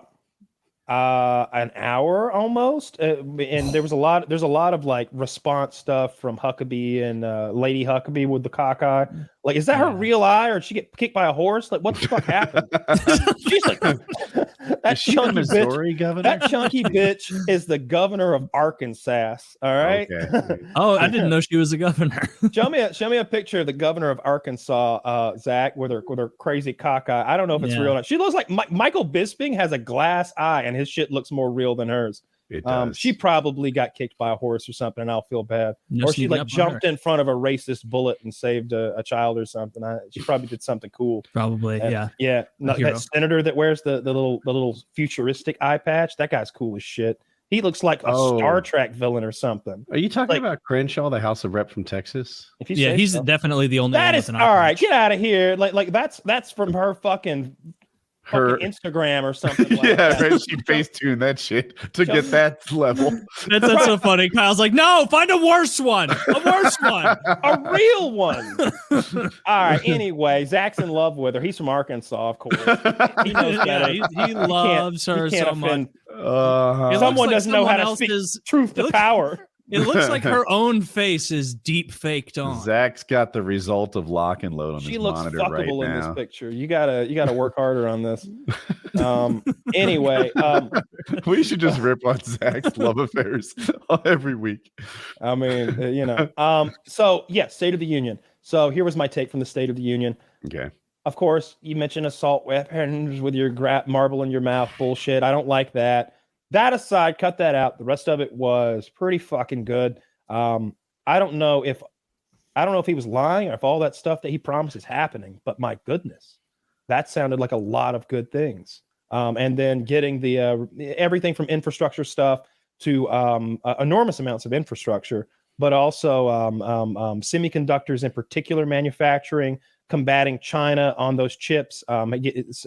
An hour almost, and there's a lot of like response stuff from Huckabee and Lady Huckabee with the cockeye. Like, is that her real eye, or did she get kicked by a horse? Like, what the fuck happened? She's like, that chunky bitch. governor? That chunky bitch is the governor of Arkansas. All right. Okay. Oh, I didn't know she was a governor. Show me a picture of the governor of Arkansas, Zach, with her crazy cockeye. I don't know if it's real or not. She looks like Michael Bisping has a glass eye, and his shit looks more real than hers. It does. She probably got kicked by a horse or something, and I'll feel bad. No or she sneaking like up on jumped her. in front of a racist bullet and saved a child or something. She probably did something cool. Probably, yeah. Yeah. hero. That senator that wears the little futuristic eye patch, that guy's cool as shit. He looks like a Star Trek villain or something. Are you talking about Crenshaw, the House of Rep from Texas? If you Yeah, say he's so. definitely the only That one is with all an eye right. patch. Get out of here. Like that's from her fucking Instagram or something. Like Yeah, that. right. She face-tuned that shit to get that level. That's so funny. Kyle's like, no, find a worse one. A worse one. A real one. All right. Anyway, Zach's in love with her. He's from Arkansas, of course. He knows Yeah, better. he loves her He can't so much. offend- Uh-huh. Someone like doesn't know how someone to speak else's- truth to looks- power. It looks like her own face is deep faked on. Zach's got the result of lock and load on She his looks monitor right fuckable in this now. picture. You gotta work harder on this. Anyway, We should just rip on Zach's love affairs every week. I mean, so yeah, State of the Union. So here was my take from the State of the Union. Okay. Of course, you mentioned assault weapons with your marble in your mouth bullshit. I don't like that. That aside, cut that out. The rest of it was pretty fucking good. I don't know if he was lying or if all that stuff that he promised is happening, but my goodness, that sounded like a lot of good things. And then getting the everything from infrastructure stuff to enormous amounts of infrastructure, but also semiconductors in particular, manufacturing, combating China on those chips.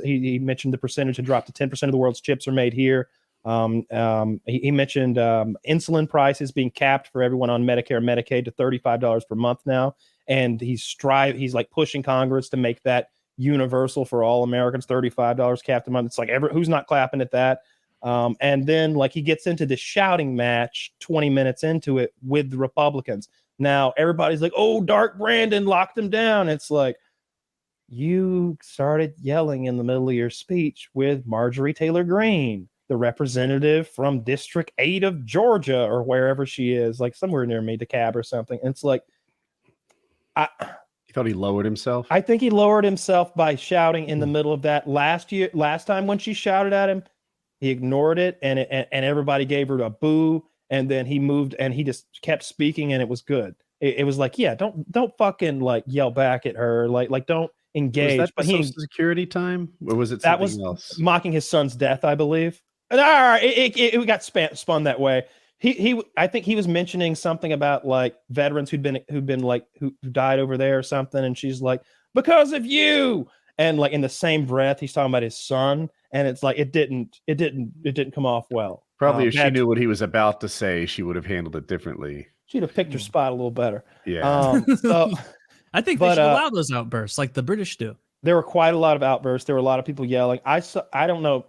He mentioned the percentage had dropped to 10% of the world's chips are made here. He mentioned insulin prices being capped for everyone on Medicare and Medicaid to $35 per month now, and he's like pushing Congress to make that universal for all Americans, $35 capped a month. It's like who's not clapping at that? And then like he gets into this shouting match 20 minutes into it with the Republicans. Now everybody's like, "Oh, Dark Brandon locked him down." It's like, you started yelling in the middle of your speech with Marjorie Taylor Greene, the representative from District 8 of Georgia or wherever she is, like somewhere near me, DeKalb or something. And it's like, You thought he lowered himself? I think he lowered himself by shouting in the middle of that last time when she shouted at him. He ignored it and everybody gave her a boo. And then he moved and he just kept speaking and it was good. It was like, yeah, don't fucking like yell back at her. Like don't engage. Was that but Social Security time? Or was it that something was else? mocking his son's death, I believe. And all right, it got spun that way. I think he was mentioning something about like veterans who died over there or something, and she's like, because of you. And like in the same breath, he's talking about his son, and it's like it didn't come off well. Probably if she knew what he was about to say, she would have handled it differently. She'd have picked her spot a little better. Yeah. So I think they should allow those outbursts like the British do. there were quite a lot of outbursts. There were a lot of people yelling. I don't know.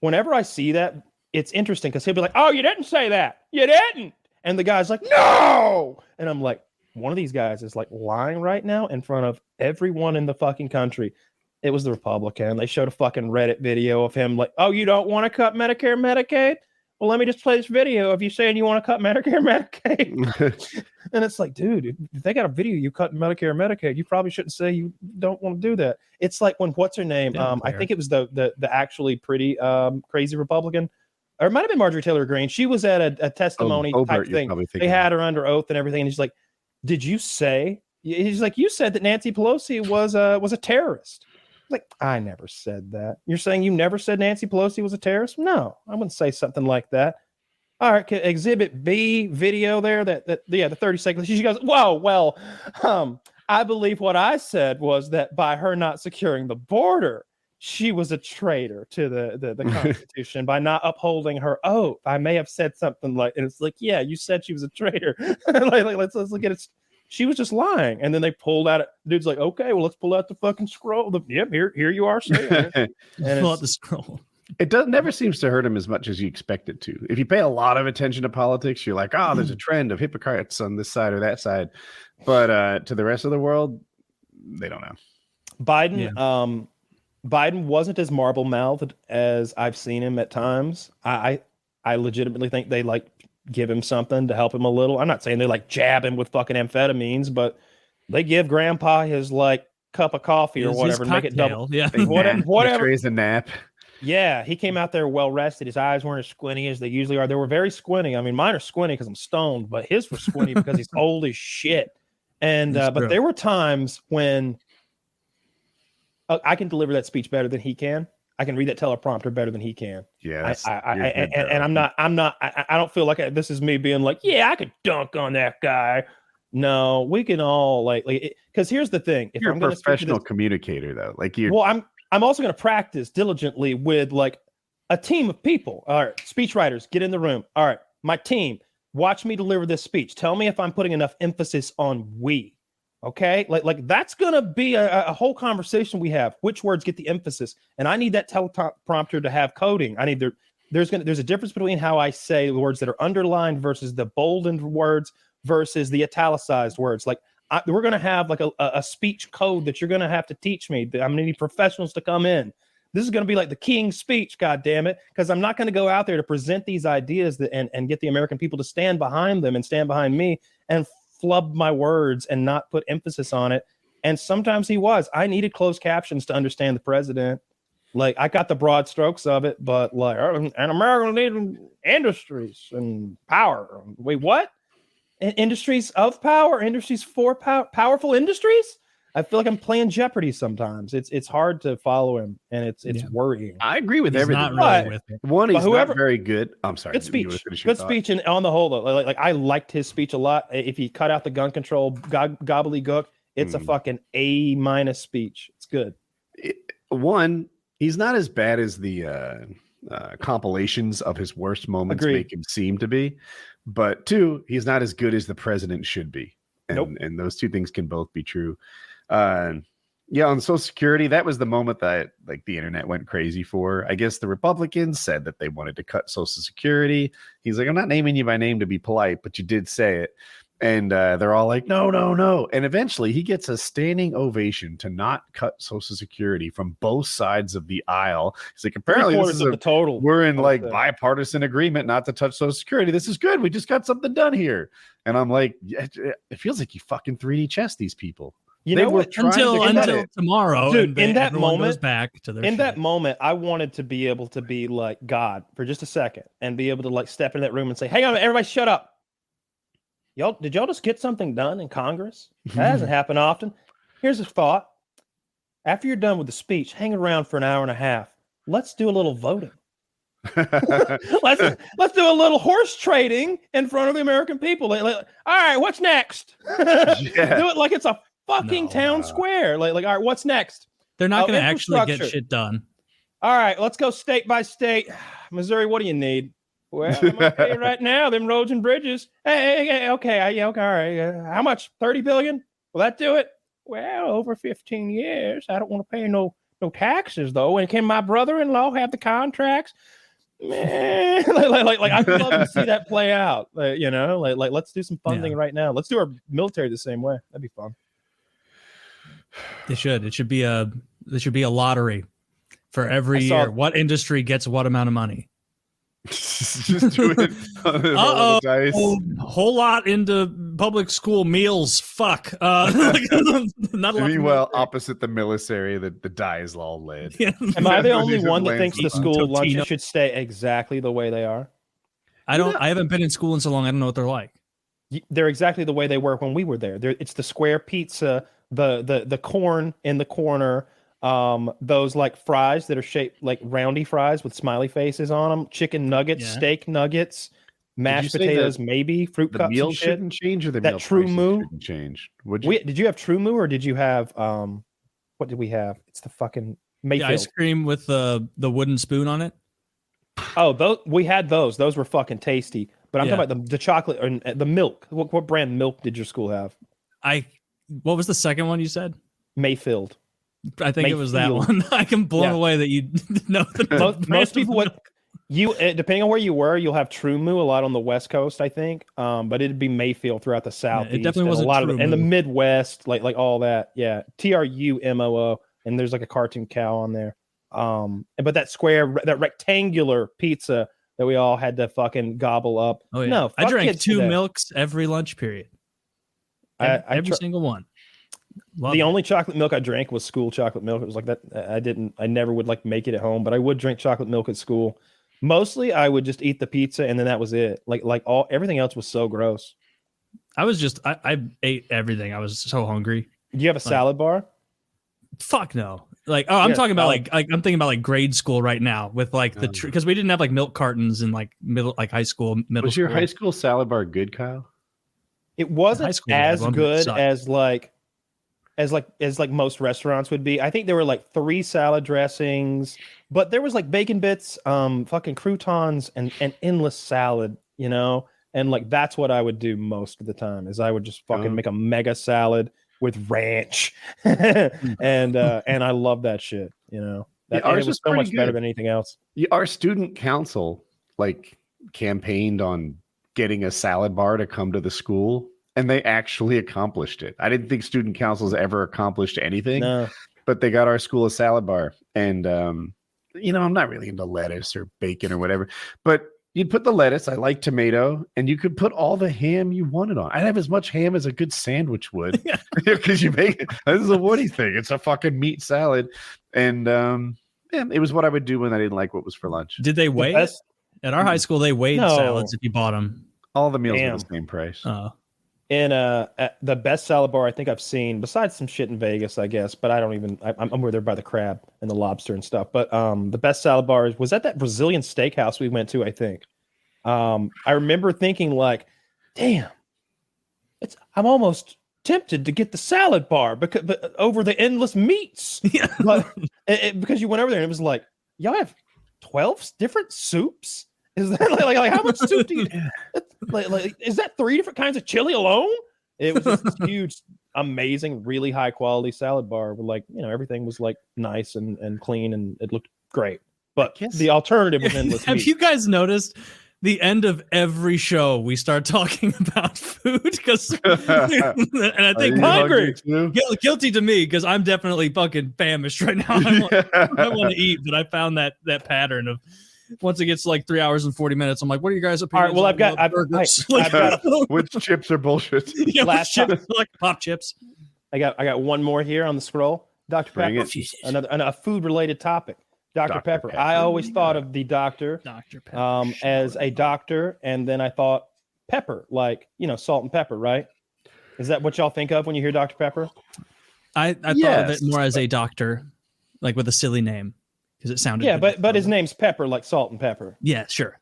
Whenever I see that, it's interesting because he'll be like, "Oh, you didn't say that. You didn't." And the guy's like, "No." And I'm like, one of these guys is like lying right now in front of everyone in the fucking country. It was the Republican. They showed a fucking Reddit video of him like, "Oh, you don't want to cut Medicare, Medicaid? Well, let me just play this video of you saying you want to cut Medicare, Medicaid." And it's like, dude, if they got a video you cut Medicare, Medicaid, you probably shouldn't say you don't want to do that. It's like when what's her name? I think it was the actually pretty crazy Republican, or it might have been Marjorie Taylor Greene. She was at a testimony type thing. They had her under oath and everything, and he's like, "Did you say?" He's like, "You said that Nancy Pelosi was a terrorist." Like, I never said that. You're saying you never said Nancy Pelosi was a terrorist? No, I wouldn't say something like that. All right, Exhibit B video there. The 30 seconds. She goes, "Whoa, well, I believe what I said was that by her not securing the border, she was a traitor to the Constitution by not upholding her oath. I may have said something like," and it's like, yeah, you said she was a traitor. like let's look at it. she was just lying. And then they pulled out it. Dude's like, okay, well, let's pull out the fucking scroll. Yep, here you are saying it. And Pull out the scroll. It never seems to hurt him as much as you expect it to. If you pay a lot of attention to politics, you're like, oh, there's a trend of hypocrites on this side or that side. But to the rest of the world, they don't know. Biden wasn't as marble-mouthed as I've seen him at times. I legitimately think they like give him something to help him a little. I'm not saying they like jab him with fucking amphetamines, but they give Grandpa his like cup of coffee or whatever and make it double. Yeah, whatever. Trays a nap. Yeah, he came out there well rested. His eyes weren't as squinty as they usually are. They were very squinty. I mean, mine are squinty because I'm stoned, but his were squinty because he's old as shit. And but there were times when I can deliver that speech better than he can. I can read that teleprompter better than he can. Yeah, and I'm not. I don't feel like this is me being like, yeah, I could dunk on that guy. No, we can all like because here's the thing. If you're I'm a professional communicator, though, like you. Well, I'm also going to practice diligently with like a team of people. All right, speechwriters, get in the room. All right, my team, watch me deliver this speech. Tell me if I'm putting enough emphasis on we. Okay, like that's gonna be a whole conversation we have. Which words get the emphasis? And I need that teleprompter to have coding. I need there's a difference between how I say the words that are underlined versus the boldened words versus the italicized words. Like we're gonna have like a speech code that you're gonna have to teach me. I'm gonna need professionals to come in. This is gonna be like the King's speech, God damn it, because I'm not gonna go out there to present these ideas and get the American people to stand behind them and stand behind me and flub my words and not put emphasis on it. And sometimes I needed closed captions to understand the president. Like I got the broad strokes of it, but like, and America needs industries and power. Wait, what? Industries of power, industries for power, powerful industries. I feel like I'm playing Jeopardy sometimes. It's hard to follow him, and it's worrying. I agree with He's everything. not really with it. One, he's not very good. I'm sorry. Good speech, and on the whole, though, like I liked his speech a lot. If he cut out the gun control gobbledygook, it's a fucking A- speech. It's good. One, he's not as bad as the compilations of his worst moments make him seem to be. But two, he's not as good as the president should be. And, and those two things can both be true. On Social Security, that was the moment that like the internet went crazy for. I guess the Republicans said that they wanted to cut Social Security. He's like, I'm not naming you by name to be polite, but you did say it. And they're all like, no. And eventually he gets a standing ovation to not cut Social Security from both sides of the aisle. He's like, apparently this is the total. We're in like bipartisan agreement not to touch Social Security. This is good. We just got something done here. And I'm like, it feels like you fucking 3D chess these people. You know what? Until tomorrow, dude. In that moment, goes back to their in shit. that moment, I wanted to be able to be like God for just a second and be able to like step in that room and say, "Hang on, everybody, shut up." Did y'all just get something done in Congress? That hasn't happened often. Here's a thought: after you're done with the speech, hang around for an hour and a half. Let's do a little voting. let's do a little horse trading in front of the American people. All right, what's next? Do it like it's a fucking town square. Like, all right, what's next? They're not going to actually get shit done. All right, let's go state by state. Missouri, what do you need? Well, I'm okay right now. Them roads and bridges. Hey, okay, all right. How much? 30 billion? Will that do it? Well, over 15 years. I don't want to pay no taxes though. And can my brother-in-law have the contracts? Man, like I'd love to see that play out. Like let's do some funding right now. Let's do our military the same way. That'd be fun. They should. There should be a lottery for every year. What industry gets what amount of money? Just do it. Whole lot into public school meals. Fuck. Not meanwhile, opposite the military, the die is all lead. Yeah. Am I the only one that thinks the school lunches should stay exactly the way they are? I haven't been in school in so long. I don't know what they're like. They're exactly the way they were when we were there. It's the square pizza, the corn in the corner. Those like fries that are shaped like roundy fries with smiley faces on them, chicken nuggets, steak nuggets, mashed potatoes, maybe fruit cups. The meal shouldn't change, or the that True Moo shouldn't change. Did you have True Moo, or did you have what did we have? It's the fucking Mayfield. The ice cream with the wooden spoon on it. Oh, we had those. Those were fucking tasty. But I'm talking about the chocolate and the milk. What brand milk did your school have? What was the second one you said? Mayfield. I think it was that Mayfield. one. I can blown away that you know Most people would. Depending on where you were, you'll have True Moo a lot on the West Coast, I think. But it'd be Mayfield throughout the Southeast. It definitely wasn't a lot True of in the Moo. Midwest, like all that. Yeah, TRUMOO, and there's like a cartoon cow on there. But that rectangular pizza that we all had to fucking gobble up. Oh yeah, No, I fuck drank kids 2 today. milks every lunch period. Every single one. The only chocolate milk I drank was school chocolate milk. It was like that. I never would like make it at home, but I would drink chocolate milk at school. Mostly I would just eat the pizza and then that was it. Everything else was so gross. I ate everything. I was so hungry. Do you have a salad bar? Fuck no. I'm Yeah, talking about I'm thinking about like grade school right now with like because we didn't have like milk cartons in like high school, middle Was school. your high school salad bar good, Kyle? It wasn't High school we had as one, but it good sucked. as most restaurants would be. I think there were like 3 salad dressings, but there was like bacon bits, fucking croutons, and endless salad, you know. And like that's what I would do most of the time is I would just fucking make a mega salad with ranch, and I love that shit, you know. That ours it was was so much pretty better good. than anything else. Our student council campaigned on getting a salad bar to come to the school, and they actually accomplished it. I didn't think student councils ever accomplished anything, No. but they got our school a salad bar. And I'm not really into lettuce or bacon or whatever, but you'd put the lettuce. I like tomato, and you could put all the ham you wanted on. I'd have as much ham as a good sandwich would, because you make it. This is a Woody thing. It's a fucking meat salad, and it was what I would do when I didn't like what was for lunch. Did they weigh it? At our high school, they weighed No. salads if you bought them. All the meals Damn. were the same price. And the best salad bar I think I've seen, besides some shit in Vegas, I guess, but I'm over there by the crab and the lobster and stuff. But the best salad bar was at that Brazilian steakhouse we went to, I think. I remember thinking like, damn, I'm almost tempted to get the salad bar but over the endless meats. Yeah. But because you went over there and it was like, y'all have 12 different soups? Is that like how much soup do you is that 3 different kinds of chili alone? It was just this huge, amazing, really high quality salad bar with everything was like nice and clean and it looked great. But the alternative was endless Have meat. you guys noticed the end of every show we start talking about food? Because and I think hungry guilty to me because I'm definitely fucking famished right now. I want to eat, but I found that pattern of once it gets to like 3 hours and 40 minutes, I'm like, what are you guys' opinions? All right, well, I've got which chips are bullshit. Last chips, like pop chips. I got one more here on the scroll. Dr. Bring Pepper, a food related topic. Dr. Pepper. I always thought of the doctor, Pepper, as a doctor, and then I thought pepper, like salt and pepper, right? Is that what y'all think of when you hear Dr. Pepper? I thought of it more as a doctor, like with a silly name. Because it sounded but his name's Pepper, like salt and pepper. Yeah, sure.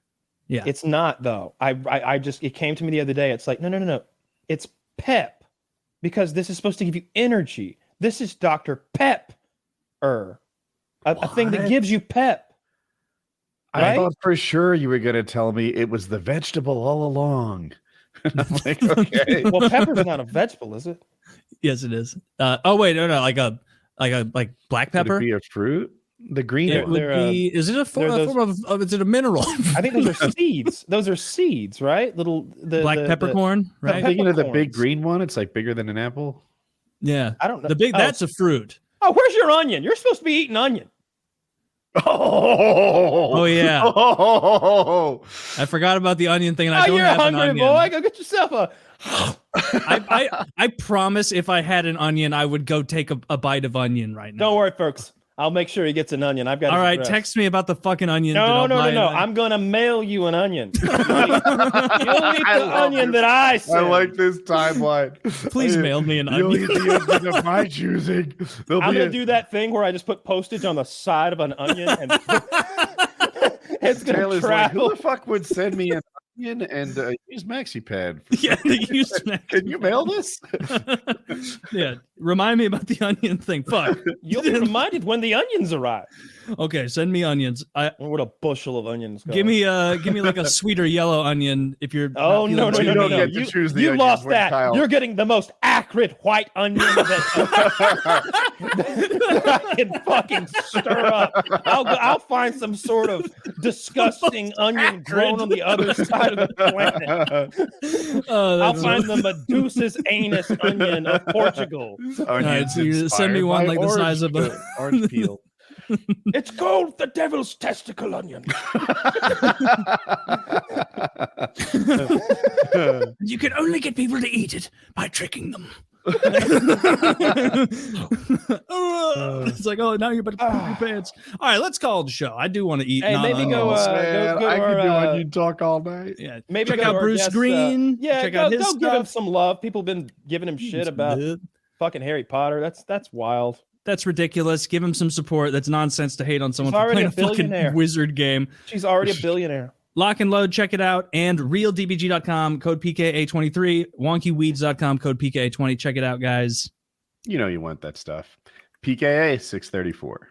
Yeah, it's not though. I just it came to me the other day. It's like no. It's pep because this is supposed to give you energy. This is Dr. Pep, a thing that gives you pep. Right? I thought for sure you were going to tell me it was the vegetable all along. I'm like, okay. Well, pepper's not a vegetable, is it? Yes, it is. Oh wait, no, like black pepper. Would it be a fruit? The green It one. would be. Is it a form of? Is it a mineral? I think those are seeds. Those are seeds, right? Black peppercorn, right? I'm thinking of the big green one. It's like bigger than an apple. Yeah, I don't know. That's a fruit. Oh, where's your onion? You're supposed to be eating onion. Oh yeah. Oh, I forgot about the onion thing. And I don't you're have hungry, an onion. boy. Go get yourself a. I promise if I had an onion, I would go take a bite of onion right now. Don't worry, folks. I'll make sure he gets an onion. I've got. All right, address. text me about the fucking onion. No. I'm gonna mail you an onion. You'll eat the onion that I send. I like this timeline. Please mail me an onion. You'll eat the onion of my choosing. I'm gonna do that thing where I just put postage on the side of an onion and it's gonna Taylor's travel. like, who the fuck would send me an onion and use MaxiPad? Yeah, use Can you mail this? Yeah, Remind me about the onion thing. Fuck. You'll be reminded when the onions arrive. Okay, send me onions. What a bushel of onions. Give me like a sweeter yellow onion if you're. Oh no, You don't get to choose the you onions lost when that. Kyle- You're getting the most accurate white onion that I can fucking stir up. I'll find some sort of disgusting onion grown on the other side of the planet. I'll find the Medusa's anus onion of Portugal. Onions so you send me inspired one by like the size of orange- a orange peel. It's called the devil's testicle onion. You can only get people to eat it by tricking them. It's like, oh, now you're about to poop your pants. All right, let's call it a show. I do want to eat. Hey, maybe go. Man, Go I to could do our, onion talk all night. yeah, maybe check go to out our Bruce guest, Greene. Yeah, check go, out his go give him stuff. some love. People have been giving him shit about fucking Harry Potter. That's wild. That's ridiculous. Give him some support. That's nonsense to hate on someone He's for already playing a a fucking billionaire. wizard game. She's already a billionaire. Lock and Load, check it out. And realdbg.com, code PKA23. Wonkyweeds.com, code PKA20. Check it out, guys. You know you want that stuff. PKA 634.